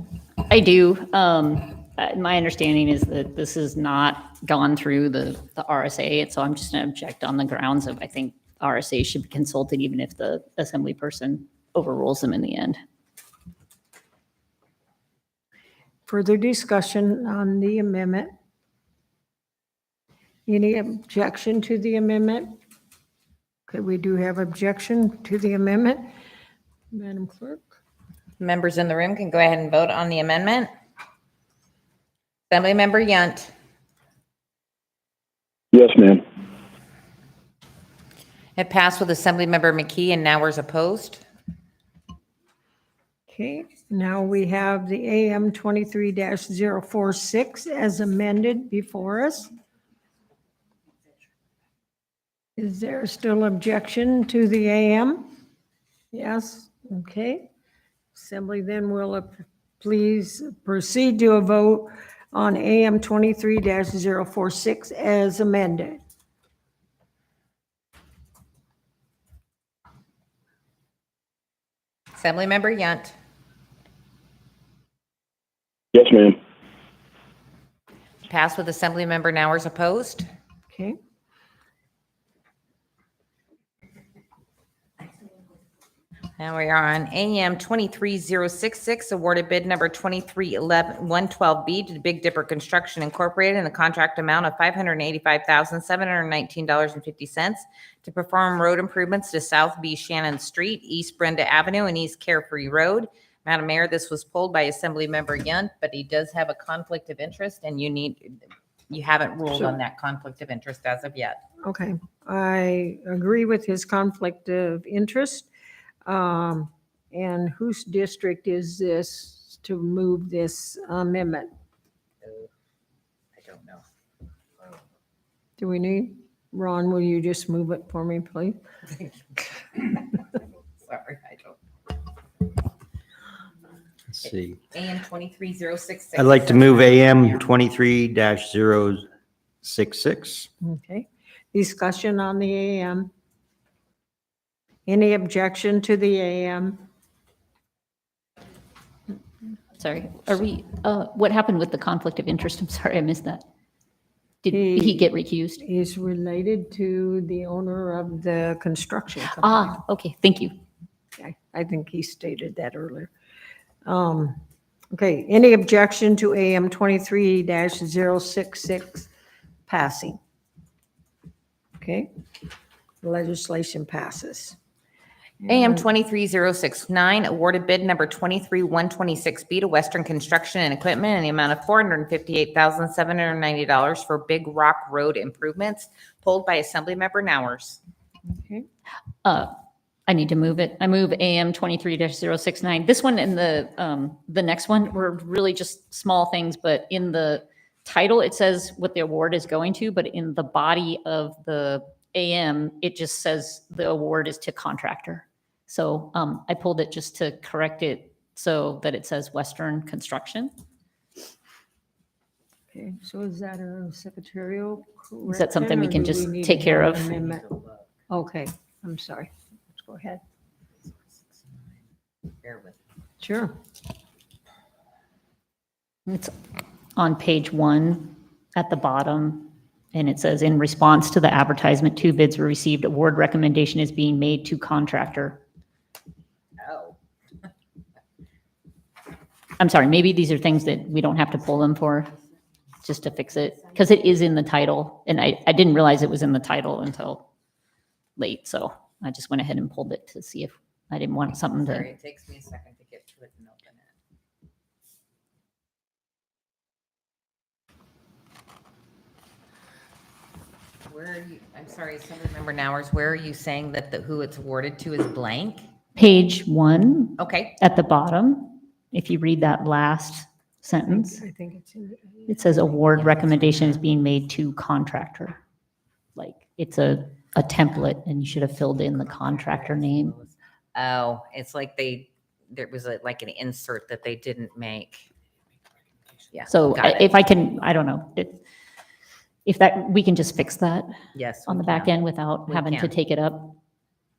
I do. My understanding is that this has not gone through the RSA, and so I'm just going to object on the grounds of I think RSA should be consulted even if the assembly person overrules them in the end. Further discussion on the amendment? Any objection to the amendment? Okay, we do have objection to the amendment. Madam Clerk? Members in the room can go ahead and vote on the amendment. Assembly Member Yunt. Yes, ma'am. It passed with Assembly Member McKee and Nowers opposed. Okay, now we have the AM 23-046 as amended before us. Is there still objection to the AM? Yes, okay. Assembly then will please proceed to a vote on AM 23-046 as amended. Assembly Member Yunt. Yes, ma'am. Passed with Assembly Member Nowers opposed. Okay. Now we are on AM 23066, awarded bid number 23112B to Big Dipper Construction Incorporated in the contract amount of $585,719.50 to perform road improvements to South B Shannon Street, East Brenda Avenue, and East Carefree Road. Madam Mayor, this was pulled by Assemblymember Yunt, but he does have a conflict of interest, and you haven't ruled on that conflict of interest as of yet. Okay, I agree with his conflict of interest. And whose district is this to move this amendment? I don't know. Do we need, Ron, will you just move it for me, please? Sorry, I don't. Let's see. AM 23066. I'd like to move AM 23-066. Okay, discussion on the AM. Any objection to the AM? Sorry, are we, what happened with the conflict of interest? I'm sorry, I missed that. Did he get recused? He's related to the owner of the construction company. Ah, okay, thank you. I think he stated that earlier. Okay, any objection to AM 23-066 passing? Okay, legislation passes. AM 23069, awarded bid number 23126B to Western Construction and Equipment in the amount of $458,790 for Big Rock Road improvements, pulled by Assemblymember Nowers. Okay. I need to move it. I move AM 23-069. This one and the next one were really just small things, but in the title, it says what the award is going to, but in the body of the AM, it just says the award is to contractor. So I pulled it just to correct it so that it says Western Construction. Okay, so is that a secretarial correction? Is that something we or can do just need take to care have of? an amendment? Okay, I'm sorry. Let's go ahead. Bear with me. Sure. It's on page 1 at the bottom. And it says, in response to the advertisement, 2 bids were received. Award recommendation is being made to contractor. Oh. I'm sorry, maybe these are things that we don't have to pull them for, just to fix it, because it is in the title. And I didn't realize it was in the title until late. So I just went ahead and pulled it to see if I didn't want something to. Sorry, it takes me a second to get to it and open it. Where are you, I'm sorry, Assemblymember Nowers, where are you saying that who it's awarded to is blank? Page 1. Okay. At the bottom, if you read that last sentence, I think it's in. it says award recommendation is being made to contractor. Like it's a template and you should have filled in the contractor name. Oh, it's like there was like an insert that they didn't make. Yeah. So got it. if I can, I don't know, if that, we can just fix that Yes. on we the back can. end without We having to can. take it up.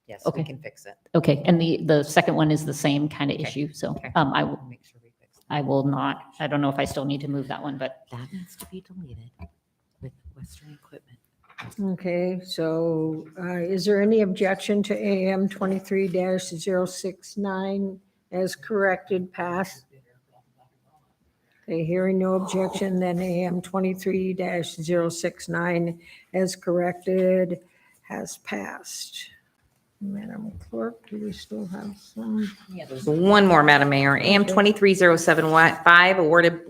Yes, Okay. we can fix it. Okay, and the second one is the same kind of Okay. issue, so Okay. I will, Make sure we fix it. I will not, I don't know if I still need to move that one, but That needs to be deleted with Western Equipment. Okay, so is there any objection to AM 23-069 as corrected, pass? Okay, hearing no objection, then AM 23-069 as corrected has passed. Madam Clerk, do we still have some? Yeah, there's one more, Madam Mayor. AM 23075, awarded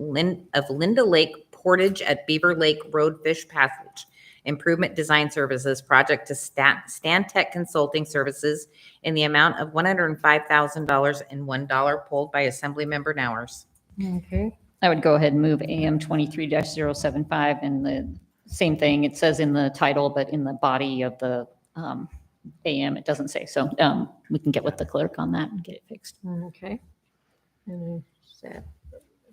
of Linda Lake Portage at Beaver Lake Road Fish Passage. Improvement Design Services project to Stantec Consulting Services in the amount of $105,001 pulled by Assemblymember Nowers. Okay, I would go ahead and move AM 23-075 and the same thing, it says in the title, but in the body of the AM, it doesn't say, so we can get with the clerk on that and get it fixed. okay. And is that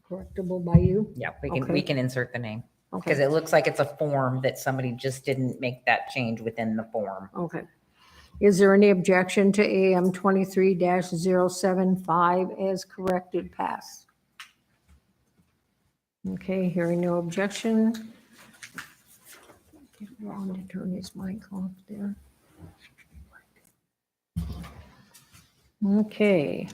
correctable by you? Yeah, we Okay. can insert the name. Okay. Because it looks like it's a form that somebody just didn't make that change within the form. Okay. Is there any objection to AM 23-075 as corrected, pass? Okay, hearing no objection. Get Ron to turn his mic off there. Okay.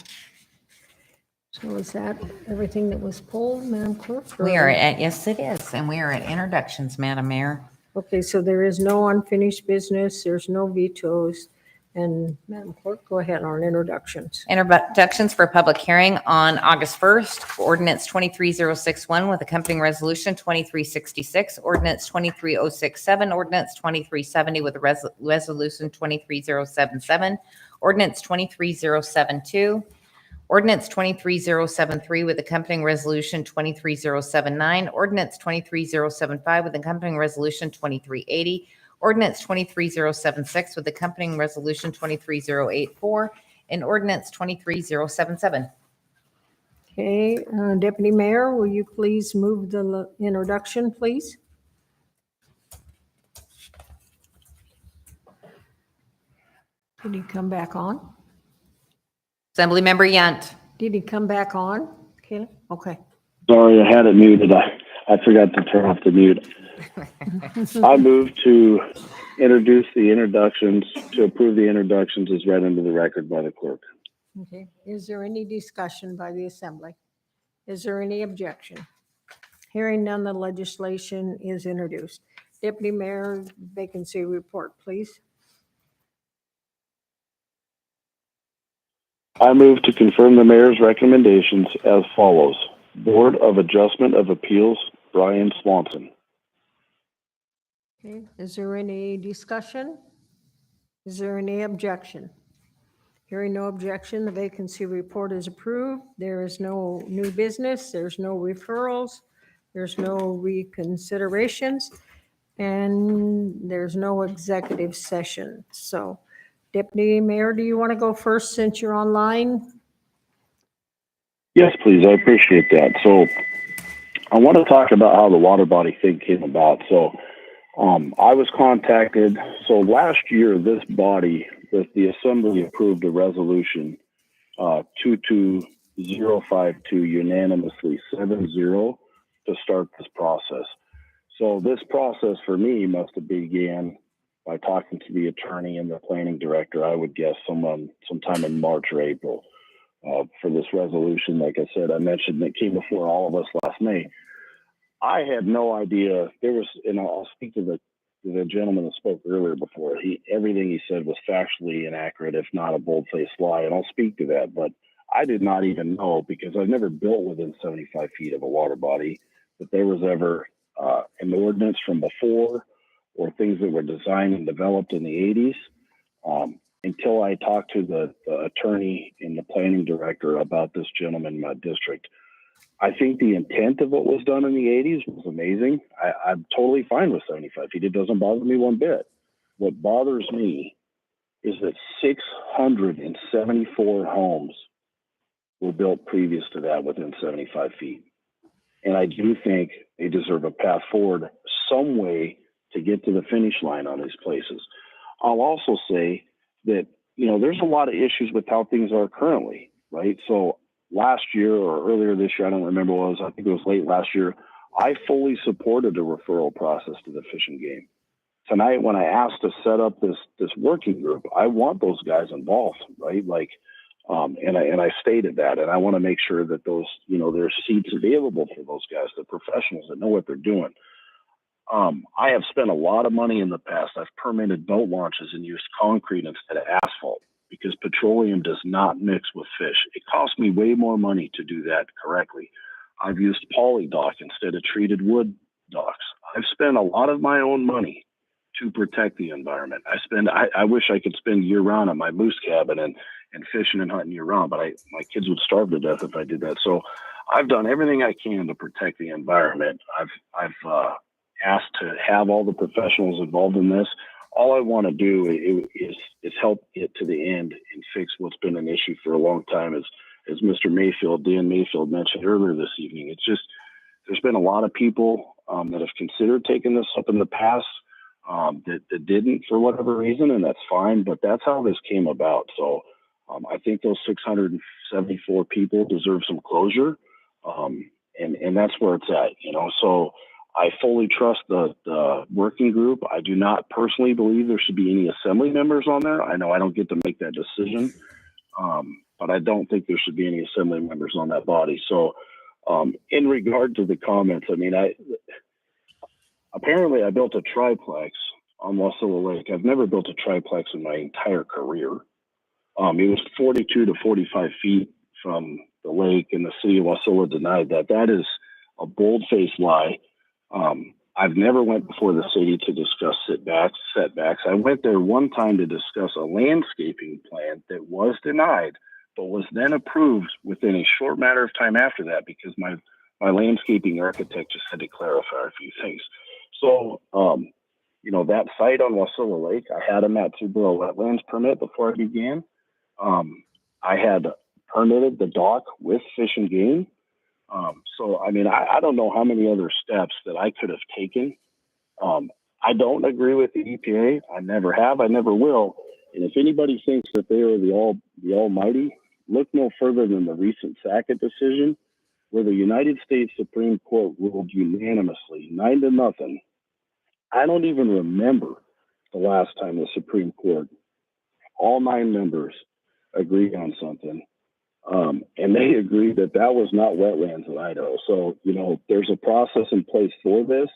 So is that everything that was pulled, Madam Clerk? We are at, yes, it is. And we are at introductions, Madam Mayor. Okay, so there is no unfinished business, there's no vetoes. And Madam Clerk, go ahead on introductions. Introductions for public hearing on August 1st, ordinance 23061 with accompanying resolution 2366, ordinance 23067, ordinance 2370 with a resolution 23077, ordinance 23072, ordinance 23073 with accompanying resolution 23079, ordinance 23075 with accompanying resolution 2380, ordinance 23076 with accompanying resolution 23084, and ordinance 23077. Okay, Deputy Mayor, will you please move the introduction, please? Did he come back on? Assemblymember Yunt. Did he come back on? Kayla? Okay. Sorry, I had it muted. I forgot to turn off the mute. I move to introduce the introductions, to approve the introductions as read into the record by the clerk. Okay, is there any discussion by the Assembly? Is there any objection? Hearing none, the legislation is introduced. Deputy Mayor, vacancy report, please. I move to confirm the mayor's recommendations as follows. Board of Adjustment of Appeals, Brian Swanson. Okay, is there any discussion? Is there any objection? Hearing no objection, the vacancy report is approved. There is no new business, there's no referrals, there's no reconsiderations, and there's no executive session. So, Deputy Mayor, do you want to go first since you're online? Yes, please. I appreciate that. So I want to talk about how the water body thing came about. So I was contacted. So last year, this body with the Assembly approved a resolution 22052 unanimously 7-0 to start this process. So this process for me must have began by talking to the attorney and the planning director. I would guess sometime in March or April for this resolution. Like I said, I mentioned it came before all of us last May. I had no idea there was, and I'll speak to the gentleman that spoke earlier before. Everything he said was factually inaccurate, if not a bold-faced lie, and I'll speak to that. But I did not even know, because I've never built within 75 feet of a water body, that there was ever an ordinance from before or things that were designed and developed in the 80s. Until I talked to the attorney and the planning director about this gentleman in my district. I think the intent of what was done in the 80s was amazing. I'm totally fine with 75 feet. It doesn't bother me one bit. What bothers me is that 674 homes were built previous to that within 75 feet. And I do think they deserve a path forward, some way to get to the finish line on these places. I'll also say that, there's a lot of issues with how things are currently, right? So last year or earlier this year, I don't remember what it was, I think it was late last year, I fully supported a referral process to the Fish and Game. Tonight, when I asked to set up this working group, I want those guys involved, right? Like, and I stated that, and I want to make sure that those, there's seats available for those guys, the professionals that know what they're doing. I have spent a lot of money in the past. I've permitted boat launches and used concrete instead of asphalt because petroleum does not mix with fish. It costs me way more money to do that correctly. I've used poly dock instead of treated wood docks. I've spent a lot of my own money to protect the environment. I wish I could spend year round at my moose cabin and fishing and hunting year round, but my kids would starve to death if I did that. So I've done everything I can to protect the environment. I've asked to have all the professionals involved in this. All I want to do is help get to the end and fix what's been an issue for a long time. As Mr. Dan Mayfield mentioned earlier this evening, it's just, there's been a lot of people that have considered taking this up in the past that didn't for whatever reason, and that's fine, but that's how this came about. So I think those 674 people deserve some closure, and that's where it's at, So I fully trust the working group. I do not personally believe there should be any assembly members on there. I know I don't get to make that decision. but I don't think there should be any assembly members on that body. So, in regard to the comments, I mean, apparently I built a triplex on Wasilla Lake. I've never built a triplex in my entire career. It was 42 to 45 feet from the lake, and the city of Wasilla denied that. That is a bold-faced lie. I've never went before the city to discuss setbacks. I went there one time to discuss a landscaping plan that was denied, but was then approved within a short matter of time after that, because my landscaping architect just had to clarify a few things. So, you know, that site on Wasilla Lake, I had a Matsu Borough wetlands permit before I began. I had permitted the dock with Fish and Game. So, I mean, I don't know how many other steps that I could have taken. I don't agree with the EPA. I never have. I never will. And if anybody thinks that they are the almighty, look no further than the recent Sackett decision, where the United States Supreme Court ruled unanimously, 9-0. I don't even remember the last time the Supreme Court, all 9 members, agreed on something. And they agreed that that was not wetlands in Idaho. So, you know, there's a process in place for this.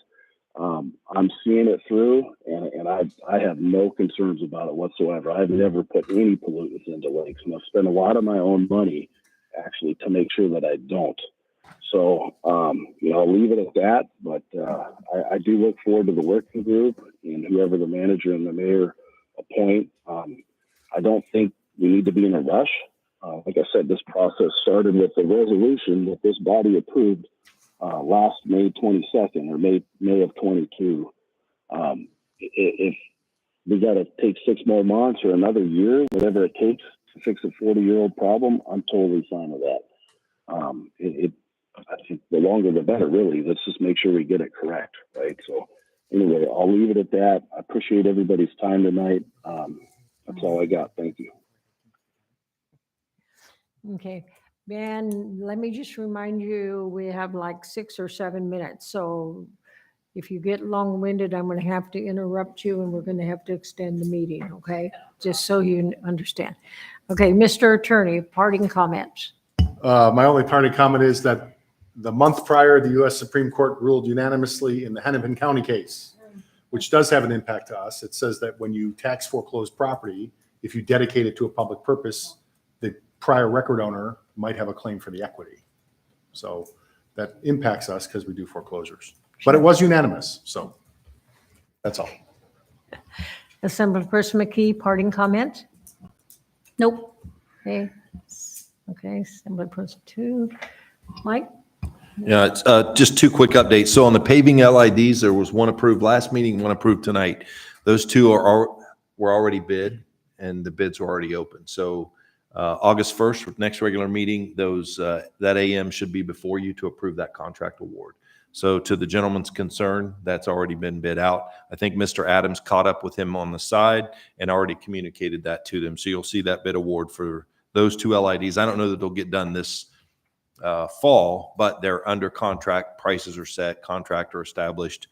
I'm seeing it through, and I have no concerns about it whatsoever. I've never put any pollutants into lakes, and I've spent a lot of my own money actually to make sure that I don't. So, you know, I'll leave it at that, but I do look forward to the working group and whoever the manager and the mayor appoint. I don't think we need to be in a rush. Like I said, this process started with the resolution that this body approved last May 22nd or May of 22. If we got to take 6 more months or another year, whatever it takes to fix a 40-year-old problem, I'm totally fine with that. I think the longer the better, really. Let's just make sure we get it correct, right? So anyway, I'll leave it at that. I appreciate everybody's time tonight. That's all I got. Thank you. Okay, Ben, let me just remind you, we have like 6 or 7 minutes. So if you get long-winded, I'm going to have to interrupt you and we're going to have to extend the meeting, okay? Just so you understand. Okay, Mr. Attorney, parting comments. My only parting comment is that the month prior, the U.S. Supreme Court ruled unanimously in the Hennepin County case, which does have an impact to us. It says that when you tax foreclosed property, if you dedicate it to a public purpose, the prior record owner might have a claim for the equity. So that impacts us because we do foreclosures. But it was unanimous, so that's all. Assemblyperson McKee, parting comment? Nope. Okay. Okay, Assemblyperson 2. Mike? Yeah, it's just 2 quick updates. So on the paving LIDs, there was one approved last meeting, one approved tonight. Those 2 were already bid, and the bids were already open. So August 1st, next regular meeting, that AM should be before you to approve that contract award. So to the gentleman's concern, that's already been bid out. I think Mr. Adams caught up with him on the side and already communicated that to them. So you'll see that bid award for those 2 LIDs. I don't know that they'll get done this fall, but they're under contract. Prices are set, contractor established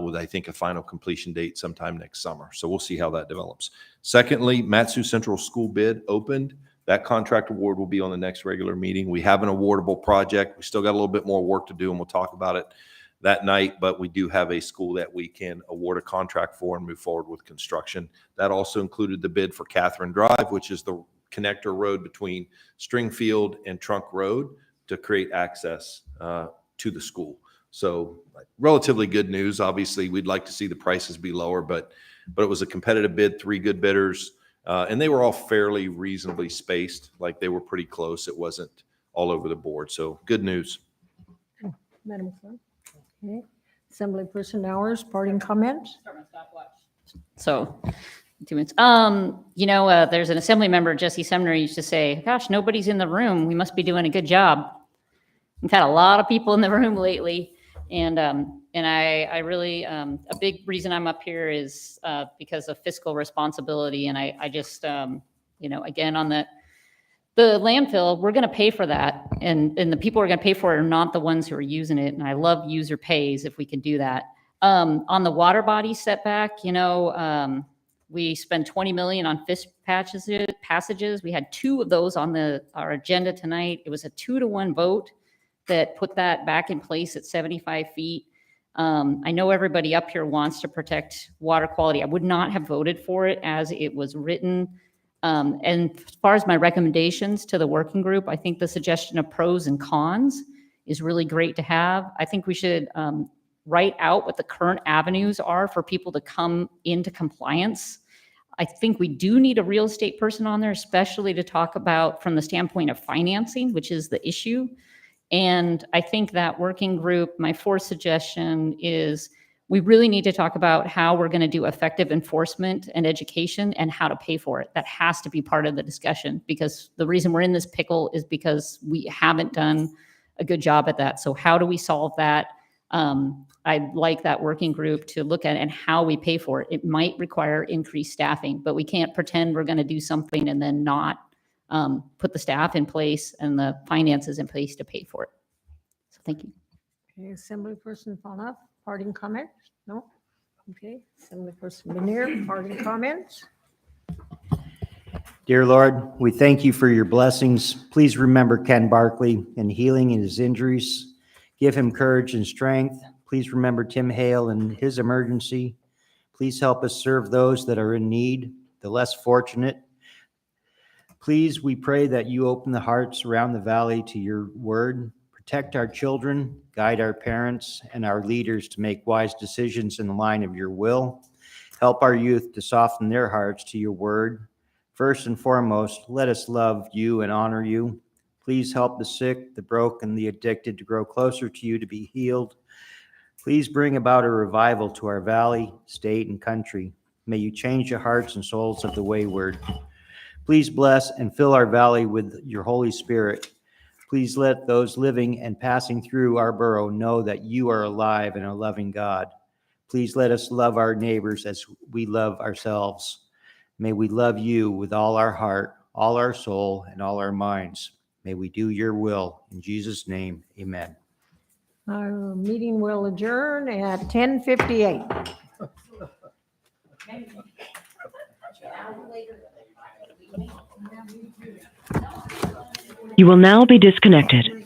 with, I think, a final completion date sometime next summer. So we'll see how that develops. Secondly, Matsu Central School bid opened. That contract award will be on the next regular meeting. We have an awardable project. We still got a little bit more work to do, and we'll talk about it that night, but we do have a school that we can award a contract for and move forward with construction. That also included the bid for Catherine Drive, which is the connector road between Stringfield and Trunk Road to create access to the school. So relatively good news. Obviously, we'd like to see the prices be lower, but it was a competitive bid, 3 good bidders, and they were all fairly reasonably spaced. Like they were pretty close. It wasn't all over the board. So good news. Madam Clerk. Okay. Assemblyperson Hours, parting comments? So 2 minutes. There's an assembly member, Jesse Sumner, used to say, gosh, nobody's in the room. We must be doing a good job. We've had a lot of people in the room lately. And I really, a big reason I'm up here is because of fiscal responsibility. And I just, again, on the landfill, we're going to pay for that. And the people who are going to pay for it are not the ones who are using it. And I love user pays if we can do that. On the water body setback, We spend 20 million on fish passages. We had 2 of those on our agenda tonight. It was a 2-to-1 vote that put that back in place at 75 feet. I know everybody up here wants to protect water quality. I would not have voted for it as it was written. And as far as my recommendations to the working group, I think the suggestion of pros and cons is really great to have. I think we should write out what the current avenues are for people to come into compliance. I think we do need a real estate person on there, especially to talk about from the standpoint of financing, which is the issue. And I think that working group, my 4th suggestion is we really need to talk about how we're going to do effective enforcement and education and how to pay for it. That has to be part of the discussion, because the reason we're in this pickle is because we haven't done a good job at that. So how do we solve that? I'd like that working group to look at and how we pay for it. It might require increased staffing, but we can't pretend we're going to do something and then not put the staff in place and the finances in place to pay for it. So thank you. Okay, Assemblyperson Phaneuf, parting comments? No? Okay, Assemblyperson Benir, parting comments? Dear Lord, we thank you for your blessings. Please remember Ken Barkley and healing in his injuries. Give him courage and strength. Please remember Tim Hale and his emergency. Please help us serve those that are in need, the less fortunate. Please, we pray that you open the hearts around the valley to your word. Protect our children, guide our parents and our leaders to make wise decisions in the line of your will. Help our youth to soften their hearts to your word. First and foremost, let us love you and honor you. Please help the sick, the broken, the addicted to grow closer to you, to be healed. Please bring about a revival to our valley, state, and country. May you change the hearts and souls of the wayward. Please bless and fill our valley with your Holy Spirit. Please let those living and passing through our borough know that you are alive and a loving God. Please let us love our neighbors as we love ourselves. May we love you with all our heart, all our soul, and all our minds. May we do your will. In Jesus' name, amen. Our meeting will adjourn at 10:58. You will now be disconnected.